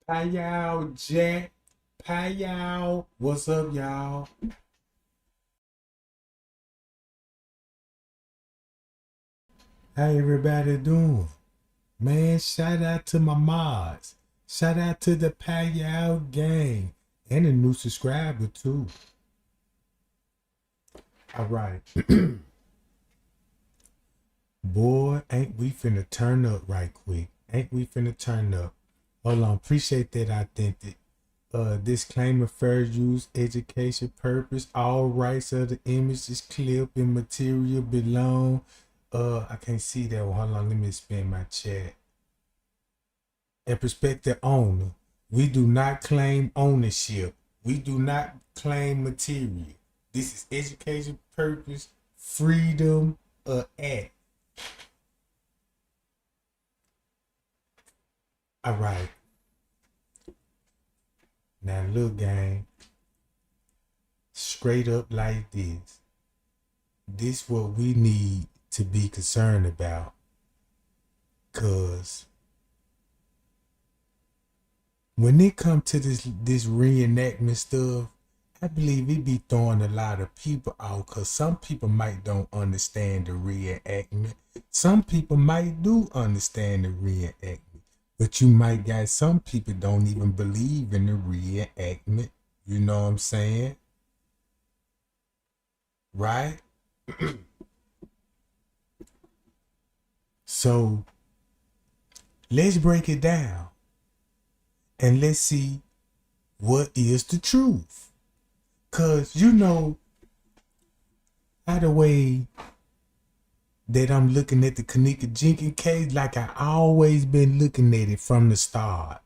Pow Jack. Pow. What's up, y'all? How everybody doing? Man, shout out to my mods. Shout out to the Pow gang. And a new subscriber too. Alright. Boy, ain't we finna turn up right quick. Ain't we finna turn up. Hold on, appreciate that authentic. Disclaimer, fair use, education purpose. All rights of the images, clip, and material belong. I can't see that one. Hold on, let me expand my chat. And prospective owner. We do not claim ownership. We do not claim material. This is education purpose, freedom, act. All right. Now, look, gang. Straight up like this. This what we need to be concerned about. Cause when it comes to this reenactment stuff, I believe it be throwing a lot of people out because some people might don't understand the reenactment. Some people might do understand the reenactment. But you might got some people don't even believe in the reenactment. You know what I'm saying? Right? So let's break it down and let's see what is the truth. Cause you know, by the way that I'm looking at the Kenneka Jenkins case, like I always been looking at it from the start.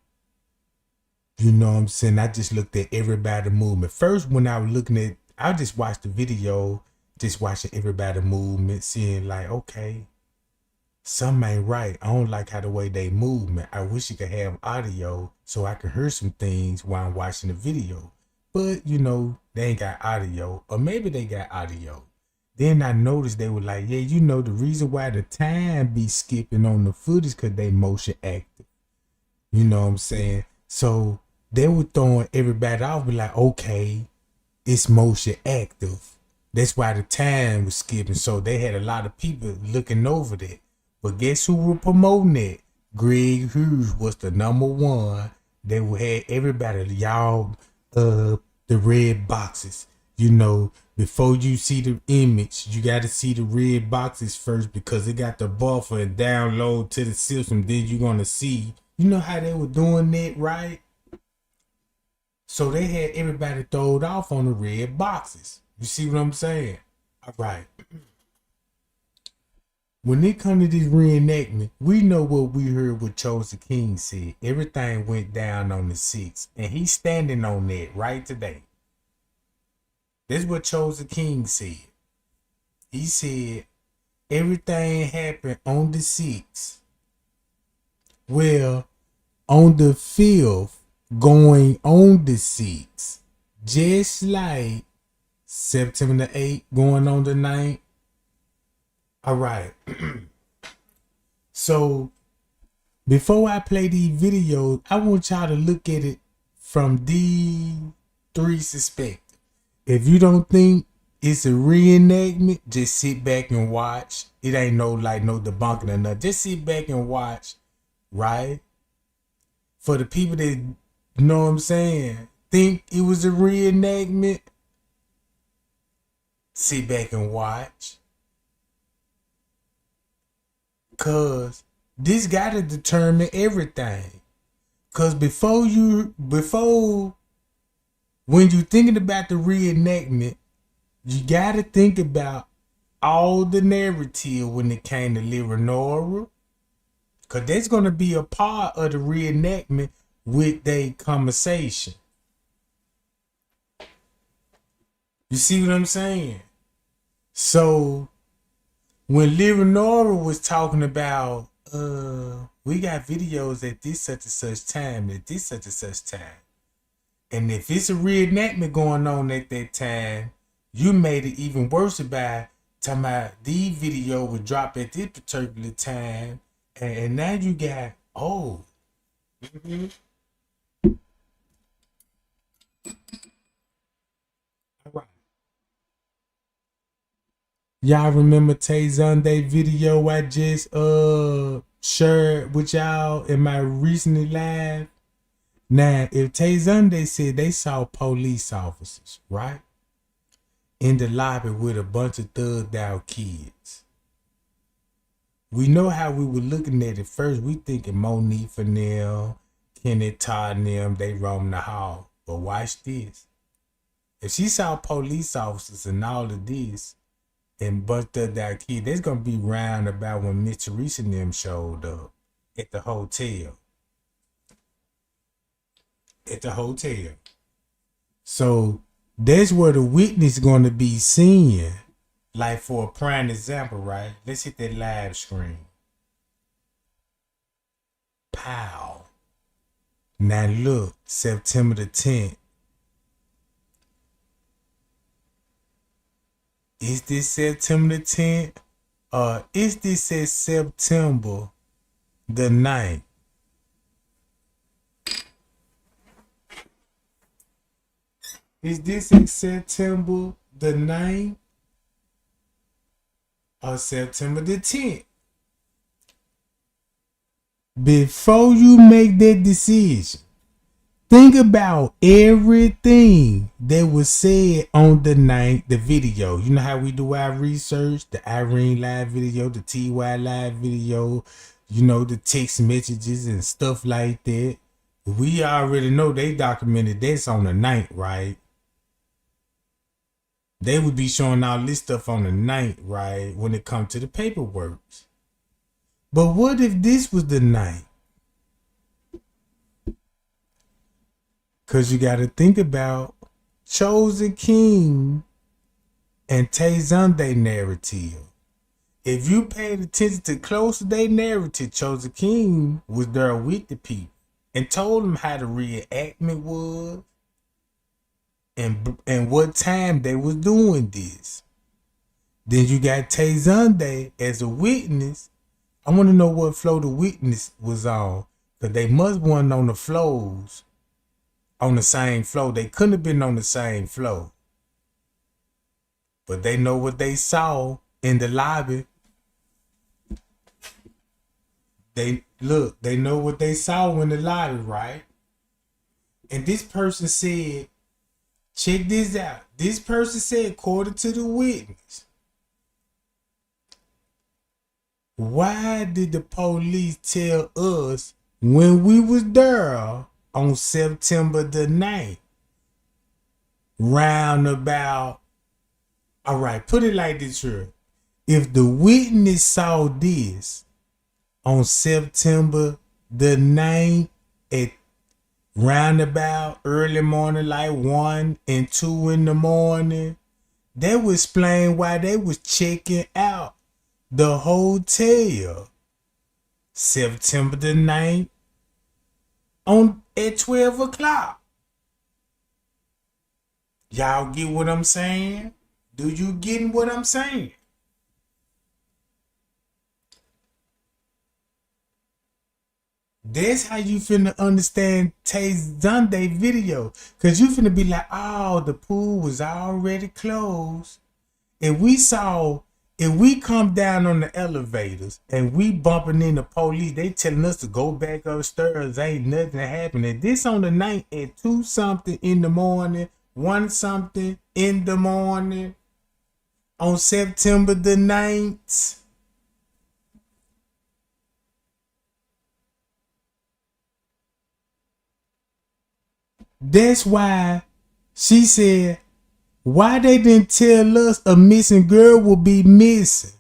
You know what I'm saying? I just looked at everybody movement. First, when I was looking at, I just watched the video, just watching everybody movement, seeing like, okay, something ain't right. I don't like how the way they movement. I wish you could have audio so I can hear some things while I'm watching the video. But, you know, they ain't got audio. Or maybe they got audio. Then I noticed they were like, yeah, you know, the reason why the time be skipping on the footage because they motion active. You know what I'm saying? So they were throwing everybody off, be like, okay, it's motion active. That's why the time was skipping. So they had a lot of people looking over that. But guess who were promoting it? Greg Hughes was the #1. They had everybody, y'all, the red boxes. You know, before you see the image, you got to see the red boxes first because it got the buffer and download to the system. Then you're going to see, you know how they were doing that, right? So they had everybody throwed off on the red boxes. You see what I'm saying? All right. When it comes to this reenactment, we know what we heard what Chosen King said. Everything went down on the 6th. And he's standing on that right today. That's what Chosen King said. He said everything happened on the 6th. Well, on the 5th, going on the 6th, just like September the 8th, going on the 9th. All right. So before I play these videos, I want y'all to look at it from these 3 perspectives. If you don't think it's a reenactment, just sit back and watch. It ain't no debunking or nothing. Just sit back and watch, right? For the people that, you know what I'm saying, think it was a reenactment, sit back and watch. Cause this gotta determine everything. Cause when you thinking about the reenactment, you gotta think about all the narrative when it came to Leonora. Cause that's gonna be a part of the reenactment with their conversation. You see what I'm saying? So when Leonora was talking about we got videos at this such and such time, at this such and such time. And if it's a reenactment going on at that time, you made it even worse by talking about the video would drop at this particular time. And now you got, Y'all remember Tay Zonday video I just shared with y'all in my recently live? Now, if Tay Zonday said they saw police officers, right, in the lobby with a bunch of thugged out kids, we know how we were looking at it first. We thinking Monique Fennell, Kenneka and them, they roam the hall. But watch this. If she saw police officers and all of this and bunch of that kid, there's gonna be round about when Miss Teresa and them showed up at the hotel. At the hotel. So that's where the witness gonna be seeing. Like for a prime example, right? Let's hit that live screen. Pow. Now look, September the 10th. Is this September the 10th? Or is this at September the 9th? Is this in September the 9th? Or September the 10th? Before you make that decision, think about everything that was said on the 9th, the video. You know how we do our research, the Irene live video, the TY live video, you know, the text messages and stuff like that. We already know they documented this on the 9th, right? They would be showing all this stuff on the 9th, right? When it comes to the paperwork. But what if this was the 9th? Because you got to think about Chosen King and Tay Zonday narrative. If you paid attention to close to their narrative, Chosen King was there with the people and told them how the reenactment was and what time they was doing this. Then you got Tay Zonday as a witness. I want to know what floor the witness was on, because they must want on the floors. On the same floor. They couldn't have been on the same floor. But they know what they saw in the lobby. They know what they saw in the lobby, right? And this person said, check this out. This person said, according to the witness, why did the police tell us when we was there on September the 9th, roundabout? All right, put it like this here. If the witness saw this on September the 9th at roundabout early morning, like 1 and 2 in the morning, that would explain why they was checking out the hotel September the 9th at 12 o'clock. Y'all get what I'm saying? Do you get what I'm saying? That's how you finna understand Tay Zonday video. Cause you finna be like, oh, the pool was already closed. If we come down on the elevators and we bumping into police, they telling us to go back upstairs. Ain't nothing happening. This on the night at 2 something in the morning, 1 something in the morning on September the 9th. That's why she said, why they didn't tell us a missing girl will be missing?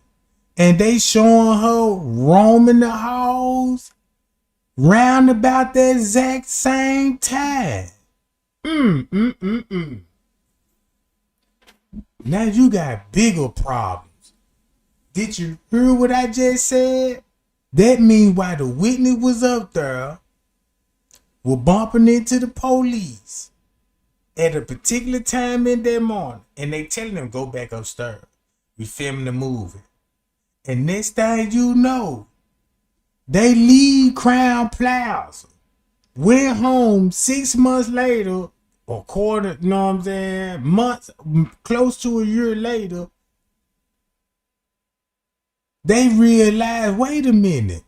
And they showing her roaming the halls round about the exact same time. Now you got bigger problems. Did you hear what I just said? That means why the witness was up there, were bumping into the police at a particular time in that morning, and they telling them go back upstairs. We filming the movie. And next thing you know, they leave Crown Plaza, went home 6 months later, or quarter, you know what I'm saying, months, close to a year later, they realized, wait a minute.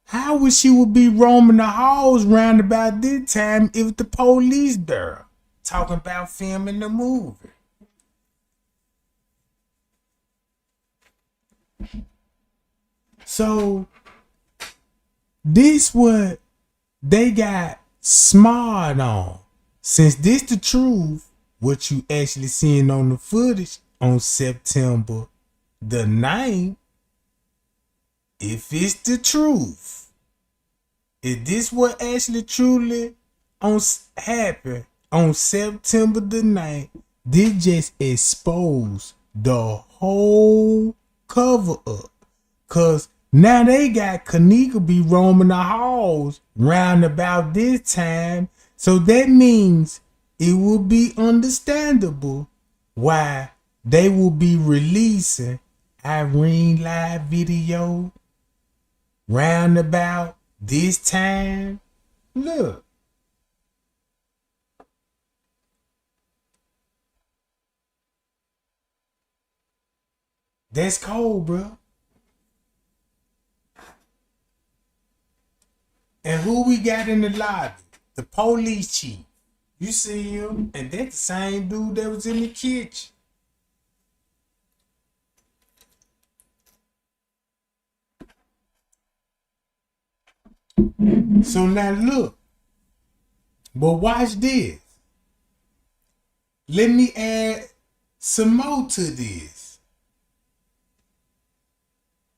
How would she would be roaming the halls round about this time if the police there talking about filming the movie? So this what they got smart on. Since this the truth, what you actually seeing on the footage on September the 9th, if it's the truth, if this what actually truly happened on September the 9th, this just exposed the whole cover up. Cause now they got Kenneka be roaming the halls round about this time. So that means it will be understandable why they will be releasing Irene live video round about this time. Look. That's cold, bro. And who we got in the lobby? The police chief. You see him? And that's the same dude that was in the kitchen. So now look. But watch this. Let me add some more to this.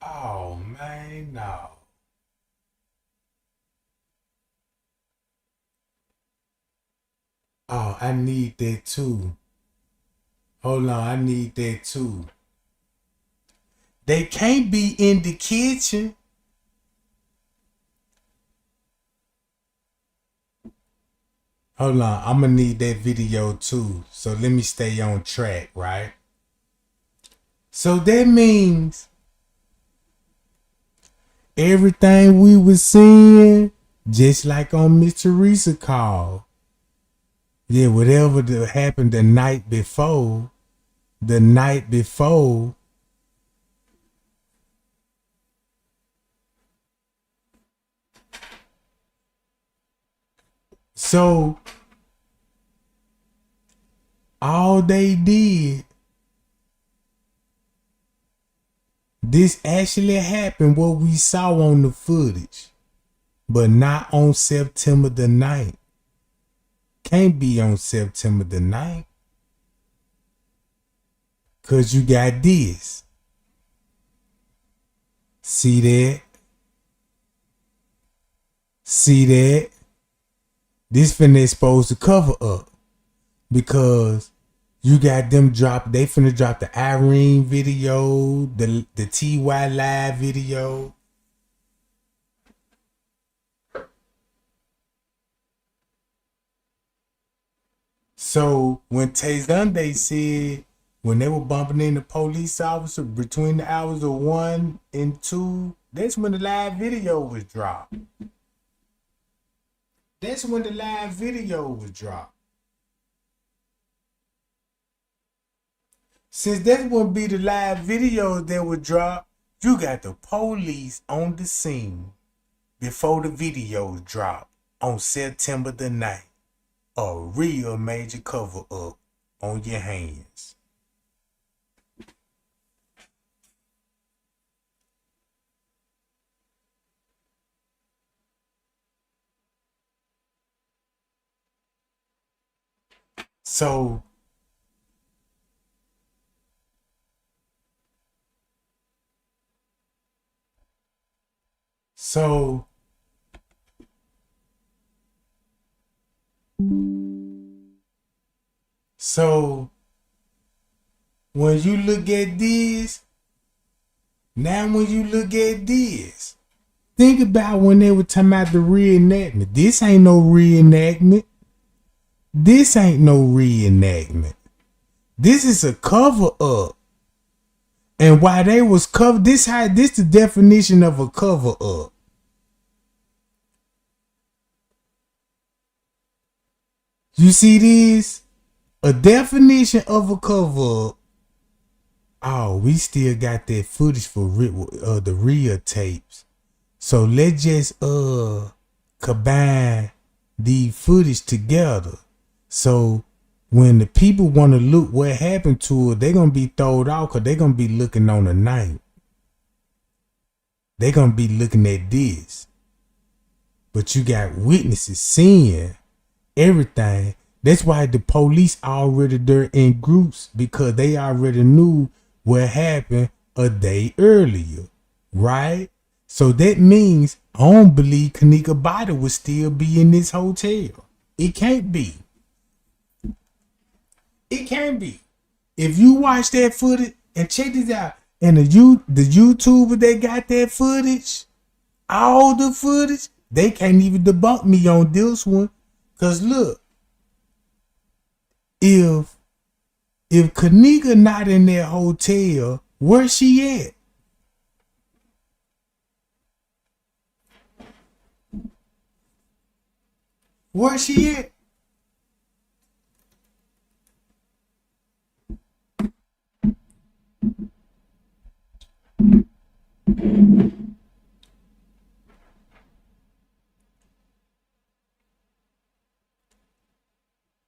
Oh, man, no. Oh, I need that too. Hold on, I need that too. They can't be in the kitchen. Hold on, I'm gonna need that video too. So let me stay on track, right? So that means everything we was seeing, just like on Miss Teresa call. Yeah, whatever that happened the night before. So all they did, this actually happened what we saw on the footage, but not on September the 9th. Can't be on September the 9th. Cause you got this. See that? See that? This finna expose the cover up. Because you got them they finna drop the Irene video, the TY live video. So when Tay said, when they were bumping in the police officer between the hours of 1 and 2, that's when the live video was dropped. That's when the live video was dropped. Since that wouldn't be the live video that would drop, you got the police on the scene before the videos drop on September the 9th. A real major cover up on your hands. So when you look at this, think about when they were talking about the reenactment. This ain't no reenactment. This is a cover up. And while they was covered, this the definition of a cover up. You see this? A definition of a cover up oh, we still got that footage for the real tapes. So let's just combine the footage together. So when the people want to look what happened to her, they're gonna be thrown off because they're gonna be looking on the night. They're gonna be looking at this. But you got witnesses seeing everything. That's why the police already there in groups, because they already knew what happened a day earlier, right? So that means I don't believe Kenneka body would still be in this hotel. It can't be. It can't be. If you watch that footage and check this out, and the YouTuber that got that footage, all the footage, they can't even debunk me on this one. Cause look, if Kenneka not in that hotel, where she at? Where she at?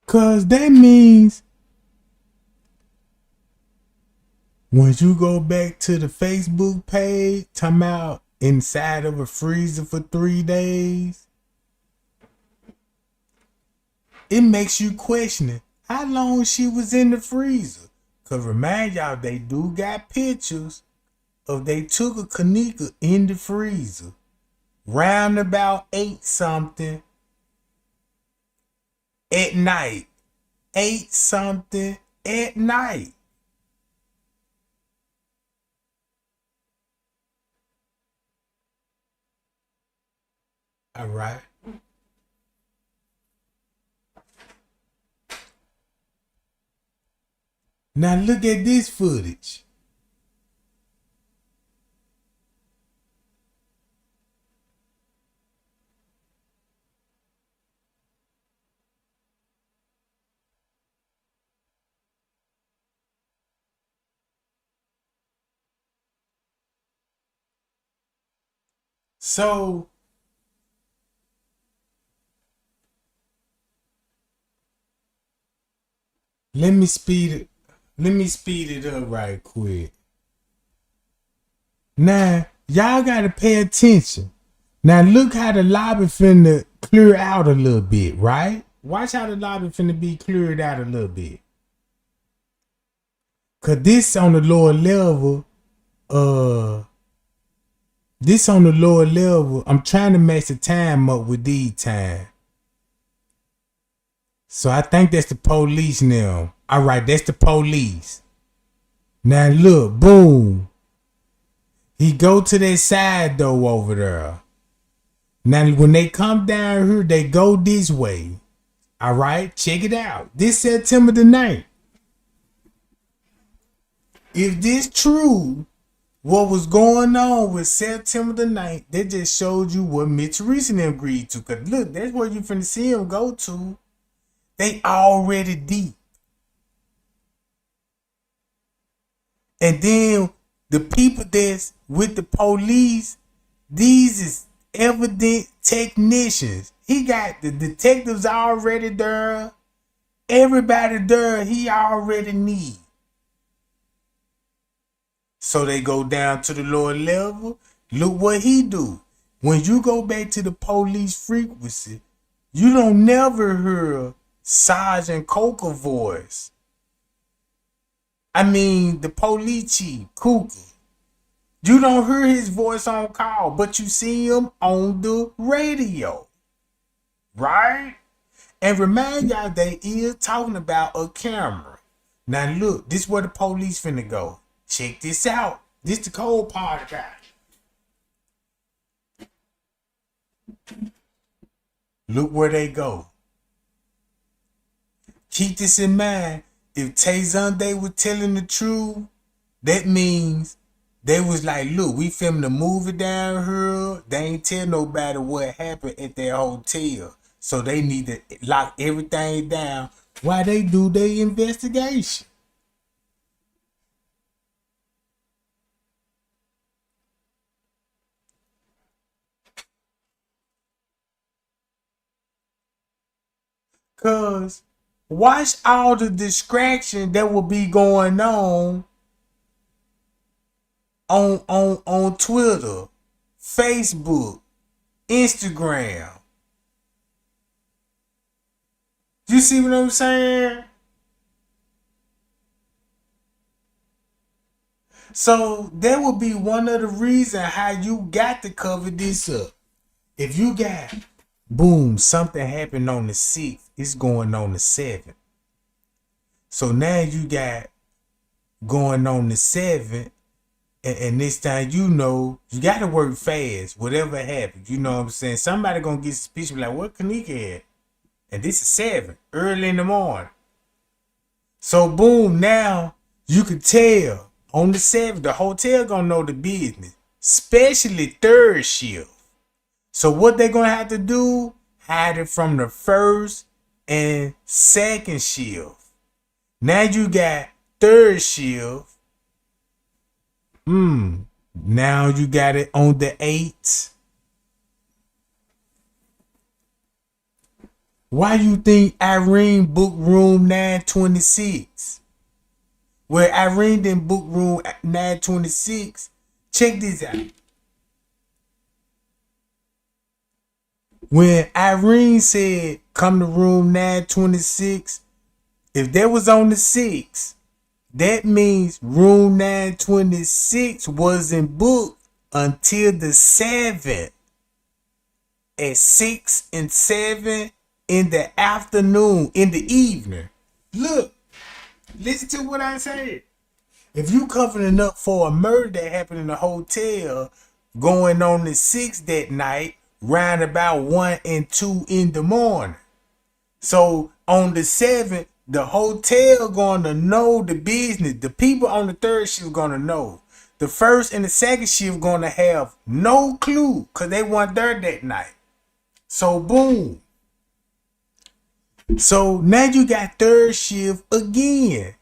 Cause that means once you go back to the Facebook page, talking about inside of a freezer for 3 days, it makes you question how long she was in the freezer. Cause remind y'all, they do got pictures of they took a Kenneka in the freezer round about 8 something at night. 8 something at night. All right. Now look at this footage. So let me speed it. Let me speed it up right quick. Now y'all gotta pay attention. Now look how the lobby finna clear out a little bit, right? Watch how the lobby finna be cleared out a little bit. Cause this on the lower level, I'm trying to match the time up with these time. So I think that's the police now. All right, that's the police. Now look, boom. He go to that side door over there. Now when they come down here, they go this way. All right, check it out. This September the 9th. If this true, what was going on with September the 9th, they just showed you what Mitch recently agreed to. Cause look, that's where you finna see him go to. They already deep. And then the people that's with the police, these is evident technicians. He got the detectives already there. Everybody there he already need. So they go down to the lower level. Look what he do. When you go back to the police frequency, you don't never hear Sergeant Coker voice. I mean, the police chief, Coker. You don't hear his voice on call, but you see him on the radio. Right? And remind y'all they is talking about a camera. Now look, this is where the police finna go. Check this out. This the cold part about it. Look where they go. Keep this in mind. If Tay was telling the truth, that means they was like, look, we filmed a movie down here. They ain't tell nobody what happened at their hotel. So they need to lock everything down while they do their investigation. Cause watch all the distraction that will be going on Twitter, Facebook, Instagram. You see what I'm saying? So that would be one of the reasons how you got to cover this up. If you got boom, something happened on the 6th, it's going on the 7th. So now you got going on the 7th, and this time you gotta work fast, whatever happens. You know what I'm saying? Somebody gonna get suspicious like what Kenneka at? And this is 7, early in the morning. So boom, now you can tell on the 7th, the hotel gonna know the business, especially third shift. So what they gonna have to do? Hide it from the first and second shift. Now you got third shift. Now you got it on the 8th. Why you think Irene booked room 926? Where Irene didn't book room 926. Check this out. When Irene said come to room 926, if that was on the 6th, that means room 926 wasn't booked until the 7th at 6 and 7 in the afternoon, in the evening. Look, listen to what I said. If you covering up for a murder that happened in a hotel going on the 6th that night, round about 1 and 2 in the morning. So on the 7th, the hotel gonna know the business. The people on the third shift gonna know. The first and the second shift gonna have no clue because they weren't there that night. So boom. So now you got third shift again.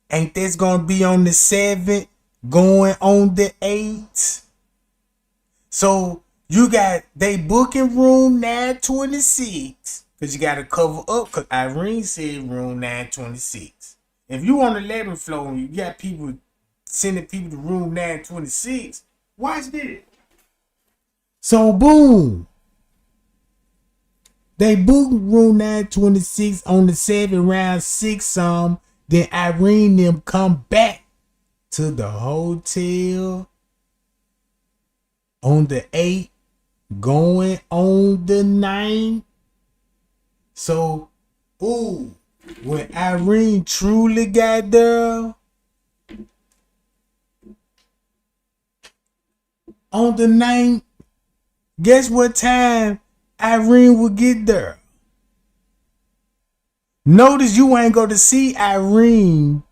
Ain't this gonna be on the 7th, going on the 8th? So you got they booking room 926 because you got to cover up because Irene said room 926. If you on the 11th floor and you got people sending people to room 926, watch this. So boom. They booked room 926 on the 7th, round 6 some. Then Irene them come back to the hotel on the 8th, going on the 9th. So, when Irene truly got there on the 9th, guess what time Irene will get there? Notice you ain't go to see Irene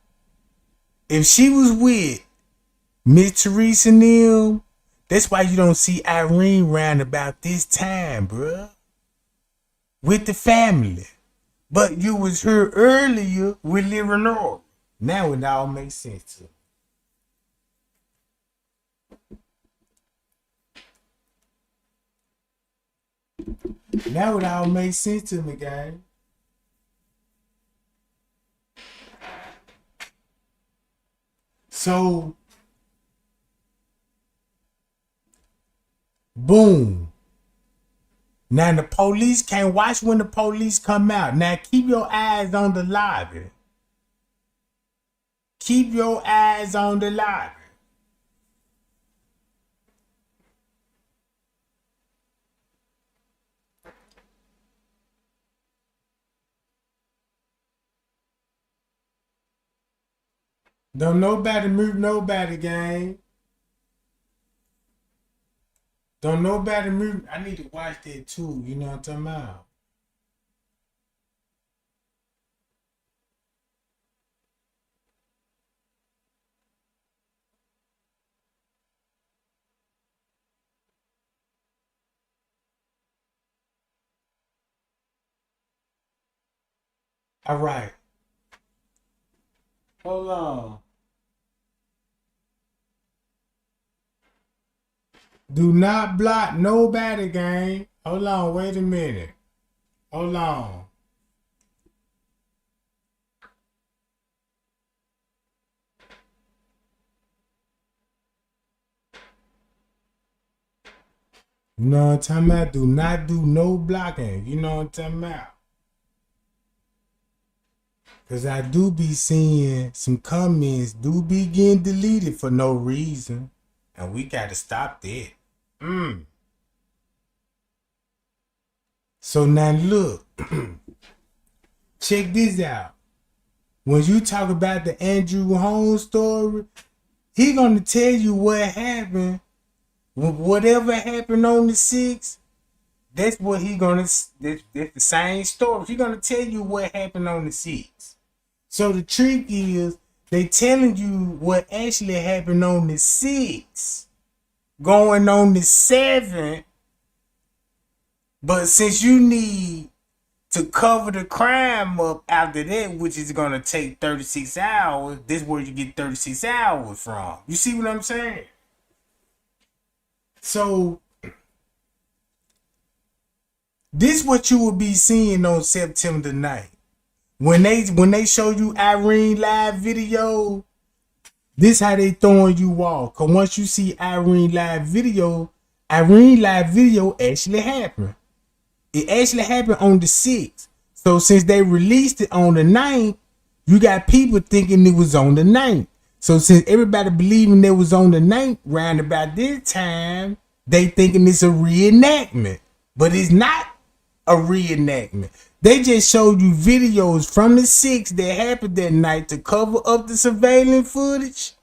if she was with Miss Teresa and them. That's why you don't see Irene round about this time, bruh. With the family. But you was here earlier with Leonora. Now it all makes sense to me. Now it all makes sense to me, guys. So, boom. Now the police can't watch when the police come out. Now keep your eyes on the lobby. Keep your eyes on the lobby. Don't nobody move nobody, gang. Don't nobody move. I need to watch that too. You know what I'm talking about? All right. Hold on. Do not block nobody, gang. Hold on. Wait a minute. Hold on. You know what I'm talking about? Do not do no blocking. You know what I'm talking about? Cause I do be seeing some comments do be getting deleted for no reason. And we gotta stop that. So now look, check this out. When you talk about the Andrew Holmes story, he gonna tell you what happened. Whatever happened on the 6th, that's what he gonna. That's the same story. He gonna tell you what happened on the 6th. So the trick is they telling you what actually happened on the 6th, going on the 7th. But since you need to cover the crime up after that, which is gonna take 36 hours, this is where you get 36 hours from. You see what I'm saying? So this what you will be seeing on September 9th. When they show you Irene live video, this how they throwing you off. Cause once you see Irene live video actually happened. It actually happened on the 6th. So since they released it on the 9th, you got people thinking it was on the 9th. So since everybody believing it was on the 9th, round about this time, they thinking it's a reenactment. But it's not a reenactment. They just showed you videos from the 6th that happened that night to cover up the surveillance footage.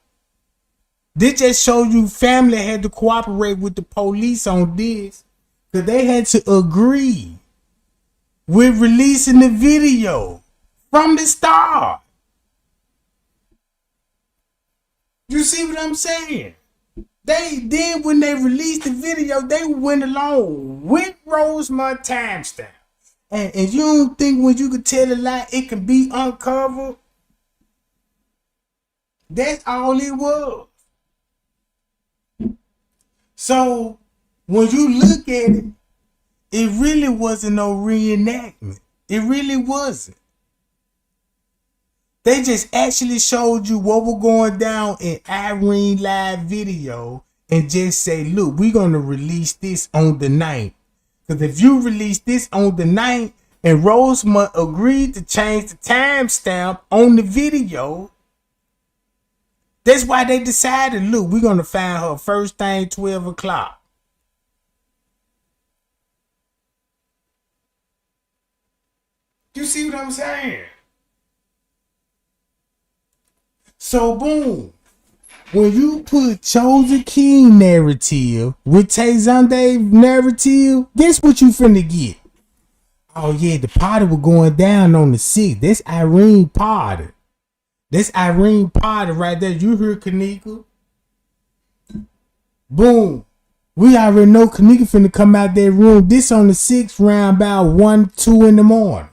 They just showed you family had to cooperate with the police on this. Because they had to agree with releasing the video from the start. You see what I'm saying? Then when they released the video, they went along with Rosemont timestamp. And you don't think when you could tell a lie, it can be uncovered? That's all it was. So when you look at it, it really wasn't no reenactment. It really wasn't. They just actually showed you what was going down in Irene live video and just say, look, we're going to release this on the 9th. Because if you release this on the 9th and Rosemont agreed to change the timestamp on the video, that's why they decided, look, we're going to find her first thing 12 o'clock. You see what I'm saying? So boom, when you put Chosen King narrative with Tay narrative, guess what you finna get? Oh yeah, the party was going down on the 6th. That's Irene party. That's Irene party right there. You heard Kenneka? Boom. We already know Kenneka finna come out that room. This on the 6th round about 1, 2 in the morning.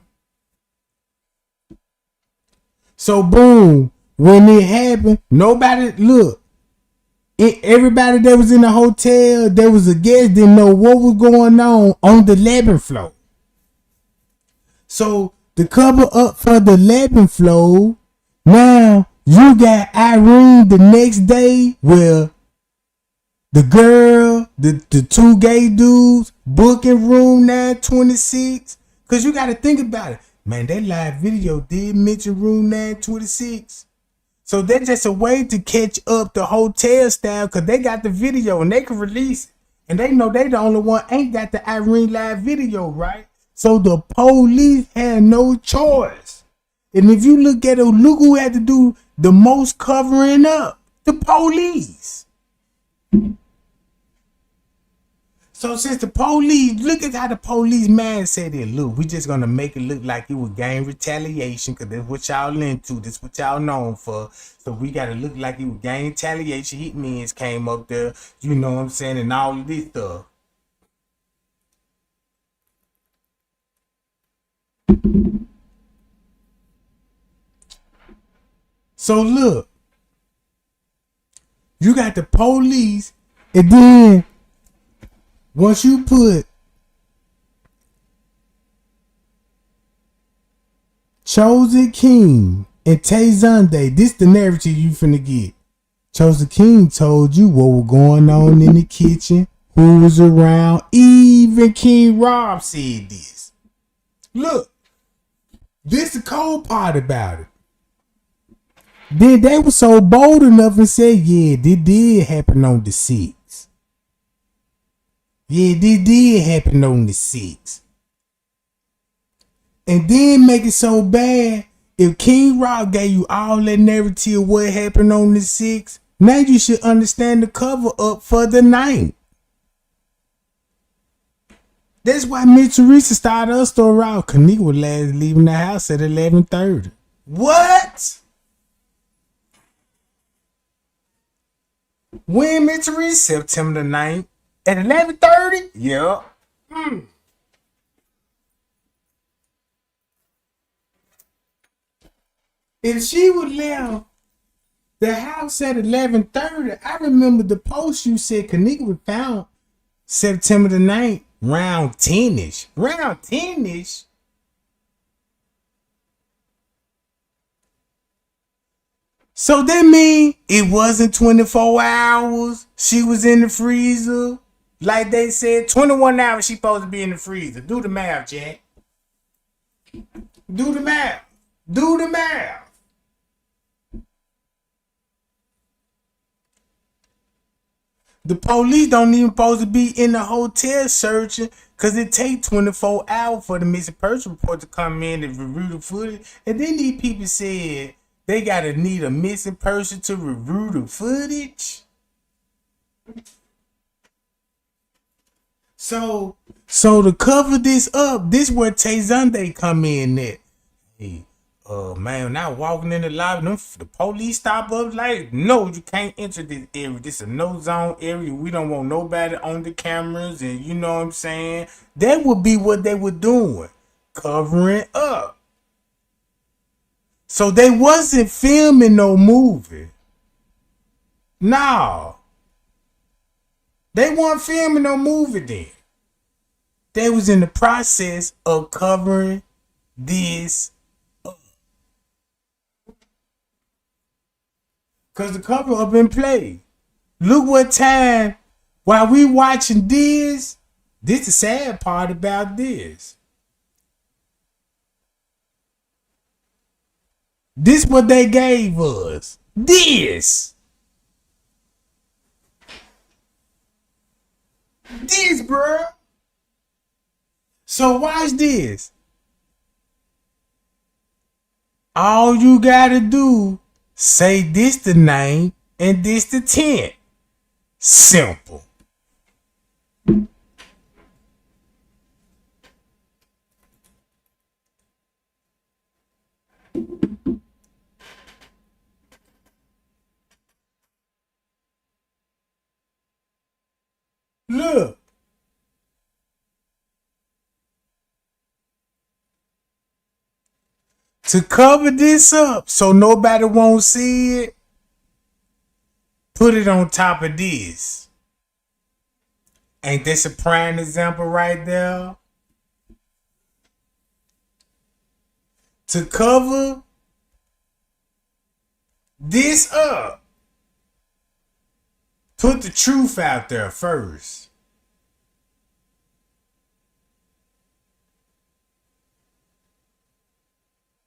So boom, when it happened, nobody look. Everybody that was in the hotel, there was a guest, didn't know what was going on the 11th floor. So to cover up for the 11th floor, now you got Irene the next day where the girl, the 2 gay dudes booking room 926. Cause you gotta think about it. Man, that live video did mention room 926. So that's just a way to catch up the hotel staff because they got the video and they can release it. And they know they the only one ain't got the Irene live video, right? So the police had no choice. And if you look at it, look who had to do the most covering up. The police. So since the police, look at how the police man said it. Look, we just gonna make it look like it was gang retaliation because that's what y'all into. That's what y'all known for. So we gotta look like it was gang retaliation. Hitmen's came up there, you know what I'm saying, and all of this stuff. So look, you got the police, and then once you put Chosen King and Tay Zonday, this the narrative you finna get. Chosen King told you what was going on in the kitchen, who was around. Even King Rob said this. Look, this the cold part about it. Then they were so bold enough and said, yeah, this did happen on the 6th. Yeah, this did happen on the 6th. And then make it so bad, if King Rob gave you all that narrative of what happened on the 6th, now you should understand the cover up for the 9th. That's why Miss Teresa started her story out. Kenneka was last leaving the house at 11:30. What? When Miss Teresa? September the 9th at 11:30? Yeah. If she would leave the house at 11:30, I remember the post you said Kenneka was found September the 9th, round 10ish. Round 10ish? So that mean it wasn't 24 hours. She was in the freezer. Like they said, 21 hours she supposed to be in the freezer. Do the math, Jack. Do the math. Do the math. The police don't even supposed to be in the hotel searching because it takes 24 hours for the missing person report to come in and review the footage. And then these people said they gotta need a missing person to review the footage. So to cover this up, this where Tay Zunde come in at. Hey, man, now walking in the lobby, the police stop up like, no, you can't enter this area. This is a no zone area. We don't want nobody on the cameras, and you know what I'm saying? That would be what they were doing, covering up. So they wasn't filming no movie. No. They weren't filming no movie then. They was in the process of covering this up. Because the cover up in play. Look what time, while we watching this the sad part about this. This what they gave us. This, bruh. So watch this. All you gotta do, say this the 9th and this the 10th. Simple. Look. To cover this up so nobody won't see it, put it on top of this. Ain't this a prime example right there? To cover this up, put the truth out there first.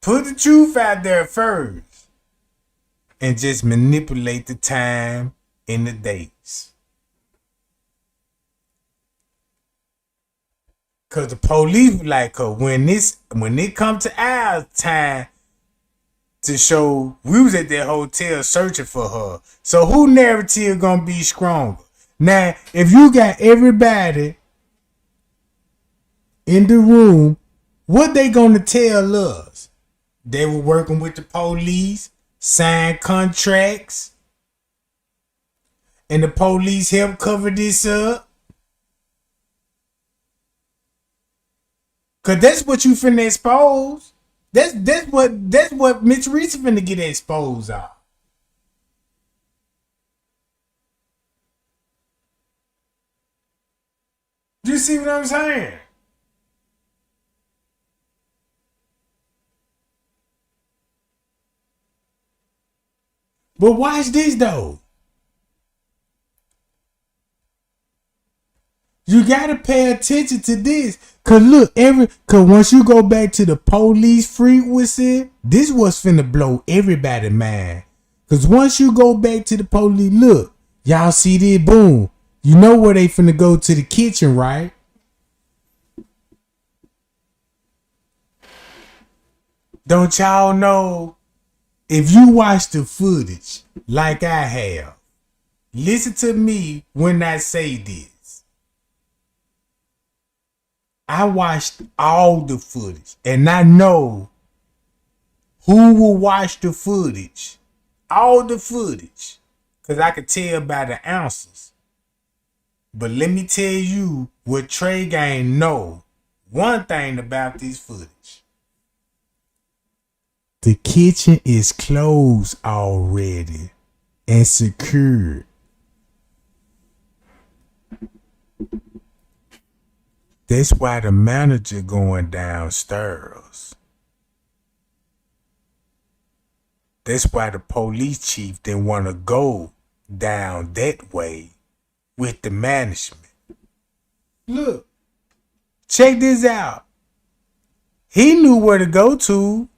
Put the truth out there first. And just manipulate the time and the dates. Cause the police like her when it come to our time to show we was at that hotel searching for her. So who narrative gonna be stronger? Now, if you got everybody in the room, what they gonna tell us? They were working with the police, signed contracts, and the police helped cover this up. Cause that's what you finna expose. That's what Mitch Reese finna get exposed on. You see what I'm saying? But watch this though. You gotta pay attention to this. Cause look, cause once you go back to the police frequency, this was finna blow everybody mind. Cause once you go back to the police, look, y'all see this, boom. You know where they finna go to the kitchen, right? Don't y'all know? If you watch the footage like I have, listen to me when I say this. I watched all the footage and I know who will watch the footage. All the footage. Because I could tell by the answers. But let me tell you what Trey Gang know. One thing about this footage. The kitchen is closed already and secured. That's why the manager going downstairs. That's why the police chief didn't want to go down that way with the management. Look, check this out. He knew where to go to.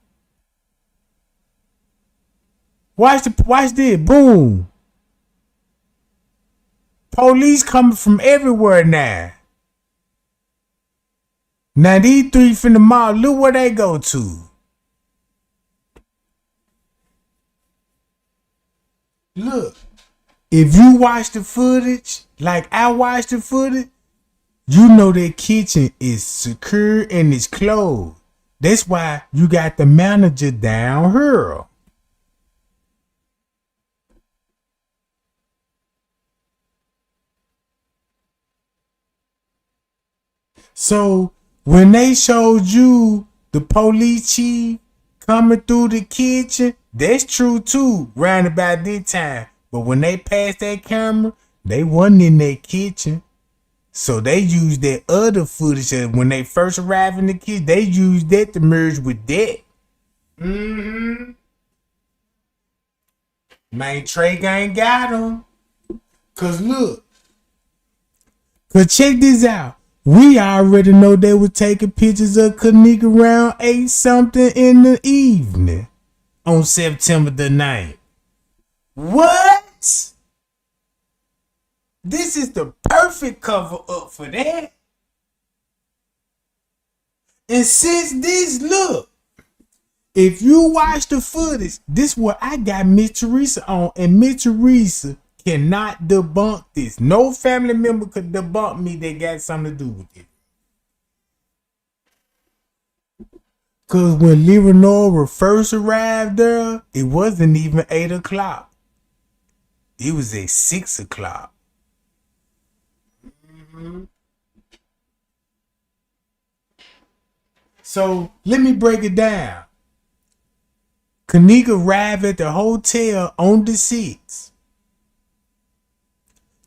Watch this, boom. Police coming from everywhere now. Now these three from the mall, look where they go to. Look, if you watch the footage, like I watched the footage, you know that kitchen is secure and it's closed. That's why you got the manager down here. So when they showed you the police chief coming through the kitchen, that's true too, round about this time. But when they passed that camera, they wasn't in that kitchen. So they used that other footage when they first arrived in the kitchen. They used that to merge with that. Man, Trey Gang got them. Cause look. Cause check this out. We already know they were taking pictures of Kenneka around 8 something in the evening on September the 9th. What? This is the perfect cover up for that. And since this, look, if you watch the footage, this is what I got Miss Teresa on, and Miss Teresa cannot debunk this. No family member could debunk me that got something to do with it. Cause when Leonora first arrived there, it wasn't even 8 o'clock. It was at 6 o'clock. So let me break it down. Kenneka arrived at the hotel on the 6th.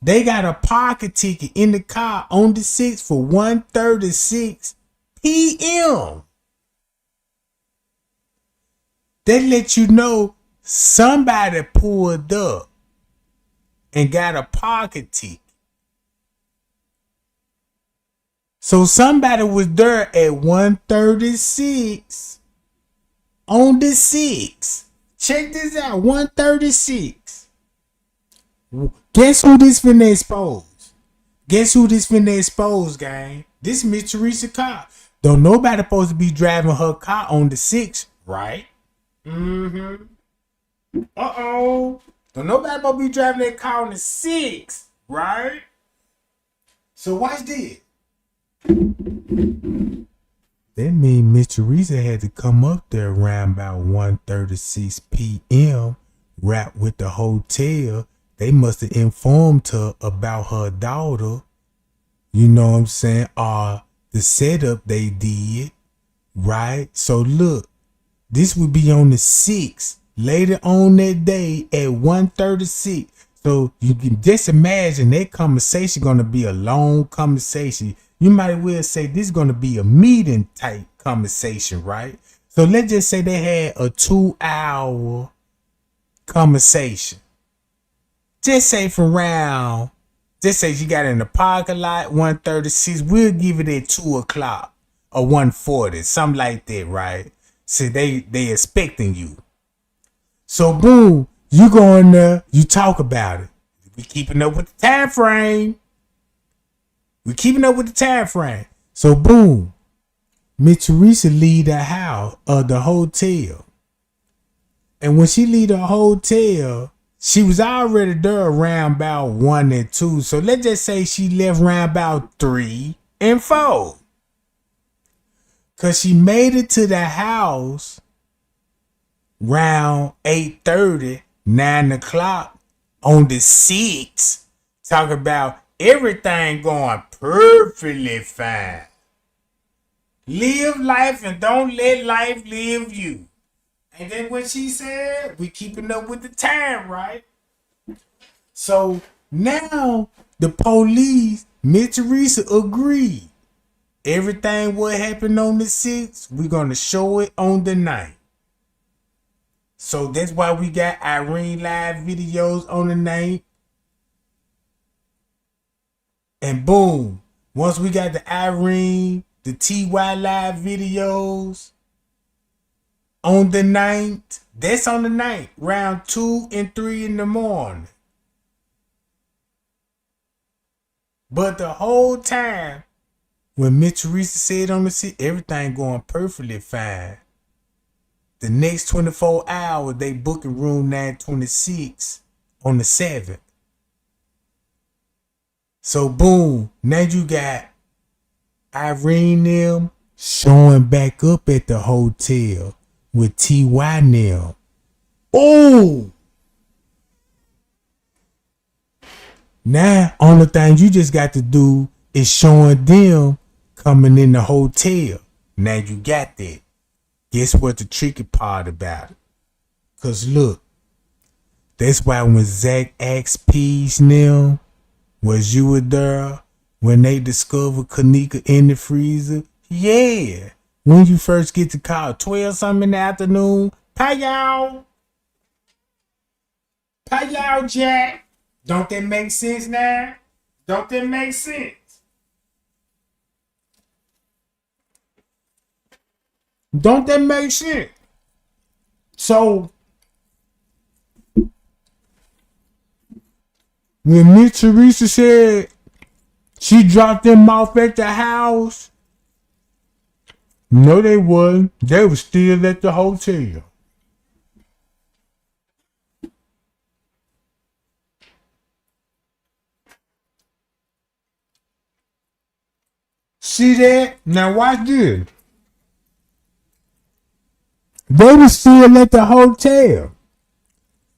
They got a parking ticket in the car on the 6th for 1:36 p.m. They let you know somebody pulled up and got a parking ticket. So somebody was there at 1:36 on the 6th. Check this out, 1:36. Guess who this finna expose? Guess who this finna expose, gang? This Miss Teresa car. Don't nobody supposed to be driving her car on the 6th, right? Don't nobody supposed to be driving that car on the 6th, right? So watch this. That means Miss Teresa had to come up there around about 1:36 p.m. Wrapped with the hotel. They must have informed her about her daughter. You know what I'm saying? Or the setup they did. Right? So look, this would be on the 6th. Later on that day at 1:36. So you can just imagine that conversation gonna be a long conversation. You might well say this is gonna be a meeting type conversation, right? So let's just say they had a 2-hour conversation. Just say from around Just say she got in the parking lot, 1:36. We'll give it at 2 o'clock or 1:40, something like that, right? So they expecting you. So boom, you go in there, you talk about it. We keeping up with the time frame. So boom, Miss Teresa leave the house or the hotel. And when she leave the hotel, she was already there around about 1 and 2. So let's just say she left around about 3 and 4. Cause she made it to the house around 8:30, 9 o'clock on the 6th. Talk about everything going perfectly fine. Live life and don't let life live you. And then what she said, we keeping up with the time, right? So now the police, Miss Teresa agreed. Everything what happened on the 6th, we're going to show it on the 9th. So that's why we got Irene live videos on the 9th. And boom, once we got the Irene, the TY live videos on the 9th, that's on the 9th, around 2 and 3 in the morning. But the whole time, when Miss Teresa said on the seat, everything going perfectly fine. The next 24 hours, they booking room 926 on the 7th. So boom, now you got Irene them showing back up at the hotel with TY them. Oh! Now, only thing you just got to do is showing them coming in the hotel. Now you got that. Guess what the tricky part about it? Cause look, that's why when Zach asked Peace now, was you were there when they discovered Kenneka in the freezer? Yeah. When you first get the call, 12 something in the afternoon. Hi y'all. Hi y'all, Jack. Don't that make sense now? Don't that make sense? Don't that make sense? So when Miss Teresa said she dropped them off at the house, no they wasn't. They were still at the hotel. See that? Now watch this. They were still at the hotel.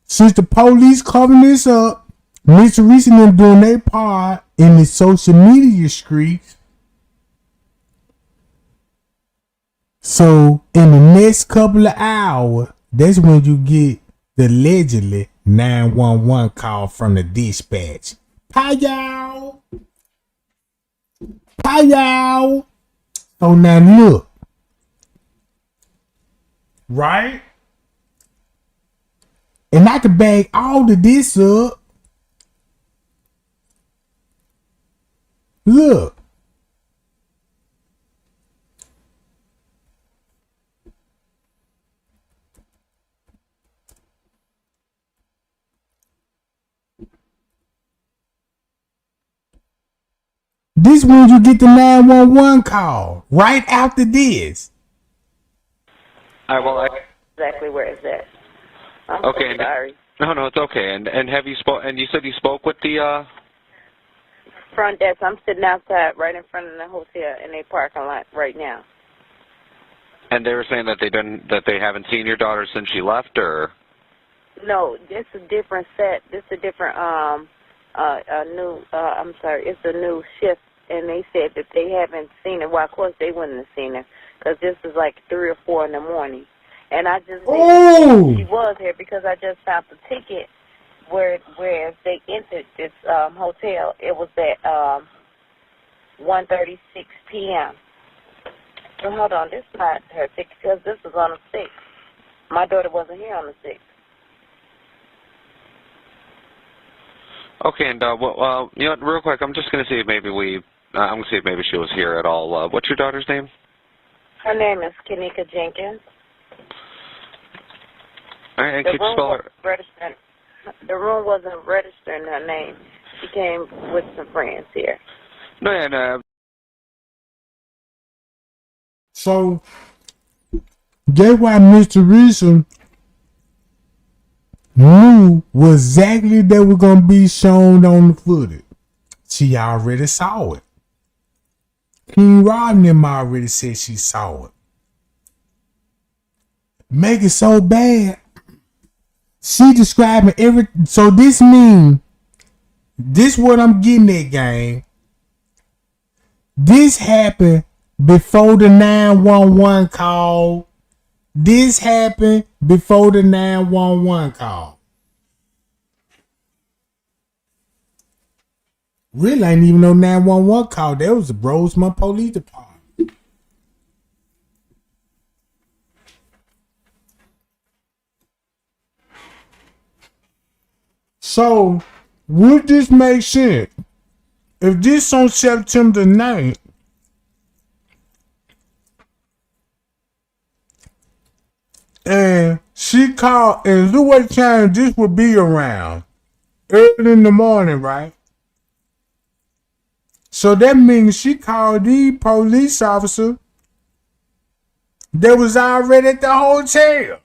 Since the police covering this up, Miss Teresa and them doing their part in the social media streets. So in the next couple of hours, that's when you get the allegedly 911 call from the dispatch. Hi y'all. Hi y'all. So now look. Right? And I could bag all of this up. Look. This when you get the 911 call. Right after this. All right, well, Exactly where it's at. I'm okay. so sorry. No, it's okay. And have you spoke? And you said you spoke with the Front desk. I'm sitting outside right in front of the hotel in their parking lot right now. And they were saying that they haven't seen your daughter since she left, or? No, this is a different set. This is a different I'm sorry, it's a new shift, and they said that they haven't seen her. Well, of course they wouldn't have seen her because this is like 3 or 4 in the morning. And I just think she was here because I just found the ticket where they entered this hotel. It was at 1:36 p.m. So hold on, this is not her ticket because this was on the 6th. My daughter wasn't here on the 6th. Okay, and you know what, real quick, I'm just going to see if maybe I'm going to see if maybe she was here at all. What's your daughter's name? Her name is Kenneka Jenkins. All right, and could you spell her? The room wasn't registering her name. She came with some friends here. No, yeah, no. So that's why Mr. Reeson knew what exactly they were gonna be shown on the footage. She already saw it. King Rodney already said she saw it. Make it so bad. She describing everything. So this means, this what I'm getting at, gang. This happened before the 911 call. This happened before the 911 call. Really ain't even no 911 call. That was the Rosemont Police Department. So, would this make sense? If this on September 9th, and she called, and look what time this would be around. Early in the morning, right? So that means she called the police officer that was already at the hotel.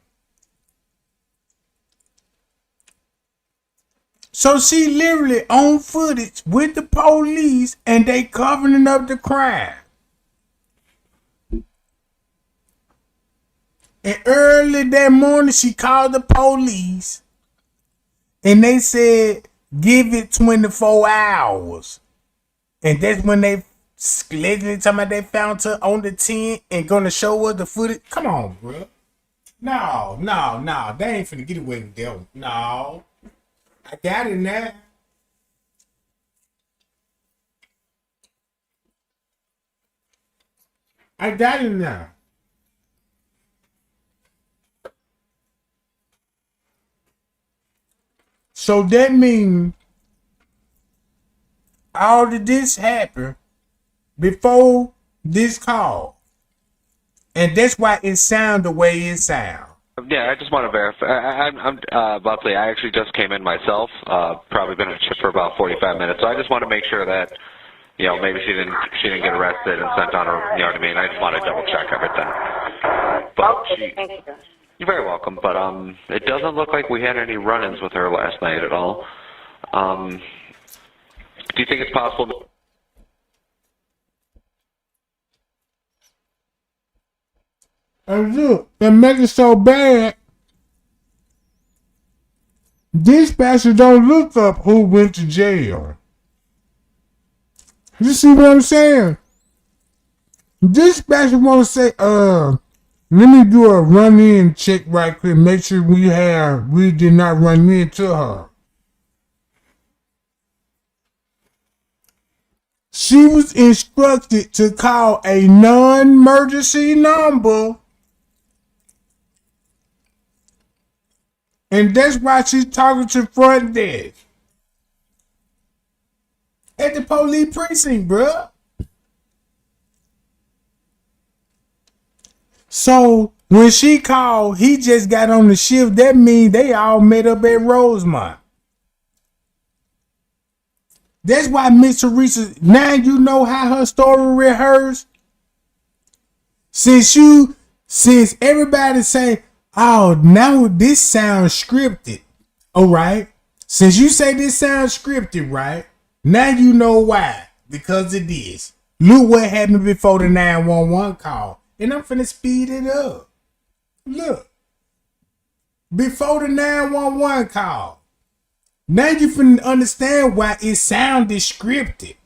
So she literally on footage with the police and they covering up the crime. And early that morning she called the police and they said give it 24 hours. And that's when they allegedly talking about they found her on the 10 and gonna show us the footage. Come on, bro. No. They ain't finna get away with that one. No. I got it now. I got it now. So that means all of this happened before this call. And that's why it sound the way it sound. Yeah, I just want to verify. I'm about to say, I actually just came in myself. Probably been on shift for about 45 minutes. So I just want to make sure that, you know, maybe she didn't get arrested and sent on her. You know what I mean? I just want to double check everything. But you're very welcome. But it doesn't look like we had any run-ins with her last night at all. Do you think it's possible? And look, they make it so bad. Dispatcher don't look up who went to jail. You see what I'm saying? Dispatcher want to say, let me do a run-in check right quick. Make sure we did not run into her. She was instructed to call a non-emergency number. And that's why she's talking to front desk. At the police precinct, bruh. So when she called, he just got on the shift. That means they all met up at Rosemont. That's why Miss Teresa, now you know how her story rehearsed. Since everybody say, oh, now this sounds scripted. All right. Since you say this sounds scripted, right? Now you know why. Because of this. Look what happened before the 911 call. And I'm finna speed it up. Look. Before the 911 call. Now you finna understand why it sounded scripted.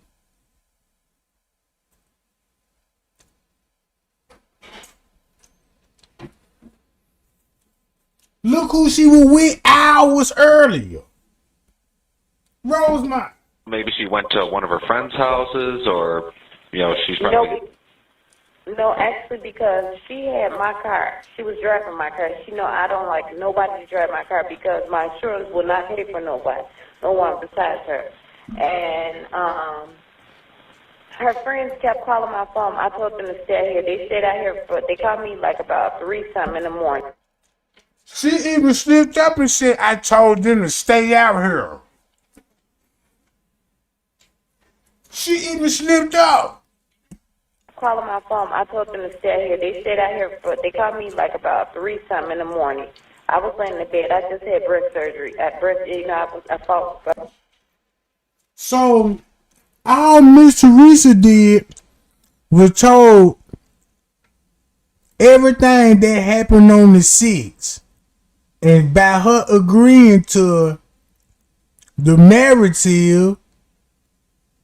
Look who she was with hours earlier. Rosemont. Maybe she went to one of her friends' houses, or, you know, she's probably... No, actually, because she had my car. She was driving my car. She know I don't like nobody to drive my car because my insurance will not pay for nobody, no one besides her. And her friends kept calling my phone. I told them to stay out here. They stayed out here, but they called me like about 3-something in the morning. She even slipped up and said, I told them to stay out here. She even slipped up. Calling my phone. I told them to stay out here. They stayed out here, but they called me like about 3-something in the morning. I was laying in bed. I just had breast surgery. I fought. So all Miss Teresa did was told everything that happened on the 6th. And by her agreeing to the narrative,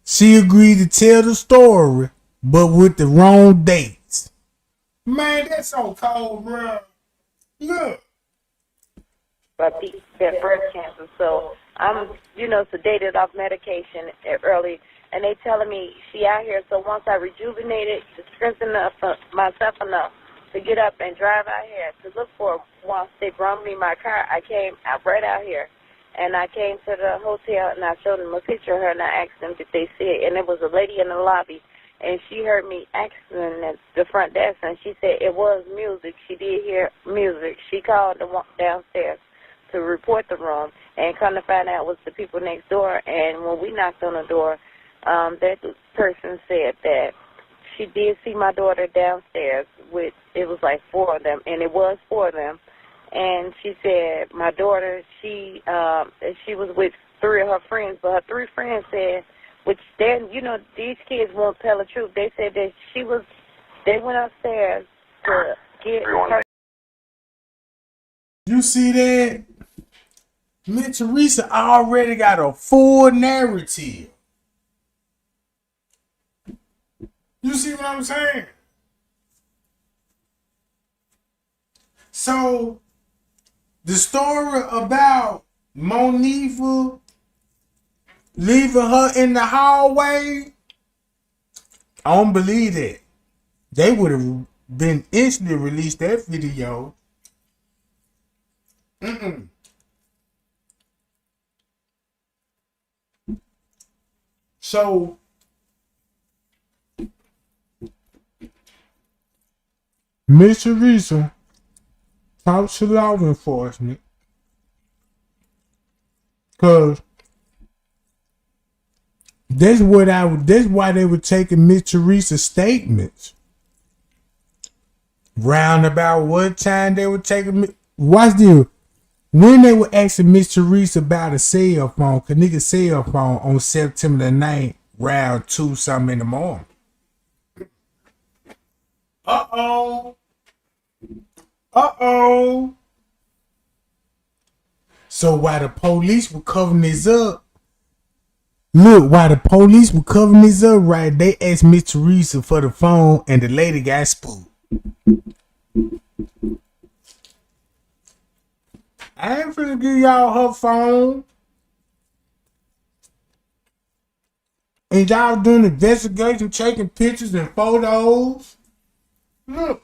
she agreed to tell the story, but with the wrong dates. Man, that's so cold, bro. Look. But that breast cancer. So I'm, sedated off medication early, and they telling me she out here. So once I rejuvenated, to strengthen myself enough to get up and drive out here to look for. Once they brought me my car, I came out right out here, and I came to the hotel and I showed them a picture of her and I asked them if they see it, and there was a lady in the lobby. And she heard me asking at the front desk, and she said it was music. She did hear music. She called the one downstairs to report the room, and come to find out it was the people next door. And when we knocked on the door, that person said that she did see my daughter downstairs with, it was like 4 of them, and it was 4 of them. And she said my daughter, she was with 3 of her friends, but her 3 friends said, which then, these kids won't tell the truth. They said that they went upstairs to get her. You see that? Miss Teresa already got a full narrative. You see what I'm saying? So, the story about Monifa leaving her in the hallway, I don't believe that. They would have been instantly released that video. So, Miss Teresa talks to law enforcement because that's why they were taking Miss Teresa's statements. Round about what time they were taking. Watch this. When they were asking Miss Teresa about a cell phone, Kenneka's cell phone on September the 9th, round 2 something in the morning. Uh-oh. So while the police were covering this up, right, they asked Miss Teresa for the phone and the lady got spooked. I ain't finna give y'all her phone. And y'all doing investigation, taking pictures and photos. Look.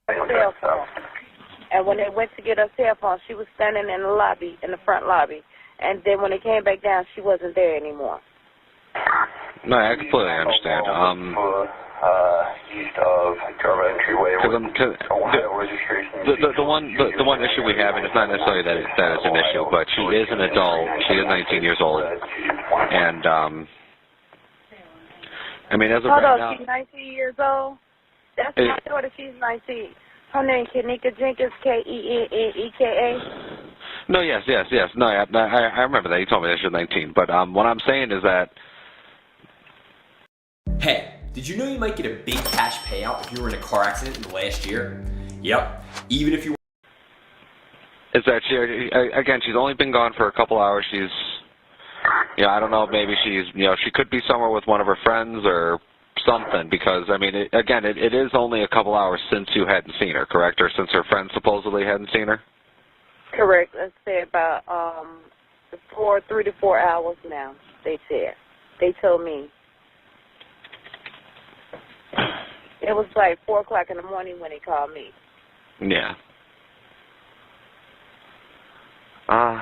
Cell phone. And when they went to get her cell phone, she was standing in the lobby, in the front lobby. And then when they came back down, she wasn't there anymore. No, I completely understand. East of Government Entryway. The one issue we have, and it's not necessarily that it's an issue, but she is an adult. She is 19 years old, and I mean, as of right now, she's 19 years old. That's my daughter. She's 19. Her name Kenneka Jenkins, Kenneka. No, yes. No, I remember that. You told me that she was 19. But what I'm saying is that. Hey, did you know you might get a big cash payout if you were in a car accident in the last year? Yep, even if you. Is that she's only been gone for a couple hours. She's, I don't know, maybe she's, she could be somewhere with one of her friends or something, because, I mean, it is only a couple hours since you hadn't seen her, correct? Or since her friends supposedly hadn't seen her? Correct. Let's say about 3 to 4 hours now, they said. They told me. It was like 4 o'clock in the morning when he called me. Yeah. All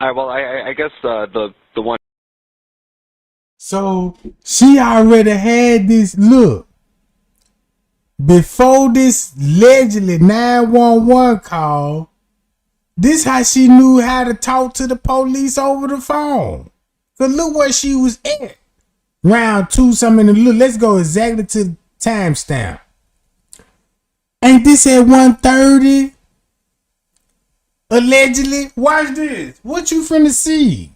right, well, I guess the one. So she already had this look. Before this allegedly 911 call, this how she knew how to talk to the police over the phone. Cause look where she was at. Round 2 something. Look, let's go exactly to the timestamp. Ain't this at 1:30? Allegedly. Watch this. What you finna see?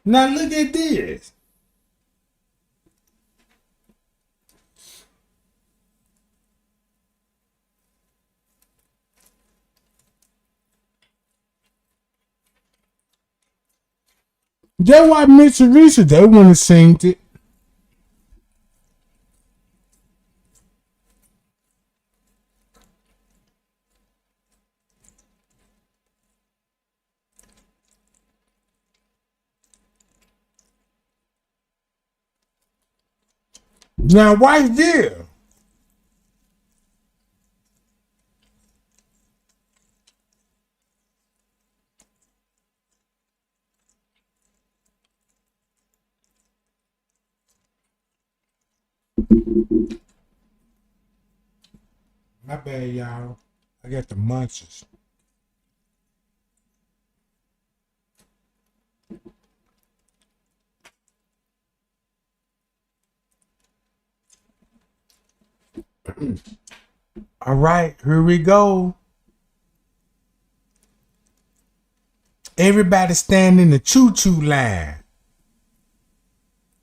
Now look at this. That's why Miss Teresa, they want to sing it. Now watch this. My bad, y'all. I got the munchies. All right, here we go. Everybody stand in the choo-choo line.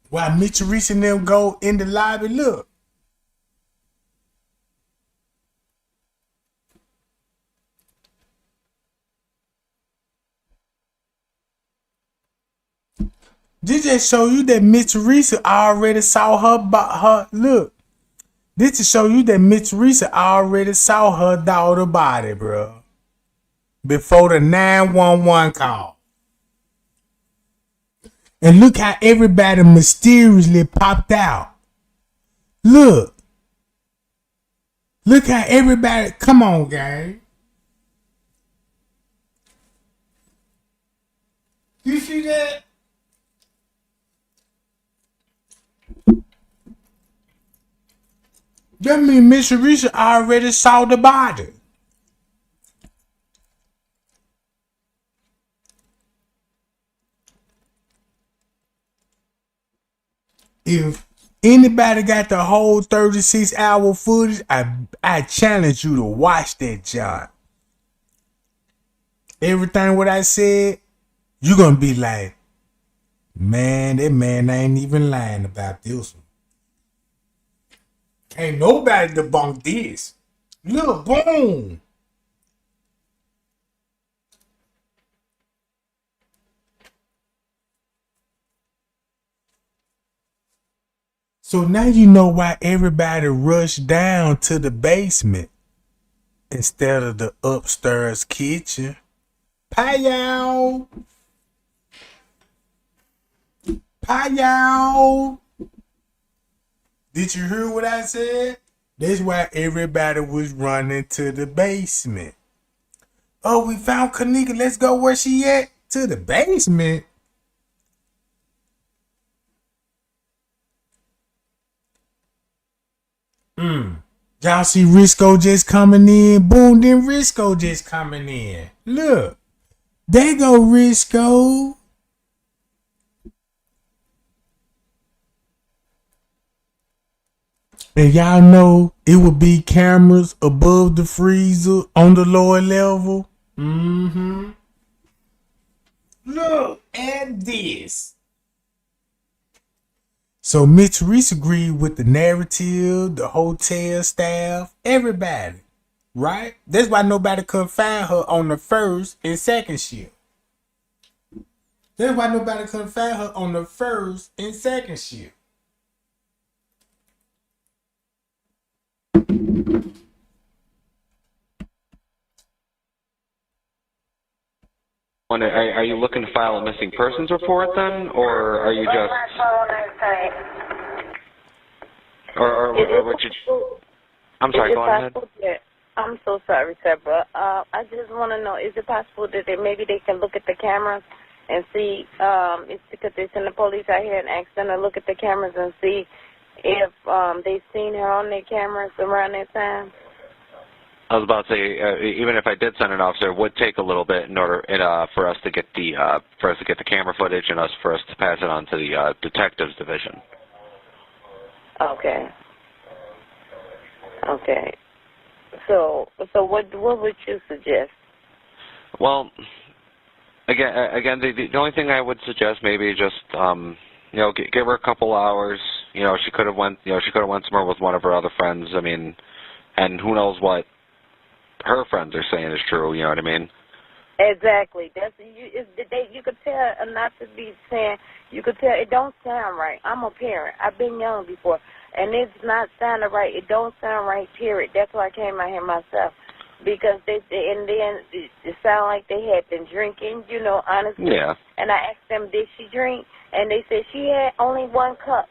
While Mitch Reese and them go in the lobby, look. This just show you that Mitch Reese already saw her look. This to show you that Mitch Reese already saw her daughter body, bro. Before the 911 call. And look how everybody mysteriously popped out. Look. Look how everybody, come on, gang. You see that? That means Miss Teresa already saw the body. If anybody got the whole 36-hour footage, I challenge you to watch that, John. Everything what I said, you're going to be like, man, that man ain't even lying about this one. Ain't nobody debunked this. Look, boom. So now you know why everybody rushed down to the basement instead of the upstairs kitchen. Pie-yow. Pie-yow. Did you hear what I said? That's why everybody was running to the basement. Oh, we found Kenneka. Let's go where she at? To the basement. Y'all see Risco just coming in. Boom, then Risco just coming in. Look. There go Risco. And y'all know it would be cameras above the freezer on the lower level. Look at this. So Mitch Reese agreed with the narrative, the hotel staff, everybody. Right? That's why nobody could find her on the first and second shift. That's why nobody could find her on the first and second shift. Are you looking to file a missing persons report then, or are you just, or what you? I'm sorry. Go on ahead. I'm so sorry, sir, but I just want to know: is it possible that maybe they can look at the cameras and see? It's because they send the police out here and ask them to look at the cameras and see if they've seen her on their cameras around that time. I was about to say, even if I did send an officer, it would take a little bit in order for us to get the camera footage and for us to pass it on to the detectives division. Okay. Okay. So what would you suggest? Well, again, the only thing I would suggest maybe just give her a couple hours. She could have went somewhere with one of her other friends. I mean, and who knows what her friends are saying is true, you know what I mean? Exactly. You could tell, not to be saying, you could tell it don't sound right. I'm a parent. I've been young before, and it's not sounding right. It don't sound right, period. That's why I came out here myself, because and then it sounded like they had been drinking, honestly. Yeah. And I asked them, did she drink? And they said she had only 1 cup.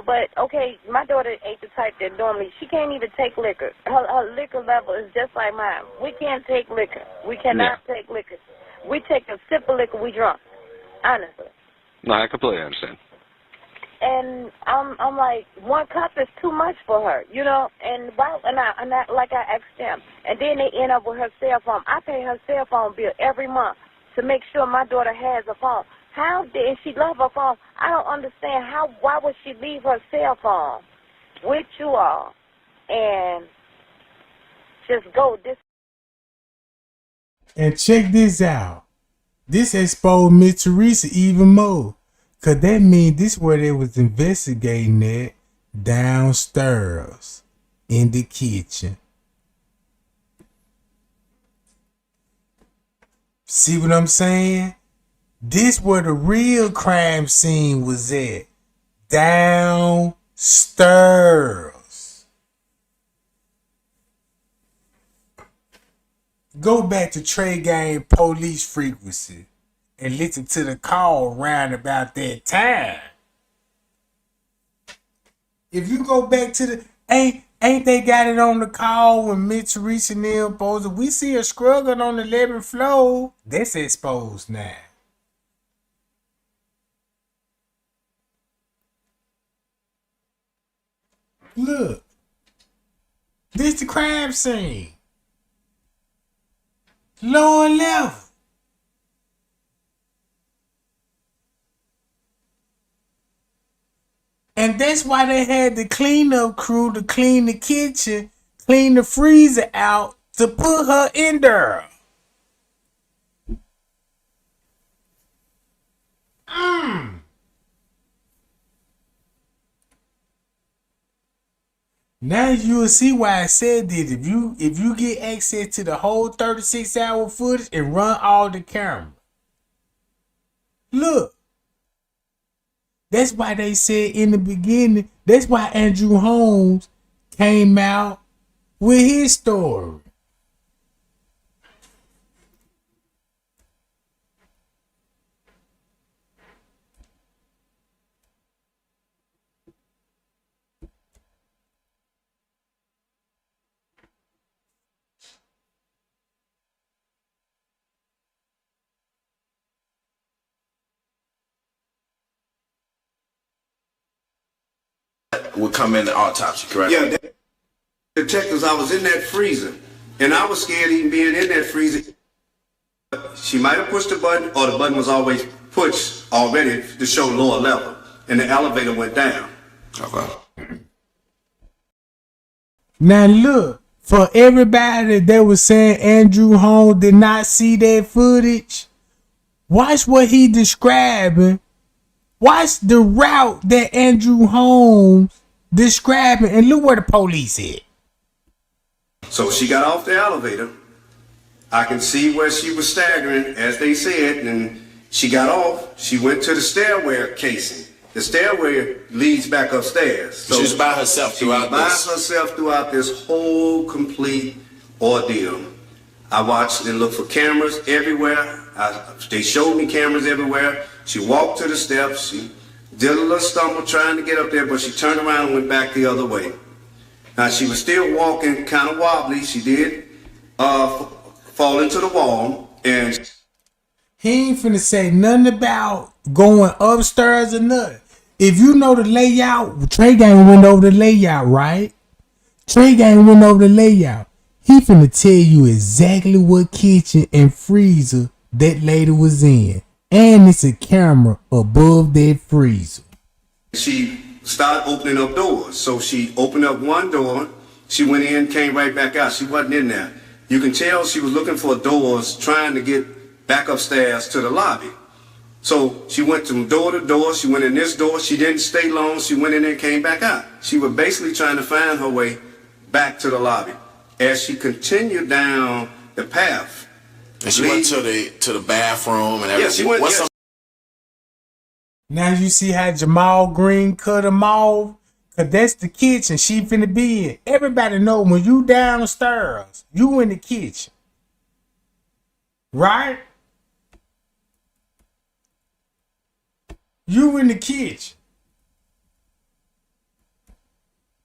But, okay, my daughter ain't the type that normally, she can't even take liquor. Her liquor level is just like mine. We can't take liquor. We cannot take liquor. We take a sip of liquor, we drunk, honestly. No, I completely understand. And I'm like, 1 cup is too much for her, and like I asked them. And then they end up with her cell phone. I pay her cell phone bill every month to make sure my daughter has a phone. How did she love her phone? I don't understand why would she leave her cell phone with you all and just go this. And check this out. This exposed Miss Teresa even more. Cause that means this where they was investigating it downstairs in the kitchen. See what I'm saying? This where the real crime scene was at. Downstairs. Go back to Trey Gang police frequency and listen to the call round about that time. If you go back to the ain't they got it on the call when Miss Teresa and them posed? We see her struggling on the 11th floor. That's exposed now. Look, this the crime scene. Lower level. And that's why they had the cleanup crew to clean the kitchen, clean the freezer out to put her in there. Now you'll see why I said this. If you get access to the whole 36-hour footage and run all the camera. Look. That's why they said in the beginning, that's why Andrew Holmes came out with his story. Would come in the autopsy, correct? Yeah, detectives, I was in that freezer, and I was scared even being in that freezer. She might have pushed the button, or the button was always pushed already to show lower level, and the elevator went down. Okay. Now look, for everybody that was saying Andrew Holmes did not see that footage, watch what he describing. Watch the route that Andrew Holmes describing, and look where the police at. So she got off the elevator. I can see where she was staggering, as they said, and she got off. She went to the stairwell casing, The stairway leads back upstairs. So she was by herself throughout by this. herself throughout this whole complete ordeal. I watched and looked for cameras everywhere. They showed me cameras everywhere. She walked to the steps. She did a little stumble trying to get up there, but she turned around and went back the other way. Now, she was still walking kind of wobbly. She did fall into the wall. And he ain't finna say nothing about going upstairs or nothing. If you know the layout, Trey Gang went over the layout, right? Trey Gang went over the layout. He finna tell you exactly what kitchen and freezer that lady was in. And it's a camera above that freezer. She started opening up doors. So she opened up one door. She went in, came right back out. She wasn't in there. You can tell she was looking for doors, trying to get back upstairs to the lobby. So she went from door to door. She went in this door. She didn't stay long. She went in there and came back out. She was basically trying to find her way back to the lobby. As she continued down the path. And she went to the bathroom and everything. Yeah, she went. What's Now you see how Jamal Green cut him off? Cause that's the kitchen she finna be in. Everybody know when you downstairs, you in the kitchen. Right? You in the kitchen.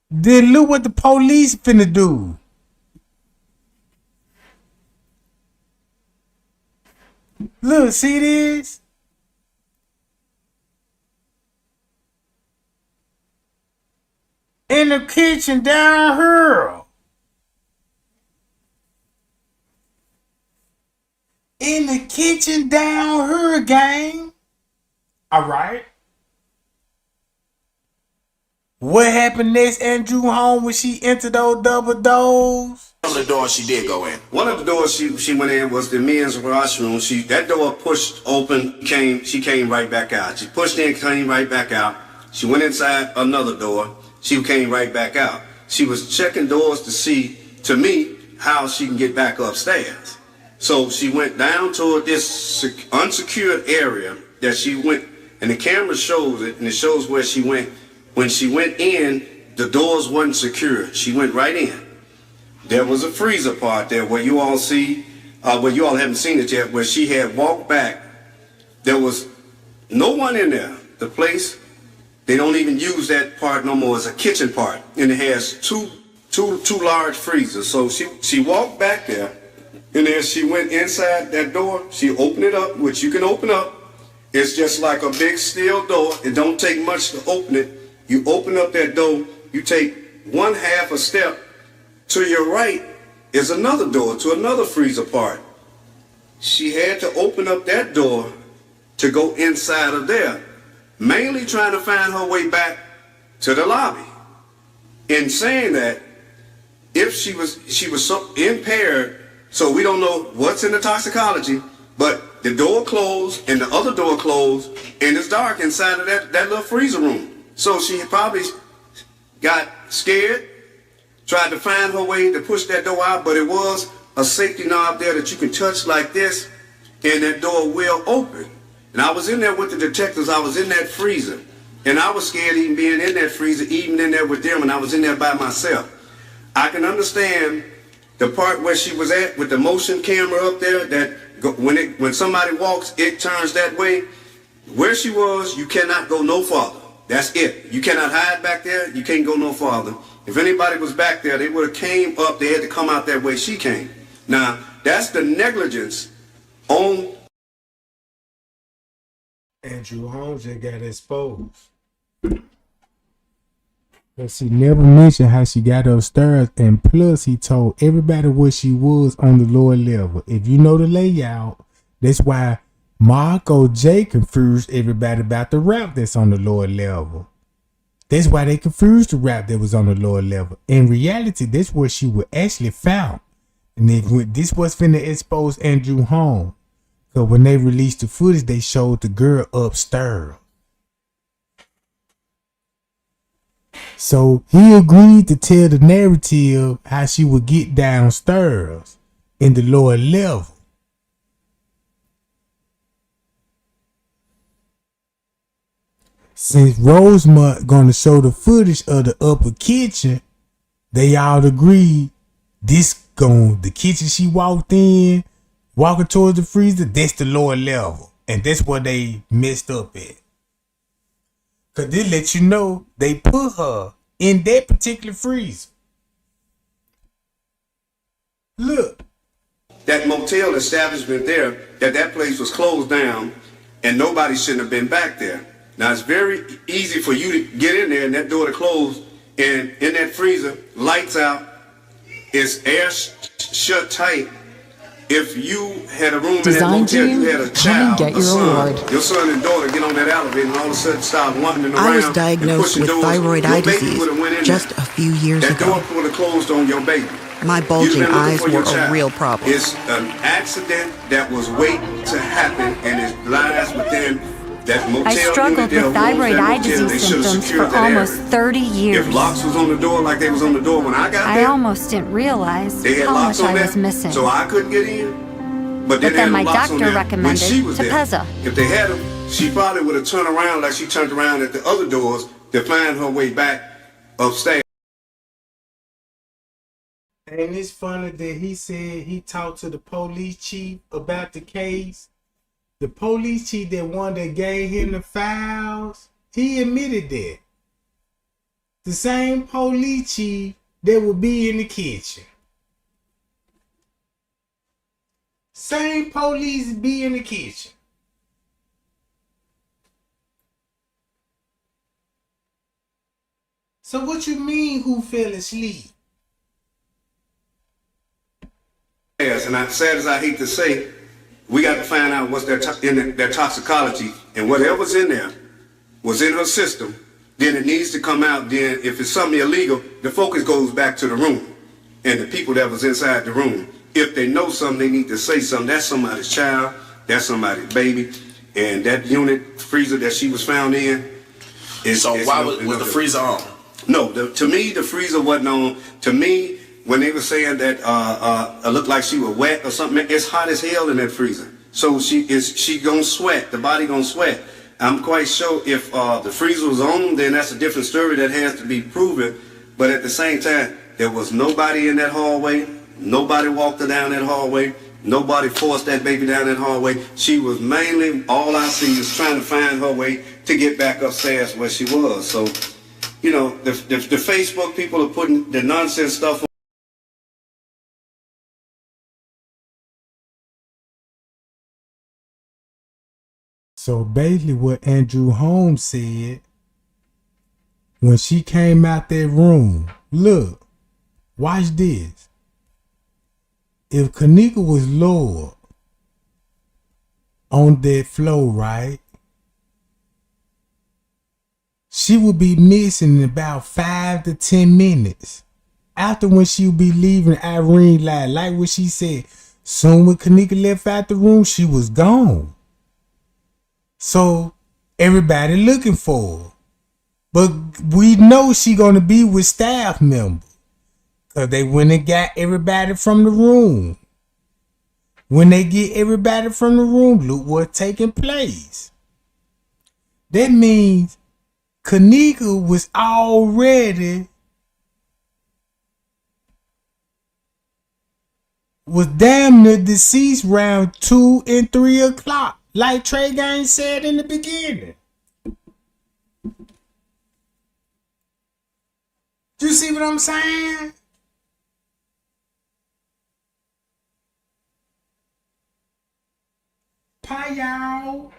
Then look what the police finna do. Look, see this? In the kitchen down here. In the kitchen down here, gang. All right. What happened next, Andrew home, when she entered those double doors? One of the doors she did go in. One of the doors she went in was the men's washroom. That door pushed open, she came right back out. She pushed in, came right back out. She went inside another door. She came right back out. She was checking doors to see, to me, how she can get back upstairs. So she went down toward this unsecured area that she went, and the camera shows it, and it shows where she went. When she went in, the doors wasn't secure. She went right in. There was a freezer part there where you all see, where you all haven't seen it yet, where she had walked back. There was no one in there. The place, they don't even use that part no more as a kitchen part. And it has two large freezers. So she walked back there, and as she went inside that door, she opened it up, which you can open up. It's just like a big steel door. It don't take much to open it. You open up that door, you take one half a step. To your right is another door to another freezer part. She had to open up that door to go inside of there, mainly trying to find her way back to the lobby. In saying that, if she was so impaired, so we don't know what's in the toxicology, but the door closed and the other door closed, and it's dark inside of that little freezer room. So she probably got scared, tried to find her way to push that door out, but it was a safety knob there that you can touch like this, and that door will open. And I was in there with the detectives. I was in that freezer, and I was scared even being in that freezer, even in there with them, and I was in there by myself. I can understand the part where she was at with the motion camera up there, that when somebody walks, it turns that way. Where she was, you cannot go no farther. That's it. You cannot hide back there. You can't go no farther. If anybody was back there, they would have came up. They had to come out that way she came. Now, that's the negligence on Andrew Holmes that got exposed. But she never mentioned how she got upstairs, and plus he told everybody where she was on the lower level. If you know the layout, that's why Marco J confused everybody about the route that's on the lower level. That's why they confused the route that was on the lower level. In reality, that's where she was actually found. And then this was finna expose Andrew Holmes. So when they released the footage, they showed the girl upstairs. So he agreed to tell the narrative how she would get downstairs in the lower level. since Rosemont gonna show the footage of the upper kitchen, they all agreed the kitchen she walked in, walking towards the freezer, that's the lower level. And that's what they messed up at. Cause they let you know they put her in that particular freezer. Look. That motel establishment there, that place was closed down and nobody shouldn't have been back there. Now it's very easy for you to get in there and that door to close, and in that freezer, lights out, it's air shut tight. If you had a room in that motel, you had a child, a son, your son and daughter get on that elevator and all of a sudden start wandering around. I was diagnosed with thyroid eye disease just a few years ago. That door would have closed on your baby. My bulging eyes were a real problem. It's an accident that was waiting to happen, and it lies within that motel. I struggled with thyroid eye disease symptoms for almost 30 years. If locks was on the door like they was on the door when I got there, I almost didn't realize how much I was missing. So I couldn't get in. But then my doctor recommended Tepezza. If they had them, she probably would have turned around like she turned around at the other doors to find her way back upstairs. And it's funny that he said he talked to the police chief about the case. The police chief, that one that gave him the files, he admitted that. The same police chief that would be in the kitchen. Same police be in the kitchen. So what you mean who fell asleep? Yes, and sad as I hate to say, we got to find out what's their toxicology, and whatever's in there was in her system, then it needs to come out. Then if it's something illegal, the focus goes back to the room and the people that was inside the room. If they know something, they need to say something. That's somebody's child, that's somebody's baby, and that unit freezer that she was found in. Was the freezer on? No, to me the freezer wasn't on. To me, when they were saying that it looked like she was wet or something, it's hot as hell in that freezer. So she gonna sweat, the body gonna sweat. I'm quite sure if the freezer was on, then that's a different story that has to be proven. But at the same time, there was nobody in that hallway. Nobody walked her down that hallway. Nobody forced that baby down that hallway. She was mainly, all I see is trying to find her way to get back upstairs where she was. So, you know, the Facebook people are putting the nonsense stuff on. So basically what Andrew Holmes said, when she came out that room, look, watch this. If Kenneka was lower on that floor, right, she would be missing in about 5 to 10 minutes. After when she would be leaving Irene line, like what she said, soon when Kenneka left out the room, she was gone. So everybody looking for her. But we know she gonna be with staff members. Cause they went and got everybody from the room. When they get everybody from the room, look what's taking place. That means Kenneka was already damn near deceased around 2 and 3 o'clock. Like Trey Gaines said in the beginning. You see what I'm saying? Pie y'all.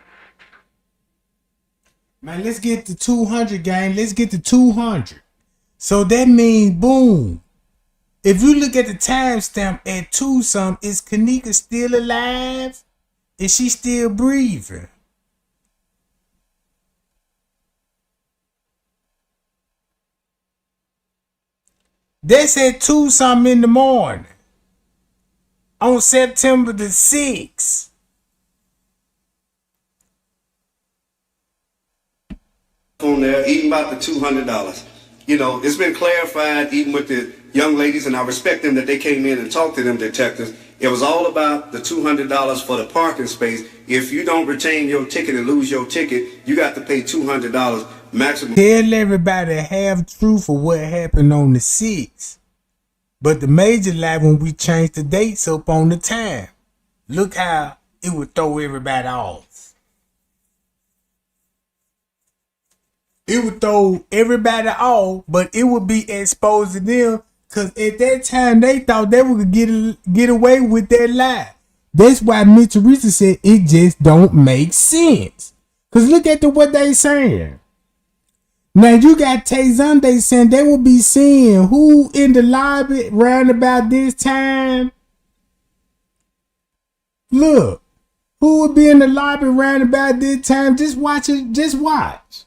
Man, let's get to 200, gang. Let's get to 200. So that means, boom. If you look at the timestamp at 2 something, is Kenneka still alive? Is she still breathing? That's at 2 something in the morning. On September the 6th. On there, even about the $200. You know, it's been clarified even with the young ladies, and I respect them that they came in and talked to them detectives. It was all about the $200 for the parking space. If you don't retain your ticket and lose your ticket, you got to pay $200 maximum. Tell everybody half truth of what happened on the 6th. But the major lie when we changed the dates up on the time. Look how it would throw everybody off. It would throw everybody off, but it would be exposed to them because at that time they thought they would get away with that lie. That's why Mitch Teresa said it just don't make sense. Because look at what they saying. Now you got Tay Sunday saying they will be seeing who in the lobby round about this time. Look, who would be in the lobby round about this time? Just watch it. Just watch.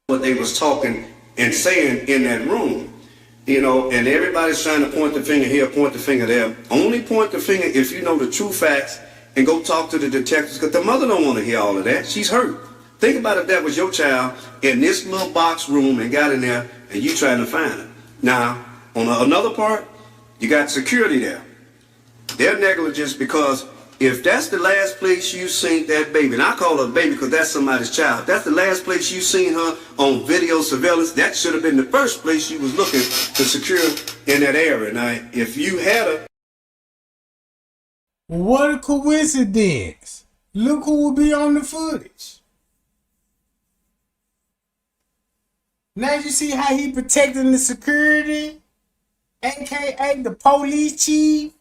What they was talking and saying in that room, you know, and everybody's trying to point the finger here, point the finger there. Only point the finger if you know the true facts and go talk to the detectives, because the mother don't want to hear all of that. She's hurt. Think about if that was your child in this little box room and got in there and you trying to find her. Now, on another part, you got security there. They're negligence because if that's the last place you seen that baby, and I call her a baby because that's somebody's child, if that's the last place you seen her on video surveillance, that should have been the first place you was looking to secure in that area. Now, if you had her... What a coincidence. Look who will be on the footage. Now you see how he protecting the security, aka the police chief.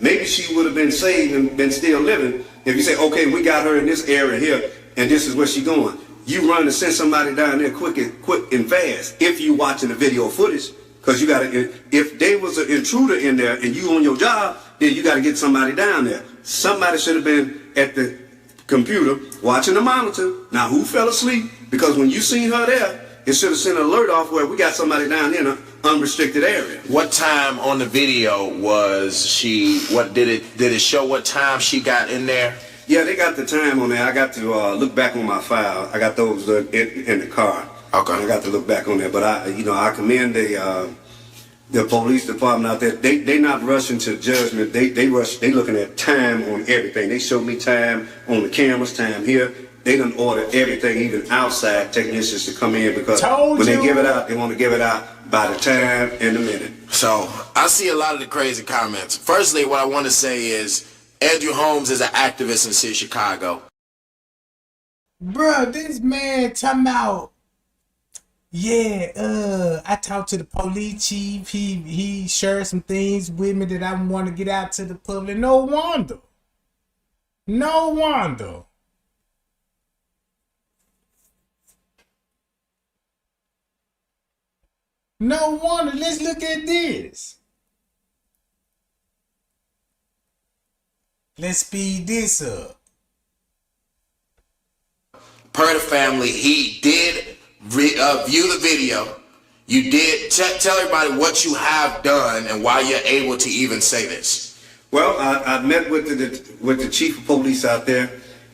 Maybe she would have been saved and been still living if you say, okay, we got her in this area here and this is where she going. You run to send somebody down there quick and fast if you watching the video footage, because you got to, if they was an intruder in there and you on your job, then you got to get somebody down there. Somebody should have been at the computer watching the monitor. Now, who fell asleep? Because when you seen her there, it should have sent an alert off where we got somebody down here in an unrestricted area. What time on the video was she? What did it show? What time she got in there? Yeah, they got the time on there. I got to look back on my file. I got those in the car. Okay. I got to look back on there, but I commend the police department out there. They not rushing to judgment. They looking at time on everything. They showed me time on the cameras, time here. They done order everything, even outside technicians to come in, because when they give it out, they want to give it out by the time and the minute. So I see a lot of the crazy comments. Firstly, what I want to say is Andrew Holmes is an activist in the city of Chicago. Bruh, this man talking about, yeah, I talked to the police chief. He shared some things with me that I want to get out to the public. No wonder. No wonder. No wonder. Let's look at this. Let's speed this up. Per the family, he did view the video. You did tell everybody what you have done and why you're able to even say this. Well, I met with the chief of police out there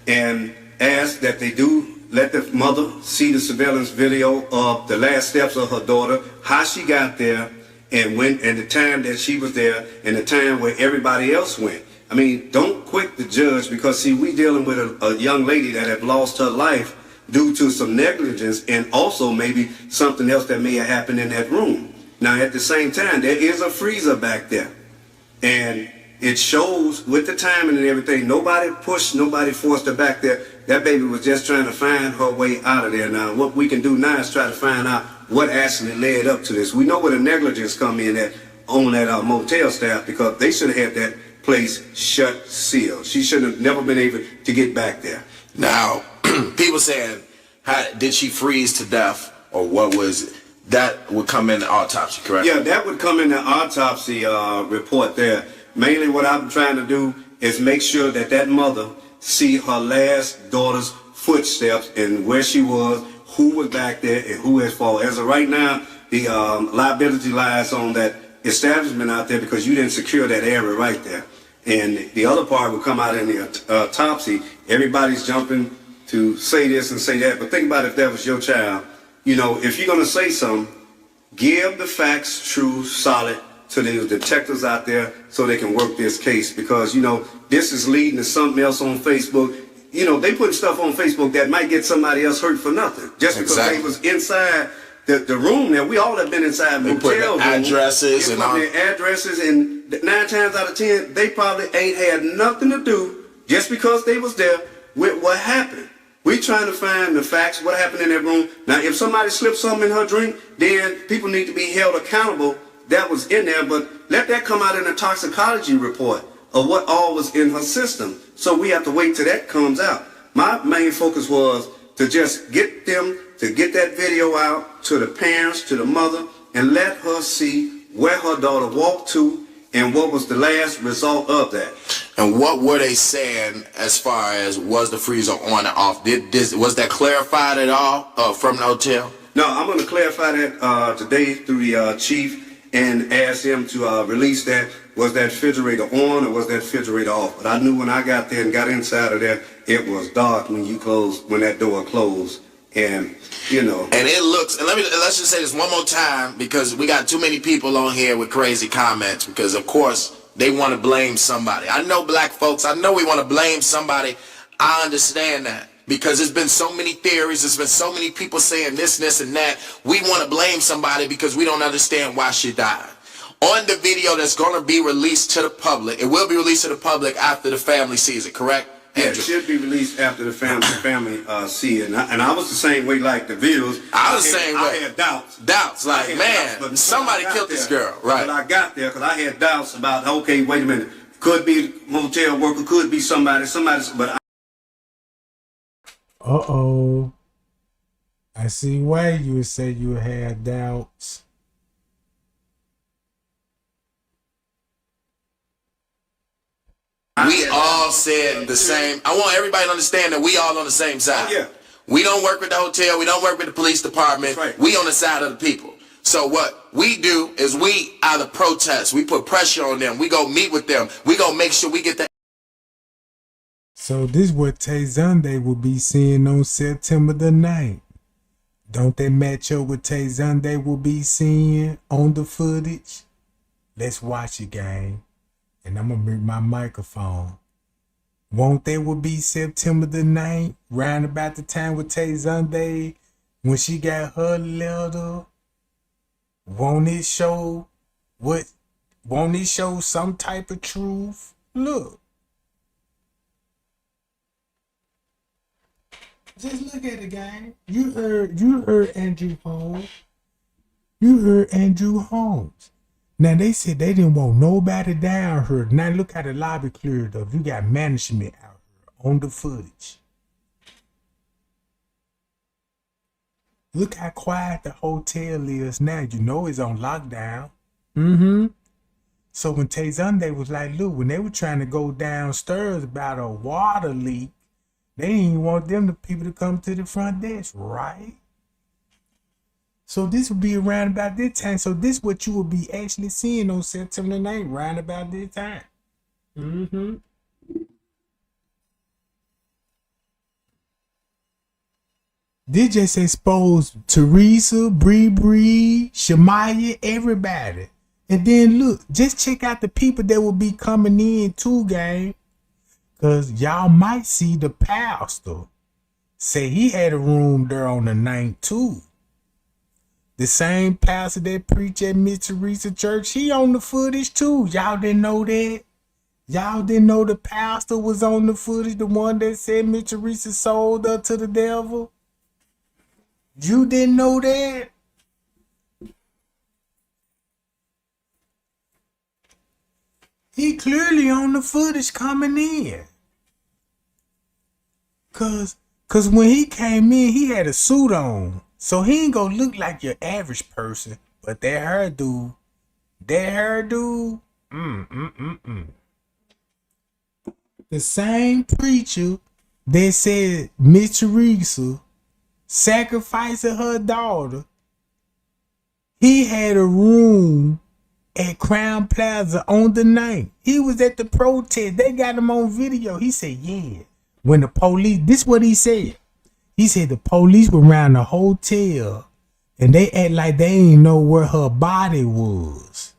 and asked that they do let the mother see the surveillance video of the last steps of her daughter, how she got there, and when, and the time that she was there, and the time where everybody else went. I mean, don't quit the judge, because see, we dealing with a young lady that have lost her life due to some negligence, and also maybe something else that may have happened in that room. Now, at the same time, there is a freezer back there, and it shows with the timing and everything. Nobody pushed, nobody forced her back there. That baby was just trying to find her way out of there. Now, what we can do now is try to find out what actually led up to this. We know where the negligence come in at on that motel staff, because they should have had that place shut, sealed. She should have never been able to get back there. Now, people saying, did she freeze to death, or what was that? Would come in the autopsy, correct? Yeah, that would come in the autopsy report there. Mainly what I'm trying to do is make sure that that mother see her last daughter's footsteps and where she was, who was back there, and who has fallen. As of right now, the liability lies on that establishment out there, because you didn't secure that area right there. And the other part will come out in the autopsy. Everybody's jumping to say this and say that, but think about if that was your child. You know, if you're going to say something, give the facts true, solid to the detectives out there so they can work this case, because, you know, this is leading to something else on Facebook. You know, they put stuff on Facebook that might get somebody else hurt for nothing. Just because they was inside the room there. We all have been inside motels. Addresses and all. Their addresses, and 9 times out of 10, they probably ain't had nothing to do just because they was there with what happened. We trying to find the facts, what happened in that room. Now, if somebody slipped something in her drink, then people need to be held accountable. That was in there, but let that come out in a toxicology report of what all was in her system. So we have to wait till that comes out. My main focus was to just get them to get that video out to the parents, to the mother, and let her see where her daughter walked to and what was the last result of that. And what were they saying as far as was the freezer on and off? Was that clarified at all from the hotel? No, I'm going to clarify that today through the chief and ask him to release that. Was that refrigerator on or was that refrigerator off? But I knew when I got there and got inside of there, it was dark when that door closed. And, you know. And it looks, and let's just say this one more time, because we got too many people on here with crazy comments, because of course they want to blame somebody. I know black folks, I know we want to blame somebody. I understand that, because there's been so many theories, there's been so many people saying this, and that. We want to blame somebody because we don't understand why she died. On the video that's going to be released to the public, it will be released to the public after the family sees it, correct? Yeah, it should be released after the family see it. And I was the same way like the videos. I was the same way. I had doubts. Doubts, like, man, somebody killed this girl. Right. But I got there because I had doubts about, okay, wait a minute. Could be a hotel worker, could be somebody, but Uh-oh. I see why you would say you had doubts. We all said the same. I want everybody to understand that we all on the same side. Oh, yeah. We don't work with the hotel. We don't work with the police department. Right. We on the side of the people. So what we do is we either protest. We put pressure on them. We go meet with them. We go make sure we get that. So this is what Tay Zonday will be seeing on September the 9th. Don't that match up with Tay Zonday will be seeing on the footage? Let's watch it, gang. And I'm going to mute my microphone. Won't that would be September the 9th, round about the time with Tay Zonday, when she got her letter? Won't it show some type of truth? Look. Just look at it, gang. You heard Andrew Holmes. You heard Andrew Holmes. Now, they said they didn't want nobody down here. Now, look how the lobby cleared up. You got management out here on the footage. Look how quiet the hotel is now. You know it's on lockdown. So when Tay Zonday was like, look, when they were trying to go downstairs about a water leak, they didn't even want the people to come to the front desk, right? So this will be around about this time. So this is what you will be actually seeing on September 9th, round about this time. They just exposed Teresa, Bree, Shamaya, everybody. And then look, just check out the people that will be coming in too, gang. Because y'all might see the pastor say he had a room there on the 9th too. The same pastor that preached at Miss Teresa Church, he on the footage too. Y'all didn't know that? Y'all didn't know the pastor was on the footage, the one that said Miss Teresa sold her to the devil? You didn't know that? He clearly on the footage coming in. Cause when he came in, he had a suit on. So he ain't gonna look like your average person. But that hairdo, the same preacher that said Miss Teresa sacrificing her daughter, he had a room at Crown Plaza on the 9th. He was at the protest. They got him on video. He said, yeah. When the police, this is what he said. He said the police were around the hotel And they act like they ain't know where her body was.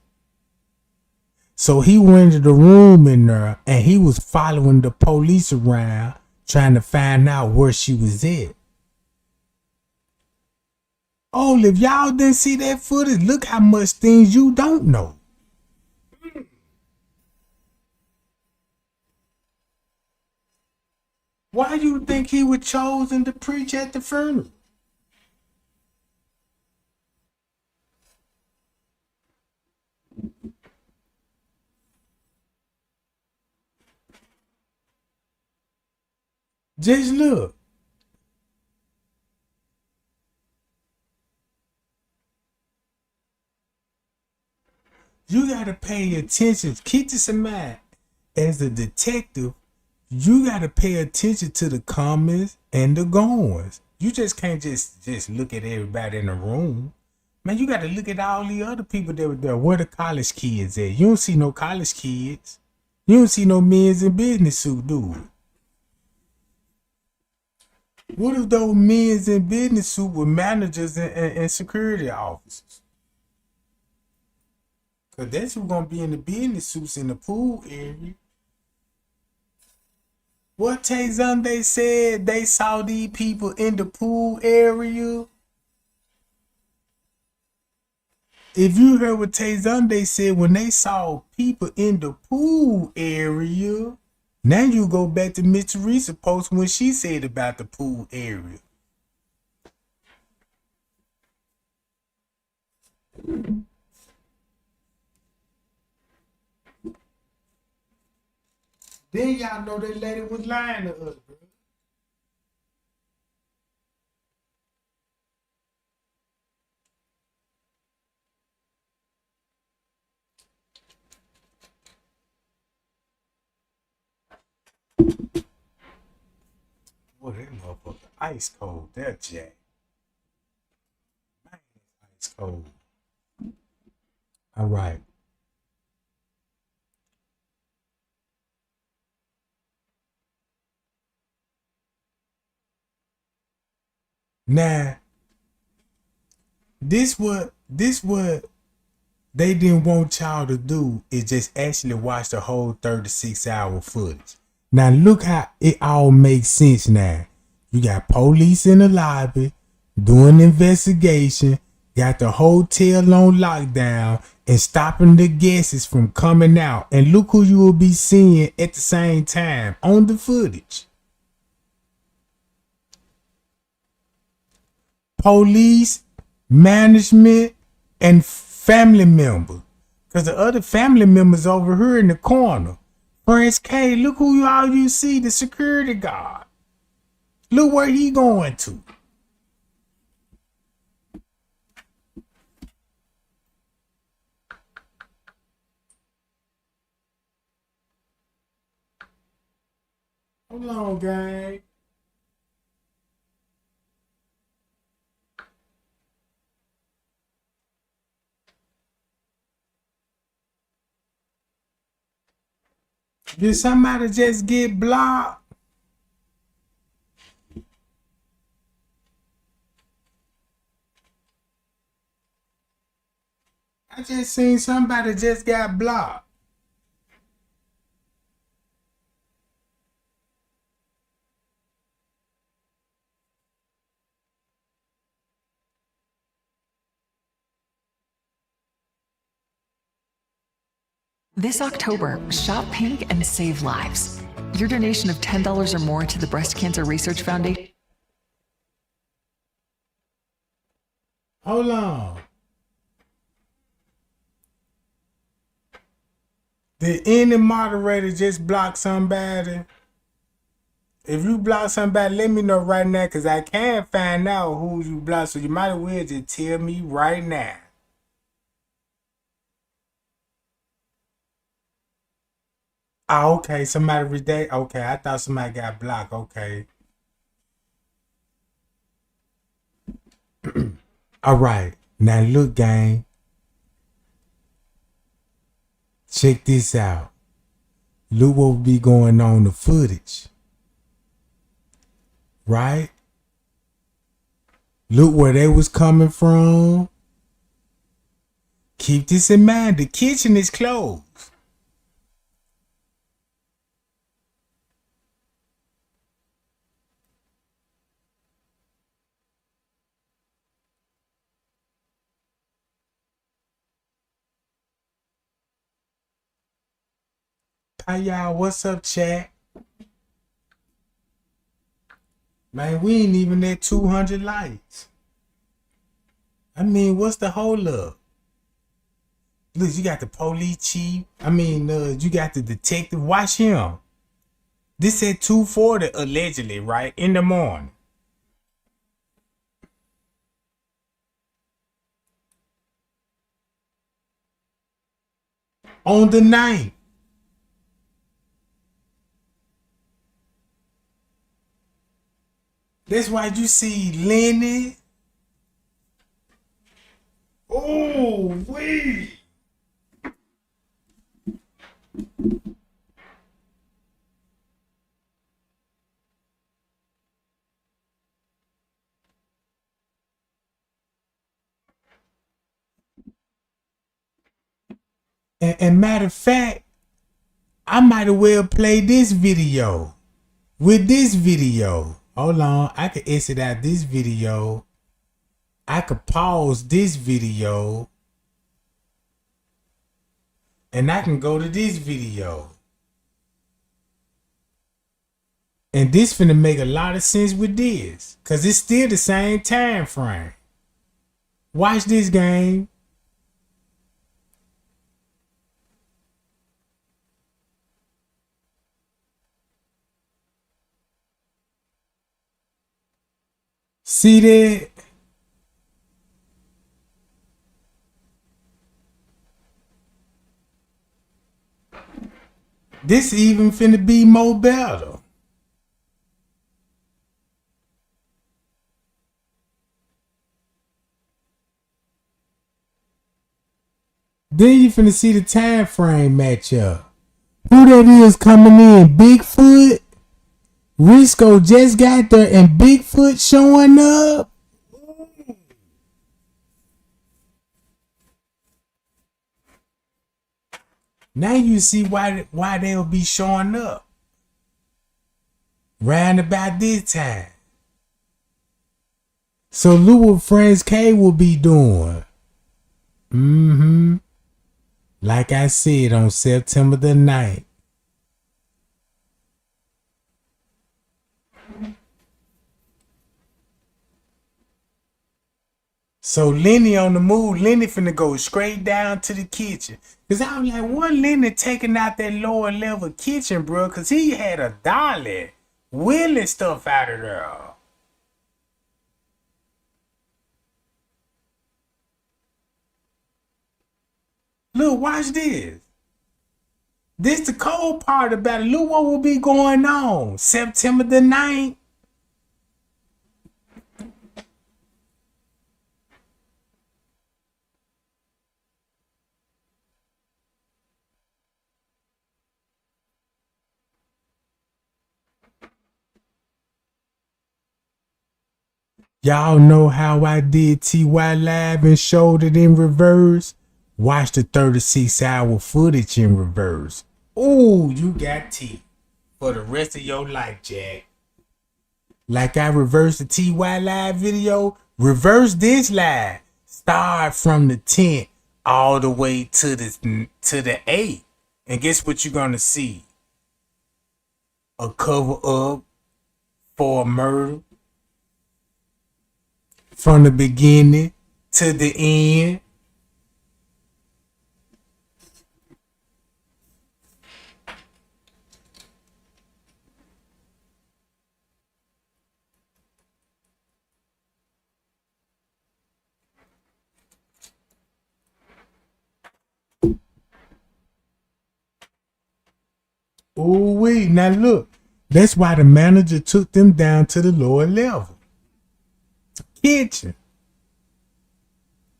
So he went into the room in there and he was following the police around trying to find out where she was at. Oh, if y'all didn't see that footage, look how much things you don't know. Why do you think he was chosen to preach at the funeral? Just look. You gotta pay attention. Keep this in mind. As a detective, you gotta pay attention to the comments and the goings. You just can't just look at everybody in the room. Man, you gotta look at all the other people that were there. Where the college kids at? You don't see no college kids. You don't see no men's in business suit, do it. What if those men's in business suit were managers and security officers? Cause that's who's gonna be in the business suits in the pool area. What Tay Sunday said they saw these people in the pool area. If you heard what Tay Sunday said when they saw people in the pool area, now you go back to Miss Teresa's post when she said about the pool area. Then y'all know that lady was lying to us, bro. Boy, that motherfucker ice cold. That Jack. Man, ice cold. All right. Now, this what they didn't want y'all to do is just actually watch the whole 36-hour footage. Now look how it all makes sense now. You got police in the lobby doing investigation, got the hotel on lockdown and stopping the guests from coming out. And look who you will be seeing at the same time on the footage. Police, management, and family member. Because the other family members over here in the corner. Prince K, look who all you see, the security guard. Look where he going to. Hold on, gang. Did somebody just get blocked? I just seen somebody just got blocked. This October, shop pink and save lives. Your donation of $10 or more to the Breast Cancer Research Foundation. Hold on. Did any moderator just block somebody? If you block somebody, let me know right now, because I can't find out who you blocked. So you might as well just tell me right now. Oh, okay, somebody redact. Okay, I thought somebody got blocked. Okay. All right. Now look, gang. Check this out. Look what will be going on the footage. Right? Look where they was coming from. Keep this in mind. The kitchen is closed. Hi y'all, what's up, chat? Man, we ain't even at 200 likes. I mean, what's the hold up? Look, you got the police chief. You got the detective. Watch him. This at 2:40 allegedly, right? In the morning. On the 9th. That's why you see Lenny. Oh, wait. And matter of fact, I might as well play this video. With this video. Hold on. I could exit out this video. I could pause this video. And I can go to this video. And this finna make a lot of sense with this. Cause it's still the same time frame. Watch this game. See that? This even finna be more better. Then you finna see the time frame match up. Who that is coming in? Bigfoot? Risco just got there and Bigfoot showing up. Now you see why they'll be showing up. Round about this time. So look what Friends K will be doing. Like I said, on September the 9th. So Lenny on the move. Lenny finna go straight down to the kitchen. Cause I was like, what Lenny taking out that lower level kitchen, bro? Cause he had a dolly wheeling stuff out of there. Look, watch this. This the cold part about it. Look what will be going on. September the 9th. Y'all know how I did TY Live and showed it in reverse? Watch the 36-hour footage in reverse. Ooh, you got T for the rest of your life, Jack. Like I reversed the TY Live video, reverse this live. Start from the 10th all the way to the 8th. And guess what you're gonna see? A cover up for a murder. From the beginning to the end. Oh wait, now look. That's why the manager took them down to the lower level. Kitchen.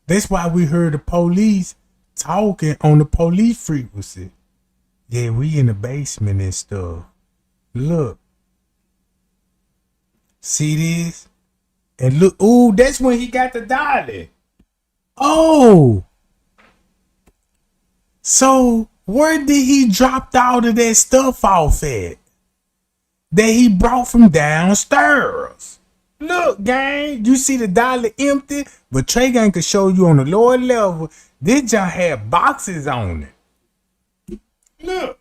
That's why we heard the police talking on the police frequency. Yeah, we in the basement and stuff. Look. See this? And look, ooh, that's when he got the dolly. Oh, so where did he drop all of that stuff off at? That he brought from downstairs. Look, gang, you see the dolly empty, but Trey Gang could show you on the lower level. This junk had boxes on it. Look.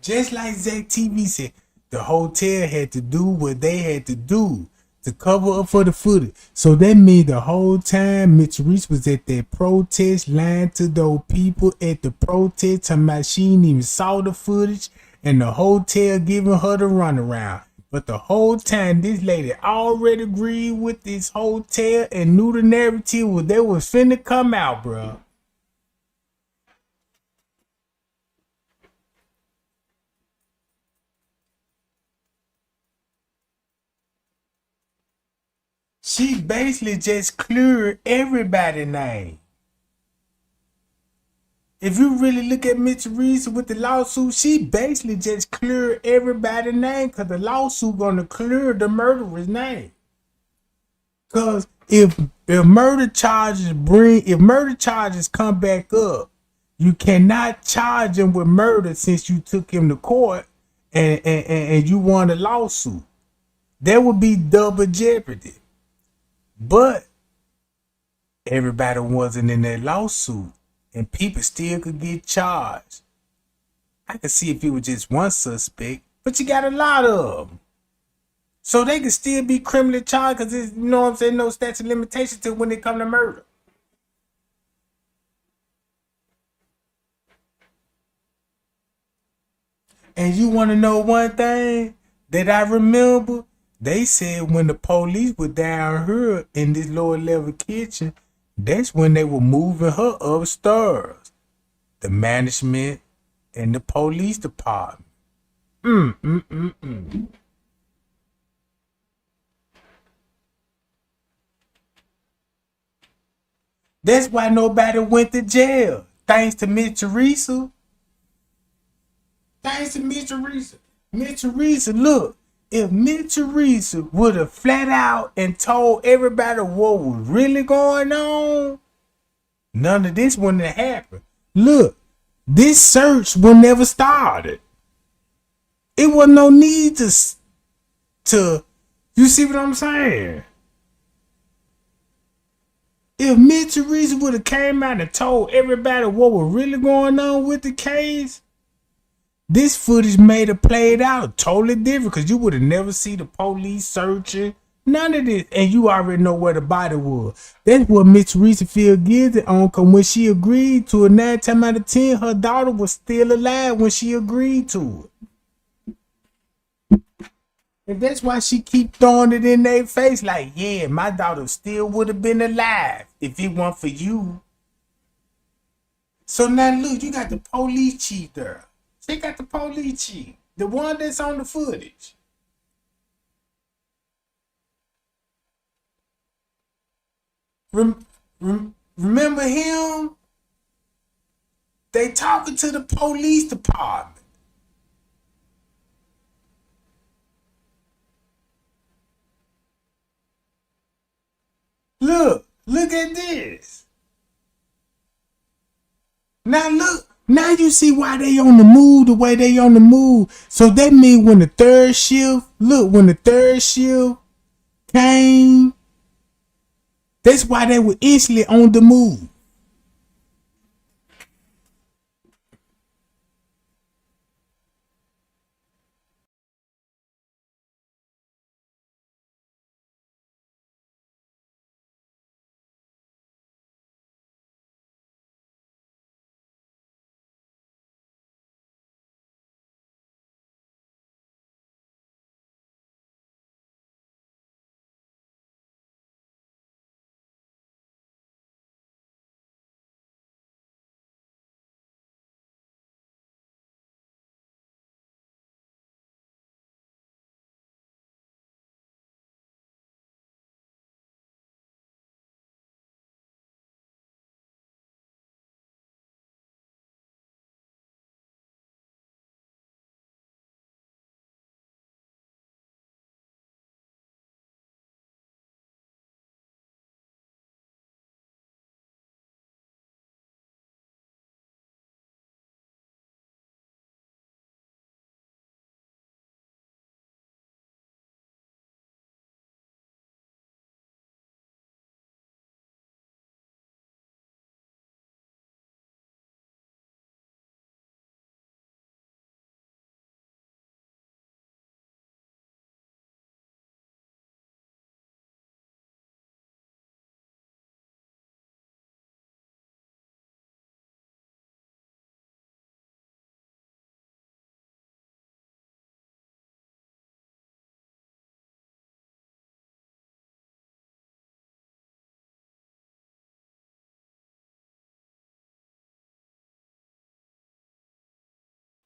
Just like Zach TV said, the hotel had to do what they had to do to cover up for the footage. So that means the whole time Mitch Reese was at that protest, lying to those people at the protest, talking about she ain't even saw the footage, and the hotel giving her the runaround. But the whole time, this lady already agreed with this hotel and knew the narrative was they was finna come out, bro. She basically just cleared everybody's name. If you really look at Mitch Reese with the lawsuit, she basically just cleared everybody's name because the lawsuit gonna clear the murderer's name. Cause if murder charges come back up, you cannot charge him with murder since you took him to court and you won a lawsuit. That would be double jeopardy. But everybody wasn't in that lawsuit, and people still could get charged. I could see if it was just one suspect, but you got a lot of them. So they could still be criminally charged because there's, you know what I'm saying, no statute of limitations till when it come to murder. And you want to know one thing that I remember? They said when the police were down here in this lower level kitchen, that's when they were moving her upstairs. The management and the police department. That's why nobody went to jail. Thanks to Miss Teresa. Thanks to Miss Teresa. Miss Teresa, look, if Miss Teresa would have flat out and told everybody what was really going on, none of this wouldn't have happened. Look, this search would never started. It was no need to you see what I'm saying? If Miss Teresa would have came out and told everybody what was really going on with the case, this footage made it played out totally different because you would have never seen the police searching. None of this. And you already know where the body was. That's what Miss Teresa feel guilty on because when she agreed to it, 9 times out of 10, her daughter was still alive when she agreed to it. And that's why she keep throwing it in their face like, yeah, my daughter still would have been alive if it weren't for you. So now look, you got the police chief there. Check out the police chief, the one that's on the footage. Remember him? They talking to the police department. Look at this. Now look, now you see why they on the move the way they on the move. So that means when the third shift came, that's why they were instantly on the move.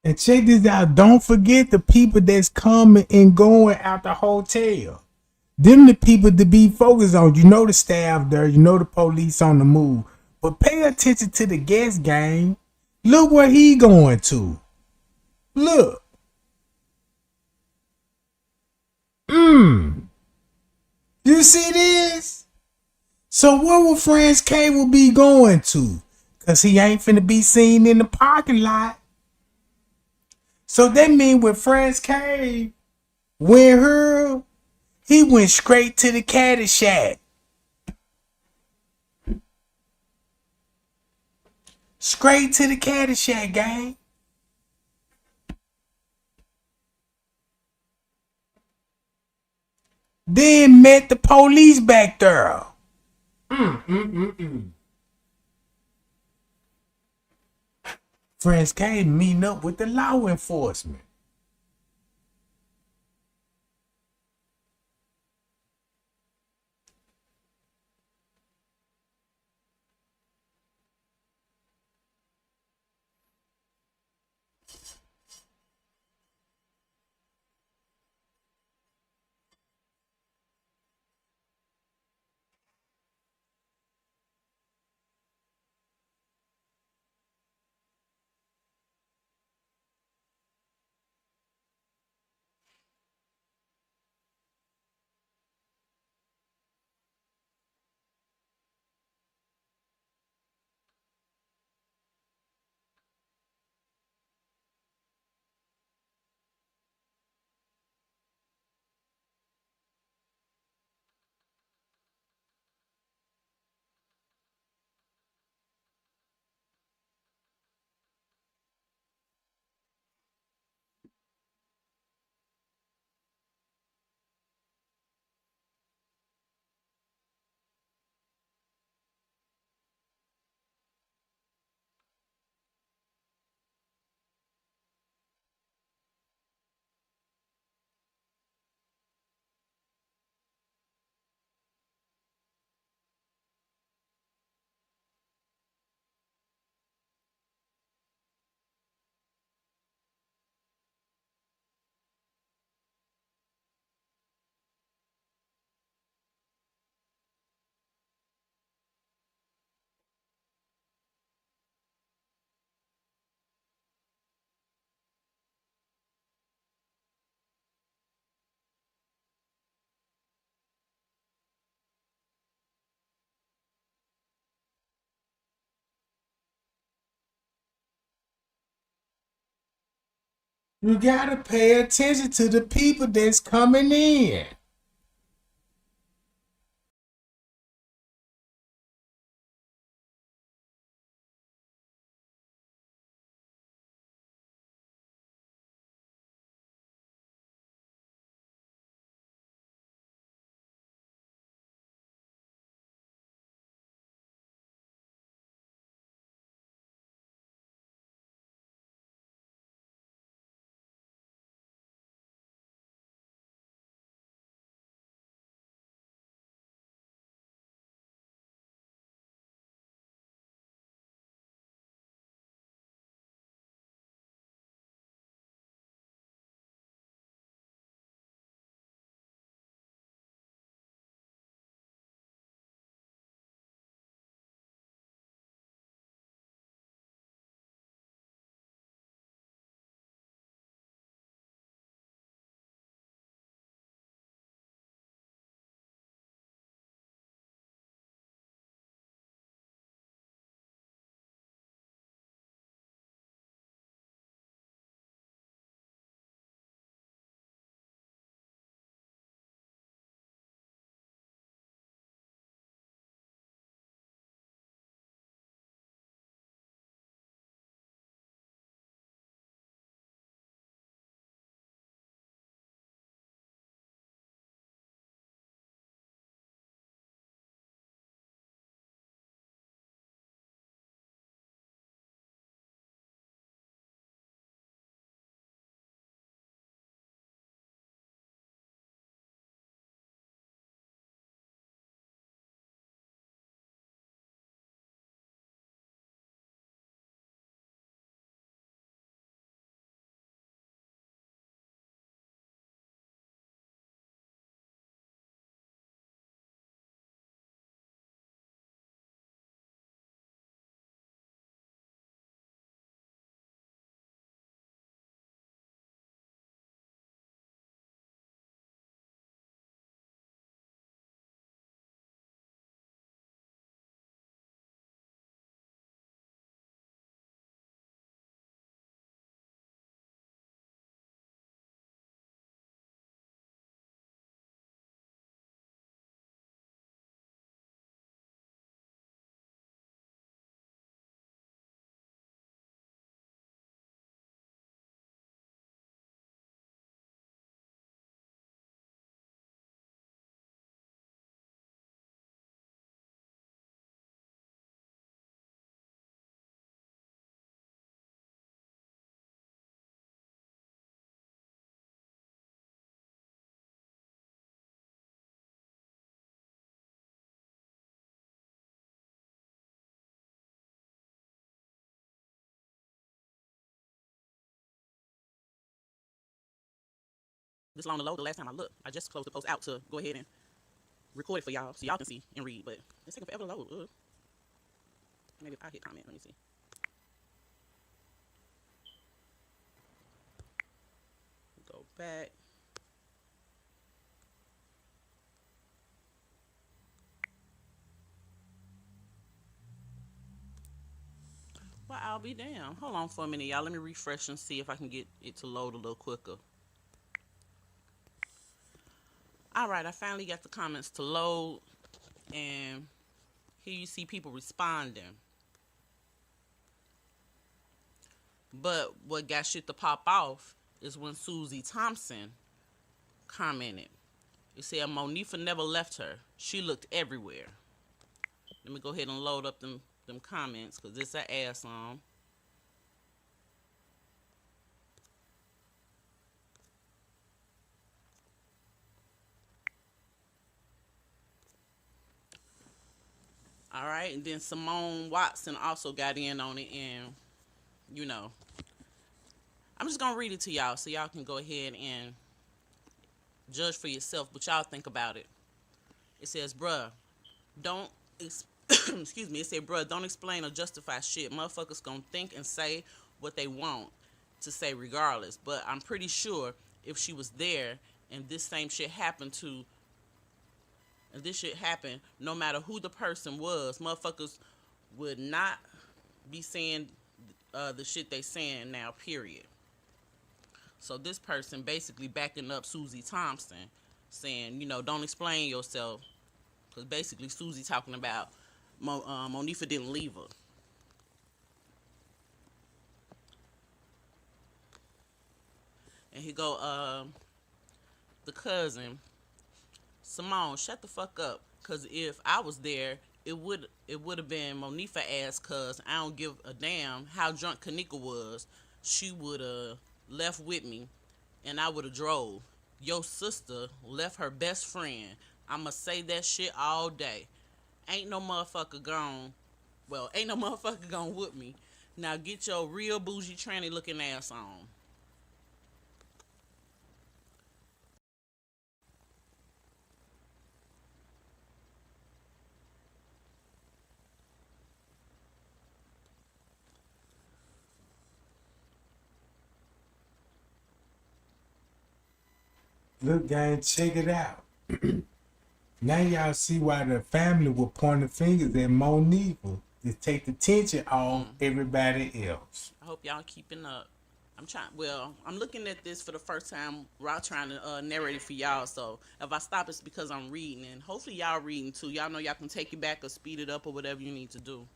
And check this out. Don't forget the people that's coming and going out the hotel. Them the people to be focused on. You know the staff there. You know the police on the move. But pay attention to the guest game. Look where he going to. Look. You see this? So where will Franz K will be going to? Cause he ain't finna be seen in the parking lot. So that mean when Franz K went her, he went straight to the caddy shack. Straight to the caddy shack, gang. Then met the police back there. Franz K meeting up with the law enforcement. You gotta pay attention to the people that's coming in. this long to load the last time I looked. I just closed the post out to go ahead and record it for y'all so y'all can see and read, but it's taking forever to load. Ugh. Maybe if I hit comment, let me see. Go back. Well, I'll be damned. Hold on for a minute, y'all. Let me refresh and see if I can get it to load a little quicker. All right, I finally got the comments to load, and here you see people responding. But what got shit to pop off is when Susie Thompson commented. It said, Monifa never left her. She looked everywhere. Let me go ahead and load up them comments, because it's an ass song. All right, and then Simone Watson also got in on it, and, you know, I'm just going to read it to y'all so y'all can go ahead and judge for yourself, but y'all think about it. It says, bruh, don't, excuse me, it said, bruh, don't explain or justify shit. Motherfuckers gonna think and say what they want to say regardless, but I'm pretty sure if she was there and this same shit happened to, and this shit happened, no matter who the person was, motherfuckers would not be saying the shit they saying now, period. So this person basically backing up Susie Thompson, saying, you know, don't explain yourself, because basically Susie talking about Monifa didn't leave her. And he go, the cousin, Simone, shut the fuck up, because if I was there, it would have been Monifa ass, cause I don't give a damn how drunk Kenneka was. She would have left with me, and I would have drove. Your sister left her best friend. I'ma say that shit all day. Ain't no motherfucker gone. Well, ain't no motherfucker gone with me. Now get your real bougie tranny looking ass on. Look, gang, check it out. Now y'all see why the family will point the fingers at Monifa to take the tension off everybody else. I hope y'all keeping up. I'm looking at this for the first time while trying to narrate it for y'all, so if I stop, it's because I'm reading, and hopefully y'all reading too. Y'all know y'all can take it back or speed it up or whatever you need to do.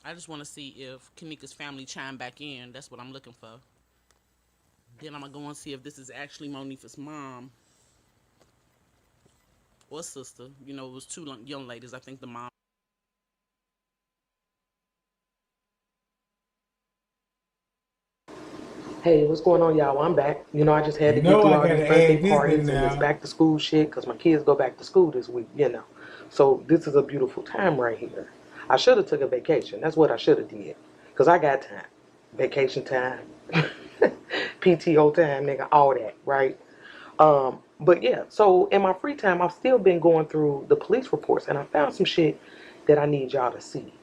I just want to see if Kenneka's family chime back in. That's what I'm looking for. Then I'm going to go and see if this is actually Monifa's mom or sister. You know, it was two young ladies. I think the mom. Hey, what's going on, y'all? I'm back. You know, I just had to get through all these birthday parties and this back to school shit because my kids go back to school this week, you know. So this is a beautiful time right here. I should have took a vacation. That's what I should have did, because I got time. Vacation time, PTO time, nigga, all that, right? But yeah, so in my free time, I've still been going through the police reports, and I found some shit that I need y'all to see.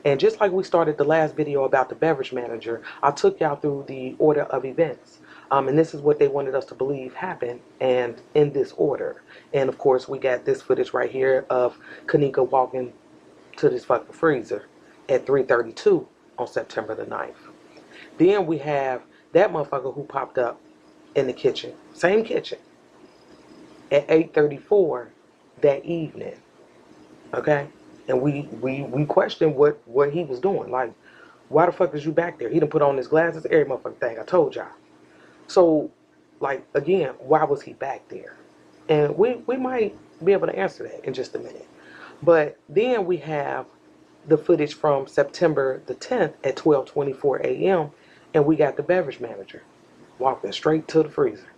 And just like we started the last video about the beverage manager, I took y'all through the order of events. And this is what they wanted us to believe happened, and in this order. And of course, we got this footage right here of Kenneka walking to this fucking freezer at 3:32 on September the 9th. Then we have that motherfucker who popped up in the kitchen, same kitchen, at 8:34 that evening. Okay? And we questioned what he was doing. Like, why the fuck is you back there? He done put on his glasses, every motherfucking thing. I told y'all. So, like, again, why was he back there? And we might be able to answer that in just a minute. But then we have the footage from September the 10th at 12:24 a.m. and we got the beverage manager walking straight to the freezer.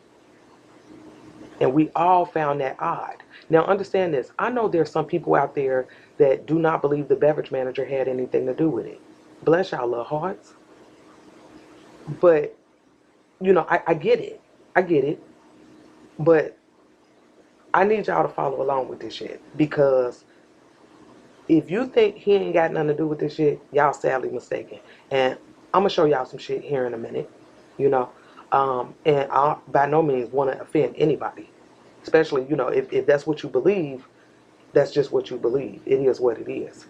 And we all found that odd. Now understand this. I know there's some people out there that do not believe the beverage manager had anything to do with it. Bless y'all little hearts. But, you know, I get it. I get it. But I need y'all to follow along with this shit. Because if you think he ain't got nothing to do with this shit, y'all sadly mistaken. And I'm going to show y'all some shit here in a minute. You know. And I by no means want to offend anybody. Especially, you know, if that's what you believe, that's just what you believe. It is what it is.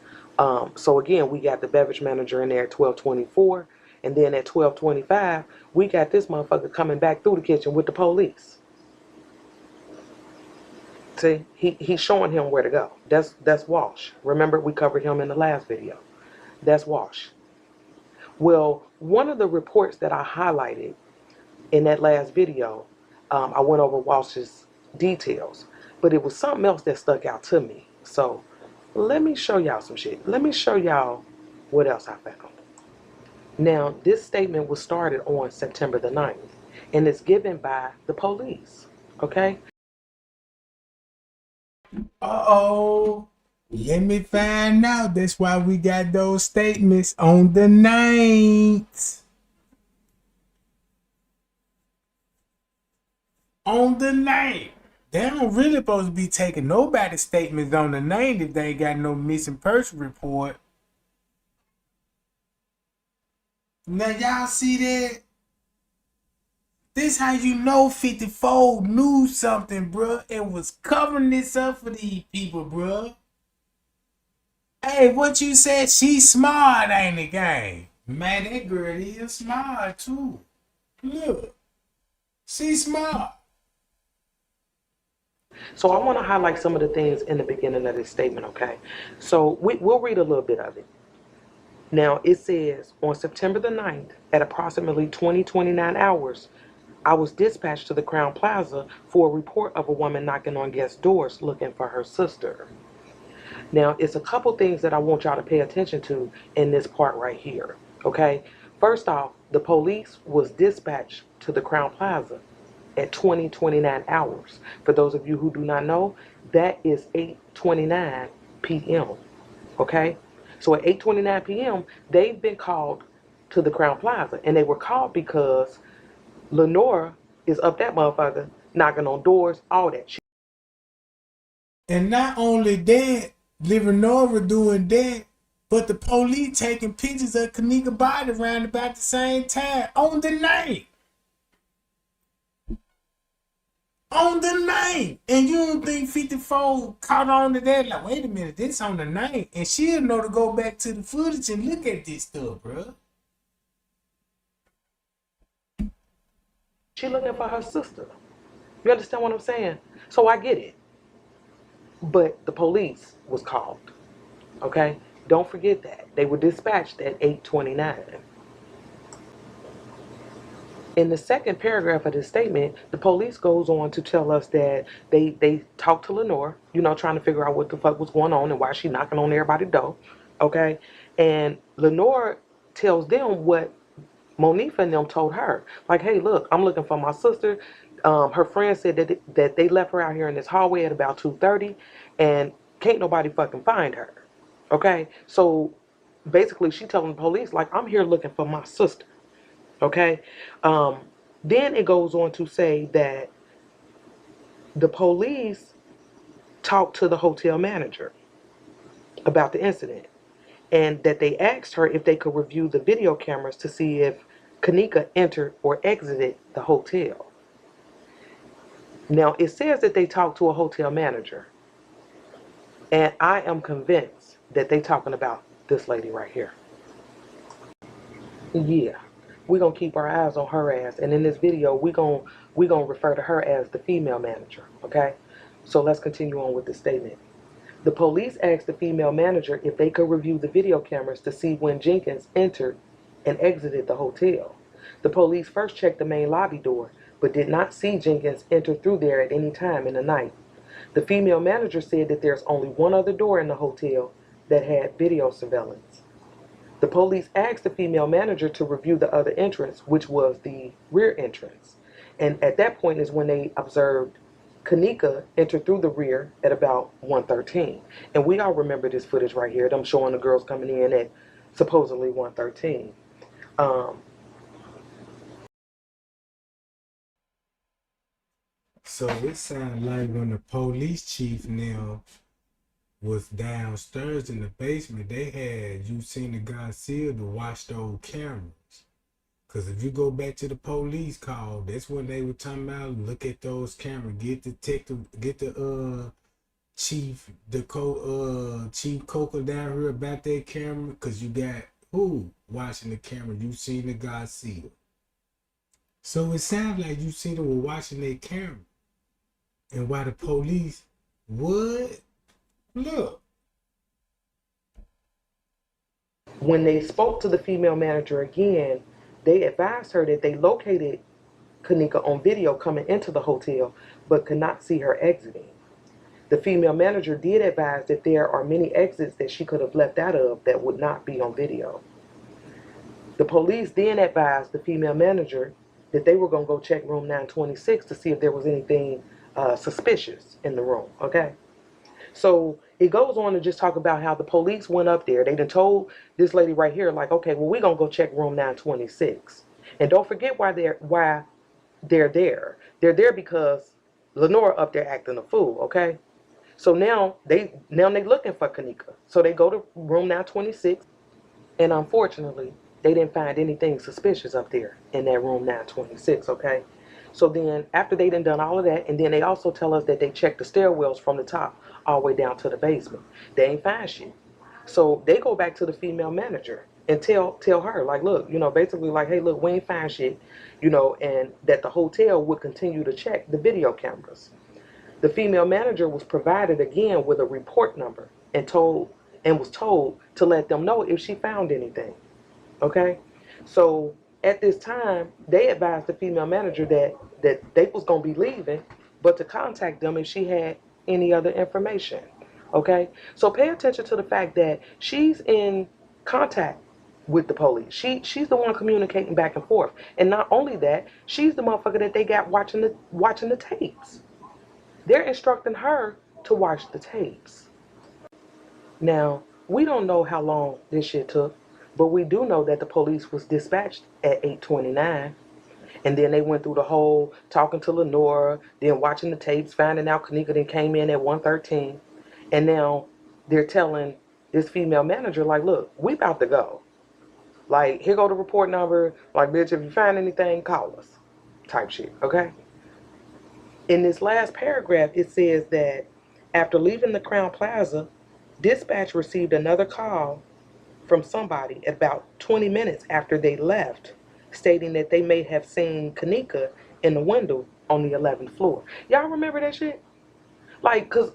So again, we got the beverage manager in there at 12:24, and then at 12:25, we got this motherfucker coming back through the kitchen with the police. See, he's showing him where to go. That's Walsh. Remember, we covered him in the last video. That's Walsh. Well, one of the reports that I highlighted in that last video, I went over Walsh's details, but it was something else that stuck out to me. So let me show y'all some shit. Let me show y'all what else I found. Now, this statement was started on September the 9th, and it's given by the police, okay? Uh-oh. Let me find out. That's why we got those statements on the 9th. On the 9th. They don't really supposed to be taking nobody's statements on the 9th if they ain't got no missing person report. Now y'all see that? This how you know 54 knew something, bruh, and was covering this up for these people, bruh. Hey, what you said? She's smart, ain't it, gang? Man, that girl is smart, too. Look. She's smart. So I want to highlight some of the things in the beginning of this statement, okay? So we'll read a little bit of it. Now, it says, on September the 9th, at approximately 20:29 hours, I was dispatched to the Crown Plaza for a report of a woman knocking on guest doors looking for her sister. Now, it's a couple things that I want y'all to pay attention to in this part right here, okay? First off, the police was dispatched to the Crown Plaza at 20:29 hours. For those of you who do not know, that is 8:29 p.m., okay? So at 8:29 p.m., they've been called to the Crown Plaza, and they were called because Lenora is up that motherfucker, knocking on doors, all that shit. And not only that, Lenora doing that, but the police taking pictures of Kenneka body around about the same time on the night. On the night. And you don't think 54 caught on to that? Like, wait a minute, this on the night. And she'll know to go back to the footage and look at this stuff, bro. She looking for her sister. You understand what I'm saying? So I get it. But the police was called. Okay? Don't forget that. They were dispatched at 8:29. In the second paragraph of this statement, the police goes on to tell us that they talked to Lenore, you know, trying to figure out what the fuck was going on and why she knocking on everybody's door. Okay? And Lenore tells them what Monifa and them told her. Like, hey, look, I'm looking for my sister. Her friend said that they left her out here in this hallway at about 2:30 and can't nobody fucking find her. Okay? So basically she telling the police, like, I'm here looking for my sister. Okay? Then it goes on to say that the police talked to the hotel manager about the incident and that they asked her if they could review the video cameras to see if Kenneka entered or exited the hotel. Now, it says that they talked to a hotel manager, and I am convinced that they talking about this lady right here. Yeah, we're going to keep our eyes on her ass, and in this video, we're gonna refer to her as the female manager, okay? So let's continue on with the statement. The police asked the female manager if they could review the video cameras to see when Jenkins entered and exited the hotel. The police first checked the main lobby door, but did not see Jenkins enter through there at any time in the night. The female manager said that there's only one other door in the hotel that had video surveillance. The police asked the female manager to review the other entrance, which was the rear entrance. And at that point is when they observed Kenneka entered through the rear at about 1:13. And we all remember this footage right here, them showing the girls coming in at supposedly 1:13. So it sounded like when the police chief now was downstairs in the basement, they had you seen the Garcia to watch those cameras. Cause if you go back to the police call, that's when they were talking about look at those cameras, get the chief Chief Coker down here about that camera, cause you got who watching the camera? You seen the Garcia. So it sounds like you seen them were watching that camera. And why the police would look. When they spoke to the female manager again, they advised her that they located Kenneka on video coming into the hotel, but could not see her exiting. The female manager did advise that there are many exits that she could have left out of that would not be on video. The police then advised the female manager that they were going to go check room 926 to see if there was anything suspicious in the room, okay? So it goes on to just talk about how the police went up there. They done told this lady right here, like, okay, well, we're going to go check room 926. And don't forget why they're there. They're there because Lenora up there acting a fool, okay? So now they looking for Kenneka. So they go to room 926, and unfortunately, they didn't find anything suspicious up there in that room 926, okay? So then after they done all of that, and then they also tell us that they checked the stairwells from the top all the way down to the basement. They ain't find shit. So they go back to the female manager and tell her, like, look, basically like, hey, look, we ain't find shit, and that the hotel would continue to check the video cameras. The female manager was provided again with a report number and was told to let them know if she found anything. Okay? So at this time, they advised the female manager that they was going to be leaving, but to contact them if she had any other information. Okay? So pay attention to the fact that she's in contact with the police. She's the one communicating back and forth. And not only that, she's the motherfucker that they got watching the tapes. They're instructing her to watch the tapes. Now, we don't know how long this shit took, but we do know that the police was dispatched at 8:29, and then they went through the whole talking to Lenora, then watching the tapes, finding out Kenneka then came in at 1:13, and now they're telling this female manager, like, look, we about to go. Like, here go the report number, like, bitch, if you find anything, call us, type shit, okay? In this last paragraph, it says that after leaving the Crown Plaza, dispatch received another call from somebody about 20 minutes after they left, stating that they may have seen Kenneka in the window on the 11th floor. Y'all remember that shit? Like, cause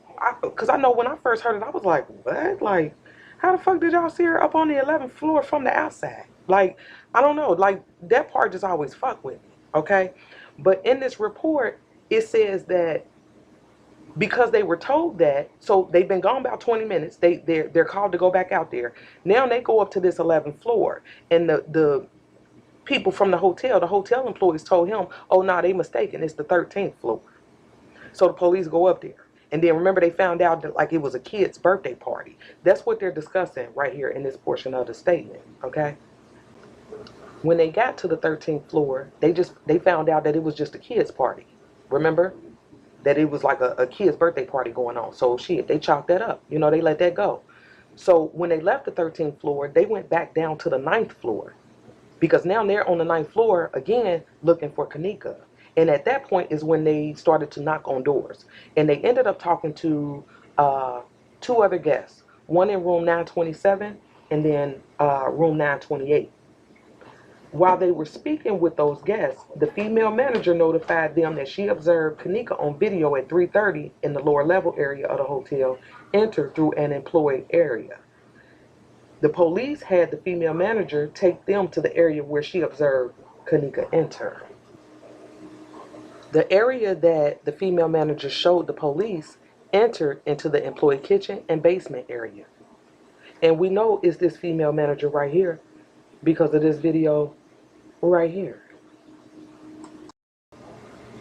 I know when I first heard it, I was like, what? Like, how the fuck did y'all see her up on the 11th floor from the outside? Like, I don't know. Like, that part just always fuck with me, okay? But in this report, it says that because they were told that, so they've been gone about 20 minutes. They're called to go back out there. Now they go up to this 11th floor, and the people from the hotel employees told him, oh, no, they mistaken. It's the 13th floor. So the police go up there. And then remember, they found out that like it was a kid's birthday party. That's what they're discussing right here in this portion of the statement, okay? When they got to the 13th floor, they found out that it was just a kid's party. Remember? That it was like a kid's birthday party going on. So shit, they chalked that up. They let that go. So when they left the 13th floor, they went back down to the 9th floor. Because now they're on the 9th floor again looking for Kenneka. And at that point is when they started to knock on doors. And they ended up talking to two other guests. One in room 927 and then room 928. While they were speaking with those guests, the female manager notified them that she observed Kenneka on video at 3:30 in the lower level area of the hotel enter through an employee area. The police had the female manager take them to the area where she observed Kenneka enter. The area that the female manager showed the police entered into the employee kitchen and basement area. And we know it's this female manager right here because of this video right here.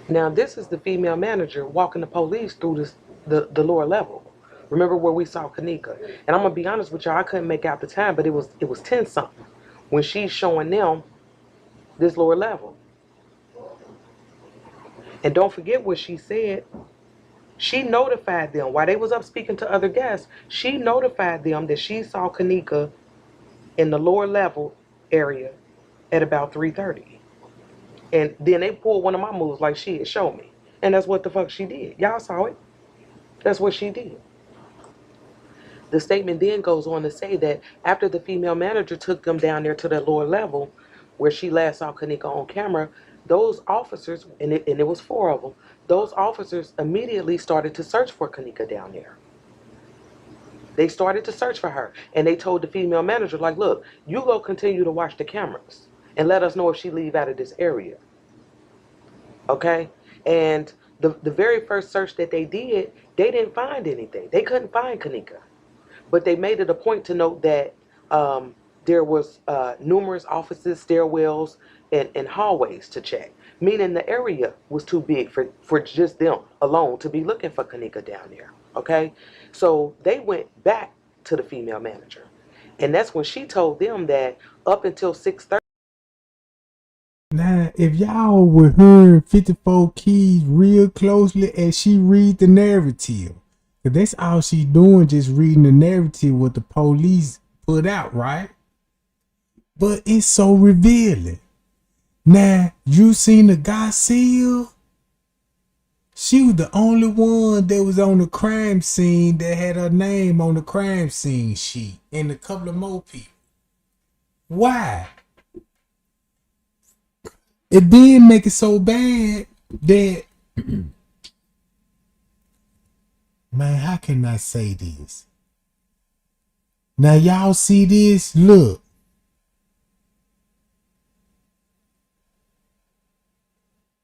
Now this is the female manager walking the police through the lower level. Remember where we saw Kenneka. And I'm gonna be honest with y'all, I couldn't make out the time, but it was 10 something when she's showing them this lower level. And don't forget what she said. She notified them while they was up speaking to other guests. She notified them that she saw Kenneka in the lower level area at about 3:30. And then they pulled one of my moves like, shit, show me. And that's what the fuck she did. Y'all saw it. That's what she did. The statement then goes on to say that after the female manager took them down there to the lower level, where she last saw Kenneka on camera, those officers, and it was 4 of them, those officers immediately started to search for Kenneka down there. They started to search for her, and they told the female manager, like, look, you go continue to watch the cameras and let us know if she leave out of this area. Okay? And the very first search that they did, they didn't find anything. They couldn't find Kenneka. But they made it a point to note that there was numerous offices, stairwells, and hallways to check, meaning the area was too big for just them alone to be looking for Kenneka down there. Okay? So they went back to the female manager. And that's when she told them that up until 6:30. Now, if y'all would hear 54 Keys real closely as she read the narrative, because that's all she doing, just reading the narrative what the police put out, right? But it's so revealing. Now, you seen the Garcia? She was the only one that was on the crime scene that had her name on the crime scene sheet, and a couple of more people. Why? It did make it so bad that, man, how can I say this? Now y'all see this? Look.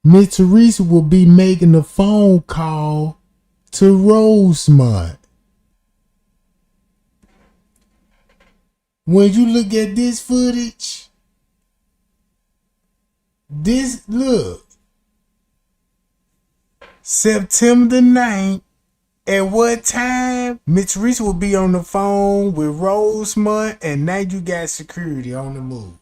Miss Teresa will be making a phone call to Rosemont. When you look at this footage, look, September the 9th, at what time? Miss Teresa will be on the phone with Rosemont, and now you got security on the move.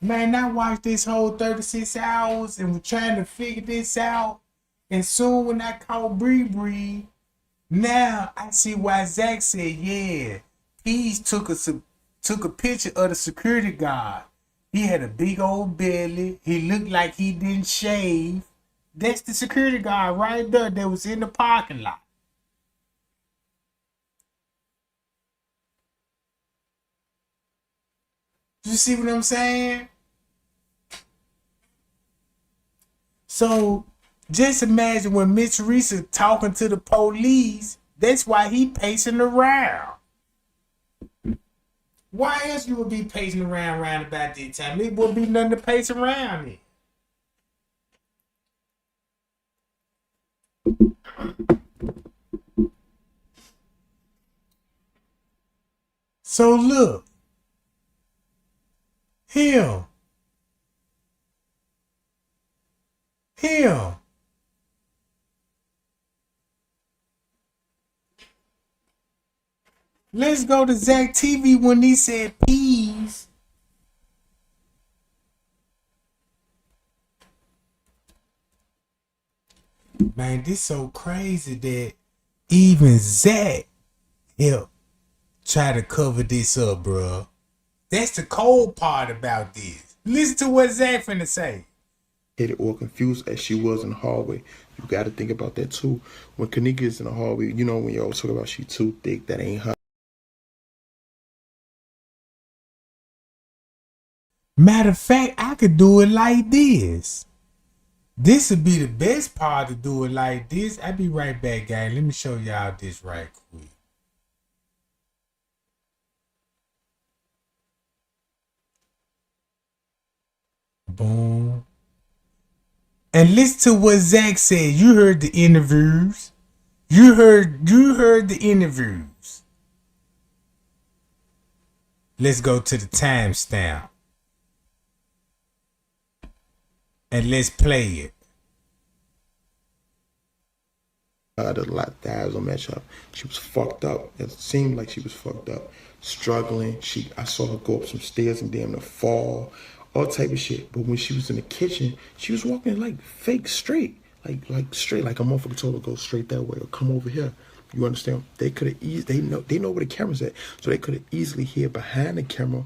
Man, I watched this whole 36 hours and was trying to figure this out. And soon when I called Bree, now I see why Zach said, yeah, he took a picture of the security guard. He had a big old belly. He looked like he didn't shave. That's the security guard right there that was in the parking lot. You see what I'm saying? So just imagine when Miss Teresa talking to the police, that's why he pacing around. Why else you would be pacing around about this time? It wouldn't be nothing to pace around in. So look, him. Let's go to Zach TV when he said peas. Man, this so crazy that even Zach helped try to cover this up, bro. That's the cold part about this. Listen to what Zach finna say. Or confused as she was in the hallway. You got to think about that too. When Kenneka is in the hallway, you know, when you always talk about she too thick, that ain't her. Matter of fact, I could do it like this. This would be the best part to do it like this. I'll be right back, guys. Let me show y'all this right quick. Boom. And listen to what Zach said. You heard the interviews. You heard the interviews. Let's go to the timestamp. And let's play it. The eyes don't match up. She was fucked up. It seemed like she was fucked up, struggling. I saw her go up some stairs and damn near fall, all type of shit. But when she was in the kitchen, she was walking like fake straight, like straight, like a motherfucker told her to go straight that way or come over here. You understand? They could have they know where the camera's at, so they could have easily hid behind the camera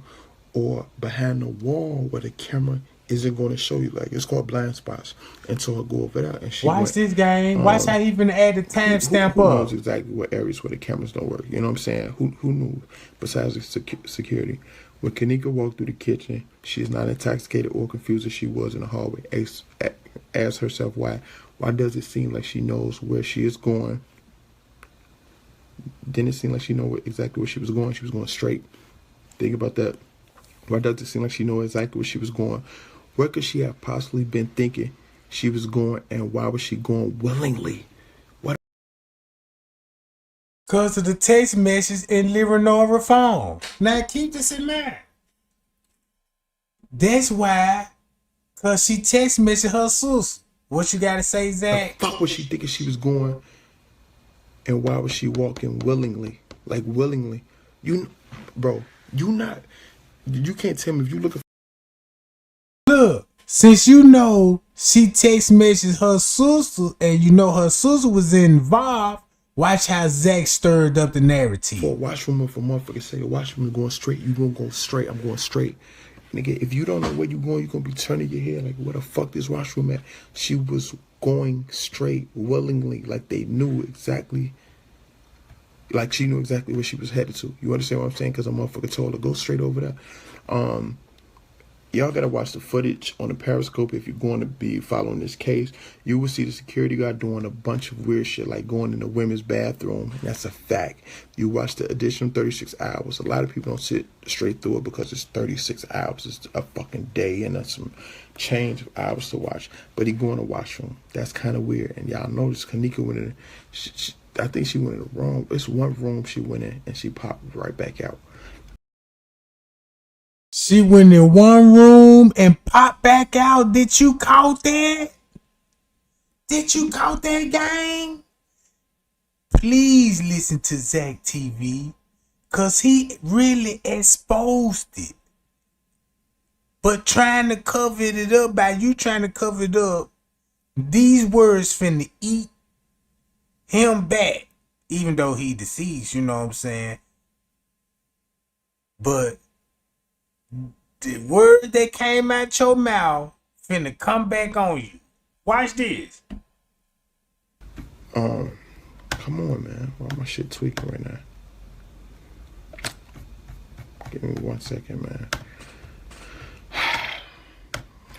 or behind the wall where the camera isn't going to show you. Like, it's called blind spots. And so I'll go over there and she watch this game. Watch how he even add the timestamp up. Who knows exactly what areas where the cameras don't work? You know what I'm saying? Who knew besides the security? When Kenneka walked through the kitchen, she is not intoxicated or confused as she was in the hallway. Ask herself why. Why does it seem like she knows where she is going? Didn't it seem like she knew exactly where she was going? She was going straight. Think about that. Why does it seem like she knew exactly where she was going? Where could she have possibly been thinking she was going, and why was she going willingly? What? Because of the text message in Leonora phone. Now keep this in mind. That's why, because she text messaged her sister. What you got to say, Zach? The fuck was she thinking she was going, and why was she walking willingly? Like, willingly. Bro, you can't tell me if you look at. Look, since you know she text messaged her sister and you know her sister was involved, watch how Zach stirred up the narrative. For a washroom, if a motherfucker say the washroom is going straight, you gonna go straight. I'm going straight. Nigga, if you don't know where you going, you're gonna be turning your head like, where the fuck this washroom at? She was going straight willingly, like they knew exactly. Like she knew exactly where she was headed to. You understand what I'm saying? Because a motherfucker told her, go straight over there. Y'all gotta watch the footage on the Periscope if you're going to be following this case. You will see the security guard doing a bunch of weird shit, like going in the women's bathroom. And that's a fact. You watch the additional 36 hours. A lot of people don't sit straight through it because it's 36 hours. It's a fucking day and that's some change of hours to watch. But he going to washroom. That's kind of weird. And y'all notice Kenneka went in. I think she went in the wrong. It's one room she went in and she popped right back out. She went in one room and popped back out. Did you count that? Did you count that, gang? Please listen to Zach TV, because he really exposed it. But trying to cover it up, by you trying to cover it up, these words finna eat him back. Even though he deceased, you know what I'm saying? But the word that came out your mouth finna come back on you. Watch this. Come on, man. Why my shit tweaking right now? Give me 1 second, man.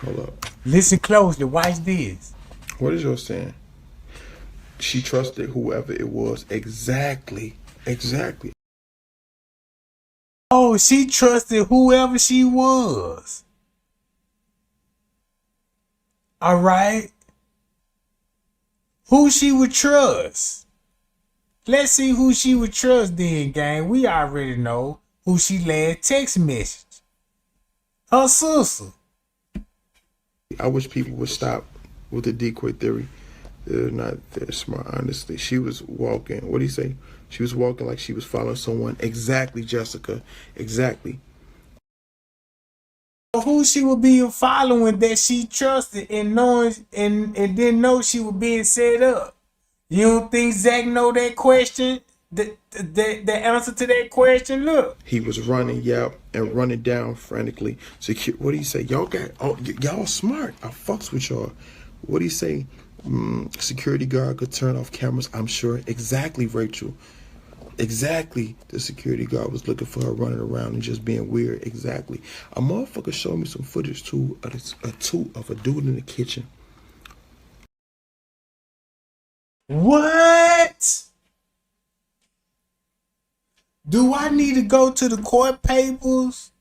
Hold up. Listen closely. Watch this. What is yours saying? She trusted whoever it was. Exactly. Oh, she trusted whoever she was. All right. Who she would trust. Let's see who she would trust then, gang. We already know who she last text message. Her sister. I wish people would stop with the decoy theory. They're not that smart, honestly. She was walking. What do you say? She was walking like she was following someone. Exactly, Jessica. Exactly. Who she would be following that she trusted and knowing and didn't know she was being set up. You don't think Zach know that question? The answer to that question? Look. He was running, and running down frantically. What do you say? Y'all smart. I fucks with y'all. What do you say? Security guard could turn off cameras, I'm sure. Exactly, Rachel. Exactly. The security guard was looking for her running around and just being weird. Exactly. A motherfucker showed me some footage too of a dude in the kitchen. What? Do I need to go to the court papers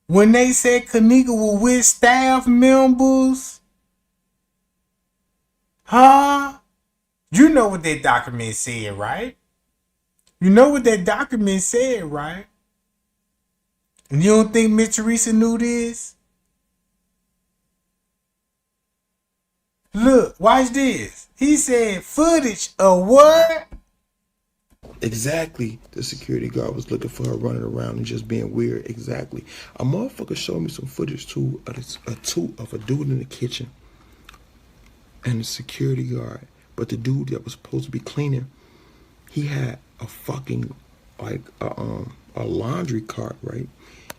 when they said Kenneka was with staff members? Huh? You know what that document said, right? You know what that document said, right? And you don't think Miss Teresa knew this? Look, watch this. He said footage of what? Exactly. The security guard was looking for her running around and just being weird. Exactly. A motherfucker showed me some footage too of a dude in the kitchen and the security guard. But the dude that was supposed to be cleaning, he had a fucking like a laundry cart, right?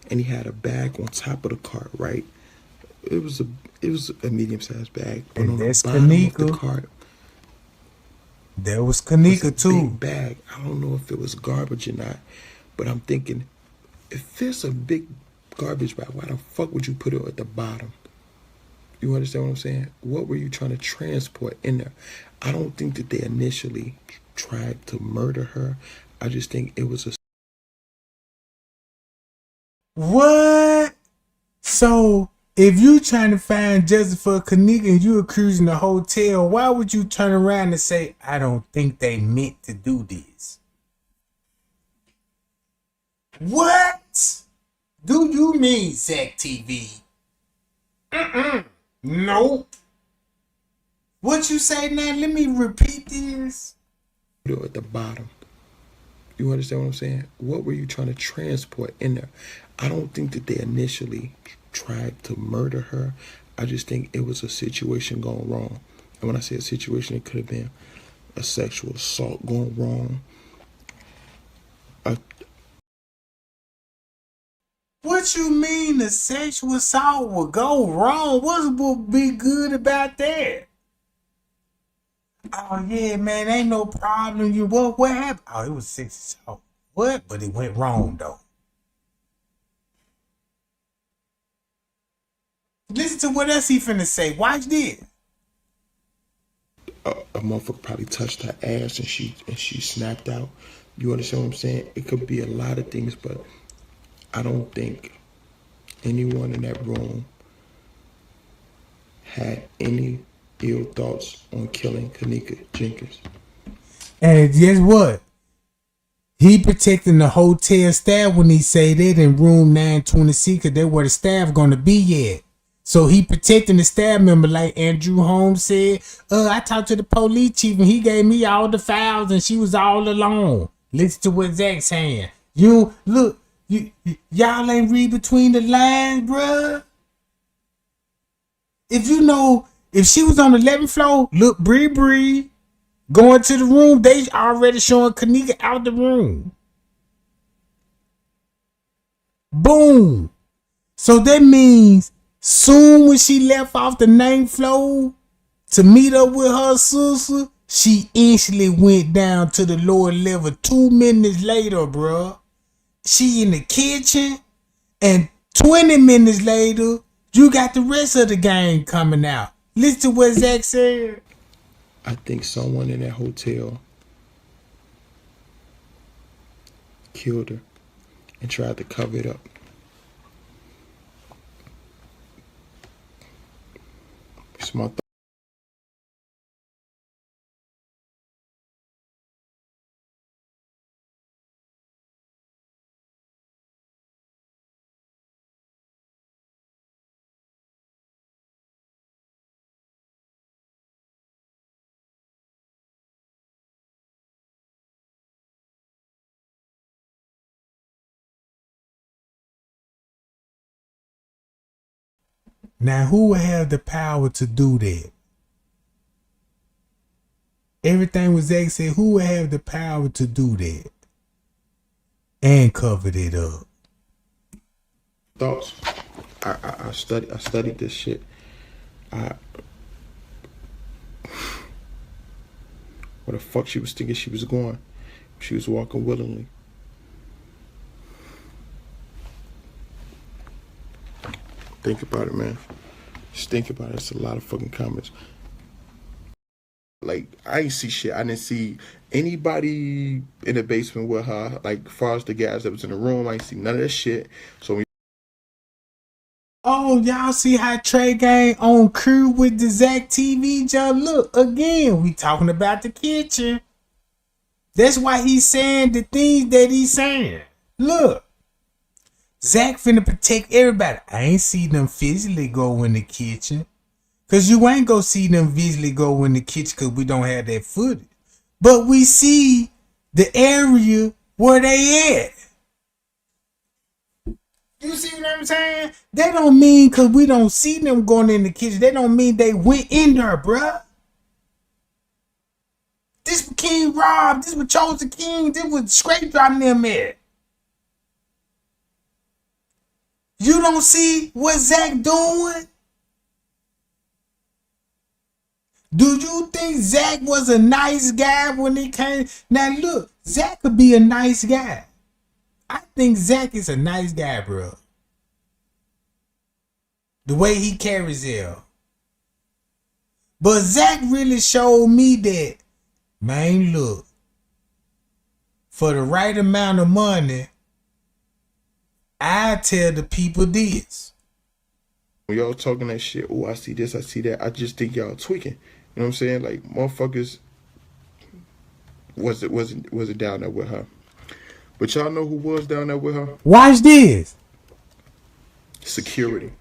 And he had a bag on top of the cart, right? It was a medium-sized bag, but and on that's the bottom Kenneka. of the cart, there was Kenneka too. Big bag. I don't know if it was garbage or not, but I'm thinking, if it's a big garbage bag, why the fuck would you put it at the bottom? You understand what I'm saying? What were you trying to transport in there? I don't think that they initially tried to murder her. I just think it was a... What? So, if you trying to find justice for Kenneka and you accusing the hotel, why would you turn around and say, I don't think they meant to do this? What do you mean, Zach TV? Nope. What you say now? Let me repeat this. At the bottom. You understand what I'm saying? What were you trying to transport in there? I don't think that they initially tried to murder her. I just think it was a situation going wrong. And when I say a situation, it could have been a sexual assault going wrong. What you mean the sexual assault would go wrong? What would be good about that? Oh yeah, man, ain't no problem. You what happened? Oh, it was sexual assault. What? But it went wrong though. Listen to what else he finna say. Watch this. A motherfucker probably touched her ass and she snapped out. You understand what I'm saying? It could be a lot of things, but I don't think anyone in that room had any ill thoughts on killing Kenneka Jenkins. And guess what? He protecting the hotel staff when he say that in room 926 because that's where the staff gonna be at. So he protecting the staff member like Andrew Holmes said. I talked to the police chief and he gave me all the files and she was all alone. Listen to what Zach's saying. You look, y'all ain't read between the lines, bruh. If she was on the 11th floor, look, Bree, going to the room, they already showing Kenneka out the room. Boom. So that means soon when she left off the 9th floor to meet up with her sister, she instantly went down to the lower level 2 minutes later, bruh. She in the kitchen, and 20 minutes later, you got the rest of the gang coming out. Listen to what Zach said. I think someone in that hotel killed her and tried to cover it up. It's my thought. Now, who would have the power to do that? Everything was Zach said, who would have the power to do that? And covered it up. Thoughts. I studied this shit. Where the fuck she was thinking she was going? She was walking willingly. Think about it, man. Just think about it. It's a lot of fucking comments. Like, I ain't see shit. I didn't see anybody in the basement with her. Like, as far as the guys that was in the room, I ain't see none of that shit. So oh, y'all see how Trey Gang on crew with the Zach TV job? Look, again, we talking about the kitchen. That's why he's saying the things that he's saying. Look, Zach finna protect everybody. I ain't see them physically go in the kitchen. Cause you ain't go see them visually go in the kitchen because we don't have that footage. But we see the area where they at. You see what I'm saying? That don't mean because we don't see them going in the kitchen. That don't mean they went in there, bruh. This was King Rob. This was Chosen King. This was Scrape dropping them at. You don't see what Zach doing? Do you think Zach was a nice guy when he came? Now look, Zach could be a nice guy. I think Zach is a nice guy, bro. The way he carries it. But Zach really showed me that, man, look, for the right amount of money, I tell the people this. When y'all talking that shit, oh, I see this, I see that, I just think y'all tweaking. You know what I'm saying? Like, motherfuckers wasn't down there with her. But y'all know who was down there with her? Watch this. Security.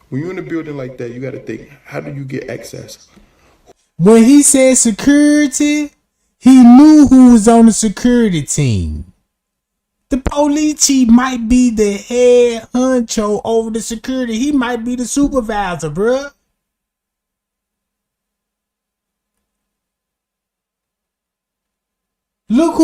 When you're in a building like that, you got to think, how do you get access? When he said security, he knew who was on the security team. The police chief might be the head honcho over the security. He might be the supervisor, bruh. Look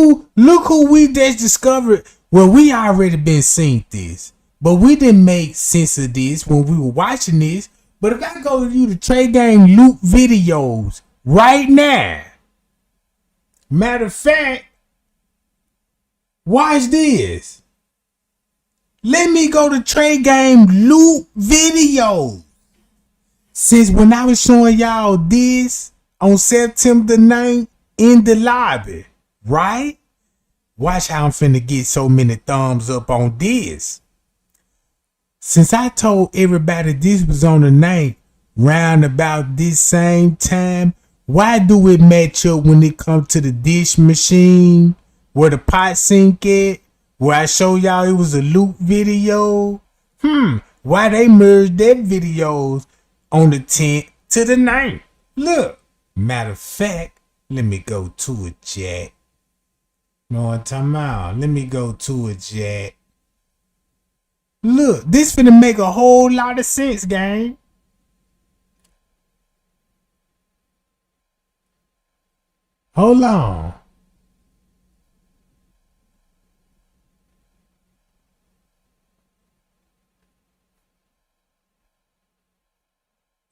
who we just discovered. Well, we already been seeing this, but we didn't make sense of this when we were watching this. But if I go to you the Trey Gang loop videos right now, matter of fact, watch this. Let me go to Trey Gang loop video. Since when I was showing y'all this on September the 9th in the lobby. Right? Watch how I'm finna get so many thumbs up on this. Since I told everybody this was on the 9th, round about this same time, why do it match up when it comes to the dish machine, where the pot sink at, where I show y'all it was a loop video? Why they merged their videos on the 10th to the 9th? Look, matter of fact, let me go to it, Jack. Know what I'm talking about? Let me go to it, Jack. Look, this finna make a whole lot of sense, gang. Hold on.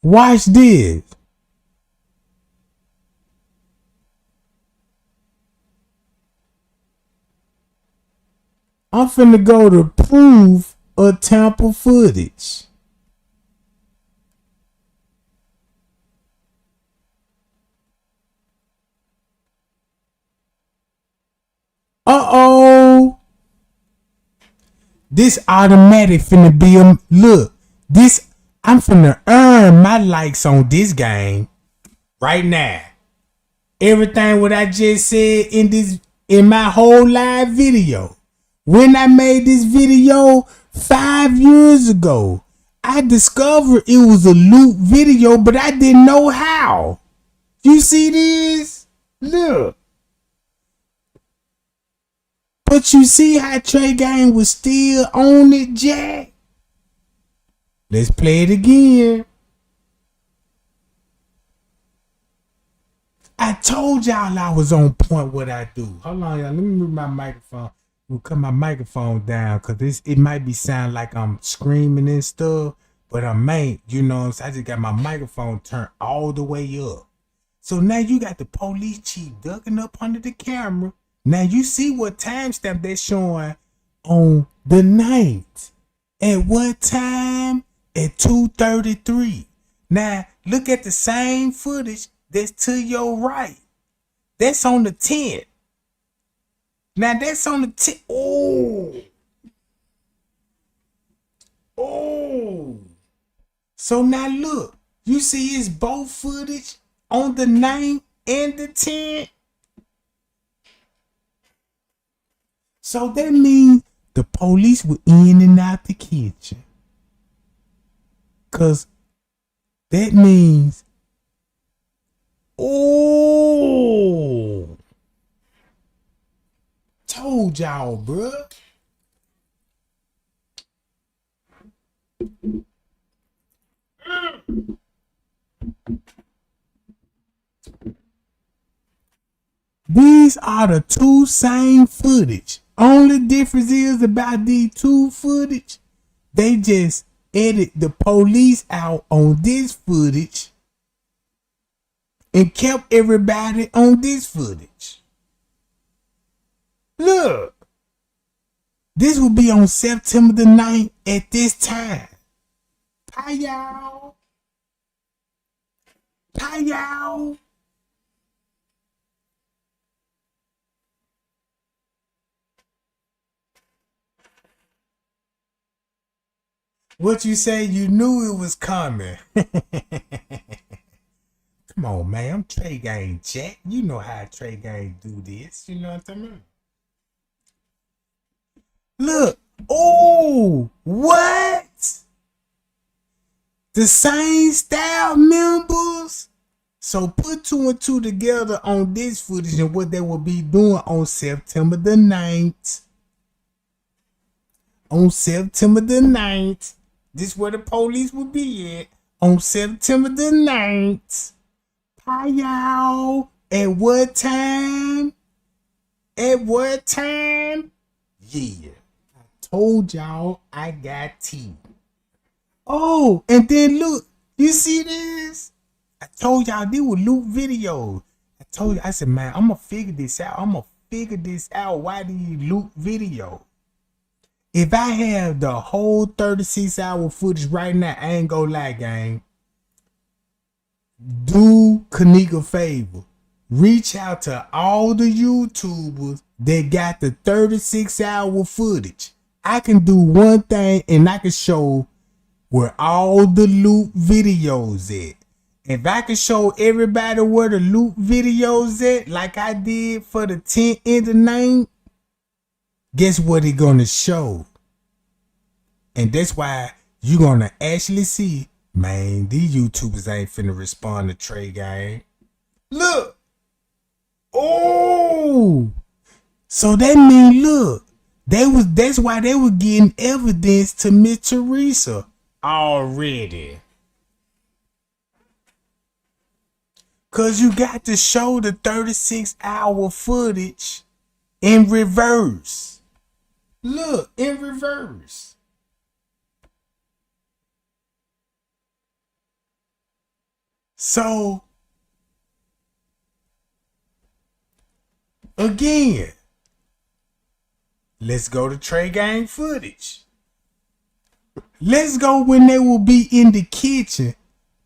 Watch this. I'm finna go to proof of tamper footage. Uh-oh. This automatic finna be a look. This I'm finna earn my likes on this game right now. Everything what I just said in my whole live video. When I made this video 5 years ago, I discovered it was a loop video, but I didn't know how. You see this? Look. But you see how Trey Gang was still on it, Jack? Let's play it again. I told y'all I was on point what I do. Hold on, y'all. Let me move my microphone. We'll cut my microphone down because it might be sound like I'm screaming and stuff, but I ain't, you know what I'm saying? I just got my microphone turned all the way up. So now you got the police chief ducking up under the camera. Now you see what timestamp they're showing on the 9th. At what time? At 2:33. Now look at the same footage that's to your right. That's on the 10th. Now that's on the 10th. Oh. So now look. You see it's both footage on the 9th and the 10th. So that means the police were in and out the kitchen. Cause That means, oh, told y'all, bruh. These are the two same footage. Only difference is about these two footage. They just edit the police out on this footage and kept everybody on this footage. Look, this will be on September the 9th at this time. Hi, y'all. Hi, y'all. What you say? You knew it was coming. Come on, man. I'm Trey Gang Jack. You know how Trey Gang do this. You know what I mean? Look. Oh, what? The same style members? So put two and two together on this footage and what they will be doing on September the 9th. On September the 9th. This is where the police will be at. On September the 9th. Hi, y'all. At what time? At what time? Yeah. I told y'all I got tea. Oh, and then look. You see this? I told y'all they were loop videos. I told you, I said, man, I'm going to figure this out. I'm going to figure this out. Why do you loop video? If I have the whole 36-hour footage right now, I ain't gonna lie, gang. Do Kenneka a favor. Reach out to all the YouTubers that got the 36-hour footage. I can do one thing and I can show where all the loop videos at. If I can show everybody where the loop videos at, like I did for the 10th and the 9th, guess what it gonna show? And that's why you gonna actually see, man, these YouTubers ain't finna respond to Trey Gang. Look. Oh. So that mean, look, that's why they were getting evidence to Miss Teresa already. Cause you got to show the 36-hour footage in reverse. Look, in reverse. So, again, let's go to Trey Gang footage. Let's go when they will be in the kitchen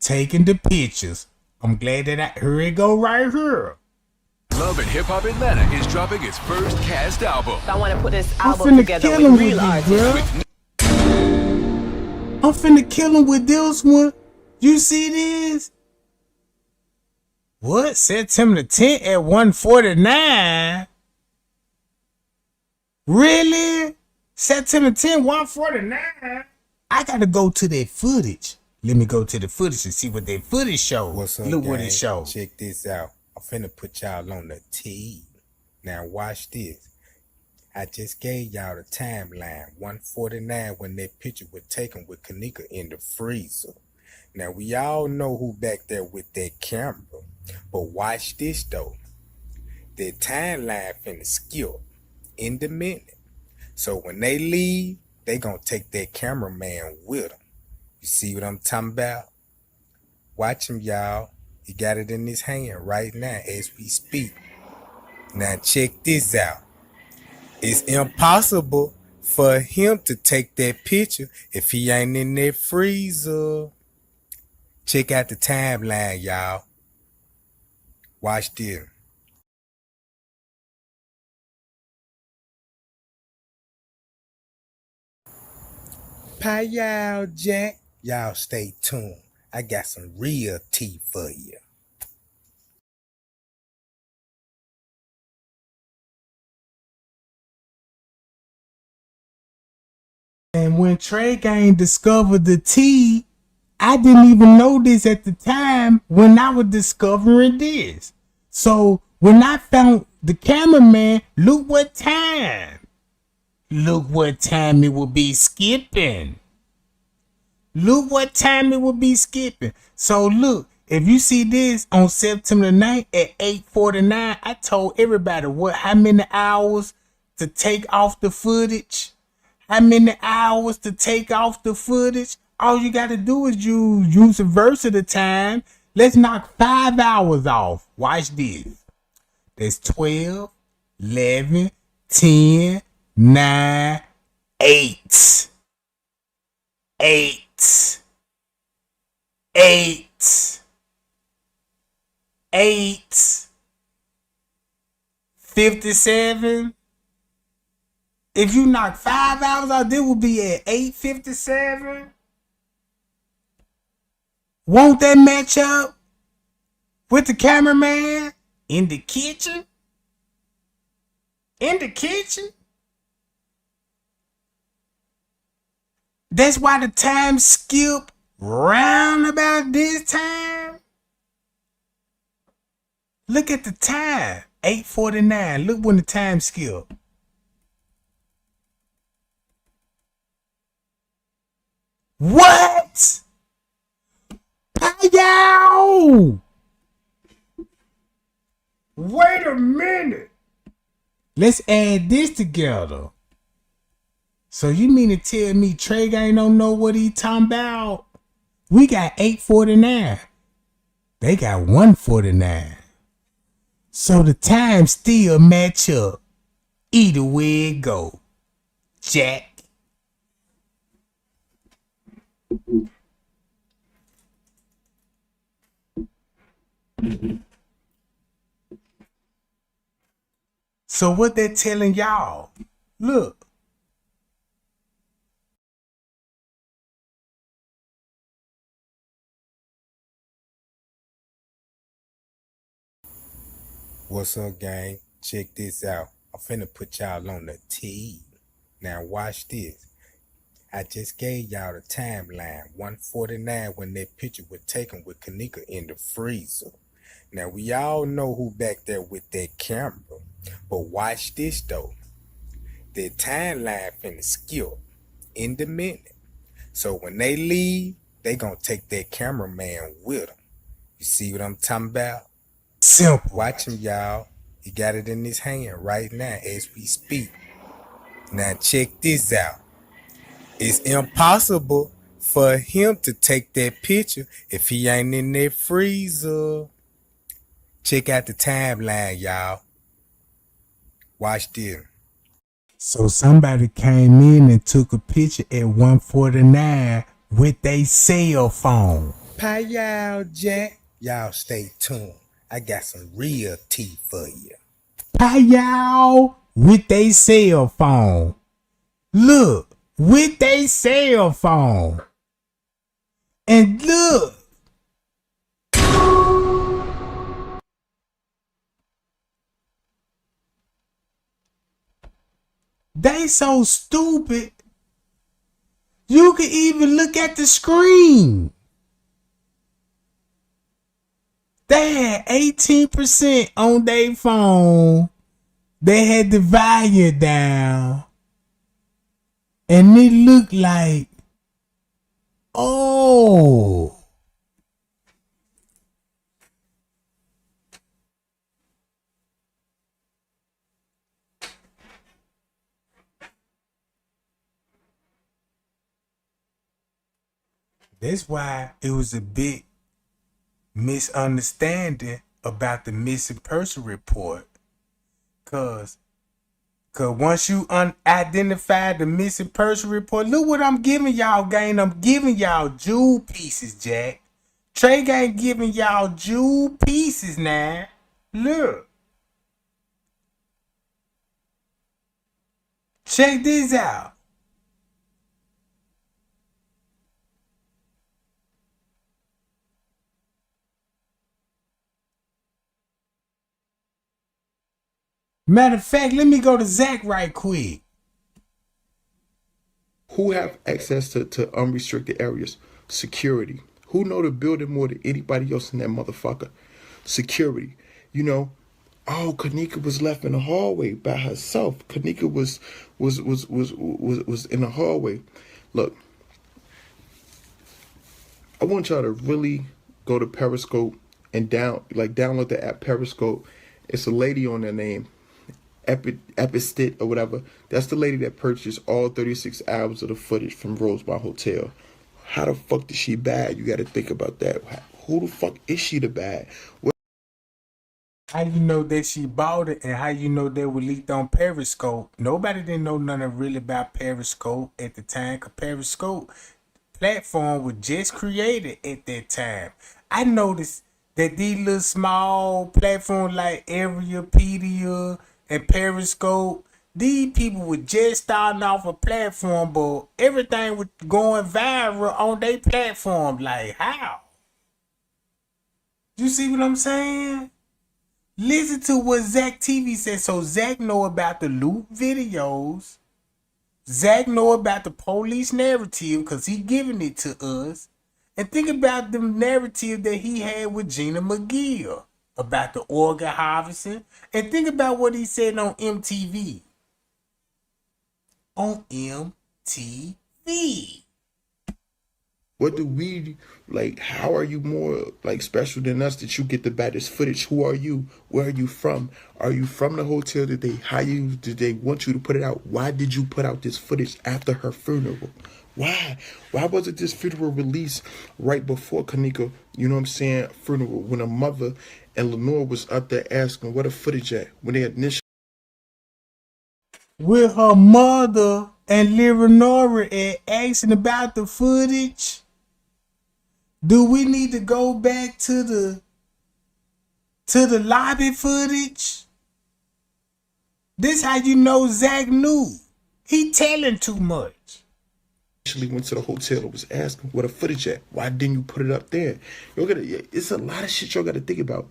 taking the pictures. I'm glad that here it go right here. Love and Hip Hop Atlanta is dropping its first cast album. I want to put this album together with real artists. I'm finna kill him with this one. You see this? What? September 10th at 1:49? Really? September 10th, 1:49? I gotta go to that footage. Let me go to the footage and see what that footage show. What's up, Look gang? what it show. Check this out. I'm finna put y'all on the T. Now watch this. I just gave y'all the timeline. 1:49 when that picture was taken with Kenneka in the freezer. Now we all know who back there with that camera. But watch this though. The timeline finna skip in the minute. So when they leave, they gonna take that cameraman with them. You see what I'm talking about? Watch him, y'all. He got it in his hand right now as we speak. Now check this out. It's impossible for him to take that picture if he ain't in that freezer. Check out the timeline, y'all. Watch this. Pie y'all, Jack. Y'all stay tuned. I got some real tea for you. And when Trey Gang discovered the tea, I didn't even know this at the time when I was discovering this. So when I found the cameraman, look what time. Look what time it will be skipping. Look what time it will be skipping. So look, if you see this on September 9th at 8:49, I told everybody how many hours to take off the footage. How many hours to take off the footage. All you got to do is use a verse at a time. Let's knock 5 hours off. Watch this. That's 12, 11, 10, 9, 8. 8. 8. 8. 57. If you knock 5 hours out, this will be at 8:57. Won't that match up with the cameraman in the kitchen? In the kitchen? That's why the time skip round about this time. Look at the time. 8:49. Look when the time skip. What? Yo! Wait a minute. Let's add this together. So you mean to tell me Trey Gang don't know what he talking about? We got 8:49. They got 1:49. So the time still match up. Either way it go. Jack. So what they're telling y'all, look. What's up, gang? Check this out. I'm finna put y'all on the T. Now watch this. I just gave y'all the timeline. 1:49 when that picture was taken with Kenneka in the freezer. Now we all know who back there with that camera. But watch this though. The timeline finna skip in the minute. So when they leave, they gonna take that cameraman with them. You see what I'm talking about? Simple. Watch him, y'all. He got it in his hand right now as we speak. Now check this out. It's impossible for him to take that picture if he ain't in that freezer. Check out the timeline, y'all. Watch this. So somebody came in and took a picture at 1:49 with their cell phone. Pie y'all, Jack. Y'all stay tuned. I got some real tea for you. Pie y'all with their cell phone. Look, with their cell phone. And look. They so stupid. You can even look at the screen. They had 18% on their phone. They had the volume down. And it looked like, oh. That's why it was a big misunderstanding about the missing person report. Cause once you unidentified the missing person report, look what I'm giving y'all, gang. I'm giving y'all jewel pieces, Jack. Trey Gang giving y'all jewel pieces now. Look. Check this out. Matter of fact, let me go to Zach right quick. Who have access to unrestricted areas? Security. Who know the building more than anybody else in that motherfucker? Security. You know, oh, Kenneka was left in the hallway by herself. Kenneka was in the hallway. Look, I want y'all to really go to Periscope and download the app Periscope. It's a lady on there named Epistit or whatever. That's the lady that purchased all 36 hours of the footage from Rosemont Hotel. How the fuck is she bad? You got to think about that. Who the fuck is she the bad? How you know that she bought it, and how you know they were leaked on Periscope? Nobody didn't know nothing really about Periscope at the time, because Periscope platform was just created at that time. I noticed that these little small platforms like Areapedia and Periscope, these people were just starting off a platform, but everything was going viral on their platform. Like, how? You see what I'm saying? Listen to what Zach TV said. So Zach know about the loot videos. Zach know about the police narrative because he giving it to us. And think about the narrative that he had with Gina McGill about the organ harvesting. And think about what he said on MTV. On MTV. What do we, like, how are you more, like, special than us that you get the baddest footage? Who are you? Where are you from? Are you from the hotel? Did they hire you? Did they want you to put it out? Why did you put out this footage after her funeral? Why? Why wasn't this funeral released right before Kenneka, you know what I'm saying, funeral, when her mother and Lenore was up there asking where the footage at? When they initially... With her mother and Leonora asking about the footage? Do we need to go back to the lobby footage? This how you know Zach knew. He telling too much. Actually went to the hotel and was asking where the footage at. Why didn't you put it up there? It's a lot of shit y'all gotta think about.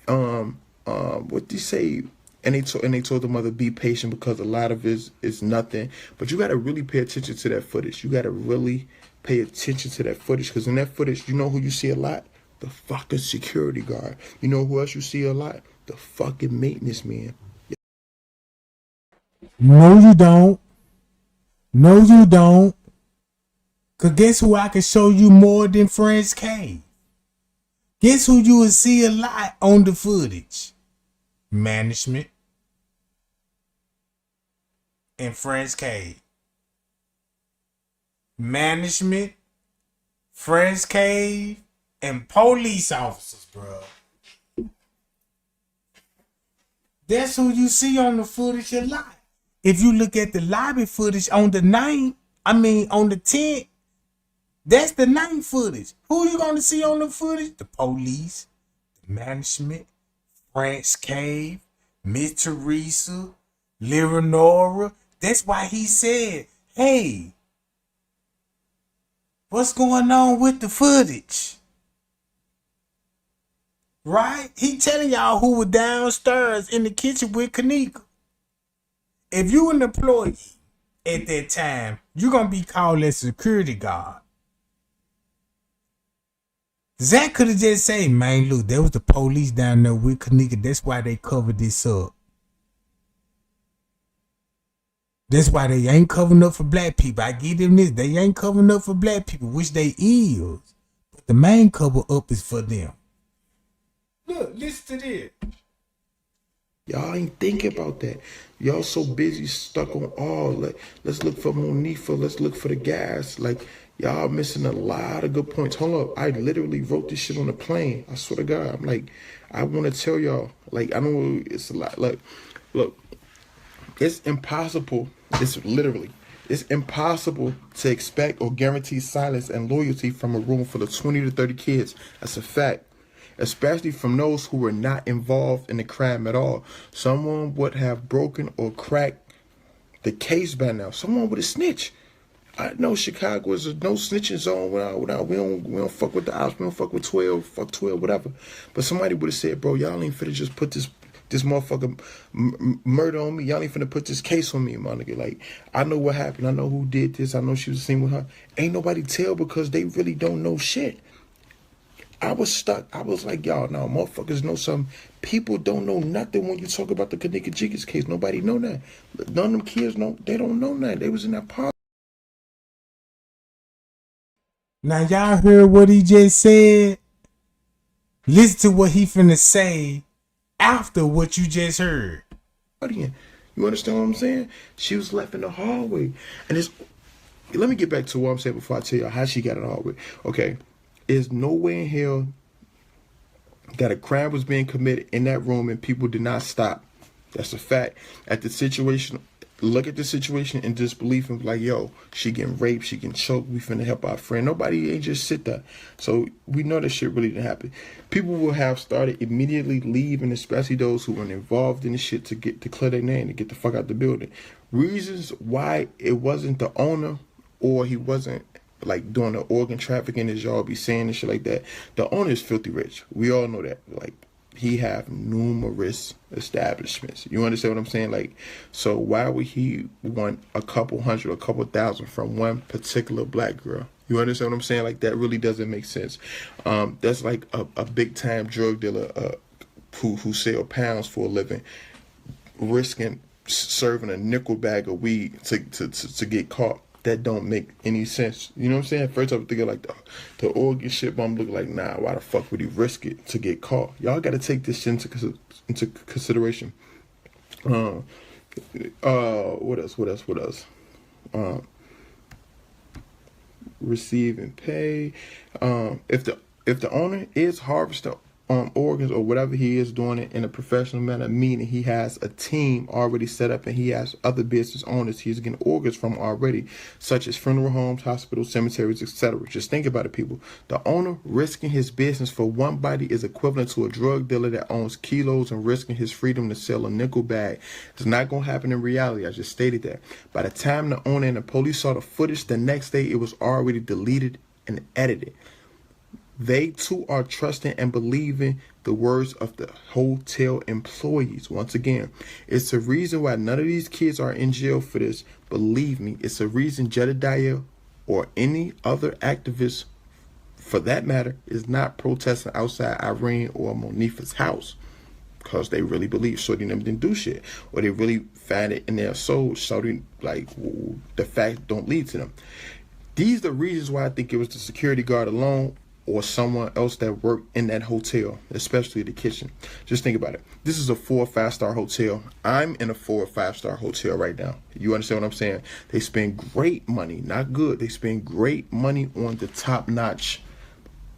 What do you say? And they told the mother be patient because a lot of it is nothing. But you gotta really pay attention to that footage. You gotta really pay attention to that footage, because in that footage, you know who you see a lot? The fucking security guard. You know who else you see a lot? The fucking maintenance man. No, you don't. No, you don't. Cause guess who I can show you more than Friends Cave? Guess who you will see a lot on the footage? Management and Friends Cave. Management, Friends Cave, and police officers, bro. That's who you see on the footage a lot. If you look at the lobby footage on the 9th, on the 10th, that's the 9th footage. Who you gonna see on the footage? The police, the management, Friends Cave, Miss Teresa, Leonora. That's why he said, hey, what's going on with the footage? Right? He telling y'all who was downstairs in the kitchen with Kenneka. If you an employee at that time, you're going to be called as security guard. Zach could have just said, man, look, there was the police down there with Kenneka. That's why they covered this up. That's why they ain't covering up for black people. I give them this. They ain't covering up for black people, which they is. But the main cover up is for them. Look, listen to this. Y'all ain't thinking about that. Y'all so busy stuck on let's look for Monifa, let's look for the gas. Like, y'all missing a lot of good points. Hold up, I literally wrote this shit on the plane. I swear to God. I'm like, I want to tell y'all, like, I know it's a lot. Like, look, it's impossible. It's impossible to expect or guarantee silence and loyalty from a room full of 20 to 30 kids. That's a fact. Especially from those who were not involved in the crime at all. Someone would have broken or cracked the case by now. Someone would have snitched. I know Chicago is a no snitching zone. We don't fuck with the ops. We don't fuck with 12. Fuck 12, whatever. But somebody would have said, bro, y'all ain't finna just put this motherfucker murder on me. Y'all ain't finna put this case on me, my nigga. Like, I know what happened. I know who did this. I know she was seen with her. Ain't nobody tell because they really don't know shit. I was stuck. I was like, y'all, no, motherfuckers know something. People don't know nothing when you talk about the Kenneka Jenkins case. Nobody know that. None of them kids know. They don't know that. They was in that park. Now y'all heard what he just said? Listen to what he finna say after what you just heard. You understand what I'm saying? She was left in the hallway. And it's, let me get back to what I'm saying before I tell you how she got in the hallway. Okay. There's no way in hell that a crime was being committed in that room and people did not stop. That's a fact. At the situation, look at the situation in disbelief and be like, yo, she getting raped, she getting choked, we finna help our friend. Nobody ain't just sit there. So we know that shit really didn't happen. People will have started immediately leaving, especially those who were involved in the shit to clear their name, to get the fuck out the building. Reasons why it wasn't the owner or he wasn't like doing the organ trafficking as y'all be saying and shit like that. The owner is filthy rich. We all know that. Like, he have numerous establishments. You understand what I'm saying? Like, so why would he want a couple hundred, a couple thousand from one particular black girl? You understand what I'm saying? Like, that really doesn't make sense. That's like a big time drug dealer who sell pounds for a living, risking serving a nickel bag of weed to get caught. That don't make any sense. You know what I'm saying? First I was thinking like the organ shit, but I'm looking like, nah, why the fuck would he risk it to get caught? Y'all got to take this shit into consideration. What else? Receive and pay. If the owner is harvesting organs or whatever he is doing it in a professional manner, meaning he has a team already set up and he has other business owners he's getting organs from already, such as funeral homes, hospitals, cemeteries, etc. Just think about it, people. The owner risking his business for one body is equivalent to a drug dealer that owns kilos and risking his freedom to sell a nickel bag. It's not going to happen in reality. I just stated that. By the time the owner and the police saw the footage the next day, it was already deleted and edited. They too are trusting and believing the words of the hotel employees. Once again, it's a reason why none of these kids are in jail for this. Believe me, it's a reason Jedediah or any other activist, for that matter, is not protesting outside Irene or Monifa's house. Because they really believe Shorty and them didn't do shit. Or they really find it in their soul, Shorty, like, the fact don't lead to them. These are the reasons why I think it was the security guard alone or someone else that worked in that hotel, especially the kitchen. Just think about it. This is a 4 or 5 star hotel. I'm in a 4 or 5 star hotel right now. You understand what I'm saying? They spend great money, not good. They spend great money on the top-notch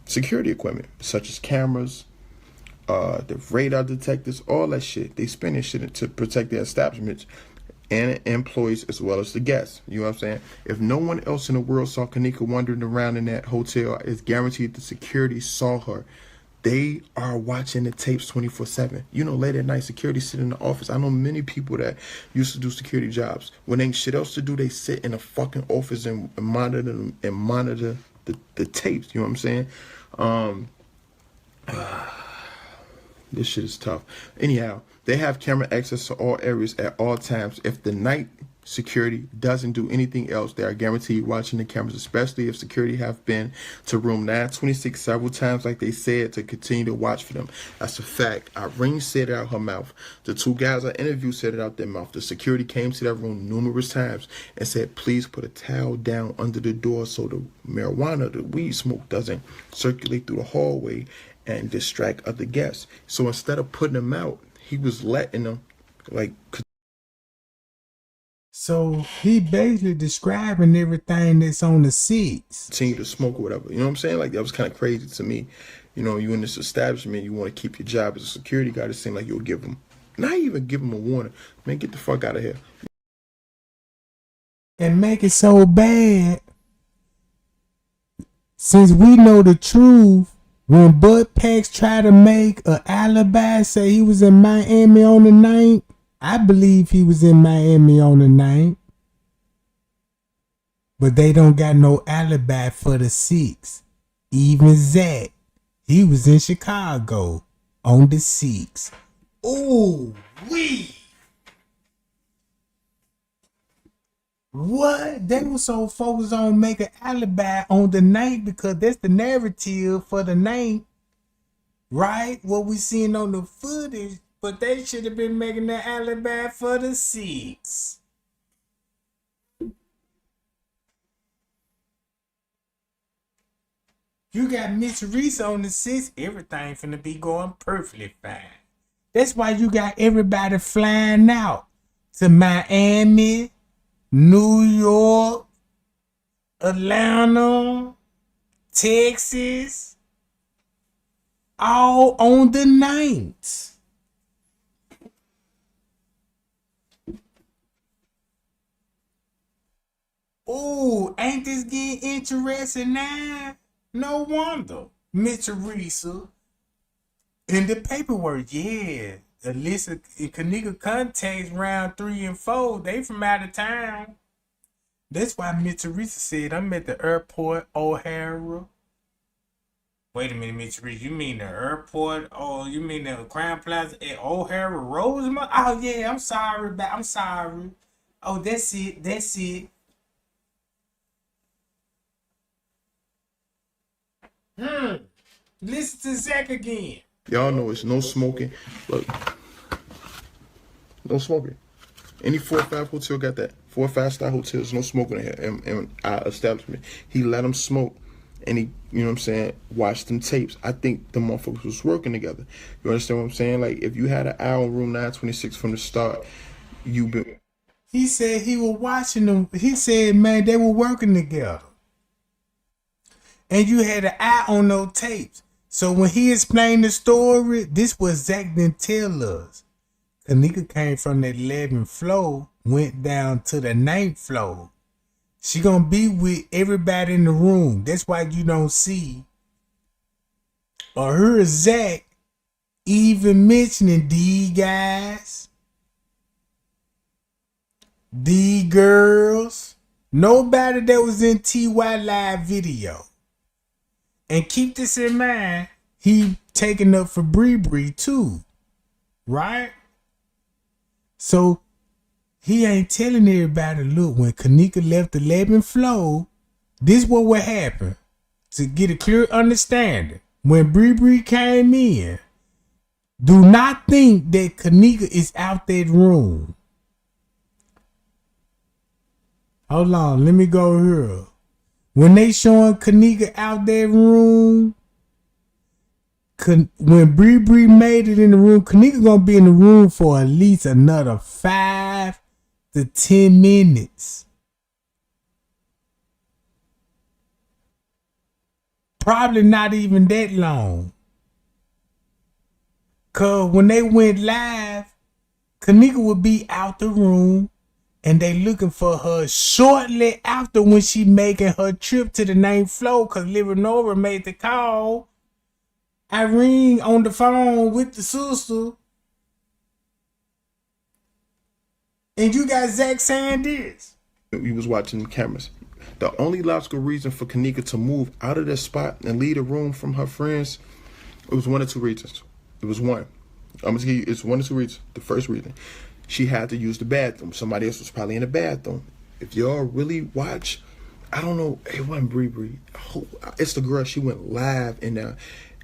security equipment, such as cameras, the radar detectors, all that shit. They spend this shit to protect their establishments and employees as well as the guests. You know what I'm saying? If no one else in the world saw Kenneka wandering around in that hotel, it's guaranteed the security saw her. They are watching the tapes 24/7. You know, late at night, security sit in the office. I know many people that used to do security jobs. When ain't shit else to do, they sit in a fucking office and monitor the tapes. You know what I'm saying? This shit is tough. Anyhow, they have camera access to all areas at all times. If the night security doesn't do anything else, they are guaranteed watching the cameras, especially if security have been to room 926 several times, like they said, to continue to watch for them. That's a fact. Irene said it out her mouth. The 2 guys I interviewed said it out their mouth. The security came to that room numerous times and said, please put a towel down under the door so the marijuana, the weed smoke, doesn't circulate through the hallway and distract other guests. So instead of putting them out, he was letting them, like. So he basically describing everything that's on the seats. Continue to smoke or whatever. You know what I'm saying? Like, that was kind of crazy to me. You know, you in this establishment, you want to keep your job as a security guard. It seemed like you'll give them, not even give them a warning. Man, get the fuck out of here. And make it so bad, since we know the truth, when Bud Pax tried to make an alibi, say he was in Miami on the 9th, I believe he was in Miami on the 9th. But they don't got no alibi for the 6th. Even Zach, he was in Chicago on the 6th. Ooh, wee! What? They were so focused on making alibi on the 9th because that's the narrative for the 9th. right? What we seen on the footage, but they should have been making the alibi for the 6. You got Miss Reese on the 6, everything finna be going perfectly fine. That's why you got everybody flying out to Miami, New York, Atlanta, Texas, all on the 9th. Ooh, ain't this getting interesting now? No wonder. Miss Teresa in the paperwork, yeah. Alyssa and Kenneka contacts round 3 and 4. They from out of town. That's why Miss Teresa said, I'm at the airport, O'Hara. Wait a minute, Miss Teresa. You mean the airport? Oh, you mean the Crown Plaza at O'Hara Rosemont? Oh, yeah, I'm sorry. I'm sorry. Oh, that's it. That's it. Listen to Zach again. Y'all know it's no smoking. Look, no smoking. Any 4 or 5 hotel got that. 4 or 5 star hotels, no smoking in here. And our establishment, he let them smoke, and he, you know what I'm saying, watched them tapes. I think the motherfuckers was working together. You understand what I'm saying? Like, if you had an eye on room 926 from the start, you been. He said he was watching them. He said, man, they were working together. And you had an eye on those tapes. So when he explained the story, this was Zach didn't tell us. Kenneka came from the 11th floor, went down to the 9th floor. She gonna be with everybody in the room. That's why you don't see or hear Zach even mentioning these guys, these girls, nobody that was in TY live video. And keep this in mind, he taking up for Bree too, right? So he ain't telling everybody, look, when Kenneka left the 11th floor, this what would happen. To get a clear understanding, when Bree came in, do not think that Kenneka is out that room. Hold on, let me go here. When they showing Kenneka out that room, when Bree made it in the room, Kenneka gonna be in the room for at least another 5 to 10 minutes. Probably not even that long. Cause when they went live, Kenneka would be out the room. And they looking for her shortly after when she making her trip to the 9th floor, because Nova made the call. Irene on the phone with the sister. And you got Zach saying this. We was watching the cameras. The only logical reason for Kenneka to move out of that spot and leave the room from her friends, it was 1 or 2 reasons. It was one. I'm gonna tell you, it's 1 or 2 reasons. The first reason, she had to use the bathroom. Somebody else was probably in the bathroom. If y'all really watch, I don't know, it wasn't Bree. It's the girl, she went live in there.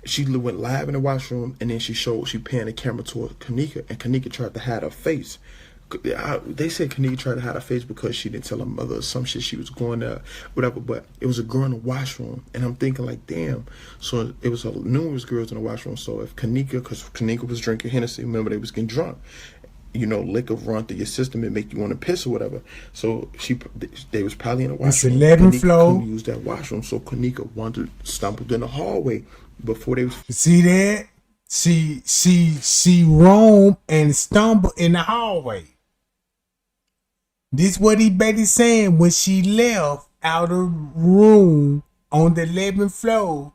She went live in the washroom, and then she panned the camera toward Kenneka, and Kenneka tried to hide her face. They said Kenneka tried to hide her face because she didn't tell her mother some shit she was going there, whatever, but it was a girl in the washroom, and I'm thinking like, damn. So it was numerous girls in the washroom, so if because Kenneka was drinking Hennessy, remember they was getting drunk. You know, liquor run through your system and make you want to piss or whatever. So they was probably in the washroom. It's 11th floor. Couldn't use that washroom, so Kenneka wanted to stumbled in the hallway before they was. See that? She roamed and stumbled in the hallway. This what he basically saying when she left out of room on the 11th floor,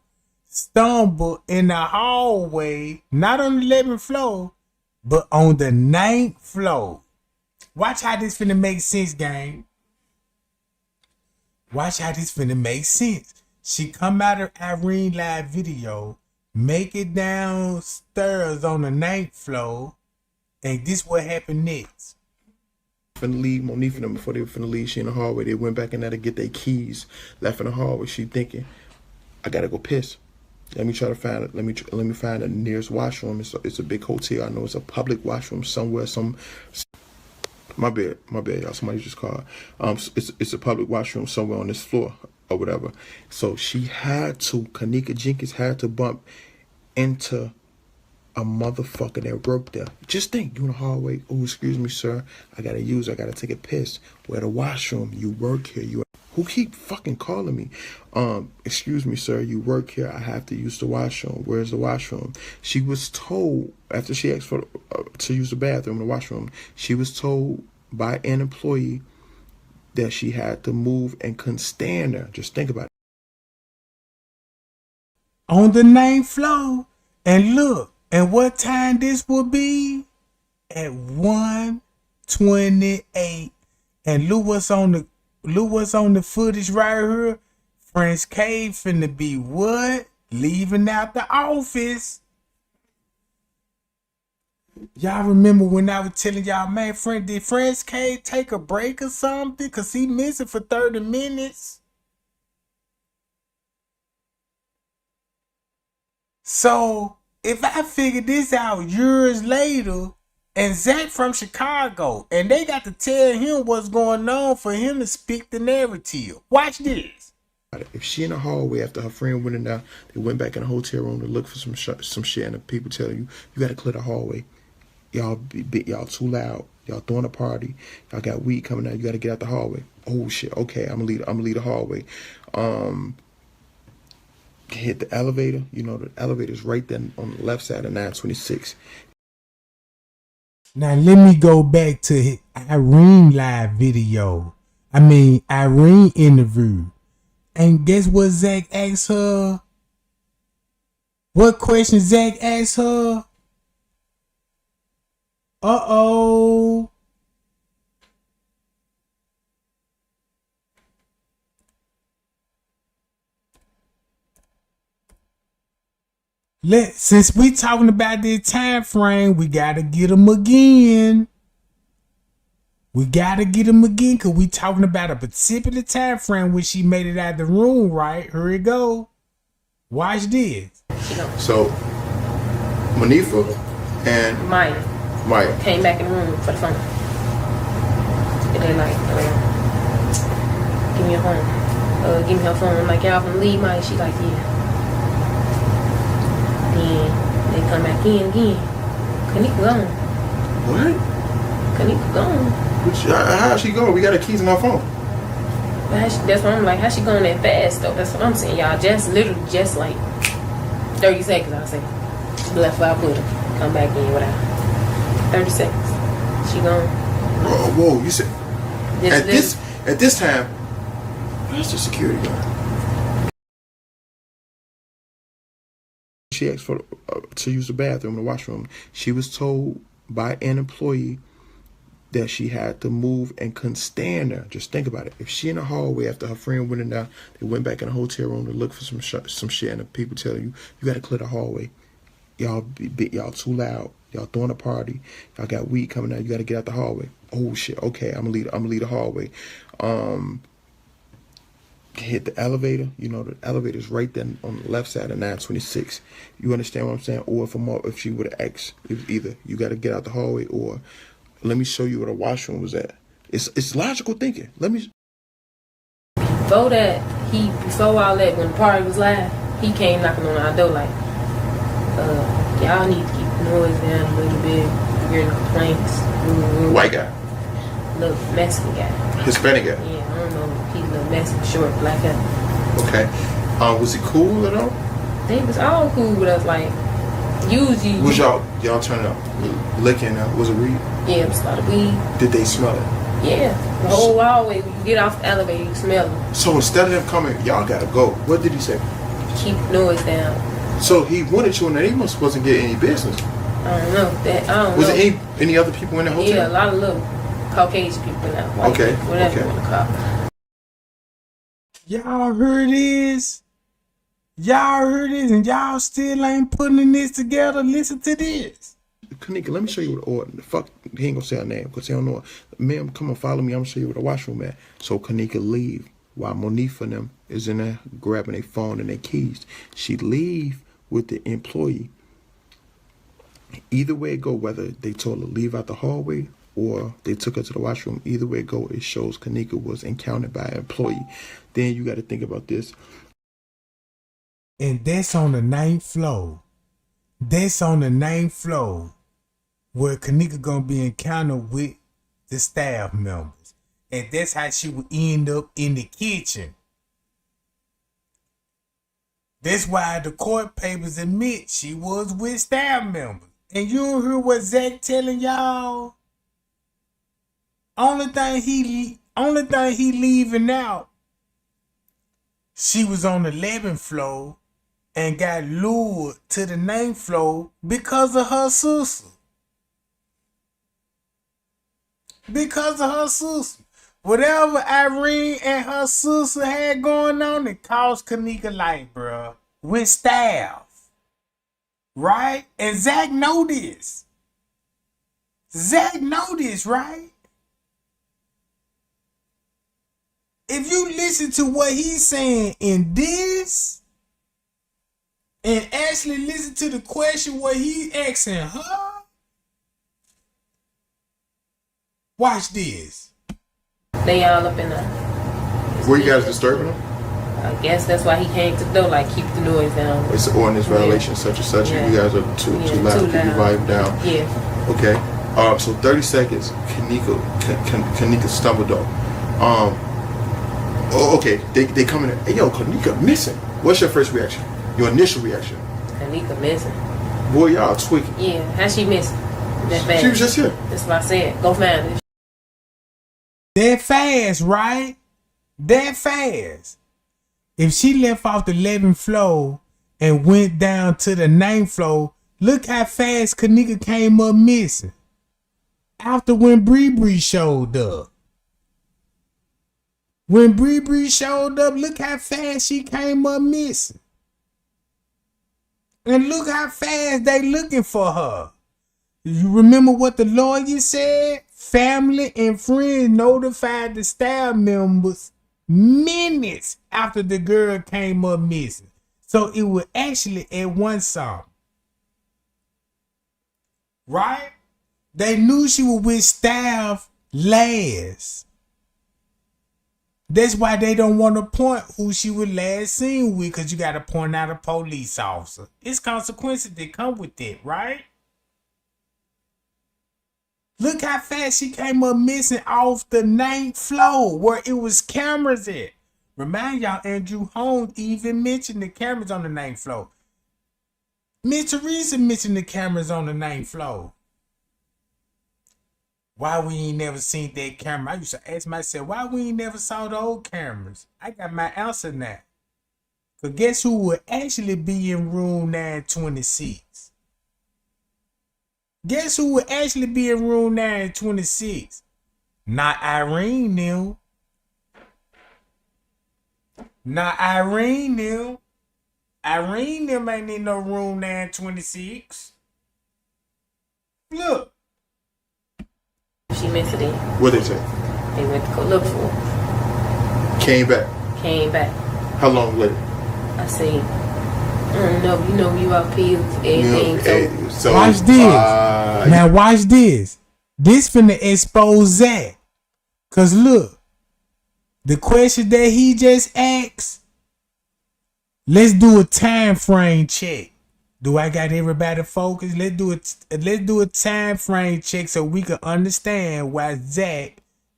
stumbled in the hallway, not on the 11th floor, but on the 9th floor. Watch how this finna make sense, gang. Watch how this finna make sense. She come out of Irene live video, make it downstairs on the 9th floor, and this what happened next. Finna leave Monique and them before they were finna leave. She in the hallway. They went back in there to get their keys. Left in the hallway. She thinking, I gotta go piss. Let me try to find it. Let me find the nearest washroom. It's a big hotel. I know it's a public washroom somewhere. My bad, y'all. Somebody just called. It's a public washroom somewhere on this floor or whatever. So Kenneka Jenkins had to bump into a motherfucker that worked there. Just think, you in the hallway. Oh, excuse me, sir. I gotta take a piss. Where the washroom? You work here. Who keep fucking calling me? Excuse me, sir. You work here. I have to use the washroom. Where's the washroom? She was told after she asked for to use the bathroom in the washroom. She was told by an employee that she had to move and couldn't stand her. Just think about it. On the 9th floor, and look, and what time this will be? At 1:28. And look what's on the footage right here. French K finna be what? Leaving out the office. Y'all remember when I was telling y'all, man, did French K take a break or something? Cause he missing for 30 minutes. So if I figure this out years later, and Zach from Chicago, and they got to tell him what's going on for him to speak the narrative. Watch this. If she in the hallway after her friend went in there, they went back in the hotel room to look for some shit, and the people tell you got to clear the hallway. Y'all too loud. Y'all throwing a party. Y'all got weed coming out. You got to get out the hallway. Oh shit. Okay, I'm gonna leave the hallway. Hit the elevator. You know the elevator's right there on the left side of 926. Now let me go back to Irene live video. Irene interview. And guess what Zach asked her? What question Zach asked her? Uh-oh. Since we talking about this time frame, we gotta get them again. Cause we talking about a particular time frame when she made it out of the room, right? Here it go. Watch this. So Manifa and Maya came back in the room for the phone. And they're like, give me your phone. Give me her phone. I'm like, y'all gonna leave Maya? She like, yeah. Then they come back in again. Kenneka gone. What? Kenneka gone. How's she going? We got her keys in our phone. That's what I'm like. How's she going that fast though? That's what I'm saying, y'all. Just like 30 seconds, I'll say. She left without put her. Come back in without 30 seconds. She gone. Whoa, you said at this time, that's the security guard. She asked for to use the bathroom, the washroom. She was told by an employee that she had to move and couldn't stand her. Just think about it. If she in the hallway after her friend went in there, they went back in the hotel room to look for some shit, and the people tell you got to clear the hallway. Y'all too loud. Y'all throwing a party. Y'all got weed coming out. You got to get out the hallway. Oh shit. Okay, I'm gonna leave the hallway. Hit the elevator. You know the elevator's right there on the left side of 926. You understand what I'm saying? Or if she would have asked, it was either you got to get out the hallway or let me show you where the washroom was at. It's logical thinking. Let me. Before all that, when the party was live, he came knocking on our door like, y'all need to keep the noise down a little bit. You're hearing complaints. White guy. Little Mexican guy. Hispanic guy. Yeah, I don't know. He's a little Mexican, short, black guy. Okay. Was he cool at all? They was all cool with us. Like, usually. Was y'all turning up, licking up? Was it weed? Yeah, it was a lot of weed. Did they smell it? Yeah, the whole hallway. When you get off the elevator, you smell it. So instead of them coming, y'all gotta go. What did he say? Keep the noise down. So he wanted you, and he wasn't getting any business. I don't know. Was there any other people in the hotel? Yeah, a lot of little Caucasian people in that. Okay. Whatever you want to call it. Y'all heard this? And y'all still ain't putting this together. Listen to this. Kenneka, let me show you what the order. Fuck, he ain't gonna say her name because he don't know her. Ma'am, come on, follow me. I'm gonna show you where the washroom at. So Kenneka leave while Monifa and them is in there grabbing their phone and their keys. She leave with the employee. Either way it go, whether they told her to leave out the hallway or they took her to the washroom, either way it go, it shows Kenneka was encountered by an employee. Then you got to think about this. And that's on the 9th floor. That's on the 9th floor where Kenneka gonna be encountered with the staff members. And that's how she would end up in the kitchen. That's why the court papers admit she was with staff members. And you don't hear what Zach telling y'all? Only thing he leaving out, she was on the 11th floor and got lured to the 9th floor because of her sister. Because of her sister. Whatever Irene and her sister had going on, it cost Kenneka life, bruh. With staff. Right? And Zach know this. Zach know this, right? If you listen to what he's saying in this, and actually listen to the question what he's asking her, watch this. They all up in there. Were you guys disturbing him? I guess that's why he came to the door, like, keep the noise down. It's an ordinance violation, such and such. Yeah. You guys are too loud. Keep your volume down. Yeah. Okay. So 30 seconds. Kenneka stumbled off. Okay. They come in. Hey, yo, Kenneka missing. What's your first reaction? Your initial reaction? Kenneka missing. Boy, y'all tweaking. Yeah. How she missing? That fast. She was just here. That's what I said. Go find her. That fast, right? That fast. If she left off the 11th floor and went down to the 9th floor, look how fast Kenneka came up missing. After when Bree showed up. When Bree showed up, look how fast she came up missing. And look how fast they looking for her. You remember what the lawyer said? Family and friends notified the staff members minutes after the girl came up missing. So it was actually at one song. Right? They knew she was with staff last. That's why they don't want to point who she was last seen with, because you got to point out a police officer. It's consequences that come with it, right? Look how fast she came up missing off the 9th floor where it was cameras at. Remind y'all, Andrew Holmes even mentioned the cameras on the 9th floor. Miss Teresa mentioned the cameras on the 9th floor. Why we ain't never seen that camera? I used to ask myself, why we ain't never saw the old cameras? I got my answer now. But guess who would actually be in room 926? Guess who would actually be in room 926? Not Irene knew. Not Irene knew. Irene them ain't in no room 926. Look. She missed it in. What they say? They went to go look for her. Came back. Came back. How long later? I say, I don't know. You know, you up here with everything. So watch this. Now watch this. This finna expose that. Cause look, the question that he just asked. Let's do a time frame check. Do I got everybody focused? Let's do a time frame check so we can understand why Zach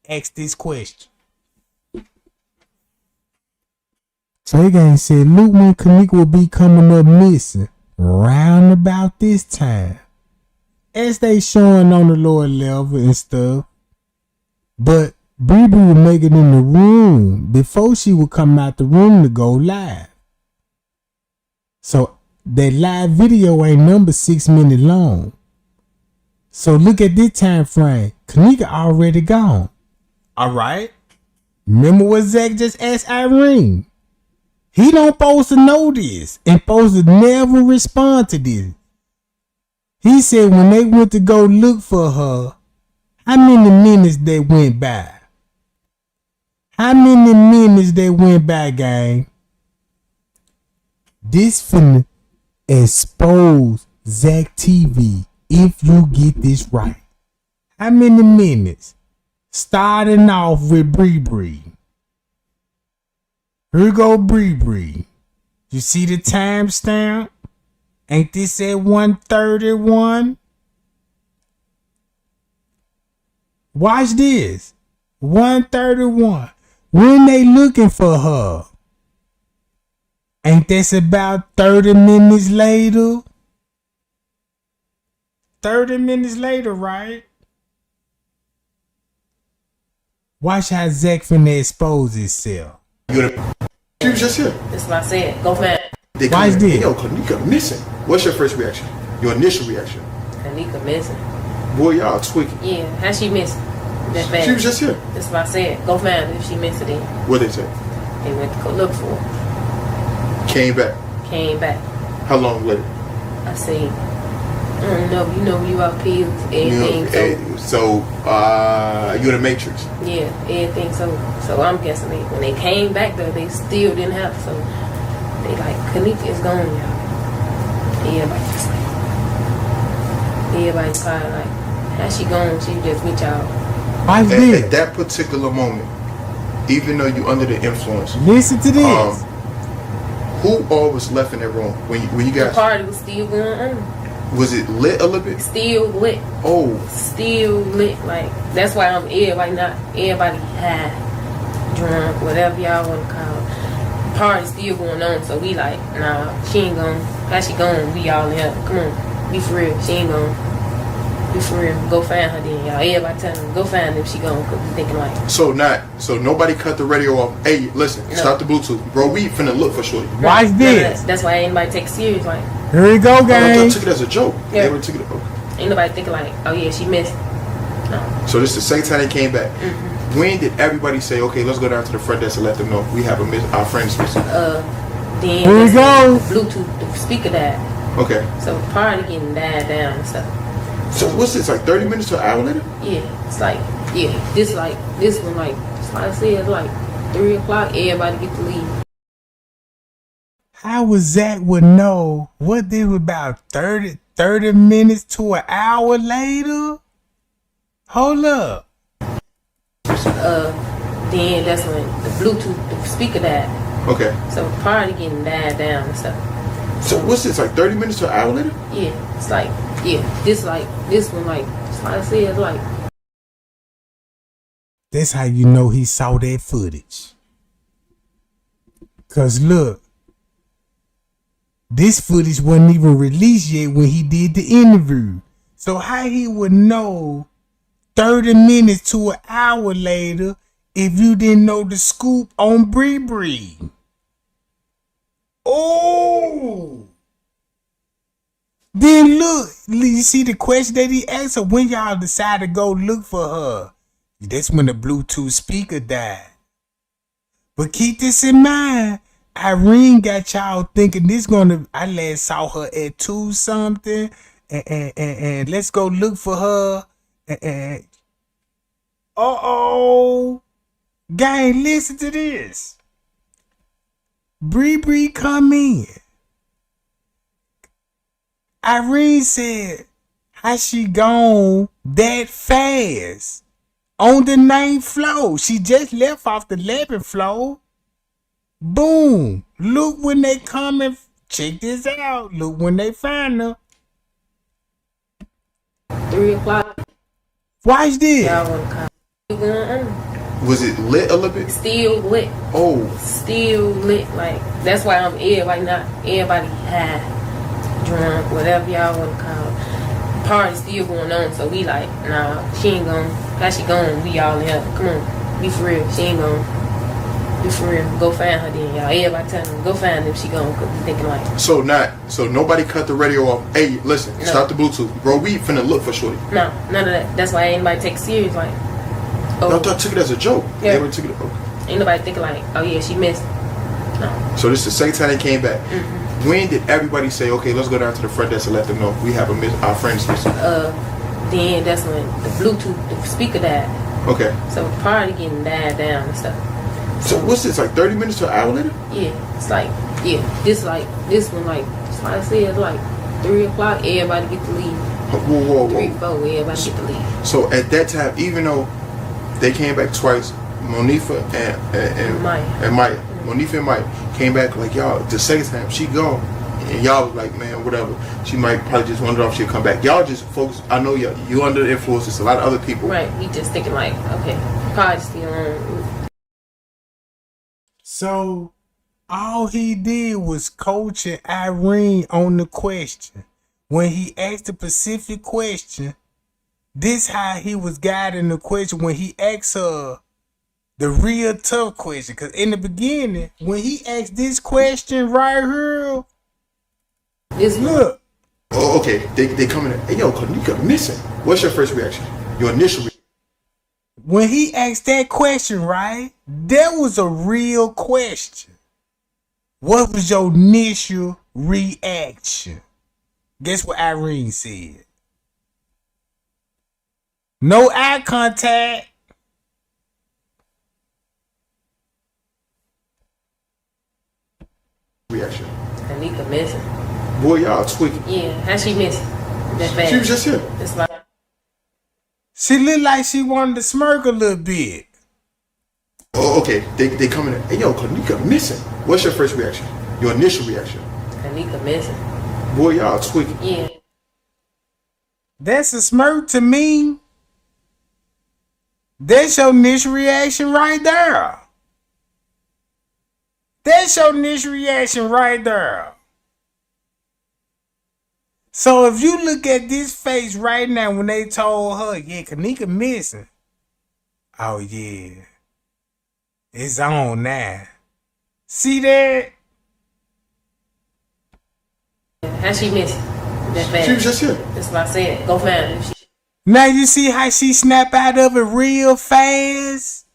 asked this question. So he gonna say, look when Kenneka will be coming up missing round about this time. As they showing on the lower level and stuff. But Bree would make it in the room before she would come out the room to go live. So that live video ain't number 6 minutes long. So look at this time frame. Kenneka already gone. Alright. Remember what Zach just asked Irene. He don't supposed to know this and supposed to never respond to this. He said when they went to go look for her, how many minutes they went by? How many minutes they went by, gang? This finna expose Zach TV if you get this right. How many minutes? Starting off with Bree Bree. Here go Bree Bree. You see the timestamp? Ain't this at 1:31? Watch this. 1:31. When they looking for her? Ain't this about 30 minutes later? 30 minutes later, right? Watch how Zach finna expose himself. She was just here. That's what I said. Go find. Watch this. Yo, Kenneka missing. What's your first reaction? Your initial reaction? Kenneka missing. Boy, y'all tweaking. Yeah, how she missing? That fast. She was just here. That's what I said. Go find her if she missed it then. What they say? They went to go look for her. Came back. Came back. How long later? I say, I don't know. You know, you out pills, everything. You in the Matrix? Yeah, everything. So I'm guessing when they came back though, they still didn't have. So they like, Kenneka is gone, y'all. Everybody just like, everybody's probably like, how she gone? She just with y'all. At that particular moment, even though you under the influence, listen to this. Who all was left in that room when you guys? The party was still going on. Was it lit a little bit? Still lit. Oh. Still lit. Like that's why I'm everybody not everybody high, drunk, whatever y'all want to call it. Party still going on. So we like, nah, she ain't gone. How she gone? We all in here. Come on, be for real. She ain't gone. Be for real. Go find her then, y'all. Everybody tell them, go find her if she gone. Cause we thinking like. So nobody cut the radio off. Hey, listen, stop the Bluetooth, bro. We finna look for shorty. Watch this. That's why ain't nobody take it serious. Like. Here we go, gang. I took it as a joke. Yeah. They took it. Ain't nobody thinking like, oh yeah, she missed. No. So this is the same time they came back. Mm-hmm. When did everybody say, okay, let's go down to the front desk and let them know we have our friends missing? Then here we go. The Bluetooth, the speaker died. Okay. So the party getting died down and stuff. So what's this, like 30 minutes to an hour later? Yeah, it's like, this one like I said, like 3 o'clock, everybody get to leave. How would Zach would know what they were about 30 minutes to an hour later? Hold up. Then that's when the Bluetooth, the speaker died. Okay. So the party getting died down and stuff. So what's this, like 30 minutes to an hour later? Yeah, it's like, this one like I said, like. That's how you know he saw that footage. Cause look, this footage wasn't even released yet when he did the interview. So how he would know 30 minutes to an hour later if you didn't know the scoop on Bree Bree? Oh! Then look, you see the question that he asked her, when y'all decide to go look for her? That's when the Bluetooth speaker died. But keep this in mind, Irene got y'all thinking this I last saw her at 2 something, and let's go look for her. And gang, listen to this. Bree Bree come in. Irene said, how she gone that fast? On the 9th floor. She just left off the 11th floor. Boom. Look when they come and check this out. Look when they find her. 3 o'clock. Watch this. Was it lit a little bit? Still lit. Oh. Still lit. Like, that's why I'm everybody high, drunk, whatever y'all want to call it. Party still going on, so we like, nah, she ain't gone. How she gone? We all in here. Come on, be for real. She ain't gone. Be for real. Go find her then, y'all. Everybody tell them, go find her if she gone. Cause we thinking like. So nobody cut the radio off. Hey, listen, stop the Bluetooth, bro. We finna look for shorty. No, none of that. That's why ain't nobody take it serious. Like, I took it as a joke. Yeah. They took it. Ain't nobody thinking like, oh yeah, she missed. No. So this is the same time they came back. Mm-hmm. When did everybody say, okay, let's go down to the front desk and let them know we have our friends missing? Then that's when the Bluetooth, the speaker died. Okay. So the party getting died down and stuff. So what's this, like 30 minutes to an hour later? Yeah, it's like, this one, like I said, like 3 o'clock, everybody get to leave. Whoa. 3, 4, everybody get to leave. So at that time, even though they came back twice, Monifa and Maya. Monifa and Maya came back like, y'all, the second time she gone. And y'all was like, man, whatever. She might probably just wonder if she'll come back. Y'all just focus. I know you under the influence. There's a lot of other people. Right. We just thinking like, okay, probably still. So all he did was coaching Irene on the question. When he asked the specific question, this how he was guiding the question when he asked her the real tough question. Because in the beginning, when he asked this question right here, look. Oh, okay. They coming in. Hey, yo, Kenneka missing. What's your first reaction? Your initial reaction? When he asked that question, right? That was a real question. What was your initial reaction? Guess what Irene said? No eye contact. Reaction. Kenneka missing. Boy, y'all tweaking. Yeah, how she missing? That fast. She was just here. It's like she looked like she wanted to smirk a little bit. Oh, okay. They coming in. Hey, yo, Kenneka missing. What's your first reaction? Your initial reaction? Kenneka missing. Boy, y'all tweaking. Yeah. That's a smirk to me. That's your initial reaction right there. That's your initial reaction right there. So if you look at this face right now when they told her, yeah, Kenneka missing. Oh, yeah. It's on now. See that? How she missing? That fast. She was just here. That's what I said. Go find her. Now you see how she snap out of it real fast?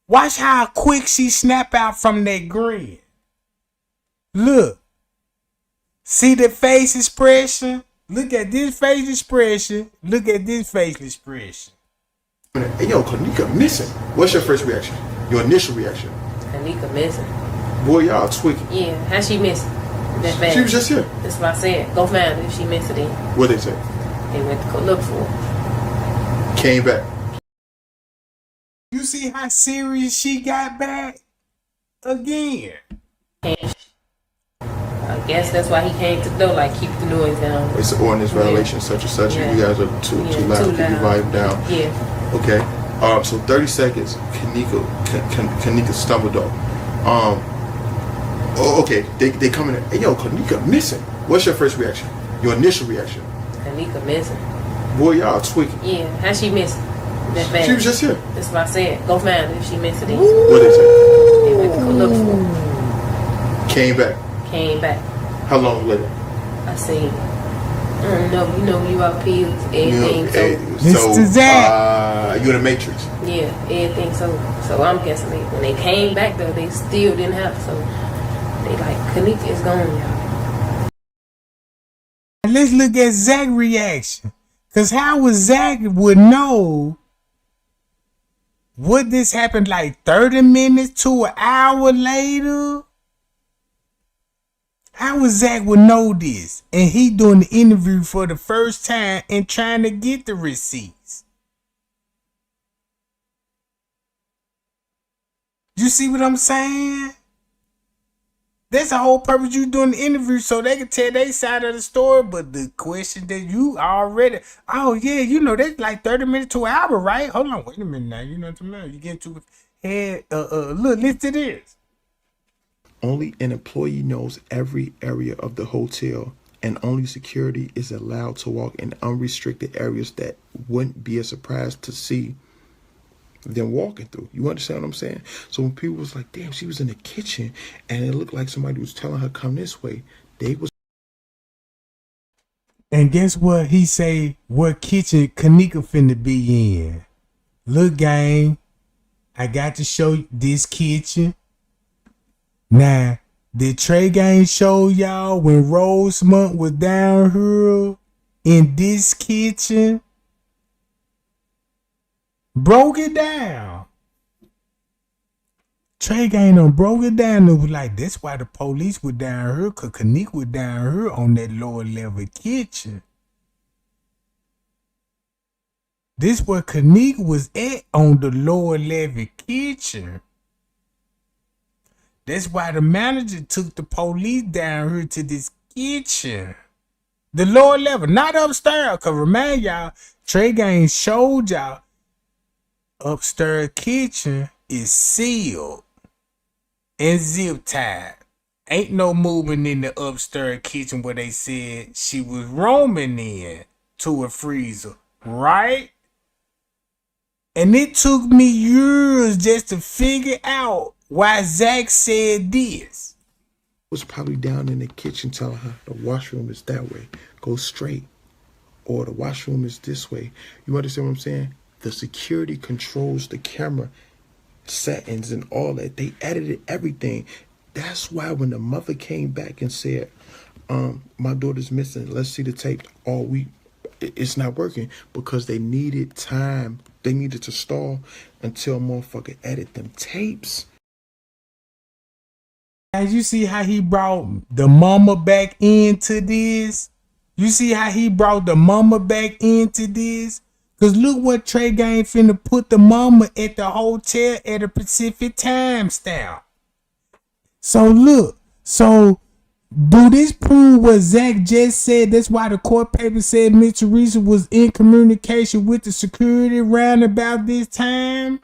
Watch how quick she snap out from that grin. Look. See the face expression? Look at this face expression. Look at this face expression. Hey, yo, Kenneka missing. What's your first reaction? Your initial reaction? Kenneka missing. Boy, y'all tweaking. Yeah, how she missing? That fast. She was just here. That's what I said. Go find her if she missed it then. What'd they say? They went to go look for her. Came back. You see how serious she got back? Again. I guess that's why he came to the door, like, keep the noise down. It's an ordinance violation, such and such. Yeah. You guys are too loud. Keep your volume down. Yeah. Okay. So 30 seconds. Kenneka stumbled off. Oh, okay. They coming in. Hey, yo, Kenneka missing. What's your first reaction? Your initial reaction? Kenneka missing. Boy, y'all tweaking. Yeah. How she missing? That fast. She was just here. That's what I said. Go find her if she missed it then. What'd they say? They went to go look for her. Came back. Came back. How long later? I said, I don't know. You know, you out pills, everything. You in the Matrix? Yeah, everything. So I'm guessing when they came back though, they still didn't have. So they like, Kenneka is gone, y'all. And let's look at Zach's reaction. Cause how would Zach would know? Would this happen like 30 minutes to an hour later? How would Zach would know this? And he doing the interview for the first time and trying to get the receipts. You see what I'm saying? That's the whole purpose you doing the interview so they can tell their side of the story. But the question that you already, oh yeah, you know, that's like 30 minutes to an hour, right? Hold on, wait a minute now. You know what I'm saying? You get to head, look, listen to this. Only an employee knows every area of the hotel, and only security is allowed to walk in unrestricted areas that wouldn't be a surprise to see them walking through. You understand what I'm saying? So when people was like, damn, she was in the kitchen and it looked like somebody was telling her come this way, they was. And guess what he say, what kitchen Kenneka finna be in? Look, gang, I got to show you this kitchen. Now, did Trey Gang show y'all when Rosemont was down here in this kitchen? Broke it down. Trey Gang done broke it down and was like, that's why the police were down here, cause Kenneka was down here on that lower level kitchen. This where Kenneka was at on the lower level kitchen. That's why the manager took the police down here to this kitchen. The lower level, not upstairs. Cause remind y'all, Trey Gang showed y'all upstairs kitchen is sealed and zip tied. Ain't no moving in the upstairs kitchen where they said she was roaming in to a freezer, right? And it took me years just to figure out why Zach said this. Was probably down in the kitchen telling her the washroom is that way, go straight, or the washroom is this way. You understand what I'm saying? The security controls the camera settings and all that. They edited everything. That's why when the mother came back and said, my daughter's missing, let's see the tape, it's not working, because they needed time. They needed to stall until motherfucker edit them tapes. As you see how he brought the mama back into this? You see how he brought the mama back into this? Cause look what Trey Gang finna put the mama at the hotel at a Pacific time stamp. So look, do this prove what Zach just said? That's why the court paper said Miss Teresa was in communication with the security round about this time?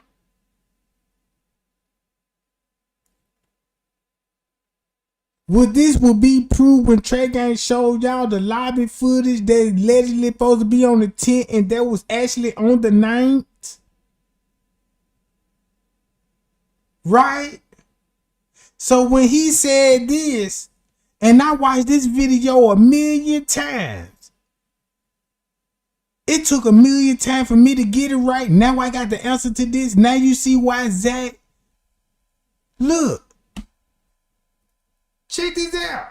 Would this be proved when Trey Gang showed y'all the lobby footage that allegedly supposed to be on the 10th and that was actually on the 9th? Right? So when he said this, and I watched this video 1,000,000 times, it took 1,000,000 times for me to get it right. Now I got the answer to this. Now you see why Zach. Look. Check this out.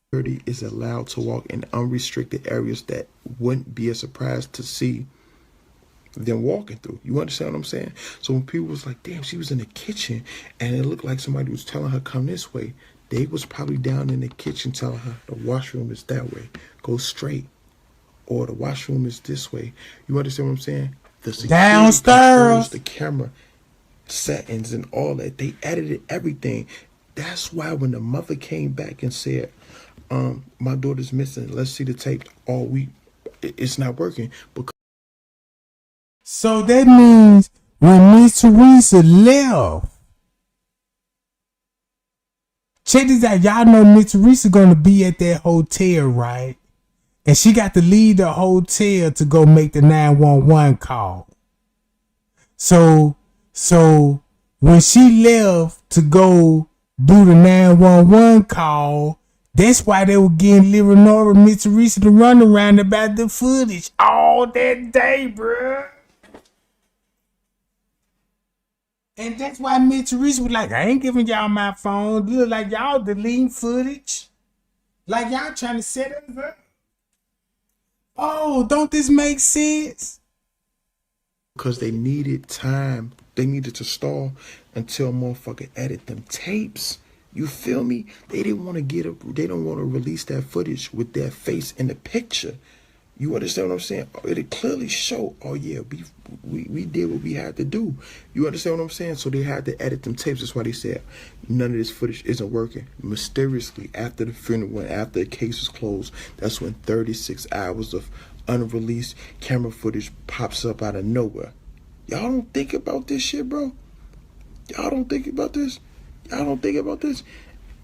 Security is allowed to walk in unrestricted areas that wouldn't be a surprise to see them walking through. You understand what I'm saying? So when people was like, damn, she was in the kitchen and it looked like somebody was telling her come this way, they was probably down in the kitchen telling her the washroom is that way, go straight, or the washroom is this way. You understand what I'm saying? The security downstairs, the camera settings and all that. They edited everything. That's why when the mother came back and said, my daughter's missing, let's see the tape, it's not working. So that means when Miss Teresa left, check this out, y'all know Miss Teresa gonna be at that hotel, right? And she got to leave the hotel to go make the 911 call. So when she left to go do the 911 call, that's why they were getting Leonora and Miss Teresa to run around about the footage all that day, bruh. And that's why Miss Teresa was like, I ain't giving y'all my phone. Look like y'all deleting footage. Like y'all trying to set us up. Oh, don't this make sense? Because they needed time. They needed to stall until motherfucker edit them tapes. You feel me? They didn't want to they don't want to release that footage with their face in the picture. You understand what I'm saying? It clearly showed, oh yeah, we did what we had to do. You understand what I'm saying? So they had to edit them tapes. That's why they said none of this footage isn't working. Mysteriously, after the funeral, after the case was closed, that's when 36 hours of unreleased camera footage pops up out of nowhere. Y'all don't think about this shit, bro? Y'all don't think about this? Y'all don't think about this?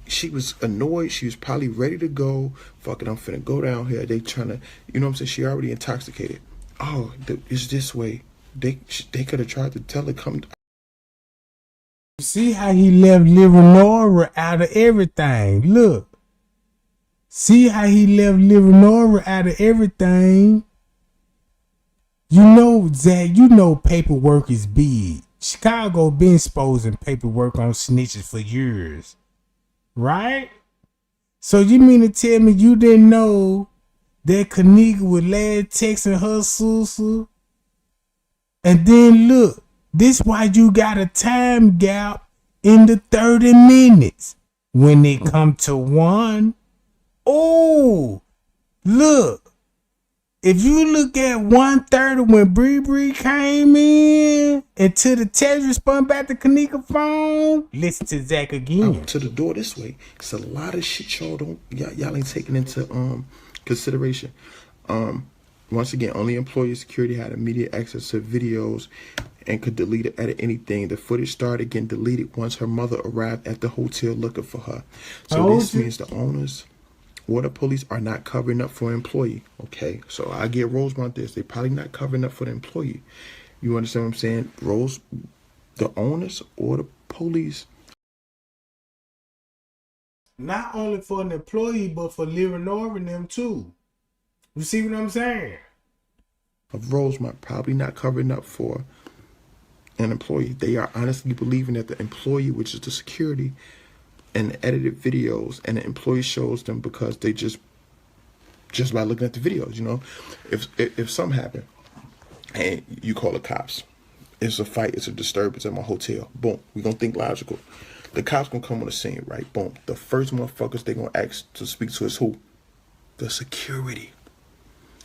She was annoyed. She was probably ready to go. Fuck it, I'm finna go down here. They trying to, you know what I'm saying? She already intoxicated. Oh, it's this way. They could have tried to tell her come. See how he left Leonora out of everything. Look. See how he left Leonora out of everything. You know, Zach, you know paperwork is big. Chicago been exposing paperwork on snitches for years. Right? So you mean to tell me you didn't know that Kenneka was last texting her sister? And then look, this why you got a time gap in the 30 minutes. When it come to one, oh, look. If you look at 1:30 when Bree came in until the text respond back to Kenneka phone, listen to Zach again. Out to the door this way. It's a lot of shit y'all ain't taking into consideration. Once again, only employee security had immediate access to videos and could delete it at anything. The footage started getting deleted once her mother arrived at the hotel looking for her. So this means the owners or the police are not covering up for an employee. Okay, so I get Rosemont this. They probably not covering up for the employee. You understand what I'm saying? The owners or the police. Not only for an employee, but for Leonora and them too. You see what I'm saying? Of Rosemont probably not covering up for an employee. They are honestly believing that the employee, which is the security, and the edited videos, and the employee shows them because they just by looking at the videos, you know, if something happened and you call the cops, it's a fight, it's a disturbance at my hotel. Boom, we gonna think logical. The cops gonna come on the scene, right? Boom. The first motherfuckers they gonna ask to speak to is who? The security.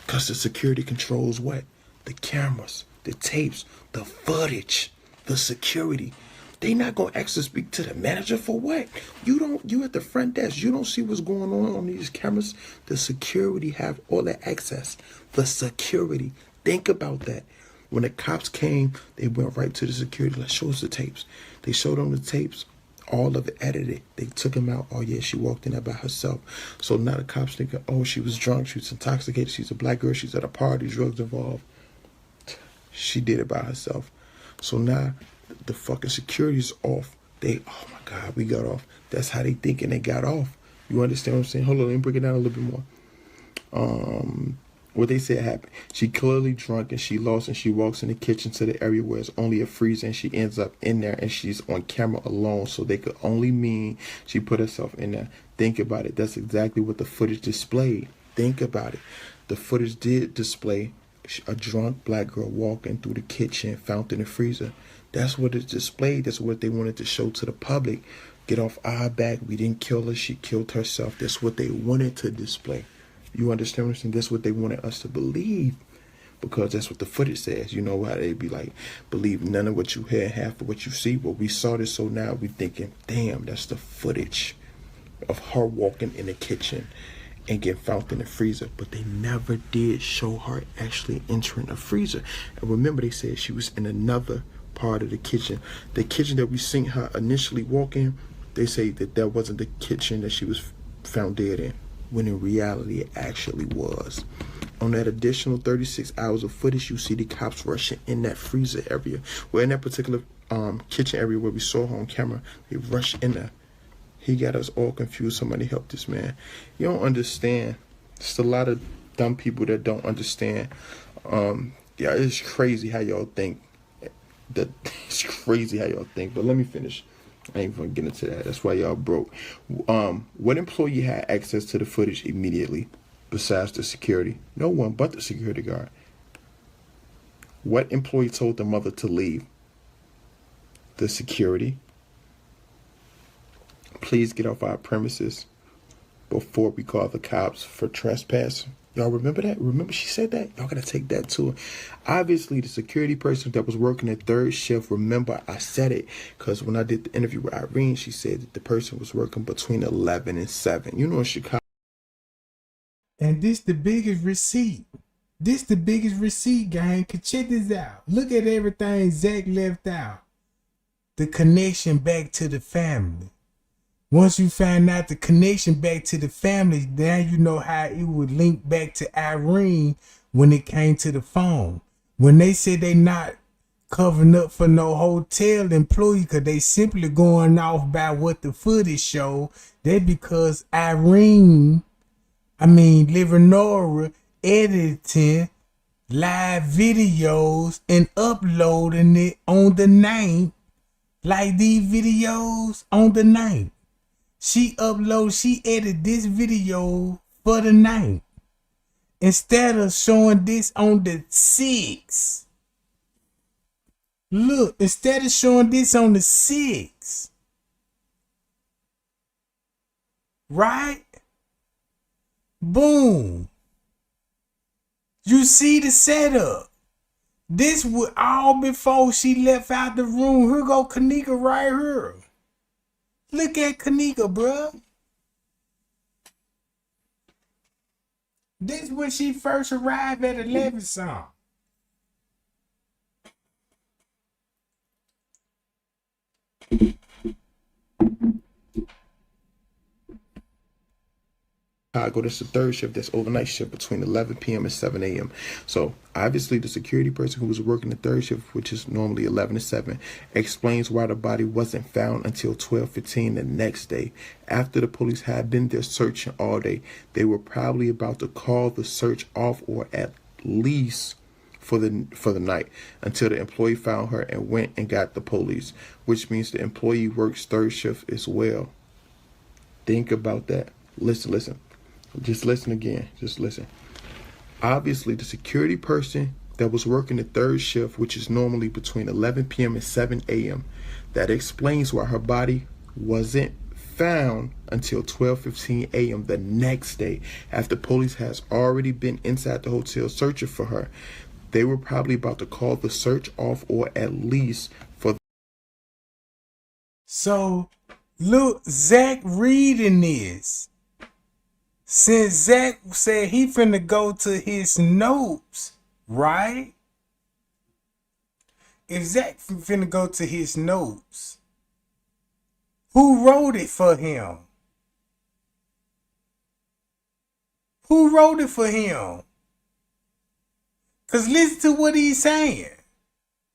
Because the security controls what? The cameras, the tapes, the footage, the security. They not gonna ask to speak to the manager for what? You at the front desk, you don't see what's going on these cameras. The security have all that access. The security. Think about that. When the cops came, they went right to the security. Let's show us the tapes. They showed them the tapes. All of it edited. They took him out. Oh yeah, she walked in there by herself. So now the cops think, oh, she was drunk, she was intoxicated, she's a black girl, she's at a party, drugs involved. She did it by herself. So now the fucking security's off. Oh my God, we got off. That's how they thinking they got off. You understand what I'm saying? Hold on, let me break it down a little bit more. What they said happened. She clearly drunk and she lost, and she walks in the kitchen to the area where it's only a freezer, and she ends up in there and she's on camera alone. So they could only mean she put herself in there. Think about it. That's exactly what the footage displayed. Think about it. The footage did display a drunk black girl walking through the kitchen, found in the freezer. That's what it displayed. That's what they wanted to show to the public. Get off our back. We didn't kill her. She killed herself. That's what they wanted to display. You understand what I'm saying? That's what they wanted us to believe, because that's what the footage says. You know how they be like, believe none of what you hear, half of what you see. But we saw this, so now we thinking, damn, that's the footage of her walking in the kitchen and getting found in the freezer. But they never did show her actually entering a freezer. And remember, they said she was in another part of the kitchen. The kitchen that we seen her initially walk in, they say that wasn't the kitchen that she was found dead in, when in reality it actually was. On that additional 36 hours of footage, you see the cops rushing in that freezer area. Well, in that particular kitchen area where we saw her on camera, they rushed in there. He got us all confused. Somebody help this man. You don't understand. It's a lot of dumb people that don't understand. Yeah, it's crazy how y'all think. It's crazy how y'all think. But let me finish. I ain't gonna get into that. That's why y'all broke. What employee had access to the footage immediately besides the security? No one but the security guard. What employee told the mother to leave? The security. Please get off our premises before we call the cops for trespass. Y'all remember that? Remember she said that? Y'all gotta take that to her. Obviously, the security person that was working at third shift, remember I said it, because when I did the interview with Irene, she said that the person was working between 11 and 7. You know, in Chicago. And this the biggest receipt. This the biggest receipt, gang. Check this out. Look at everything Zach left out. The connection back to the family. Once you find out the connection back to the family, now you know how it would link back to Irene when it came to the phone. When they said they not covering up for no hotel employee because they simply going off by what the footage show, that because Leonora editing live videos and uploading it on the night, like these videos on the night. She edited this video for the night. Instead of showing this on the 6th. Look, instead of showing this on the 6th, right? Boom. You see the setup. This was all before she left out the room. Here go Kenneka right here. Look at Kenneka, bruh. This when she first arrived at 11 something. Chicago, that's the third shift, that's overnight shift between 11 p.m. and 7 a.m. So obviously the security person who was working the third shift, which is normally 11 to 7, explains why the body wasn't found until 12:15 the next day. After the police had been there searching all day, they were probably about to call the search off, or at least for the night, until the employee found her and went and got the police, which means the employee works third shift as well. Think about that. Listen. Just listen again. Just listen. Obviously, the security person that was working the third shift, which is normally between 11 p.m. and 7 a.m., that explains why her body wasn't found until 12:15 a.m. the next day, after police has already been inside the hotel searching for her. They were probably about to call the search off, or at least for. So, look, Zach reading this. Since Zach said he finna go to his notes, right? If Zach finna go to his notes, who wrote it for him? Who wrote it for him? Because listen to what he's saying.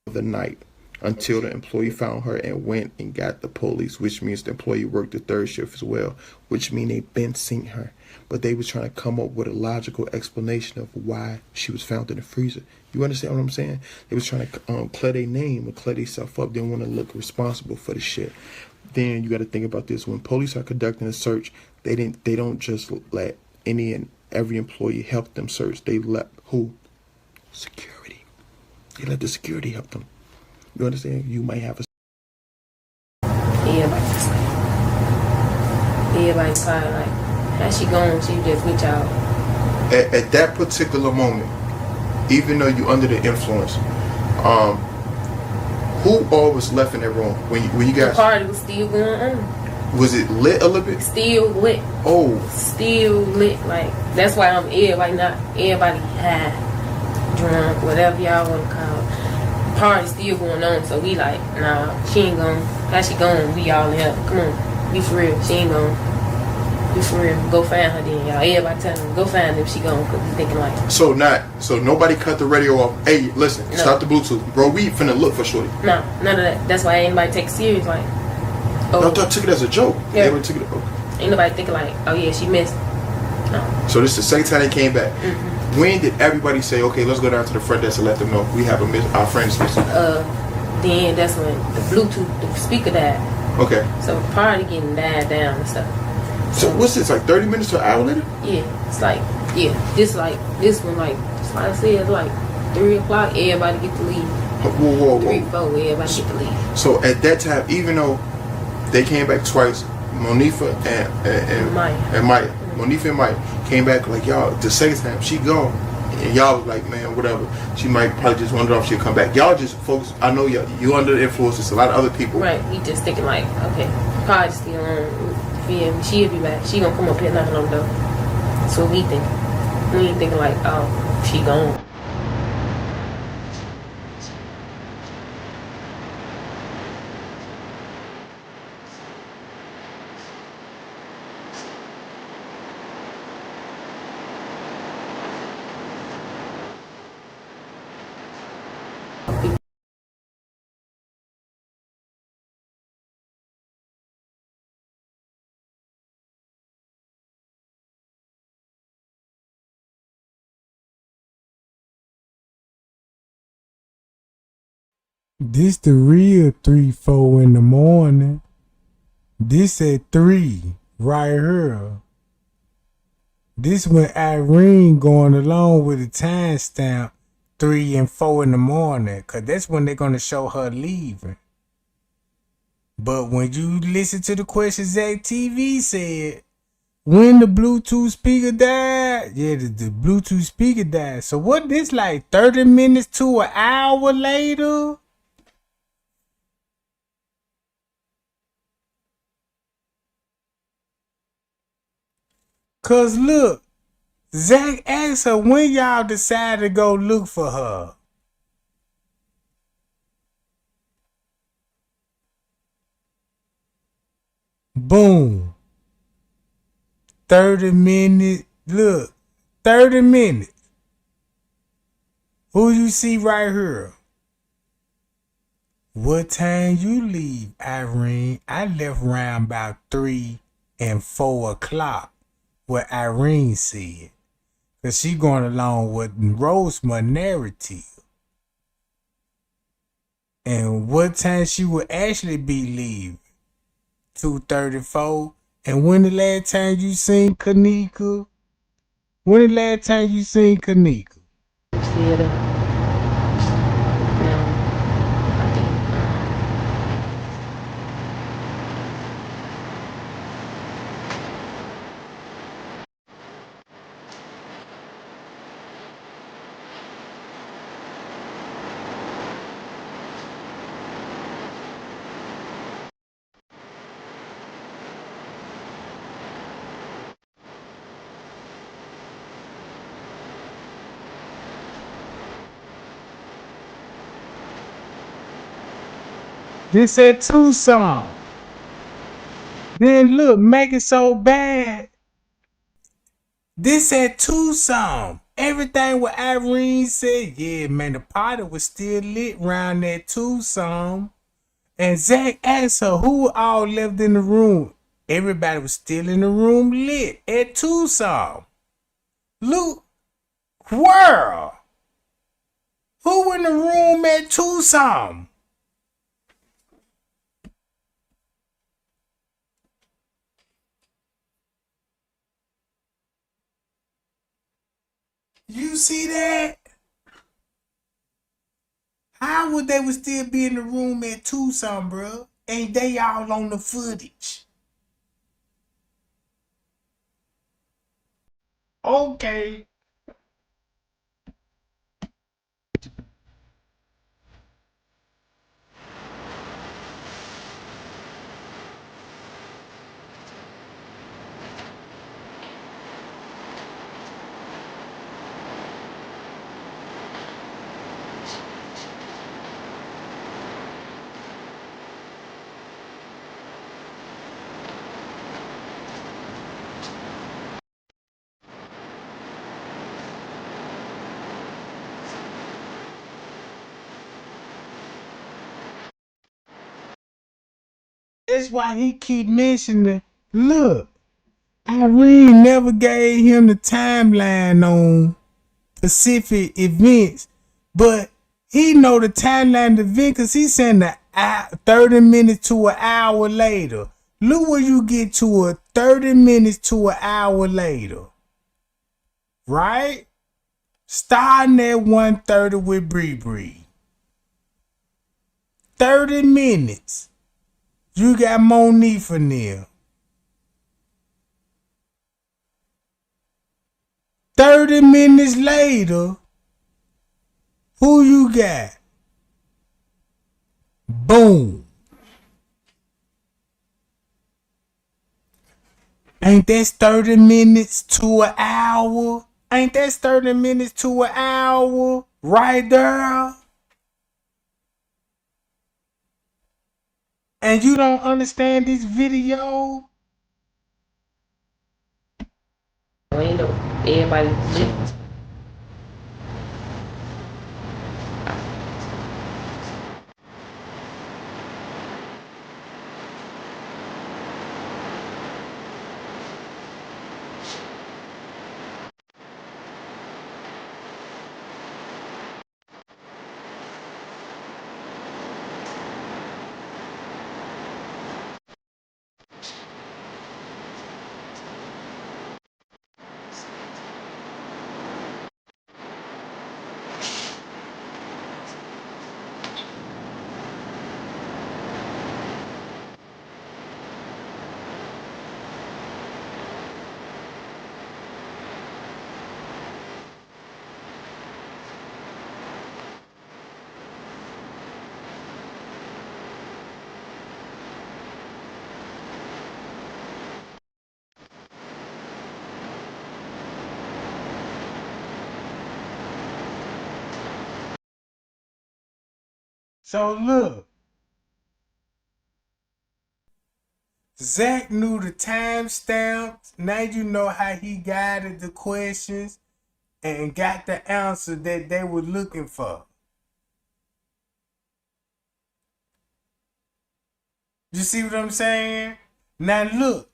The night, until the employee found her and went and got the police, which means the employee worked the third shift as well, which means they been seen her. But they was trying to come up with a logical explanation of why she was found in the freezer. You understand what I'm saying? They was trying to clear their name and clear themselves up. They didn't want to look responsible for the shit. Then you got to think about this. When police are conducting a search, they don't just let any and every employee help them search. They let who? Security. They let the security help them. You understand? You might have a. Everybody's probably like, how's she going? She just with y'all. At that particular moment, even though you under the influence, who all was left in that room when you guys? The party was still going on. Was it lit a little bit? Still lit. Oh. Still lit. Like, that's why I'm everybody, not everybody high, drunk, whatever y'all want to call it. Party still going on, so we like, nah, she ain't gone. How she gone? We all in here. Come on, be for real. She ain't gone. Be for real. Go find her then, y'all. Everybody telling them, go find her if she gone, because we thinking like. So nobody cut the radio off. Hey, listen, no. Stop the Bluetooth. Bro, we finna look for shorty. No, none of that. That's why ain't nobody take it serious, like. Oh. No, I thought took it as a joke. Yeah. Everybody took it. Okay. Ain't nobody thinking like, oh yeah, she missed. No. So this is the second time they came back. Mm-hmm. When did everybody say, okay, let's go down to the front desk and let them know we have our friends missing? Then that's when the Bluetooth, the speaker died. Okay. So the party getting died down and stuff. So what's this, like 30 minutes to an hour later? Yeah, it's like, this one, like I said, it's like 3 o'clock, everybody get to leave. Whoa. 3, 4, everybody get to leave. So at that time, even though they came back twice, Monifa and Maya. Monifa and Maya came back like, y'all, the second time she gone, and y'all was like, man, whatever. She might probably just wonder if she'll come back. Y'all just focus. I know you under the influence. There's a lot of other people. Right. We just thinking like, okay, probably still on. Yeah, she'll be back. She gonna come up here knocking on the door. That's what we think. We ain't thinking like, oh, she gone. This the real 3, 4 in the morning. This at 3 right here. This when Irene going along with the timestamp 3 and 4 in the morning, cause that's when they're gonna show her leaving. But when you listen to the question Zach TV said, when the Bluetooth speaker died, yeah, the Bluetooth speaker died. So what this like 30 minutes to an hour later? Cause look, Zach asked her when y'all decided to go look for her. Boom. 30 minutes. Look, 30 minutes. Who you see right here? What time you leave, Irene? I left around about 3 and 4 o'clock. What Irene said. Cause she going along with Rose's narrative. And what time she would actually be leaving? 2:34. And when the last time you seen Kenneka? When the last time you seen Kenneka? See it. This at Tucson. Then look, make it so bad. This at Tucson. Everything what Irene said, yeah, man, the party was still lit round that Tucson. And Zach asked her who all left in the room. Everybody was still in the room lit at Tucson. Look, world. Who in the room at Tucson? You see that? How would they would still be in the room at Tucson, bro? Ain't they all on the footage? Okay. That's why he keep mentioning, look, Irene never gave him the timeline on specific events, but he know the timeline of the event because he sent 30 minutes to an hour later. Look where you get to a 30 minutes to an hour later. Right? Starting at 1:30 with Bree Bree. 30 minutes. You got Monique for there. 30 minutes later, who you got? Boom. Ain't that 30 minutes to an hour? Ain't that 30 minutes to an hour? Right there? And you don't understand this video? Everybody lit. So look, Zach knew the timestamps. Now you know how he guided the questions and got the answer that they were looking for. You see what I'm saying? Now look,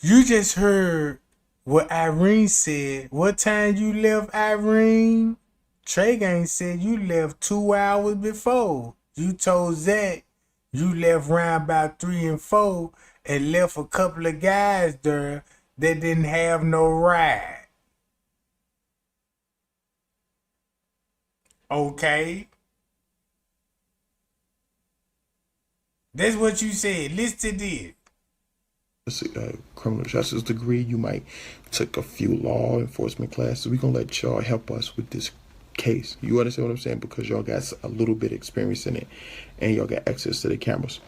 you just heard what Irene said. What time you left, Irene? Trey Gang said you left 2 hours before. You told Zach you left round about 3 and 4 and left a couple of guys there that didn't have no ride. Okay. That's what you said. Listen to this. Criminal justice degree. You might took a few law enforcement classes. We're gonna let y'all help us with this case. You understand what I'm saying? Because y'all got a little bit of experience in it and y'all got access to the cameras.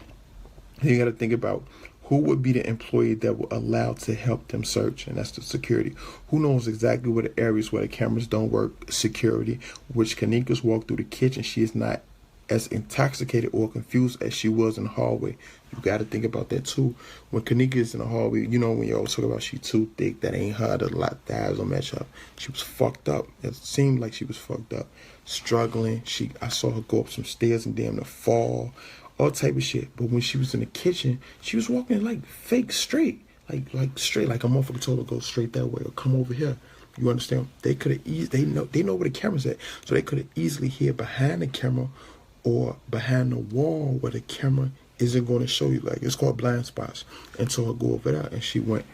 You got to think about who would be the employee that will allow to help them search, and that's the security. Who knows exactly where the areas where the cameras don't work? Security. Which Kenneka's walked through the kitchen. She is not as intoxicated or confused as she was in the hallway. You got to think about that too. When Kenneka is in the hallway, you know when you always talk about she too thick, that ain't her. The eyes don't match up. She was fucked up. It seemed like she was fucked up, struggling. I saw her go up some stairs and damn near fall. All type of shit. But when she was in the kitchen, she was walking like fake straight. Like straight. Like a motherfucker told her go straight that way or come over here. You understand? They could have they know where the camera's at. So they could have easily hid behind the camera or behind the wall where the camera isn't going to show you. Like it's called blind spots. And so I go over there and she went,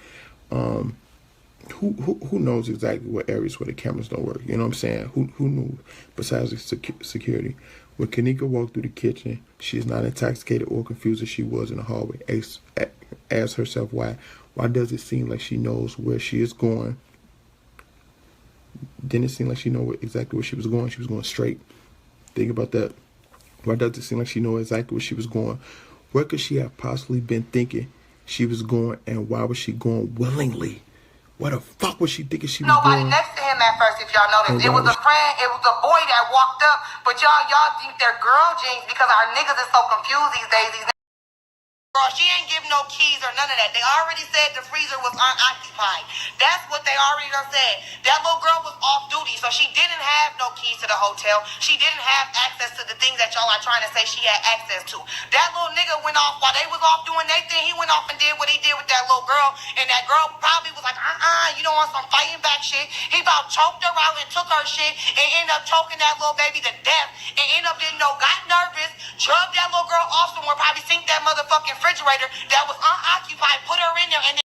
who knows exactly what areas where the cameras don't work? You know what I'm saying? Who knew besides the security? When Kenneka walked through the kitchen, she is not intoxicated or confused as she was in the hallway. Ask herself why. Why does it seem like she knows where she is going? Didn't it seem like she knew exactly where she was going? She was going straight. Think about that. Why does it seem like she knew exactly where she was going? Where could she have possibly been thinking she was going, and why was she going willingly? Where the fuck was she thinking she was Nobody going? next to him at first, if y'all noticed. It was a friend, it was a boy that walked up, but y'all think they're girl jeans because our niggas is so confused these days. Girl, she ain't give no keys or none of that. They already said the freezer was unoccupied. That's what they already done said. That little girl was off duty, so she didn't have no keys to the hotel. She didn't have access to the things that y'all are trying to say she had access to. That little nigga went off while they was off doing their thing. He went off and did what he did with that little girl, and that girl probably was like, you don't want some fighting back shit. He about choked her out and took her shit and ended up choking that little baby to death and ended up got nervous, drugged that little girl off somewhere, probably sink that motherfucking refrigerator that was unoccupied, put her in there, and then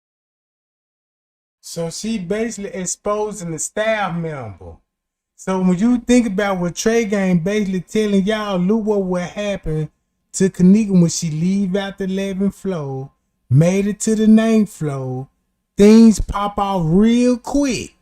so she basically exposing the staff member. So when you think about what Trey Gang basically telling y'all, look what would happen to Kenneka when she leave out the 11th floor, made it to the 9th floor, things pop off real quick.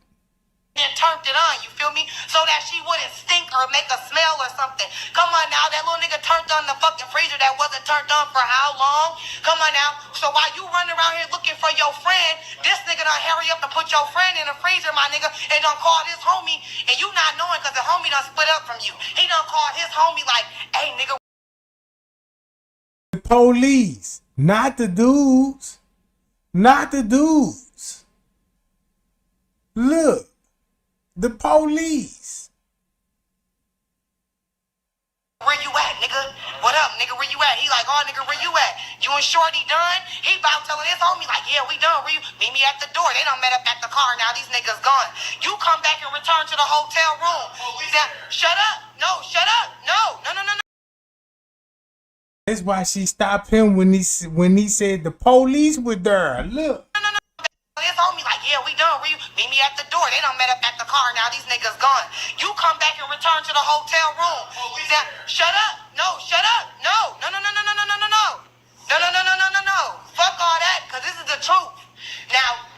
and turned it on, you feel me? So that she wouldn't stink or make a smell or something. Come on now, that little nigga turned on the fucking freezer that wasn't turned on for how long? Come on now. So while you running around here looking for your friend, this nigga done hurry up and put your friend in the freezer, my nigga, and done call his homie, and you not knowing because the homie done split up from you. He done called his homie like, hey, nigga. The police, not the dudes. Not the dudes. Look. The police. Where you at, nigga? What up, nigga? Where you at? He like, oh, nigga, where you at? You and Shorty done? He about telling his homie like, yeah, we done. Where you? Meet me at the door. They done met up at the car. Now these niggas gone. You come back and return to the hotel room. Now, shut up. No, shut up. No. That's why she stopped him when he said the police were there. Look. His homie like, yeah, we done. Where you? Meet me at the door. They done met up at the car. Now these niggas gone. You come back and return to the hotel room. Now, shut up. No, shut up. No. Fuck all that, because this is the truth. Now,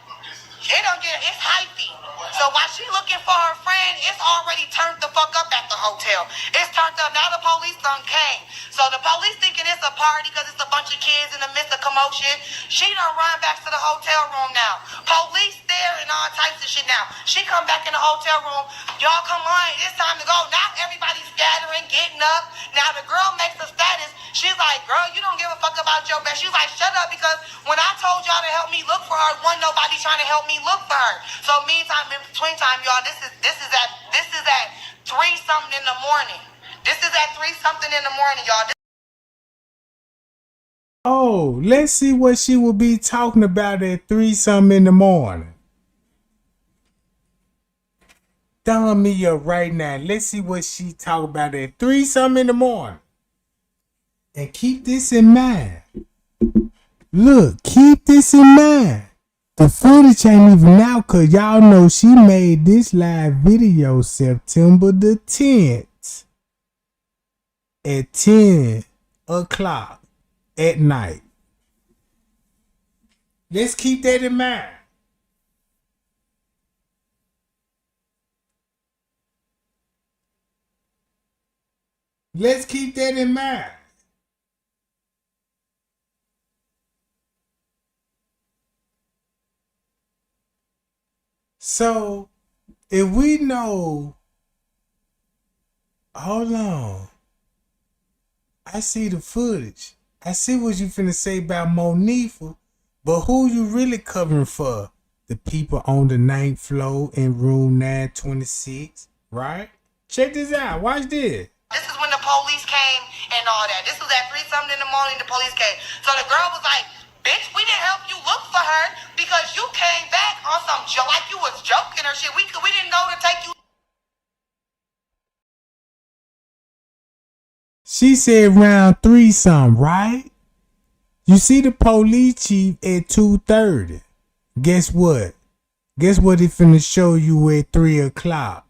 It's hypey. So while she looking for her friend, it's already turned the fuck up at the hotel. It's turned up. Now the police done came. So the police thinking it's a party because it's a bunch of kids in the midst of commotion. She done run back to the hotel room now. Police there and all types of shit now. She come back in the hotel room. Y'all come on, it's time to go. Now everybody's scattering, getting up. Now the girl makes a status. She's like, girl, you don't give a fuck about your best. She's like, shut up, because when I told y'all to help me look for her, wasn't nobody trying to help me look for her. So meantime, in between time, y'all, this is at 3-something in the morning. This is at 3-something in the morning, y'all. Oh, let's see what she will be talking about at 3-something in the morning. Thumb me up right now. Let's see what she talk about at 3-something in the morning. And keep this in mind. Look, keep this in mind. The footage ain't even out because y'all know she made this live video September the 10th at 10 o'clock at night. Let's keep that in mind. Let's keep that in mind. So, if we know, hold on, I see the footage. I see what you finna say about Monifa, but who you really covering for? The people on the 9th floor in room 926, right? Check this out. Watch this. This is when the police came and all that. This was at 3-something in the morning, the police came. So the girl was like, bitch, we didn't help you look for her because you came back on some like you was joking or shit. We didn't know to take you. She said round 3-something, right? You see the police chief at 2:30. Guess what? Guess what he finna show you at 3 o'clock?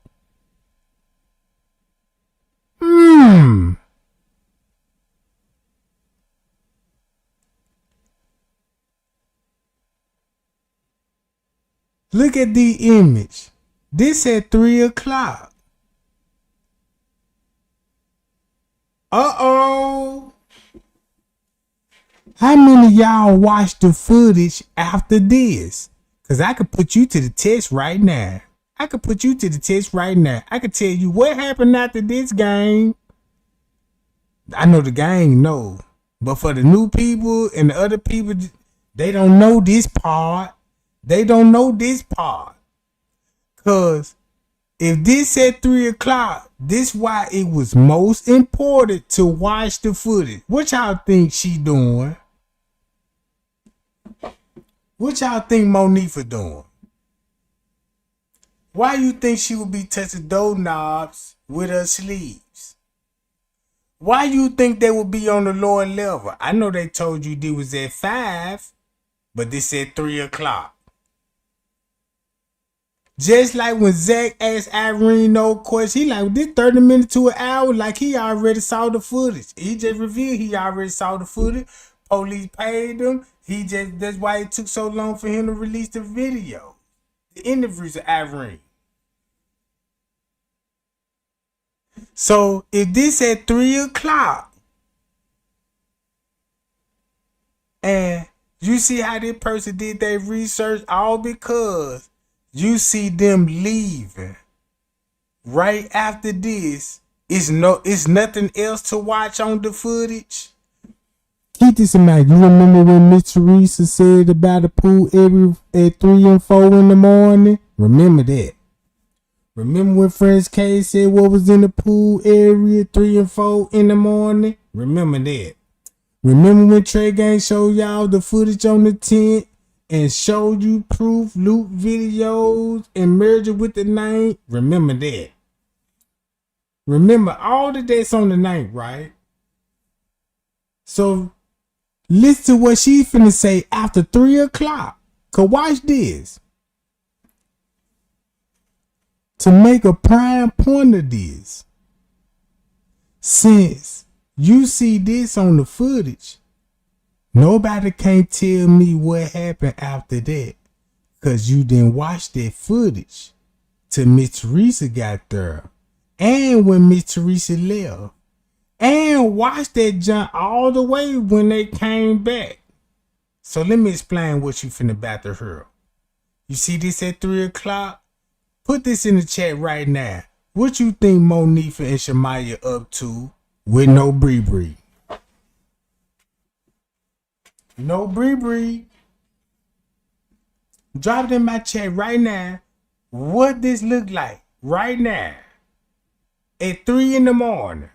Look at the image. This at 3 o'clock. Uh-oh. How many of y'all watched the footage after this? Because I could put you to the test right now. I could put you to the test right now. I could tell you what happened after this game. I know the gang know. But for the new people and the other people, they don't know this part. They don't know this part. Because if this at 3 o'clock, this why it was most important to watch the footage. What y'all think she doing? What y'all think Monifa doing? Why you think she would be touching doorknobs with her sleeves? Why you think they would be on the lower level? I know they told you they was at 5, but this at 3 o'clock. Just like when Zach asked Irene no question, he like, this 30 minutes to an hour, like he already saw the footage. He just revealed he already saw the footage. Police paid him. That's why it took so long for him to release the video. The interviews of Irene. So if this at 3 o'clock, and you see how this person did their research, all because you see them leaving right after this. It's nothing else to watch on the footage. Keep this in mind. You remember when Miss Teresa said about the pool area at 3 and 4 in the morning? Remember that. Remember when French K said what was in the pool area 3 and 4 in the morning? Remember that. Remember when Trey Gang showed y'all the footage on the tent and showed you proof, loop videos, and merge it with the name? Remember that. Remember all the dates on the night, right? So listen to what she finna say after 3 o'clock. Cause watch this. To make a prime point of this, since you see this on the footage, nobody can't tell me what happened after that. Cause you didn't watch that footage till Miss Teresa got there. And when Miss Teresa left. And watch that jump all the way when they came back. So let me explain what you finna about to hear. You see this at 3 o'clock? Put this in the chat right now. What you think Monifa and Shamaya up to with no Bree Bree? No Bree Bree. Drop it in my chat right now. What this look like right now. At 3 in the morning.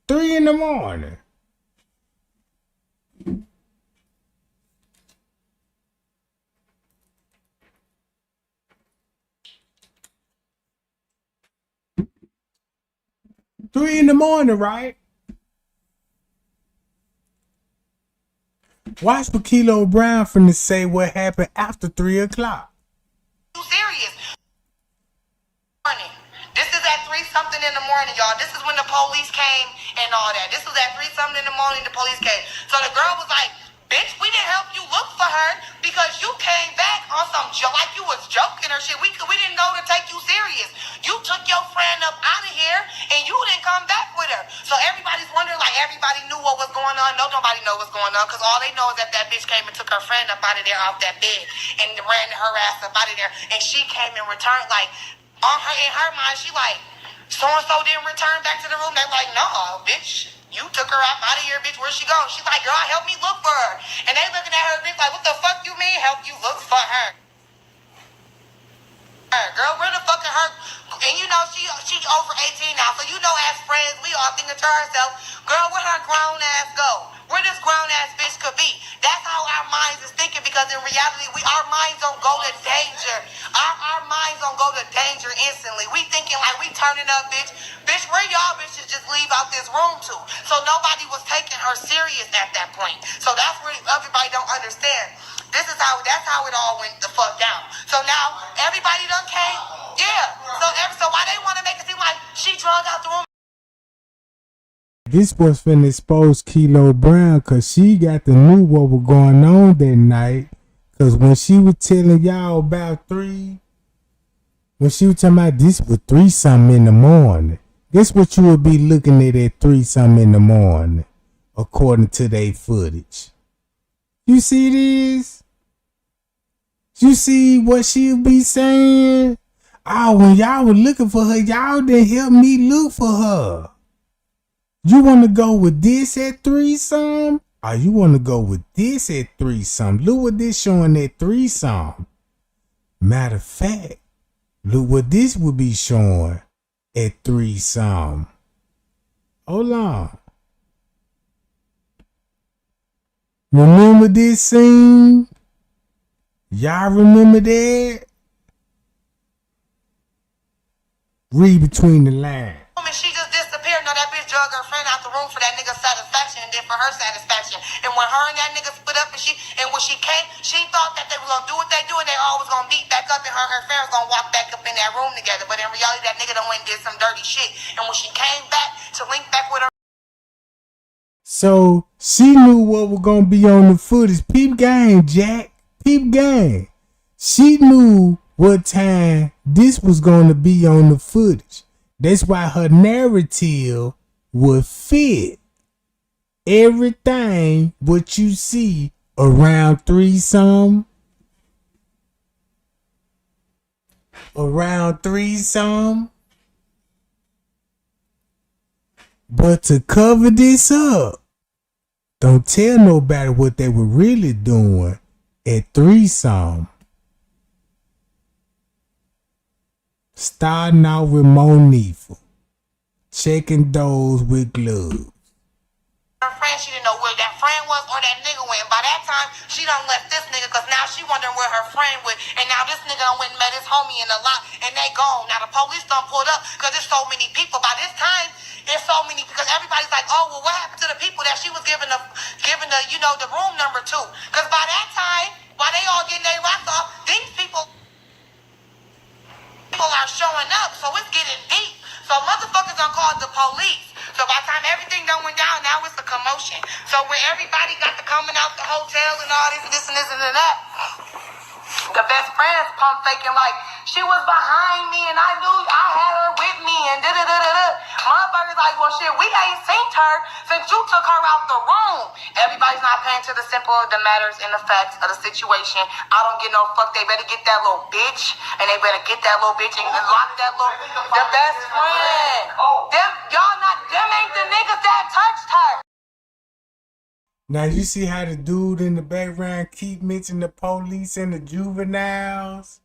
3 in the morning. Three in the morning, right? Watch for Kilo Brown finna say what happened after 3 o'clock. You serious? This is at 3-something in the morning, y'all. This is when the police came and all that. This was at 3-something in the morning, the police came. So the girl was like, bitch, we didn't help you look for her because you came back on some like you was joking or shit. We didn't know to take you serious. You took your friend up out of here and you didn't come back with her. So everybody's wondering, like everybody knew what was going on. No, nobody know what's going on because all they know is that that bitch came and took her friend up out of there off that bed and ran her ass up out of there. And she came and returned like, in her mind, she like, so-and-so didn't return back to the room. They're like, no, bitch. You took her out of here, bitch. Where'd she go? She's like, girl, help me look for her. And they looking at her, bitch, like, what the fuck you mean help you look for her? Girl, where the fuck is her? And you know, she over 18 now. So you know, as friends, we all thinking to ourselves, girl, where her grown ass go? Where this grown ass bitch could be? That's how our minds is thinking because in reality, our minds don't go to danger. Our minds don't go to danger instantly. We thinking like we turning up, bitch. Bitch, where y'all bitches just leave out this room to? So nobody was taking her serious at that point. So that's where everybody don't understand. That's how it all went the fuck down. So now everybody done came. Yeah. So why they want to make it seem like she drug out the room? This was finna expose Kilo Brown cause she got to know what was going on that night. Cause when she was telling y'all about 3, when she was talking about this was 3-something in the morning. This what you would be looking at 3-something in the morning, according to their footage. You see this? You see what she'll be saying? Oh, when y'all were looking for her, y'all didn't help me look for her. You want to go with this at 3-some? Or you want to go with this at 3-some? Look what this showing at 3-some. Matter of fact, look what this would be showing at 3-some. Hold on. Remember this scene? Y'all remember that? Read between the lines. She just disappeared. No, that bitch drug her friend out the room for that nigga's satisfaction and then for her satisfaction. And when her and that nigga split up and when she came, she thought that they were gonna do what they do and they always gonna meet back up and her and her friend was gonna walk back up in that room together. But in reality, that nigga done went and did some dirty shit. And when she came back to link back with her. So she knew what was gonna be on the footage. Peep game, Jack. Peep game. She knew what time this was gonna be on the footage. That's why her narrative would fit everything what you see around 3-some. Around 3-some. But to cover this up, don't tell nobody what they were really doing at 3-some. Starting out with Monifa, checking those with gloves. Her friend, she didn't know where that friend was or that nigga went. By that time, she done left this nigga because now she wondering where her friend went. And now this nigga done went and met his homie in the lot and they gone. Now the police done pulled up because there's so many people. By this time, there's so many because everybody's like, oh, well, what happened to the people that she was giving the the room number to? Because by that time, while they all getting their rocks off, these people are showing up, so it's getting deep. So motherfuckers done called the police. So by the time everything done went down, now it's a commotion. So when everybody got to coming out the hotels and all this and that, the best friends pump faking like she was behind me and I knew I had her with me and da-da-da-da-da. Motherfuckers like, well, shit, we ain't seen her since you took her out the room. Everybody's not paying to the simple, the matters and the facts of the situation. I don't get no fuck. They better get that little bitch and they better get that little bitch and lock that little, the best friend. Them ain't the niggas that touched her. Now you see how the dude in the background keep mentioning the police and the juveniles?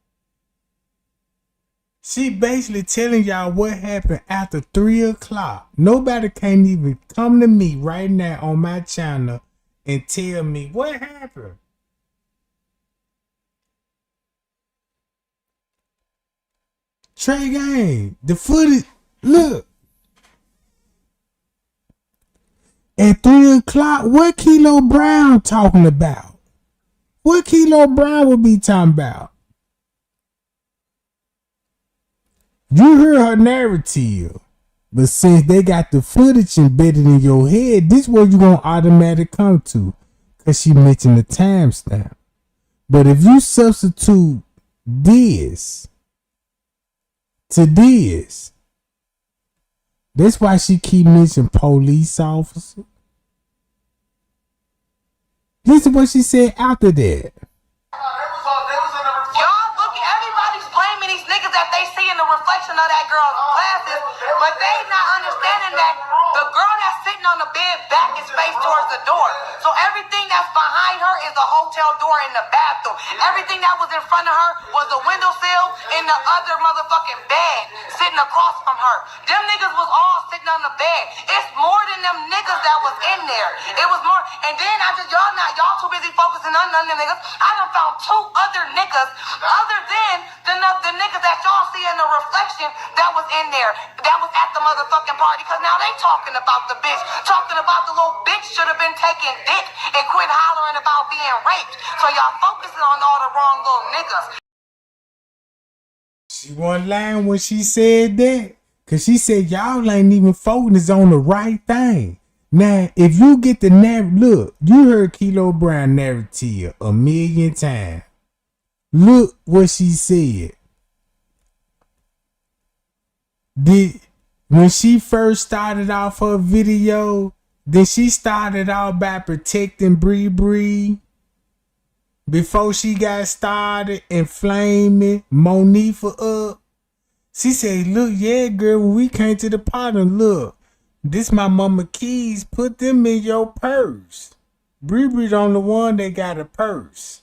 She basically telling y'all what happened after 3 o'clock. Nobody can't even come to me right now on my channel and tell me what happened. Trey Gang, the footage, look. At 3 o'clock, what Kilo Brown talking about? What Kilo Brown would be talking about? You heard her narrative, but since they got the footage embedded in your head, this is where you gonna automatically come to, cause she mentioned the timestamp. But if you substitute this to this, that's why she keep mentioning police officer. Listen what she said after that. Everybody's blaming these niggas that they see in the reflection of that girl's glasses, but they not understanding that the girl that's sitting on the bed back is face towards the door. So everything that's behind her is the hotel door in the bathroom. Everything that was in front of her was the windowsill in the other motherfucking bed sitting across from her. Them niggas was all sitting on the bed. It's more than them niggas that was in there. It was more. And then y'all too busy focusing on none of them niggas. I done found 2 other niggas other than the niggas that y'all see in the reflection that was in there, that was at the motherfucking party, because now they talking about the bitch, talking about the little bitch should have been taking dick and quit hollering about being raped. So y'all focusing on all the wrong little niggas. She wasn't lying when she said that, cause she said y'all ain't even focused on the right thing. Now, if you get the look, you heard Kilo Brown narrative 1,000,000 times. Look what she said. When she first started off her video, then she started off by protecting Bree Bree before she got started and flaming Monifa up. She said, look, yeah, girl, when we came to the party, look, this my mama keys, put them in your purse. Bree Bree the only one that got a purse.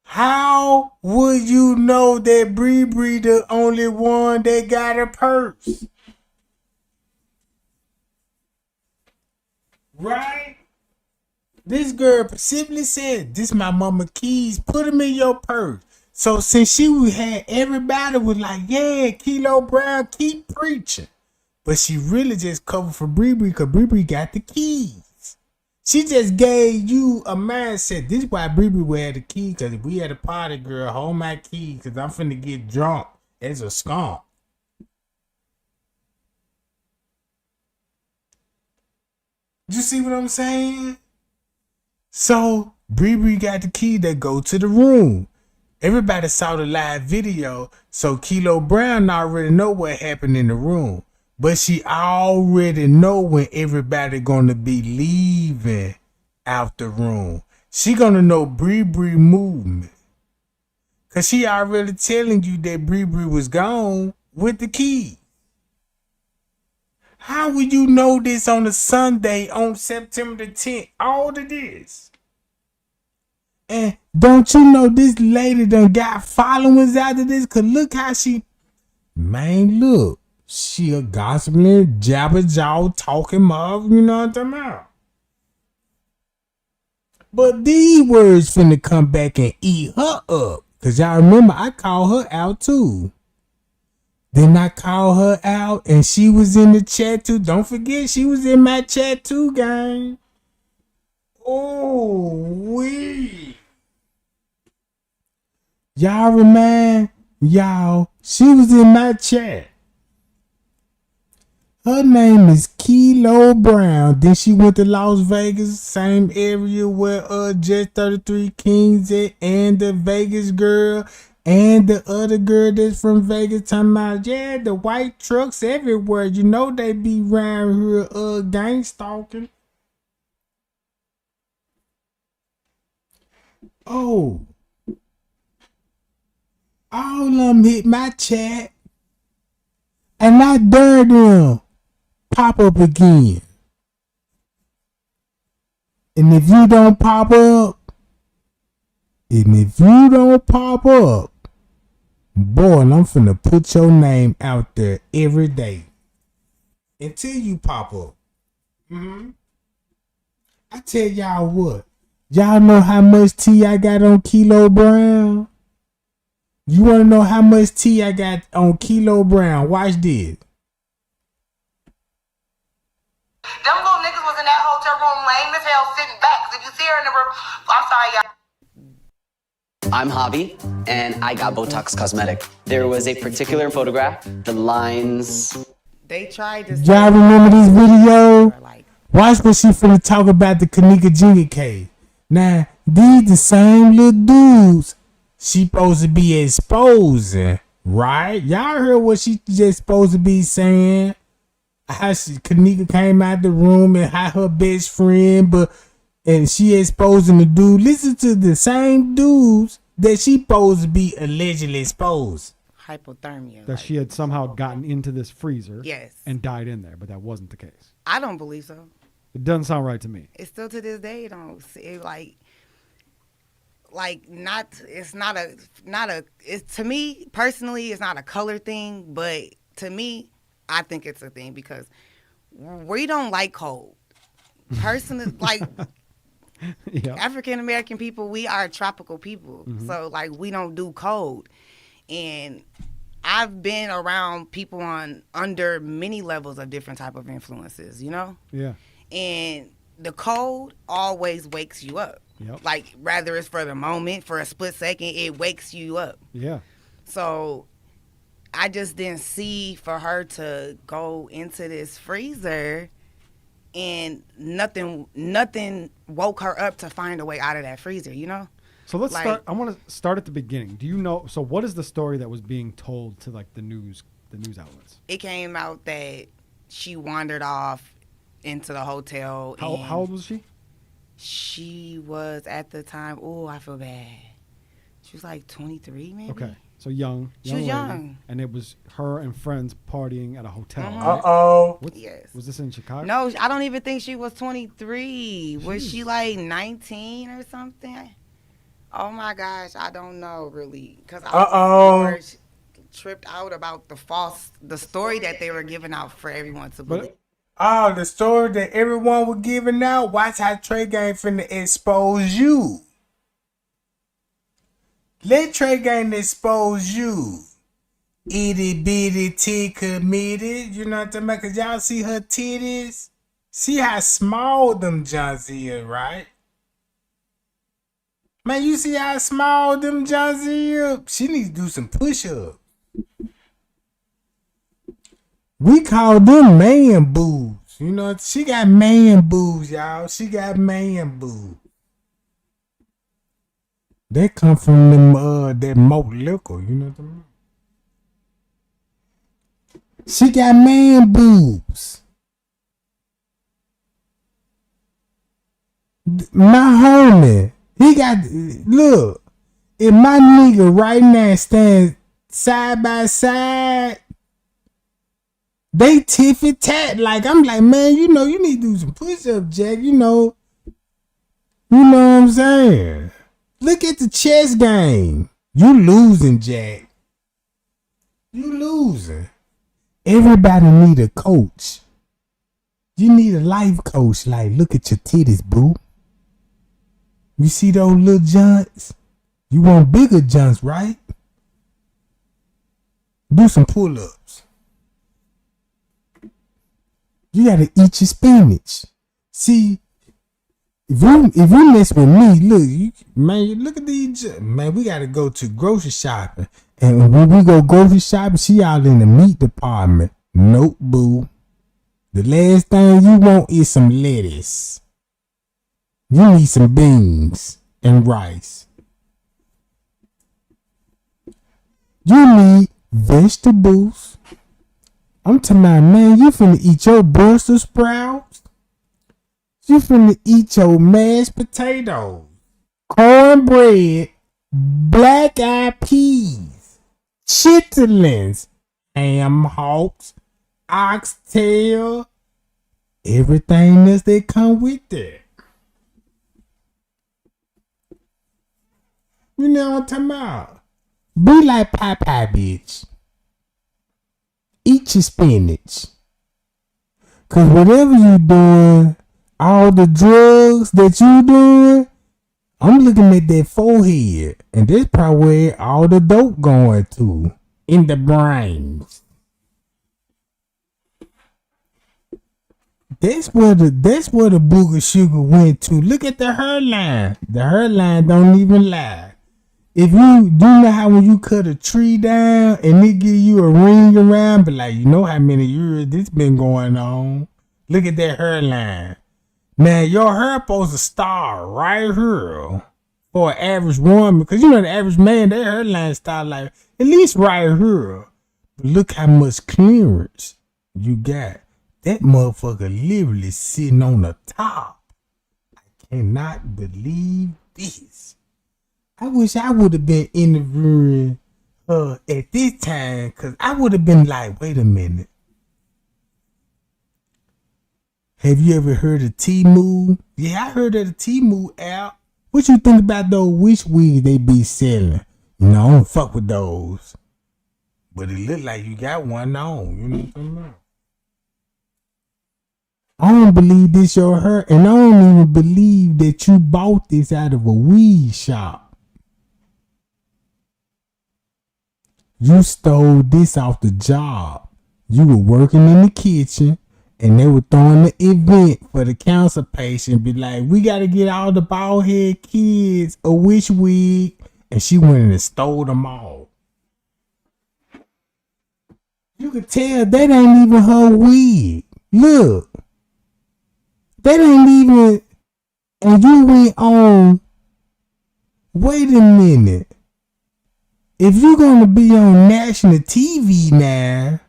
How would you know that Bree Bree the only one that got a purse? Right? This girl specifically said, this my mama keys, put them in your purse. So since she had, everybody was like, yeah, Kilo Brown, keep preaching. But she really just covered for Bree Bree because Bree Bree got the keys. She just gave you a mindset. This is why Bree Bree would have the keys. Because if we had a party, girl, hold my keys because I'm finna get drunk as a skunk. You see what I'm saying? So Bree Bree got the key that go to the room. Everybody saw the live video, so Kilo Brown already know what happened in the room. But she already know when everybody gonna be leaving out the room. She gonna know Bree Bree movement. Cause she already telling you that Bree Bree was gone with the key. How would you know this on a Sunday on September the 10th? All of this. And don't you know this lady done got followers after this? Cause look how she, man, look. She a gossiping, jabber jaw talking mother, you know what I'm talking about? But these words finna come back and eat her up. Cause y'all remember I called her out too. Then I called her out and she was in the chat too. Don't forget she was in my chat too, gang. Oh, wee. Y'all remind y'all, she was in my chat. Her name is Kilo Brown. Then she went to Las Vegas, same area where Just 33 Kings at, and the Vegas girl, and the other girl that's from Vegas talking about, yeah, the white trucks everywhere. You know they be around here gang stalking. Oh. All of them hit my chat. And I dare them pop up again. And if you don't pop up, boy, I'm finna put your name out there every day. Until you pop up. I tell y'all what. Y'all know how much tea I got on Kilo Brown? You wanna know how much tea I got on Kilo Brown? Watch this. Them little niggas was in that hotel room lame as hell sitting back. 'Cause if you see her in the room, I'm sorry, y'all. I'm Javi, and I got Botox Cosmetic. There was a particular photograph, the lines. They tried to. Y'all remember this video? Watch what she finna talk about the Kenneka Jenkins. Now, these the same little dudes she supposed to be exposing, right? Y'all heard what she just supposed to be saying? How Kenneka came out the room and how her best friend, and she exposing the dude. Listen to the same dudes that she supposed to be allegedly exposed. Hypothermia. That she had somehow gotten into this freezer. Yes. And died in there, but that wasn't the case. I don't believe so. It doesn't sound right to me. It's still to this day, don't it, not. It's not a. It's, to me personally, it's not a color thing, but to me, I think it's a thing because we don't like cold. Personally, yeah. African American people, we are tropical people, so we don't do cold, and I've been around people under many levels of different type of influences, you know. Yeah. And the cold always wakes you up. Yep. Rather it's for the moment, for a split second, it wakes you up. Yeah. So I just didn't see for her to go into this freezer and nothing woke her up to find a way out of that freezer, you know? So let's start. I want to start at the beginning. Do you know? So what is the story that was being told to the news outlets? It came out that she wandered off into the hotel. How old was she? She was at the time. Oh, I feel bad. She was 23, maybe. Okay, so young. She was lady, young, and it was her and friends partying at a hotel. Right? Yes. Was this in Chicago? No, I don't even think she was 23. Jeez. Was she 19 or something? Oh my gosh, I don't know really, because I was tripped out about the story that they were giving out for everyone to believe. Oh, the story that everyone was giving out. Watch how Trey Gang finna expose you. Let Trey Gang expose you. Itty bitty T committed. You know what I'm talking about? Cause y'all see her titties. See how small them Johns is, right? Man, you see how small them Johns is? She needs to do some push-ups. We call them man boobs. You know, she got man boobs, y'all. She got man boobs. They come from them that malt liquor, you know what I mean? She got man boobs. My homie, he got, look, if my nigga right now stands side by side, they tiffy tat. I'm like, man, you know, you need to do some push-up, Jack. You know what I'm saying? Look at the chess game. You losing, Jack. You losing. Everybody need a coach. You need a life coach. Look at your titties, boo. You see those little junts? You want bigger junts, right? Do some pull-ups. You gotta eat your spinach. See, if you mess with me, look at these. Man, we gotta go to grocery shopping, and when we go grocery shopping, she out in the meat department. Nope, boo. The last thing you want is some lettuce. You need some beans and rice. You need vegetables. I'm talking about, man, you finna eat your Brussels sprouts. You finna eat your mashed potatoes, cornbread, black-eyed peas, chitlins, ham hocks, oxtail, everything else that come with that. You know what I'm talking about? Be like Popeye, bitch. Eat your spinach. Cause whatever you doing, all the drugs that you doing, I'm looking at that forehead. And that's probably where all the dope going to. In the brains. That's where the booger sugar went to. Look at the hairline. The hairline don't even lie. If you do know how when you cut a tree down and it give you a ring around, but like, you know how many years this been going on. Look at that hairline. Now your hair supposed to start right here for an average woman, because you know the average man, their hairline start like at least right here. But look how much clearance you got. That motherfucker literally sitting on the top. I cannot believe this. I wish I would have been interviewing her at this time, because I would have been like, wait a minute. Have you ever heard of Temu? Yeah, I heard of the Temu app. What you think about those witch wigs they be selling? You know, I don't fuck with those. But it look like you got one on. You know what I'm talking about? I don't believe this your hair, and I don't even believe that you bought this out of a weed shop. You stole this off the job. You were working in the kitchen and they were throwing the event for the cancer patient. Be like, we got to get all the bald head kids a witch wig. And she went and stole them all. You could tell that ain't even her wig. Look. That ain't even. And you went on. Wait a minute. If you're going to be on national TV now,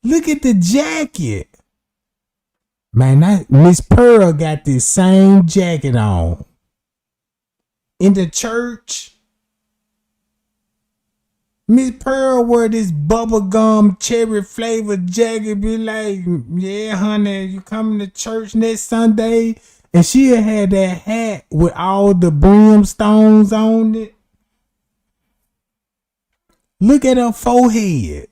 look at the jacket. Man, Miss Pearl got this same jacket on. In the church, Miss Pearl wear this bubblegum cherry flavored jacket. Be like, yeah, honey, you coming to church next Sunday? And she'll have that hat with all the brimstones on it. Look at her forehead.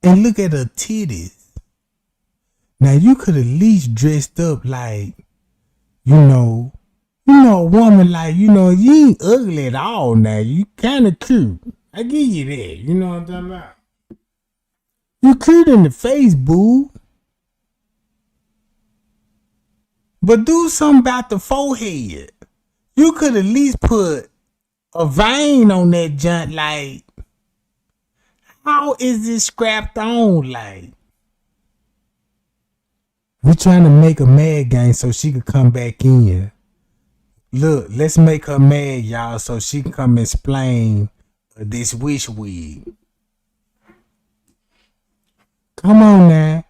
And look at her titties. Now you could at least dressed up like, you know, a woman like, you ain't ugly at all now. You kind of cute. I give you that. You know what I'm talking about? You cute in the face, boo. But do something about the forehead. You could at least put a vein on that junk. Like, how is this scrapped on? Like, we trying to make a mad gang so she could come back in. Look, let's make her mad, y'all, so she can come explain this wish wig. Come on now.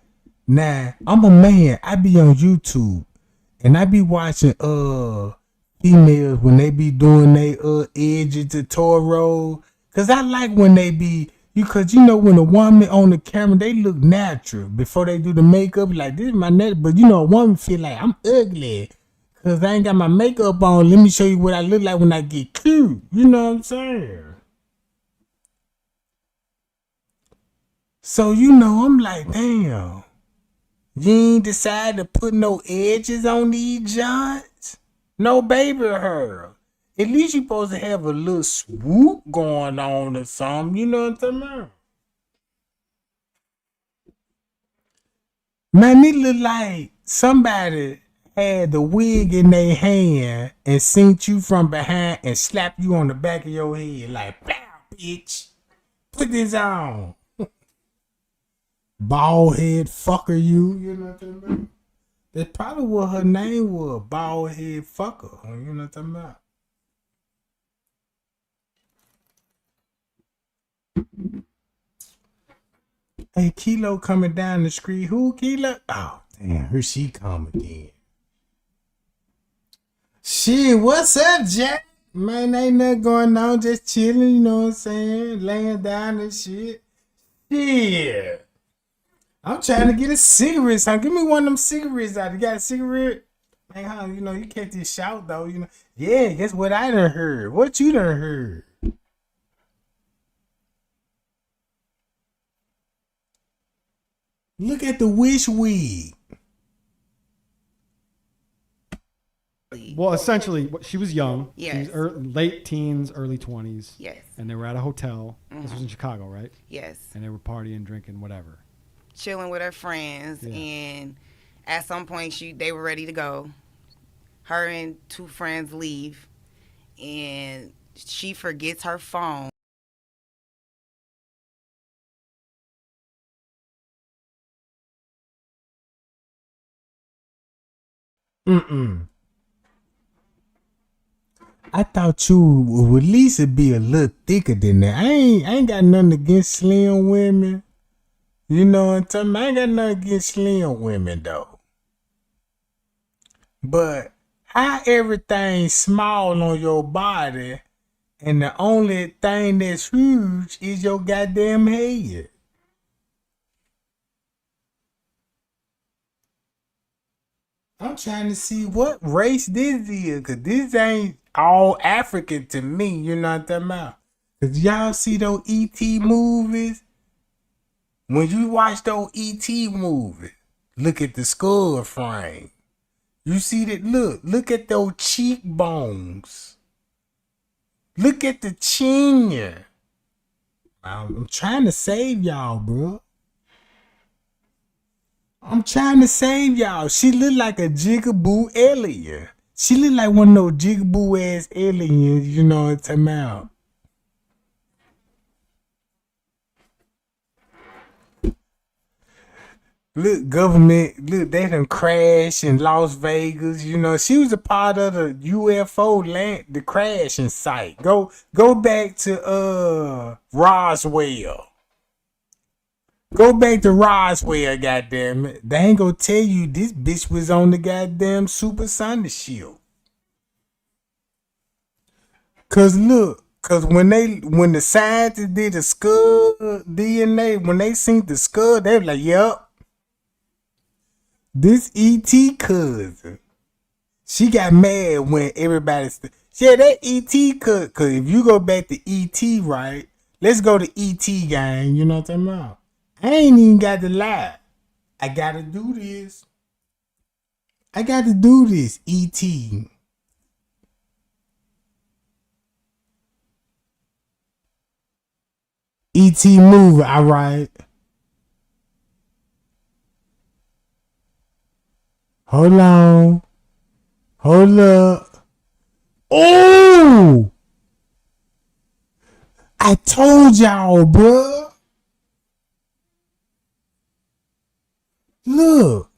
Now, I'm a man. I be on YouTube and I be watching females when they be doing they edges tutorial. Cause I like when they be cause when a woman on the camera, they look natural before they do the makeup. Like, this is my net, but a woman feel like I'm ugly. Cause I ain't got my makeup on. Let me show you what I look like when I get cute. You know what I'm saying? So I'm like, damn. You ain't decide to put no edges on these joints? No baby hair. At least you supposed to have a little swoop going on or something. You know what I'm talking about? Man, it look like somebody had the wig in their hand and seen you from behind and slapped you on the back of your head like, "Blah, bitch, put this on." Bald head fucker you know what I'm talking about? That's probably what her name was, bald head fucker. You know what I'm talking about? Hey, Kilo coming down the street. Who Kilo? Oh, damn, here she come again. Shit, what's up, Jack? Man, ain't nothing going on, just chilling, you know what I'm saying? Laying down and shit. Yeah. I'm trying to get a cigarette, son. Give me one of them cigarettes out. You got a cigarette? Man, huh, you know, you can't just shout, though, you know. Yeah, guess what I done heard? What you done heard? Look at the wish wig. Well, essentially, she was young. Yes. She was late teens, early 20s. Yes. And they were at a hotel. This was in Chicago, right? Yes. And they were partying, drinking, whatever. Chilling with her friends, and at some point they were ready to go. Her and two friends leave, and she forgets her phone. I thought you would at least be a little thicker than that. I ain't got nothing against slim women. You know what I'm talking about? I ain't got nothing against slim women though. But how everything small on your body and the only thing that's huge is your goddamn head? I'm trying to see what race this is, cause this ain't all African to me, you know what I'm talking about? Cause y'all see those E.T. movies? When you watch those E.T. movies, look at the skull frame. You see that, look at those cheekbones. Look at the chin. I'm trying to save y'all, bro. I'm trying to save y'all. She look like a jigaboo alien. She look like one of those jigaboo ass aliens, you know what I'm talking about. Look, government, look, they done crashed in Las Vegas. You know, she was a part of the UFO the crashing site. Go back to Roswell. Go back to Roswell, goddamn it. They ain't gonna tell you this bitch was on the goddamn supersonic shield. Cause when the scientists did the skull DNA, when they seen the skull, they were like, yup. This E.T. cousin. She got mad when everybody that E.T. cousin. Cause if you go back to E.T., right? Let's go to E.T. gang, you know what I'm talking about? I ain't even got to lie. I gotta do this. E.T. E.T. movie, alright. Hold on. Hold up. Oh! I told y'all, bruh. Look.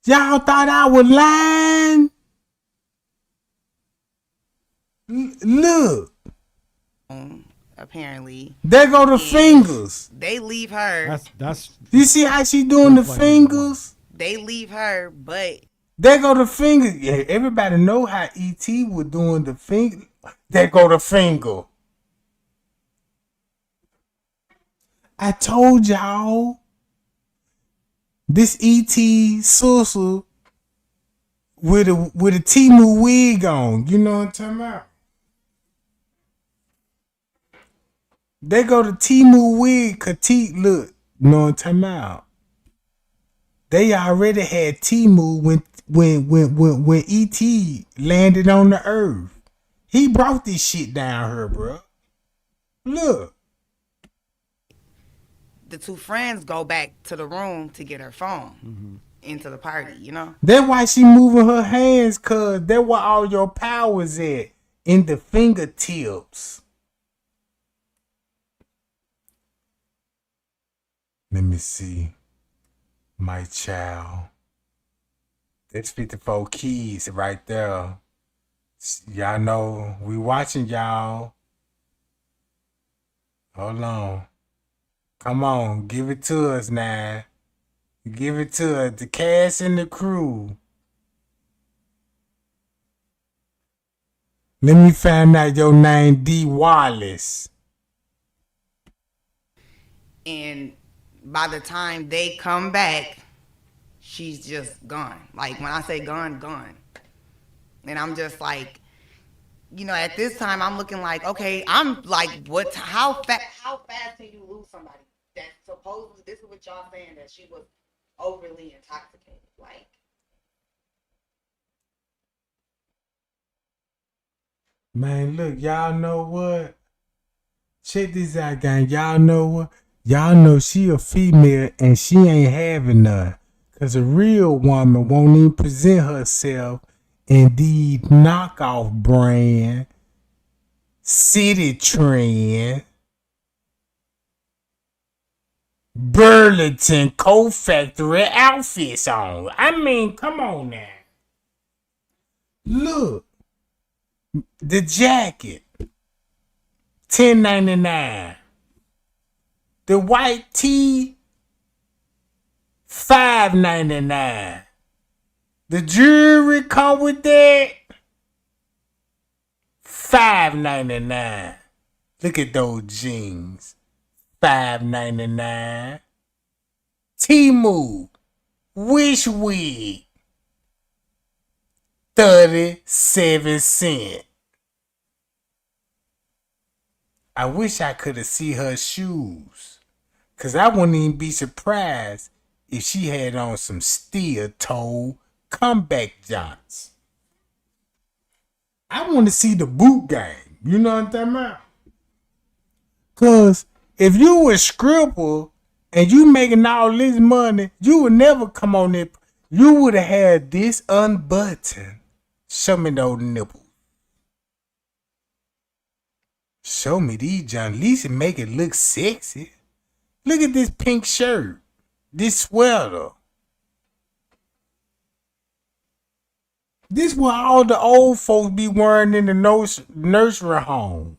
Y'all thought I was lying? Look. Apparently. There go the fingers. They leave her. That's. You see how she doing the fingers? They leave her, but there go the fingers. Yeah, everybody know how E.T. was doing the finger. There go the finger. I told y'all. This E.T. sister with a Timu wig on. You know what I'm talking about? They go to Timu wig, Katik, look. You know what I'm talking about? They already had Timu when E.T. landed on the earth. He brought this shit down here, bro. Look. The two friends go back to the room to get her phone into the party, you know? That's why she moving her hands, cuz that's where all your powers at. In the fingertips. Let me see. My child. That's 54 keys right there. Y'all know we watching y'all. Hold on. Come on, give it to us now. Give it to us. The cast and the crew. Let me find out your name, D. Wallace. And by the time they come back, she's just gone. Like when I say gone, gone. And I'm just like, you know, at this time I'm looking like, okay, I'm like, what? How fast can you lose somebody? That supposedly, this is what y'all saying, that she was overly intoxicated. Like, Man, look, y'all know what? Check this out, gang. Y'all know what? Y'all know she a female and she ain't having none. Cause a real woman won't even present herself in the knockoff brand, City Trend, Burlington Co-Factory outfits on. I mean, come on now. Look. The jacket, $10.99. The white tee, $5.99. The jewelry come with that, $5.99. Look at those jeans, $5.99. Temu, Wish Wig, 37 cents. I wish I could have seen her shoes. Cause I wouldn't even be surprised if she had on some steel-toe comeback joints. I want to see the boot game. You know what I'm talking about? Cause if you were scribble and you making all this money, you would never come on it. You would have had this unbuttoned. Show me those nipples. Show me these John. At least make it look sexy. Look at this pink shirt. This sweater. This what all the old folks be wearing in the nursery home.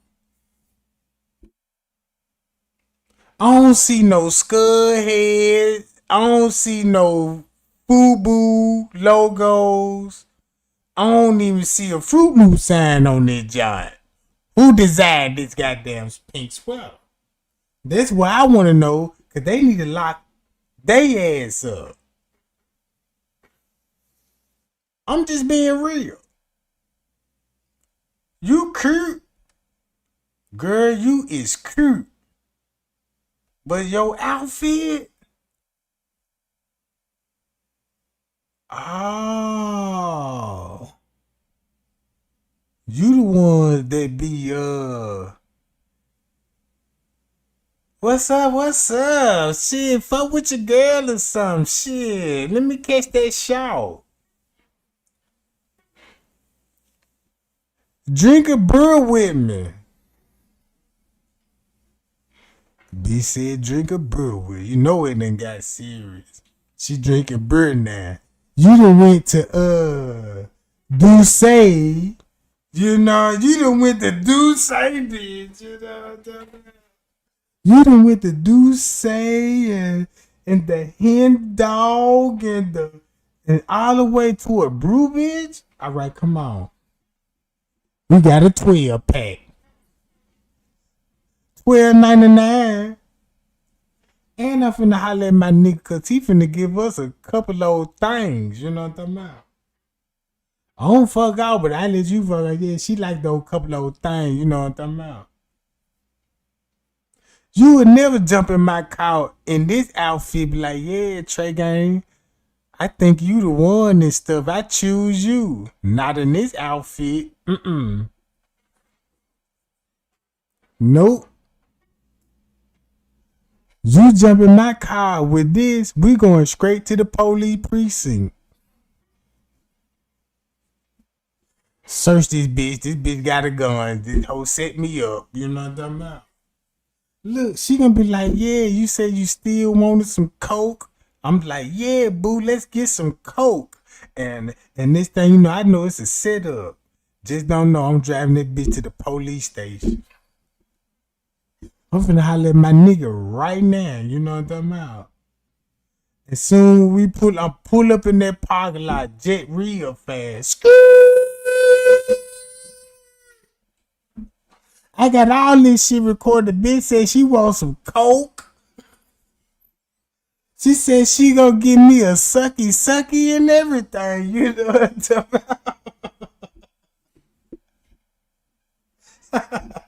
I don't see no scud heads. I don't see no FUBU logos. I don't even see a Fruit Loop sign on that joint. Who designed this goddamn pink sweater? That's what I want to know, because they need to lock their ass up. I'm just being real. You cute. Girl, you is cute. But your outfit? Oh. You the one that be, what's up? Shit, fuck with your girl or something. Shit, let me catch that shot. Drink a brew with me. B said drink a brew with me. You know it done got serious. She drinking beer now. You done went to, Douce. You know, you done went to Douce, bitch. You know what I'm talking about? You done went to Douce and the hen dog and all the way to a brew, bitch. All right, come on. We got a 12 pack. $12.99. And I'm finna holler at my nigga cause he finna give us a couple of things. You know what I'm talking about? I don't fuck out, but I let you fuck out. Yeah, she like those couple of things. You know what I'm talking about? You would never jump in my car in this outfit, be like, yeah, Trey Gang, I think you the one and stuff. I choose you. Not in this outfit. Nope. You jump in my car with this, we going straight to the police precinct. Search this bitch. This bitch got a gun. This hoe set me up. You know what I'm talking about? Look, she gonna be like, yeah, you said you still wanted some coke. I'm like, yeah, boo, let's get some coke. And this thing, you know, I know it's a setup. Just don't know I'm driving that bitch to the police station. I'm finna holler at my nigga right now. You know what I'm talking about? As soon as we pull up in that parking lot, jet real fast. I got all this shit recorded. Bitch said she wants some coke. She said she gonna give me a sucky and everything. You know what I'm talking about?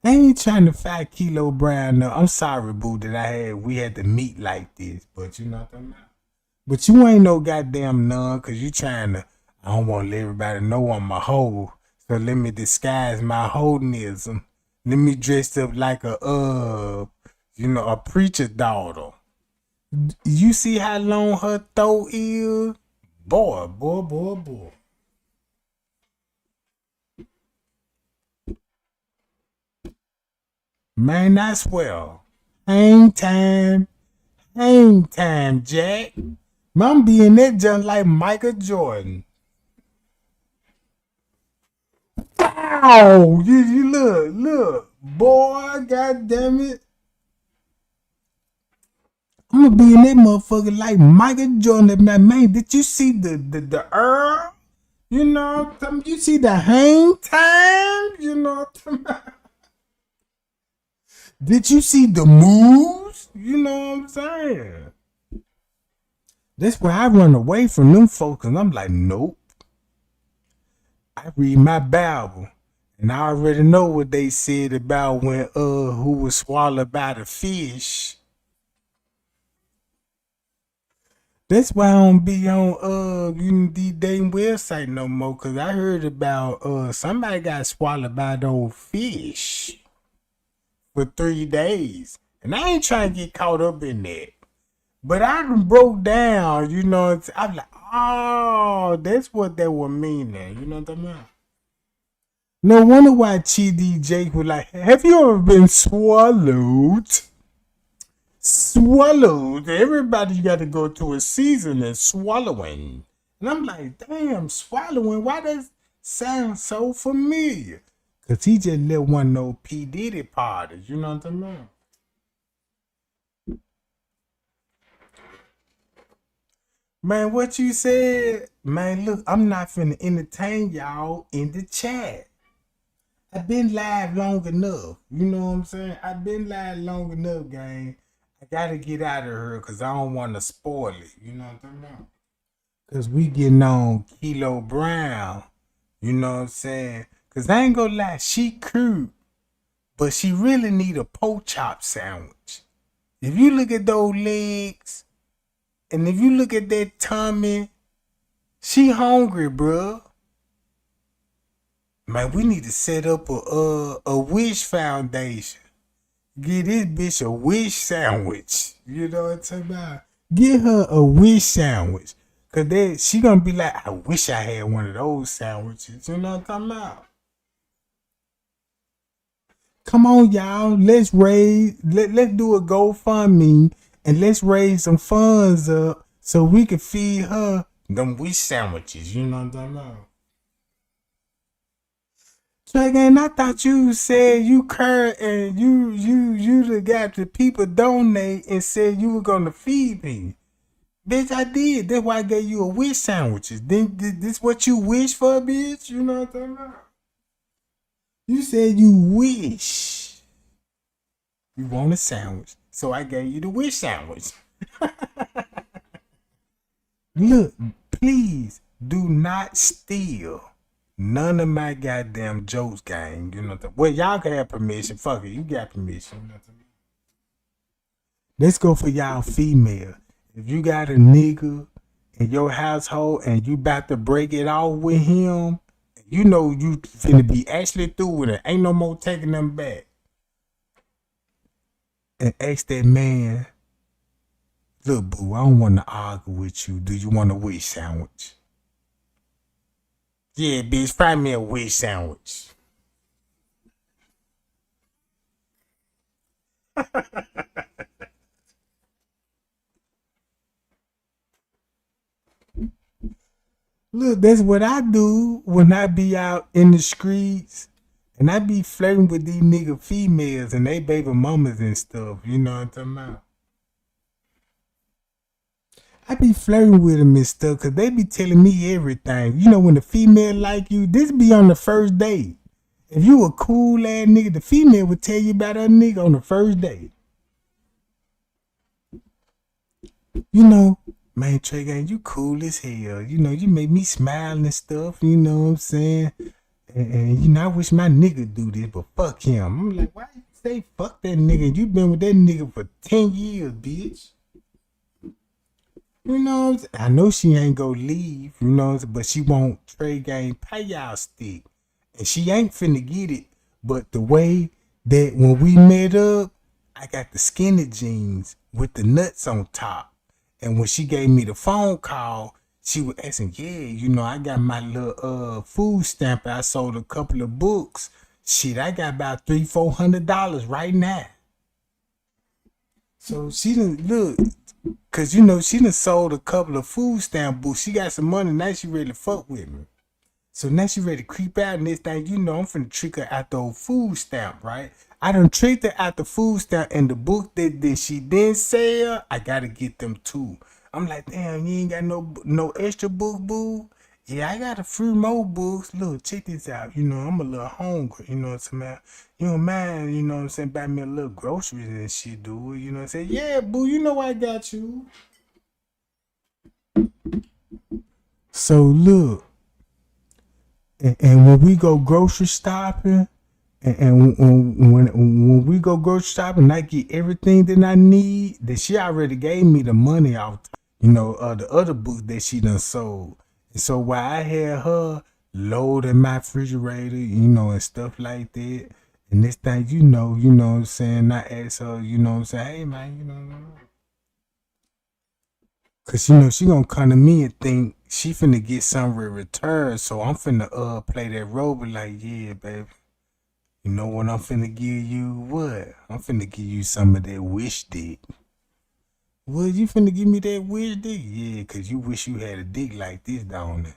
I ain't trying to 5 kilo brown. No, I'm sorry, boo, that we had to meet like this. But you know what I'm talking about? But you ain't no goddamn none, cause you trying to. I don't want to let everybody know I'm a hoe. So let me disguise my holism. Let me dress up like a a preacher daughter. You see how long her throat is? Boy. Man, I swear. Hang time, Jack. I'm being that junk like Michael Jordan. Wow, you look, boy, god damn it. I'm gonna be in that motherfucker like Michael Jordan. Man, did you see the Earl? You know what I'm talking about? You see the hang time? You know what I'm talking about? Did you see the moves? You know what I'm saying? That's why I run away from them folks, and I'm like, nope. I read my Bible, and I already know what they said about when who was swallowed by the fish. That's why I don't be on the dating website no more, cause I heard about somebody got swallowed by those fish for 3 days. And I ain't trying to get caught up in that. But I done broke down, you know, I'm like, oh, that's what they were meaning. You know what I'm saying? No wonder why TD Jake was like, have you ever been swallowed? Swallowed. Everybody got to go through a season of swallowing. And I'm like, damn, swallowing? Why does sound so familiar? Because he just let one know P. Diddy parties. You know what I'm saying? Man, what you said? Man, look, I'm not finna entertain y'all in the chat. I've been live long enough. You know what I'm saying? I've been live long enough, gang. I gotta get out of here because I don't want to spoil it. You know what I'm talking about? Because we getting on Kilo Brown. You know what I'm saying? Because I ain't gonna lie, she cute. But she really need a pork chop sandwich. If you look at those legs, and if you look at that tummy, she hungry, bruh. Man, we need to set up a wish foundation. Get this bitch a wish sandwich. You know what I'm talking about? Get her a wish sandwich. Cause then she gonna be like, I wish I had one of those sandwiches. You know what I'm talking about? Come on, y'all. Let's do a GoFundMe and let's raise some funds up so we can feed her them wish sandwiches. You know what I'm talking about? Dragon, I thought you said you curd and you got the people donate and said you were gonna feed me. Bitch, I did. That's why I gave you a wish sandwiches. Then this what you wish for, bitch? You know what I'm talking about? You said you wish you want a sandwich, so I gave you the wish sandwich. Look, please do not steal none of my goddamn jokes, gang. You know what? Well, y'all can have permission. Fuck it, you got permission. You know what I mean? Let's go for y'all female. If you got a nigga in your household and you about to break it off with him, you know you finna be actually through with it. Ain't no more taking them back. And ask that man, look, boo, I don't want to argue with you. Do you want a wish sandwich? Yeah, bitch, fry me a wish sandwich. Look, that's what I do when I be out in the streets and I be flirting with these nigga females and they baby mamas and stuff. You know what I'm talking about? I be flirting with them and stuff because they be telling me everything. You know, when the female like you, this be on the first date. If you a cool ass nigga, the female would tell you about her nigga on the first date. You know, man, Trey Gang, you cool as hell. You know, you make me smile and stuff. You know what I'm saying? And you know, I wish my nigga do this, but fuck him. I'm like, why you say fuck that nigga? You been with that nigga for 10 years, bitch. You know, I know she ain't gonna leave, you know, but she want Trey Gang payout stick. And she ain't finna get it. But the way that when we met up, I got the skinny jeans with the nuts on top. And when she gave me the phone call, she was asking, yeah, you know, I got my little food stamp. I sold a couple of books. Shit, I got about $300-400 right now. So she done look. Cause you know she done sold a couple of food stamp books. She got some money now. She ready to fuck with me. So now she ready to creep out and this thing. You know I'm finna trick her out the old food stamp, right? I done tricked her out the food stamp and the book that she didn't sell. I gotta get them too. I'm like, damn, you ain't got no extra book, boo. Yeah, I got a few more books. Look, check this out. You know, I'm a little hungry. You know what I'm saying? You don't mind, you know what I'm saying, buy me a little groceries and shit, dude. You know what I'm saying? Yeah, boo, you know I got you. So, look. And when we go grocery shopping, and when we go grocery shopping, I get everything that I need, that she already gave me the money off, you know, the other book that she done sold. And so while I had her loading my refrigerator, you know, and stuff like that, and this thing, you know what I'm saying, I asked her, you know what I'm saying, hey man, you know, cause you know she gonna come to me and think she finna get something in return, so I'm finna play that role, but like, yeah, baby, you know what I'm finna give you? What? I'm finna give you some of that wish dick. What, you finna give me that wish dick? Yeah, cause you wish you had a dick like this, don't it?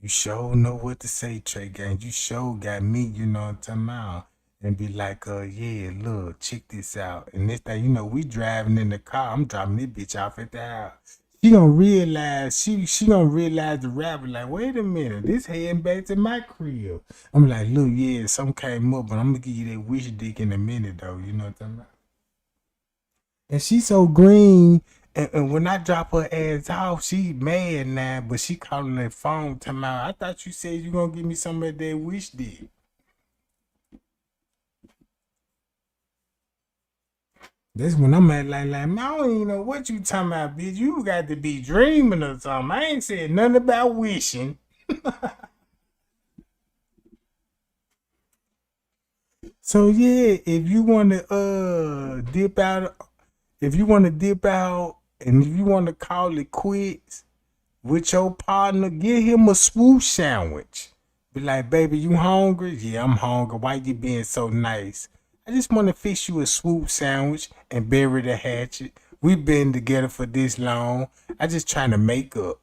You sure know what to say, Trey Gang. You sure got me, you know what I'm talking about. And be like, yeah, look, check this out. And this thing, you know, we driving in the car. I'm dropping this bitch off at the house. She gonna realize, she gonna realize the rapper, like, wait a minute, this heading back to my crib. I'm like, look, yeah, something came up, but I'm gonna give you that wish dick in a minute, though. You know what I'm talking about? And she so green, and when I drop her ass off, she mad now, but she calling that phone talking about, I thought you said you gonna give me some of that wish dick. That's when I'm at like, man, I don't even know what you talking about, bitch. You got to be dreaming or something. I ain't said nothing about wishing. So yeah, if you want to dip out, and if you want to call it quits with your partner, give him a swoosh sandwich. Be like, baby, you hungry? Yeah, I'm hungry. Why you being so nice? I just want to fix you a swoop sandwich and bury the hatchet. We've been together for this long. I just trying to make up.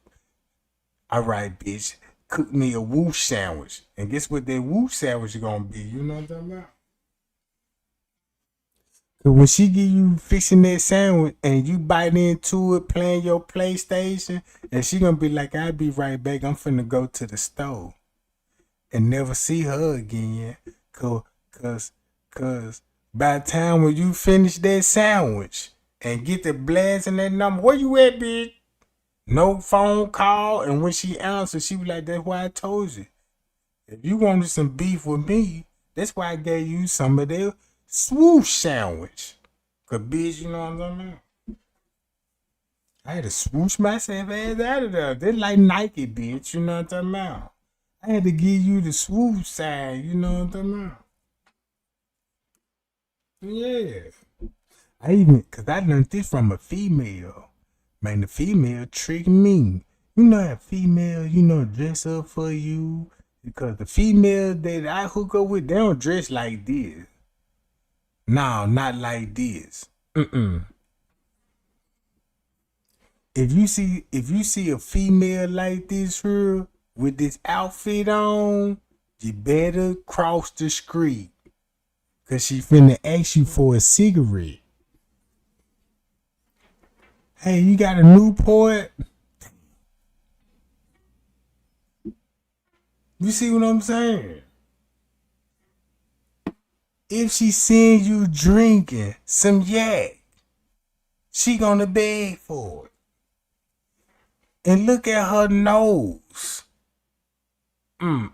All right, bitch. Cook me a whoosh sandwich. And guess what that whoosh sandwich is going to be? You know what I'm talking about? Cause when she give you fixing that sandwich and you bite into it, playing your PlayStation, and she gonna be like, I'll be right back. I'm finna go to the store and never see her again. Cause by the time when you finish that sandwich and get the blast in that number, where you at, bitch? No phone call. And when she answered, she was like, that's why I told you. If you wanted some beef with me, that's why I gave you some of that swoosh sandwich. Cause bitch, you know what I'm talking about? I had to swoosh myself ass out of there. They like Nike, bitch. You know what I'm talking about? I had to give you the swoosh side. You know what I'm talking about? Yeah. Cause I learned this from a female. Man, the female tricked me. You know how female, you know, dress up for you. Because the female that I hook up with, they don't dress like this. No, not like this. If you see a female like this here with this outfit on, you better cross the street. Cause she finna ask you for a cigarette. Hey, you got a Newport? You see what I'm saying? If she seeing you drinking some yak, she gonna beg for it. And look at her nose. I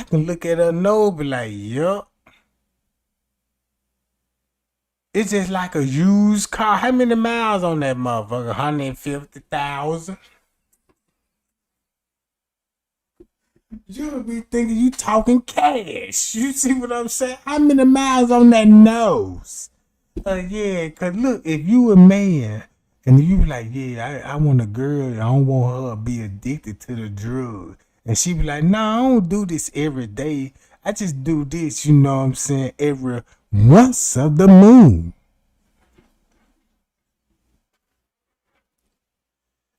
can look at her nose, be like, yup. It's just like a used car. How many miles on that motherfucker? 150,000. You'll be thinking you talking cash. You see what I'm saying? How many miles on that nose? Yeah, cause look, if you a man and you be like, yeah, I want a girl, I don't want her to be addicted to the drug. And she be like, no, I don't do this every day. I just do this, you know what I'm saying, every once of the moon.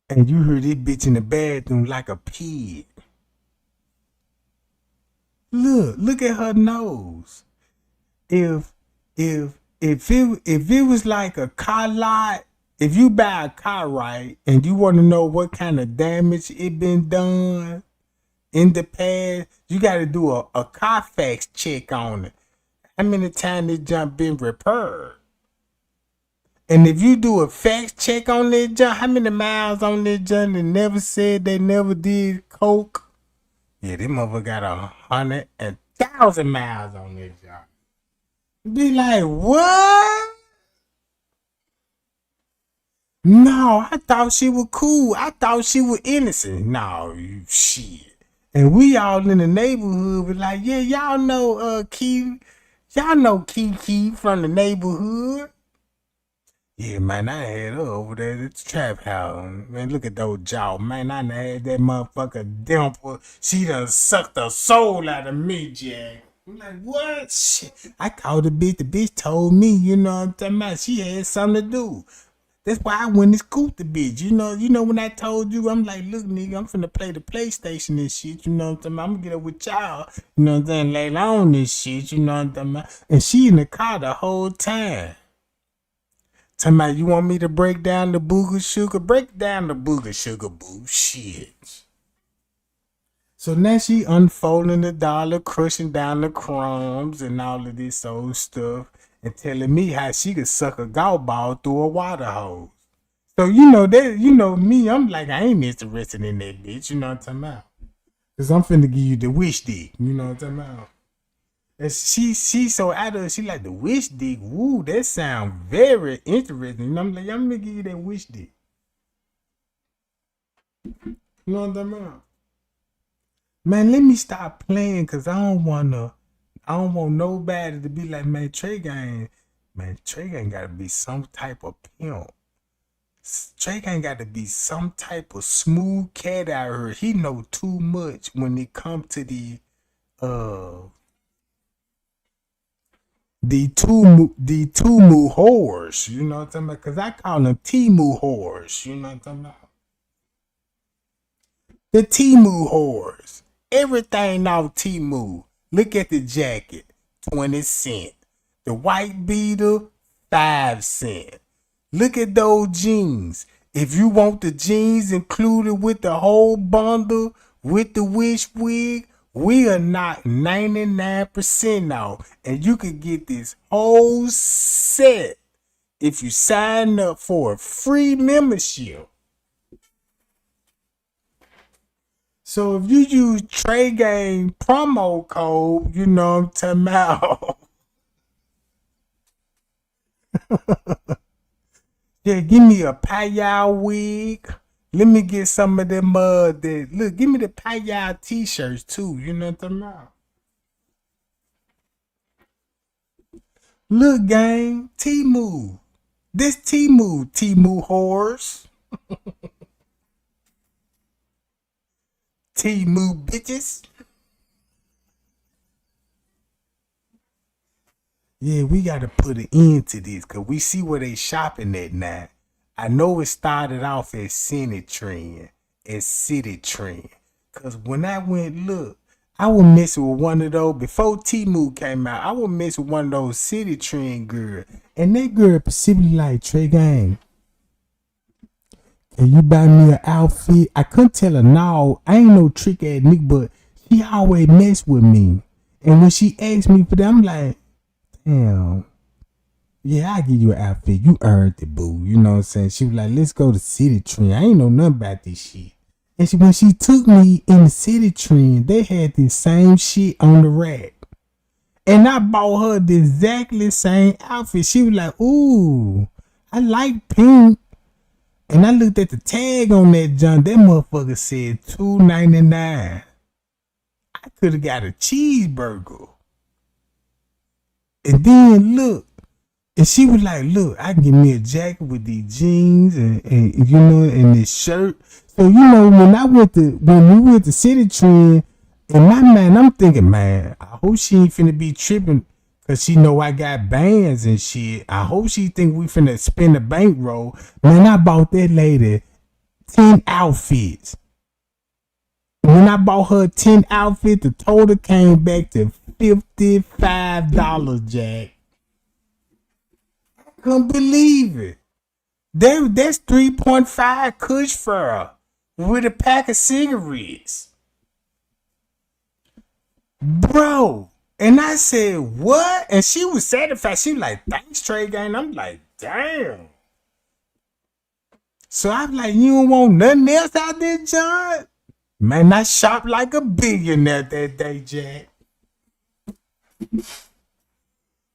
And you heard this bitch in the bathroom like a pig. Look at her nose. If it was like a car lot, if you buy a car, right, and you want to know what kind of damage it been done in the past, you got to do a Carfax check on it. How many times this junk been repaired? And if you do a fact check on this junk, how many miles on this junk that never said they never did coke? Yeah, this motherfucker got 100,000 miles on this junk. Be like, what? No, I thought she was cool. I thought she was innocent. No, you shit. And we all in the neighborhood was like, yeah, y'all know y'all know Kiki from the neighborhood. Yeah, man, I had her over there at the trap house. Man, look at those jaws. Man, I had that motherfucker dimple. She done sucked the soul out of me, Jack. I'm like, what? Shit. I called the bitch. The bitch told me, you know what I'm talking about? She had something to do. That's why I went and scooped the bitch. You know when I told you, I'm like, look, nigga, I'm finna play the PlayStation and shit. You know what I'm talking about? I'm gonna get up with y'all. You know what I'm saying? Later on this shit. You know what I'm talking about? And she in the car the whole time. Talking about, you want me to break down the booger sugar? Break down the booger sugar, boo. Shit. So now she unfolding the dollar, crushing down the crumbs and all of this old stuff and telling me how she could suck a golf ball through a water hose. So me, I'm like, I ain't interested in that bitch. You know what I'm talking about? Because I'm finna give you the wish dick. You know what I'm talking about? And she so out of she like the wish dick. Woo, that sound very interesting. And I'm like, I'm gonna give you that wish dick. You know what I'm talking about? Man, let me stop playing because I don't want nobody to be like, man, Trey Gang gotta be some type of pimp. Trey Gang gotta be some type of smooth cat out here. He know too much when it come to the Tumu whores, you know what I'm talking about? Because I call them Timu whores, you know what I'm talking about? The Timu whores. Everything off Timu. Look at the jacket, 20 cents. The white beater, 5 cents. Look at those jeans. If you want the jeans included with the whole bundle, with the wish wig, we are not 99% off. And you can get this whole set if you sign up for a free membership. So if you use Trey Gang promo code, you know what I'm talking about. Yeah, give me a Payal wig. Let me get some of them look, give me the Payal t-shirts too. You know what I'm talking about? Look, gang, Timu. This Timu whores. Timu bitches. Yeah, we got to put an end to this because we see where they shopping at now. I know it started off as City Trend, as City Trend. Because when I went look, I was messing with one of those, before T-Move came out, I was messing with one of those City Trend girls. And that girl specifically like, Trey Gang, can you buy me an outfit? I couldn't tell her no. I ain't no trick ass nigga, but she always mess with me. And when she asked me for that, I'm like, damn. Yeah, I give you an outfit. You earned it, boo. You know what I'm saying? She was like, let's go to City Trend. I ain't know nothing about this shit. And when she took me in the City Trend, they had the same shit on the rack. And I bought her the exactly same outfit. She was like, ooh, I like pink. And I looked at the tag on that junk. That motherfucker said $2.99. I could have got a cheeseburger. And then look. And she was like, look, I can get me a jacket with these jeans and you know, and this shirt. So, you know, when we went to City Trend, in my mind, I'm thinking, man, I hope she ain't finna be tripping because she know I got bands and shit. I hope she think we finna spend a bankroll. Man, I bought that lady 10 outfits. When I bought her 10 outfits, the total came back to $55, Jack. Couldn't believe it. That's 3.5 Kush for her with a pack of cigarettes. Bro. And I said, what? And she was satisfied. She was like, thanks, Trey Gang. I'm like, damn. So I'm like, you don't want nothing else out there, John? Man, I shopped like a billionaire that day, Jack.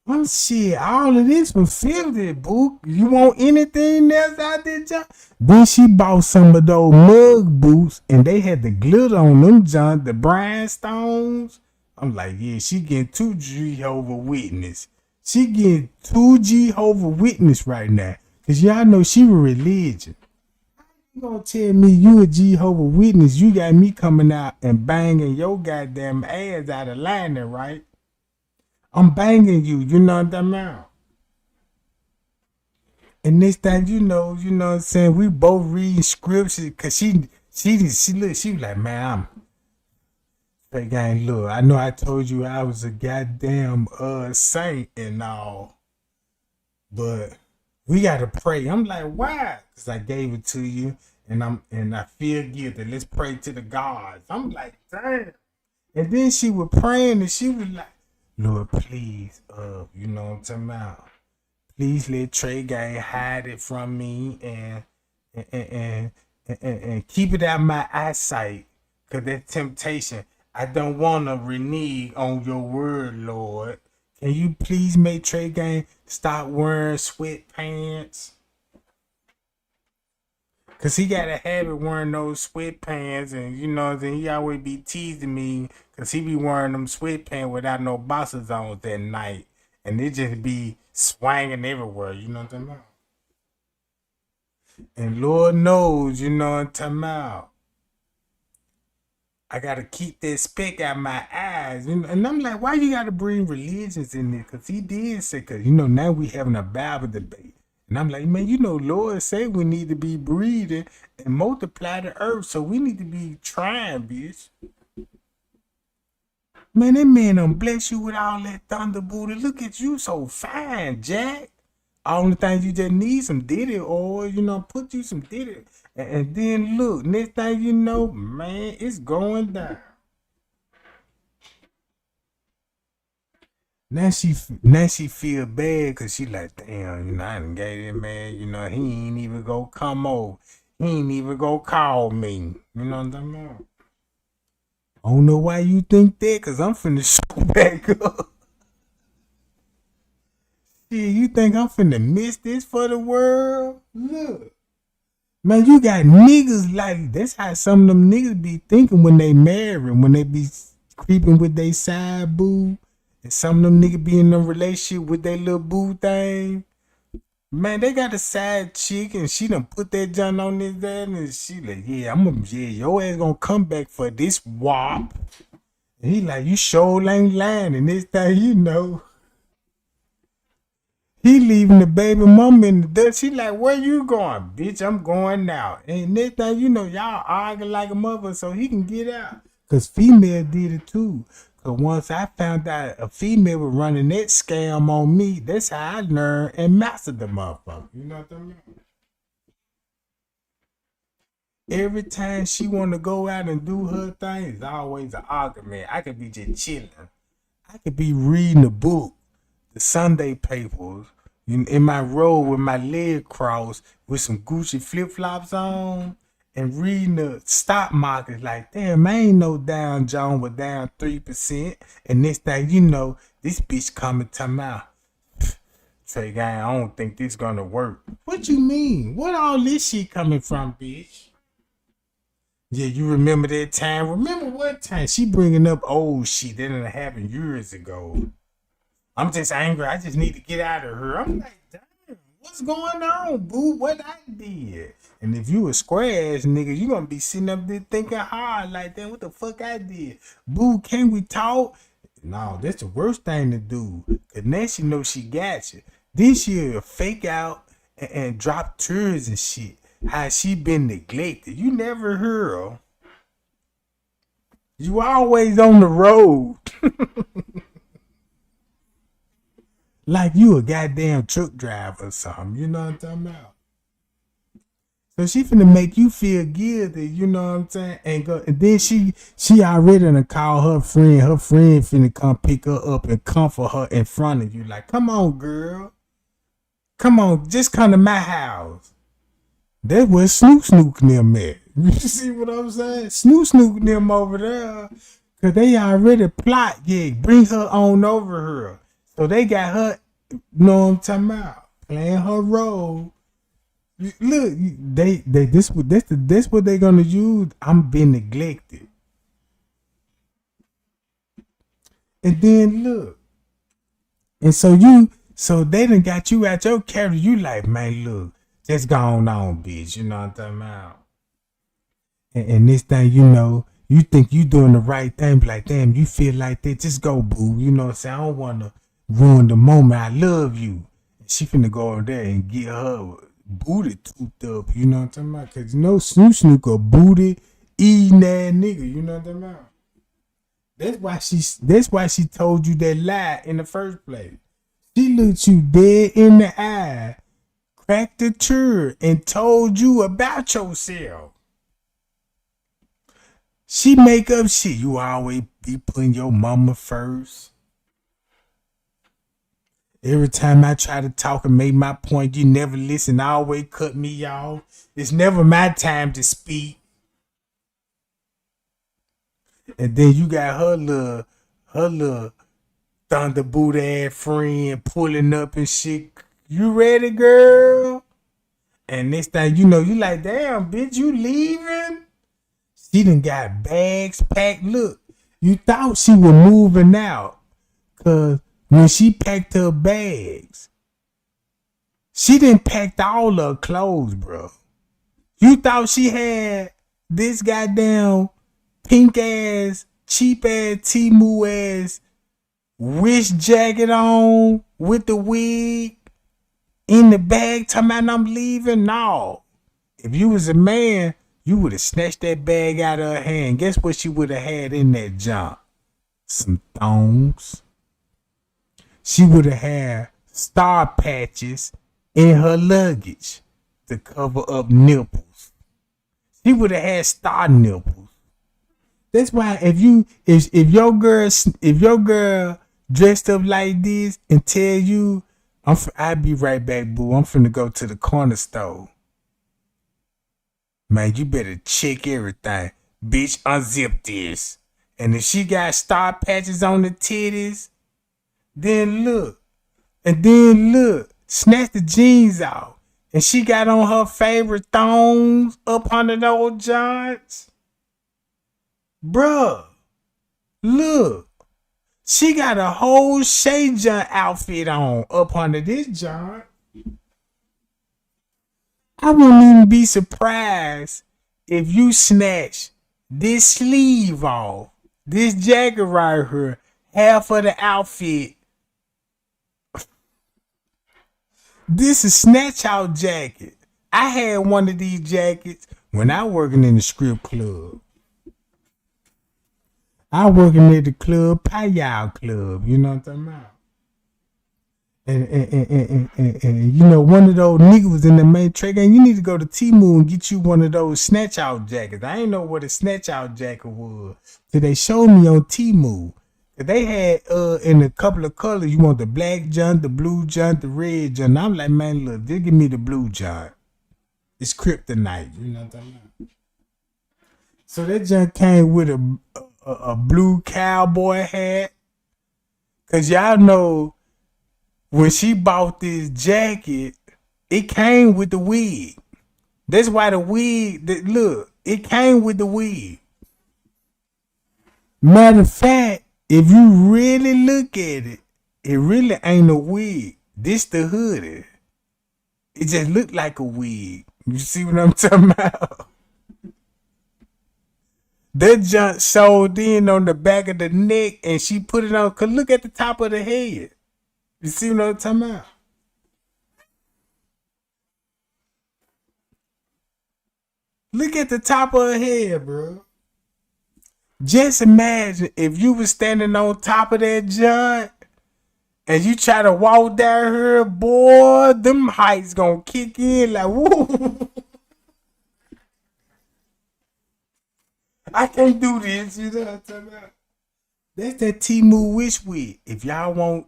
Oh shit, all of this was filthy, boo. You want anything else out there, John? Then she bought some of those mug boots and they had the glitter on them, John, the rhinestones. I'm like, yeah, she getting 2 Jehovah Witness. She getting 2 Jehovah Witness right now. Cause y'all know she was religion. You gonna tell me you a Jehovah Witness, you got me coming out and banging your goddamn ass out of line there, right? I'm banging you, you know what I'm saying? And next time you know what I'm saying, we both reading scriptures, cause she was like, man, that guy, look, I know I told you I was a goddamn saint and all, but we gotta pray. I'm like, why? Cause I gave it to you, and I feel guilty. Let's pray to the gods. I'm like, damn. And then she was praying, and she was like, Lord, please, you know what I'm talking about. Please let Trey Gang hide it from me and keep it out of my eyesight. Cause that temptation, I don't wanna renege on your word, Lord. Can you please make Trey Gang stop wearing sweatpants? Cause he got a habit wearing those sweatpants, and you know, then he always be teasing me, cause he be wearing them sweatpants without no boxes on that night, and they just be swinging everywhere. You know what I'm talking about? And Lord knows, you know what I'm talking about. I gotta keep that speck out my eyes, and I'm like, why you gotta bring religions in there? Cause he did say, cause you know now we having a Bible debate. And I'm like, man, you know, Lord say we need to be breathing and multiply the earth. So we need to be trying, bitch. Man, that man done bless you with all that thunder booty. Look at you so fine, Jack. Only thing you just need some Diddy oil, you know, put you some Diddy. And then look, next thing you know, man, it's going down. Now she feel bad because she like, damn, you know, I done gave that man, you know, he ain't even go come over. He ain't even go call me. You know what I'm talking about? I don't know why you think that, because I'm finna show back up. Shit, you think I'm finna miss this for the world? Look. Man, you got niggas like, that's how some of them niggas be thinking when they marry, when they be creeping with they side boo. And some of them niggas be in a relationship with their little boo thing. Man, they got a side chick and she done put that junk on his ass and she like, yeah, your ass gonna come back for this wop. And he like, you sure ain't lying, and this thing, you know. He leaving the baby mama in the dust. She like, where you going? Bitch, I'm going out. And next thing you know, y'all arguing like a mother so he can get out. Because female did it too. Because once I found out a female was running that scam on me, that's how I learned and mastered the motherfucker. You know what I mean? Every time she want to go out and do her thing, it's always an argument. I could be just chilling. I could be reading a book, the Sunday papers, in my robe with my leg crossed with some Gucci flip-flops on and reading the stock market like, damn, I ain't no Dow Jones was down 3%. And next thing you know, this bitch coming to my say, guy, I don't think this gonna work. What you mean? What all this shit coming from, bitch? Yeah, you remember that time? Remember what time? She bringing up old shit that didn't happen years ago. I'm just angry. I just need to get out of her. I'm like, damn, what's going on, boo? What I did? And if you a square ass nigga, you gonna be sitting up there thinking hard like that. What the fuck I did? Boo, can we talk? No, that's the worst thing to do. Cause now she know she got you. This year, fake out and drop tears and shit. How she been neglected. You never heard her. You always on the road. Like you a goddamn truck driver or something. You know what I'm talking about? So she finna make you feel guilty, you know what I'm saying? And then she already done call her friend. Her friend finna come pick her up and comfort her in front of you. Like, come on, girl. Come on, just come to my house. That's where Snook them at. You see what I'm saying? Snook them over there. Cause they already plot, yeah, bring her on over here. So they got her, you know what I'm talking about, playing her role. Look, this what they gonna use. I'm being neglected. And then look. And so they done got you out your character. You like, man, look. Just going on, bitch. You know what I'm talking about? And this thing, you know, you think you doing the right thing, but like, damn, you feel like that. Just go, boo. You know what I'm saying? I don't want to ruin the moment. I love you. And she finna go over there and get her booty toothed up. You know what I'm talking about? Because you know, Snook a booty eating that nigga. You know what I'm talking about? That's why she told you that lie in the first place. She looked you dead in the eye, cracked the turd, and told you about yourself. She make up shit. You always be putting your mama first. Every time I try to talk and make my point, you never listen. Always cut me off. It's never my time to speak. And then you got her little thunderboot ass friend pulling up and shit. You ready, girl? And next thing you know, you like, damn, bitch, you leaving? She done got bags packed. Look, you thought she was moving out. Cause when she packed her bags, she didn't pack all her clothes, bro. You thought she had this goddamn pink ass, cheap ass, Temu ass wish jacket on with the wig in the bag talking about I'm leaving? No. If you was a man, you would have snatched that bag out of her hand. Guess what she would have had in that junk? Some thongs. She would have had star patches in her luggage to cover up nipples. She would have had star nipples. That's why if your girl dressed up like this and tell you, I'll be right back, boo. I'm finna go to the corner store. Man, you better check everything. Bitch, unzip this. And if she got star patches on the titties, then look. Snatch the jeans off. And she got on her favorite thongs up under those joints. Bruh, look. She got a whole Shay Junk outfit on up under this joint. I wouldn't even be surprised if you snatch this sleeve off, this jacket right here, half of the outfit. This is snatch out jacket. I had one of these jackets when I working in the strip club. I working at the club, Payal Club. You know what I'm talking about? And you know, one of those niggas was in the main trade game. You need to go to Temu and get you one of those snatch out jackets. I ain't know what a snatch out jacket was till they showed me on Temu. They had in a couple of colors. You want the black junk, the blue junk, the red junk. I'm like, man, look, they give me the blue junk. It's kryptonite. You know what I'm talking about? So that junk came with a blue cowboy hat. Cause y'all know when she bought this jacket, it came with the wig. That's why the wig, look, it came with the wig. Matter of fact, if you really look at it, it really ain't a wig. This the hoodie. It just looked like a wig. You see what I'm talking about? That junk sewed in on the back of the neck and she put it on. Cause look at the top of the head. You see what I'm talking about? Look at the top of her head, bro. Just imagine if you was standing on top of that junk and you try to walk down here, boy, them heights gonna kick in like, woo. I can't do this, you know what I'm talking about? That's that Temu wish wig. If y'all want,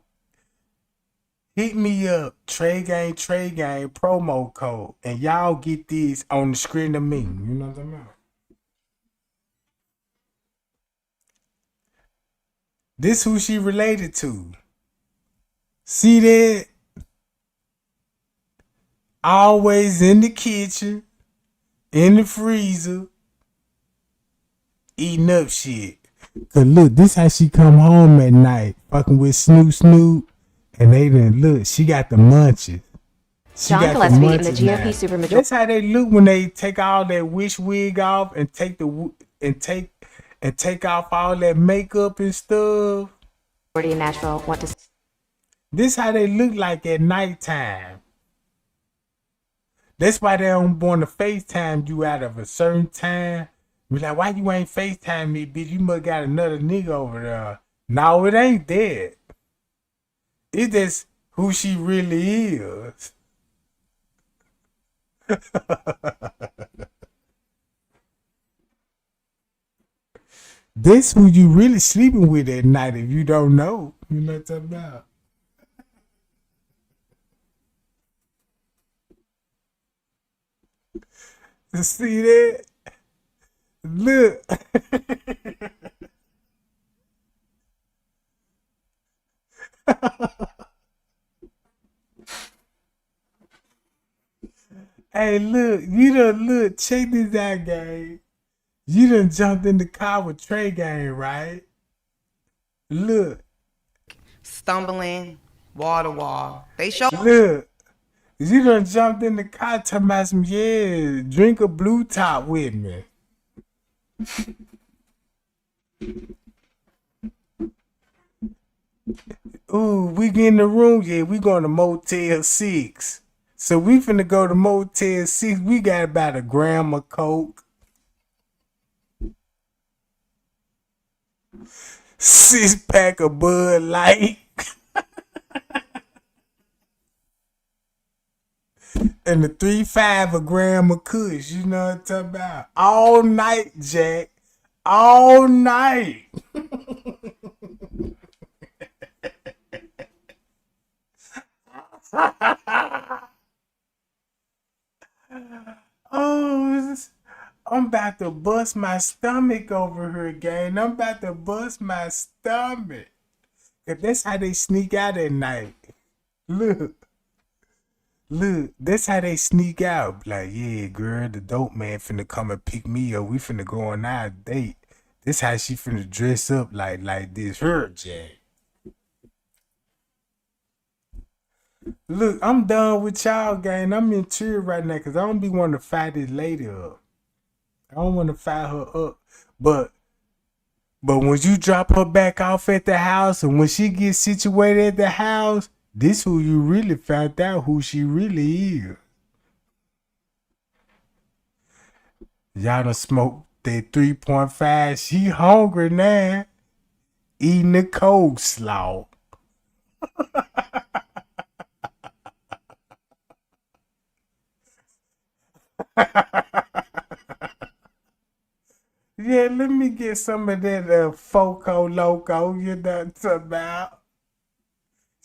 hit me up, Trade Game promo code, and y'all get this on the screen of me. You know what I'm talking about? This who she related to. See that? Always in the kitchen, in the freezer, eating up shit. Cause look, this how she come home at night, fucking with Snoop, and they done look. She got the munchies. John Gillespie in the GOP supermajority. That's how they look when they take all that wish wig off and take off all that makeup and stuff. In Nashville want to. This how they look like at nighttime. That's why they don't want to FaceTime you out of a certain time. Be like, why you ain't FaceTime me, bitch? You must got another nigga over there. No, it ain't that. It's just who she really is. This who you really sleeping with at night if you don't know. You know what I'm talking about? See that? Look. Hey, look. You done look. Check this out, gang. You done jumped in the car with Trey Gang, right? Look. Stumbling, wall to wall. They show. Look. You done jumped in the car talking about some, yeah, drink a blue top with me. Ooh, we get in the room, yeah, we going to Motel 6. So we finna go to Motel 6. We got about a gram of coke. 6-pack of Bud Light. And the 3-5 a gram of Kush, you know what I'm talking about? All night, Jack. All night. Oh, I'm about to bust my stomach over here, gang. I'm about to bust my stomach. Cause that's how they sneak out at night. Look, that's how they sneak out. Like, yeah, girl, the dope man finna come and pick me up. We finna go on our date. This how she finna dress up like this. Her, Jack. Look, I'm done with y'all, gang. I'm in tears right now because I don't be wanting to fight this lady up. I don't want to fight her up. But when you drop her back off at the house and when she gets situated at the house, This who you really found out who she really is. Y'all done smoked that 3.5. She hungry now. Eating the coleslaw. Yeah, let me get some of that Foco Loco you done about.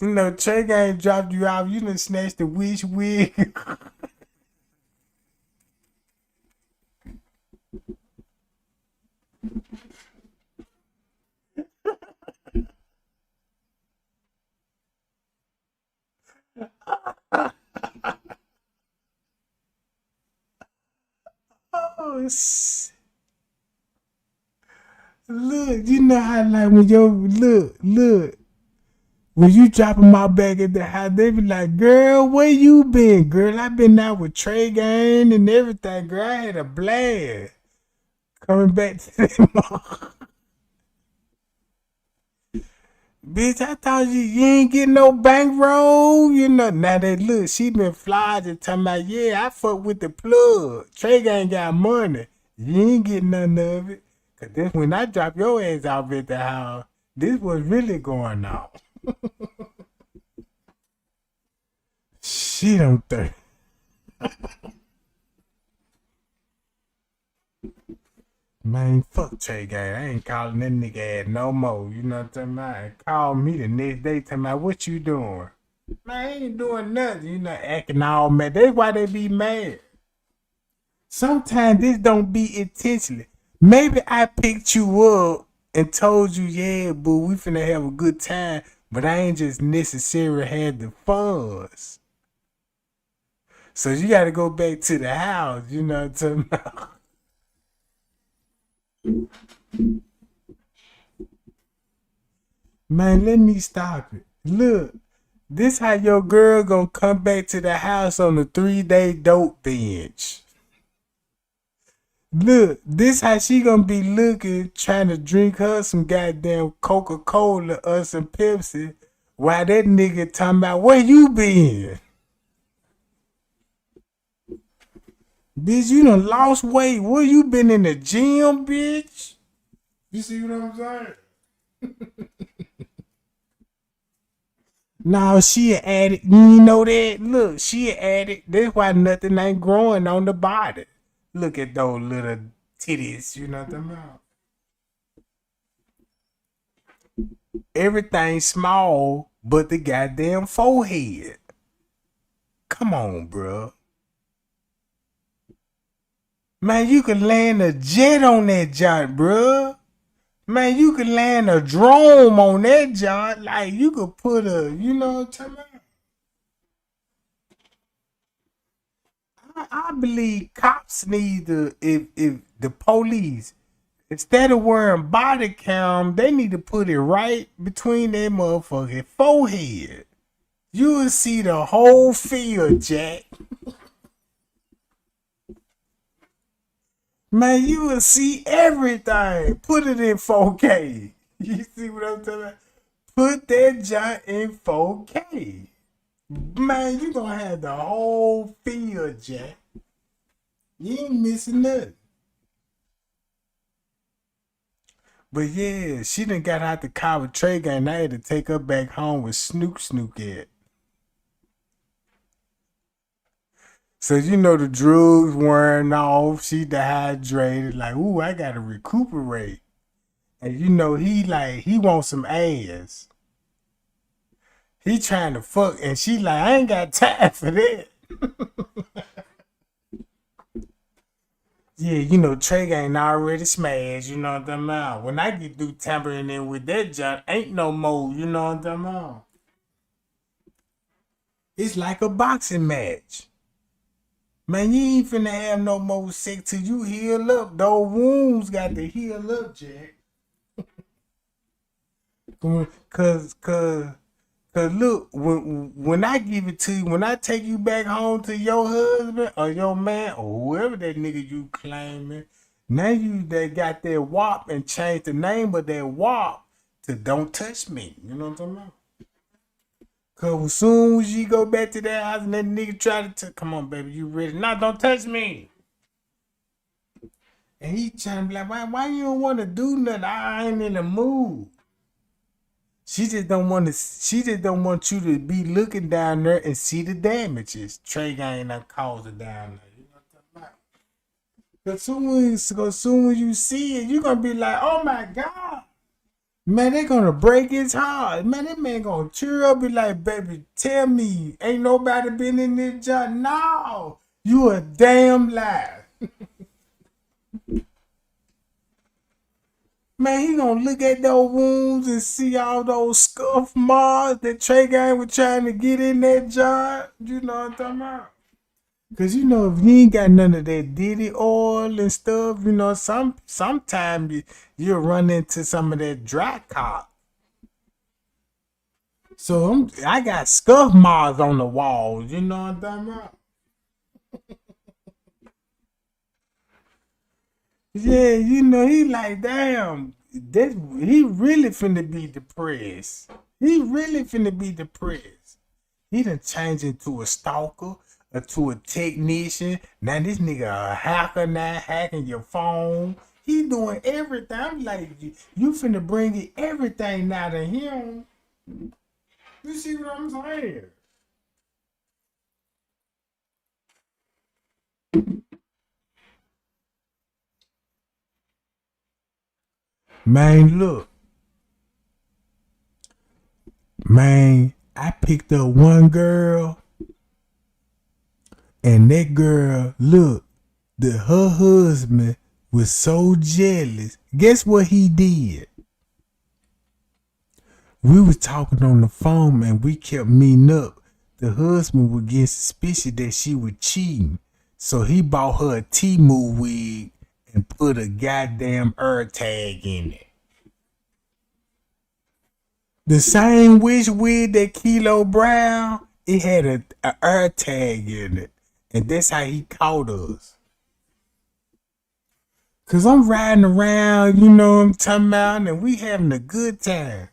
You know, Trey ain't dropped you off. You done snatched the wish wig. Oh, look, you know how like when look. When you drop them out back at the house, they be like, girl, where you been, girl? I been out with Trey Gang and everything, girl. I had a blast. Coming back to them. Bitch, I thought you ain't getting no bankroll. You know, now that look, she been flogging talking about, yeah, I fuck with the plug. Trey Gang got money. You ain't getting none of it. Cause this when I drop your ass off at the house, this was really going on. She don't think. Man, fuck Trey Gang. I ain't calling that nigga ass no more. You know what I'm talking about? Call me the next day talking about what you doing. Man, I ain't doing nothing. You know, acting all mad. That's why they be mad. Sometimes this don't be intentionally. Maybe I picked you up and told you, yeah, boo, we finna have a good time, but I ain't just necessarily had the funds. So you gotta go back to the house, you know what I'm talking about? Man, let me stop it. Look, this how your girl gonna come back to the house on the 3-day dope bench. Look, this how she gonna be looking, trying to drink her some goddamn Coca-Cola or some Pepsi, while that nigga talking about where you been. Bitch, you done lost weight. Where you been in the gym, bitch? You see what I'm saying? No, she an addict. You know that? Look, she an addict. That's why nothing ain't growing on the body. Look at those little titties. You know what I'm about? Everything small but the goddamn forehead. Come on, bro. Man, you can land a jet on that joint, bro. Man, you can land a drone on that joint. Like, you could put a, you know what I'm talking about? I believe cops need to, if the police, instead of wearing body cam, they need to put it right between their motherfucking forehead. You will see the whole field, Jack. Man, you will see everything. Put it in 4K. You see what I'm talking about? Put that junk in 4K. Man, you gonna have the whole field, Jack. You ain't missing nothing. But yeah, she done got out the car with Trey Gang. I had to take her back home with Snook at. So you know the drugs wearing off. She dehydrated. Like, ooh, I gotta recuperate. And you know he wants some ass. He trying to fuck, and she like, I ain't got time for that. Yeah, you know, Trey ain't already smashed, you know what I'm talking about? When I get through tampering in with that junk, ain't no more, you know what I'm talking about? It's like a boxing match. Man, you ain't finna have no more sex till you heal up. Those wounds got to heal up, Jack. Cause look, when I give it to you, when I take you back home to your husband or your man or whoever that nigga you claiming, now you they got that WAP and changed the name of that WAP to Don't Touch Me. You know what I'm talking about? Cause as soon as you go back to that house and that nigga try to come on, baby, you ready? Nah, don't touch me. And he trying to be like, why you don't want to do nothing? I ain't in the mood. She just don't want you to be looking down there and see the damages. Trey ain't done caused it down there. You know what I'm talking about? As soon as you see it, you're gonna be like, oh my God. Man, they gonna break his heart. Man, that man gonna cheer up, be like, baby, tell me, ain't nobody been in this job? No, you a damn liar. Man, he gonna look at those wounds and see all those scuff marks that Trey Gang was trying to get in that job. You know what I'm talking about? Cause you know if you ain't got none of that Diddy oil and stuff, you know, sometimes you'll run into some of that dry cock. So I got scuff marks on the walls. You know what I'm talking about? Yeah, you know, he like, damn, he really finna be depressed. He really finna be depressed. He done changed into a stalker or to a technician. Now this nigga a hacker now, hacking your phone. He doing everything. I'm like, you finna bring it everything out of him. You see what I'm saying? Man, look. Man, I picked up one girl, and that girl, look, her husband was so jealous. Guess what he did? We was talking on the phone and we kept meeting up. The husband was getting suspicious that she was cheating. So he bought her a Temu wig and put a goddamn air tag in it. The same wish wig that Kilo Brown, it had a air tag in it. And that's how he caught us. Cause I'm riding around, you know what I'm talking about, and we having a good time.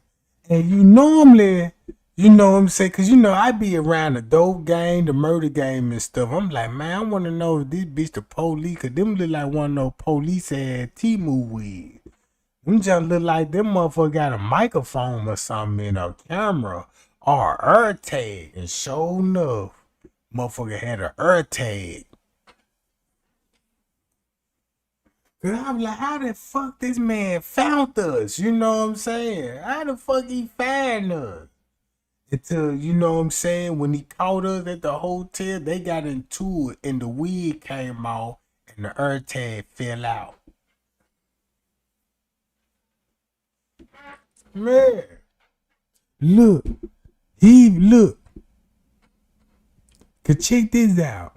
And you normally, you know what I'm saying, cause you know I be around the dope game, the murder game and stuff. I'm like, man, I wanna know if this bitch the police, cause them look like one of those police ass Temu wigs. Them just look like them motherfucker got a microphone or something in a camera or a air tag. And sure enough, motherfucker had an air tag. Cause I'm like, how the fuck this man found us? You know what I'm saying? How the fuck he found us? Until, you know what I'm saying, when he caught us at the hotel, they got into it and the wig came off and the air tag fell out. Man, look, cause check this out.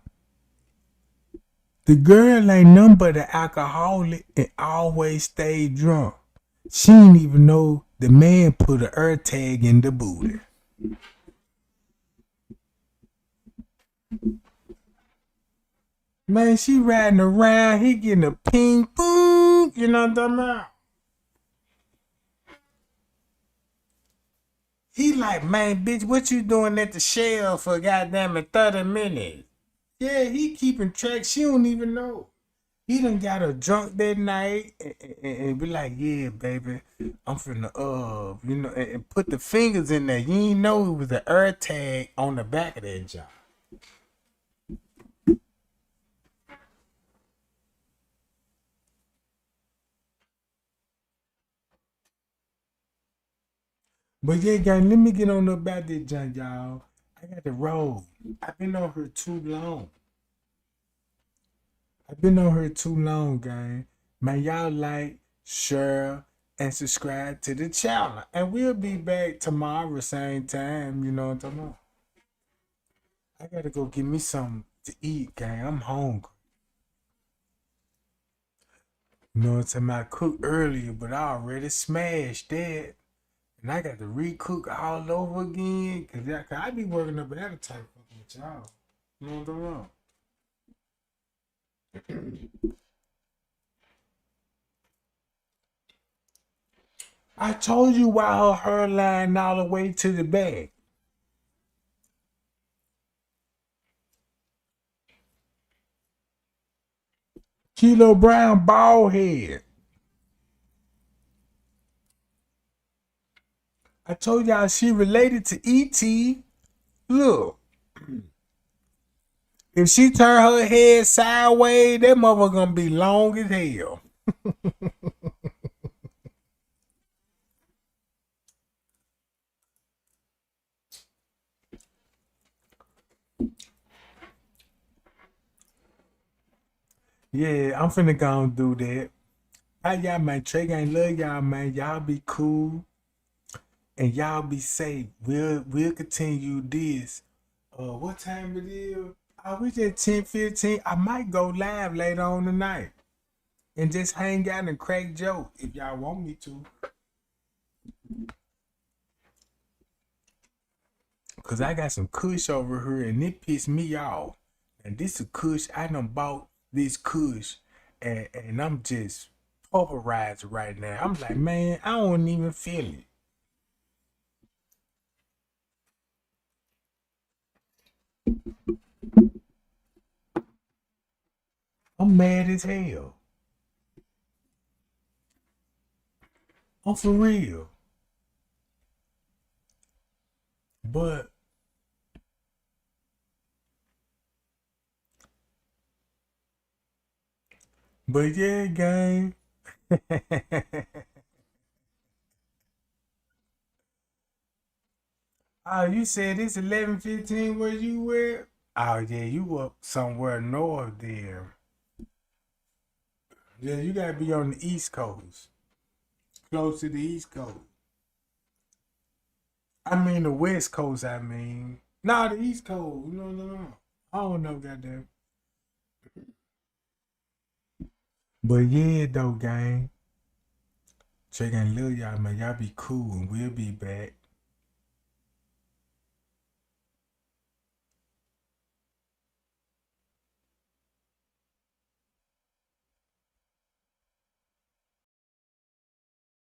The girl ain't nothing but an alcoholic and always stayed drunk. She didn't even know the man put an air tag in the booty. Man, she riding around, he getting a ping pong, you know what I'm talking about? He like, man, bitch, what you doing at the Shell for goddamn 30 minutes? Yeah, he keeping track. She don't even know. He done got her drunk that night and be like, yeah, baby, I'm finna, you know, and put the fingers in there. You ain't know it was an air tag on the back of that job. But yeah, gang, let me get on about this junk, y'all. I got to roll. I've been on her too long. Gang. Man, y'all like, share, and subscribe to the channel. And we'll be back tomorrow, same time. You know what I'm talking about? I gotta go get me something to eat, gang. I'm hungry. You know what I'm talking about? I cooked earlier, but I already smashed that. And I got to recook all over again. Cause I be working up at a time with y'all. You know what I'm talking about? I told you why her hairline all the way to the back. Kilo Brown bald head. I told y'all she related to E.T. Look. If she turn her head sideways, that mother gonna be long as hell. Yeah, I'm finna go and do that. Hi, y'all, man. Trey gang love y'all, man. Y'all be cool. And y'all be safe. We'll continue this. What time it is? Oh, we just 10:15. I might go live later on tonight. And just hang out and crack jokes if y'all want me to. Cause I got some kush over here and it pissed me off. And this is kush. I done bought this kush and I'm just pulverized right now. I'm like, man, I don't even feel it. I'm mad as hell. I'm for real. But yeah, gang. Oh, you said it's 11:15 where you were? Oh yeah, you up somewhere north there. Yeah, you gotta be on the East Coast. Close to the East Coast. I mean the West Coast, I mean. No, the East Coast. No. I don't know, goddamn. But yeah, though, gang. Check and little y'all, man. Y'all be cool and we'll be back.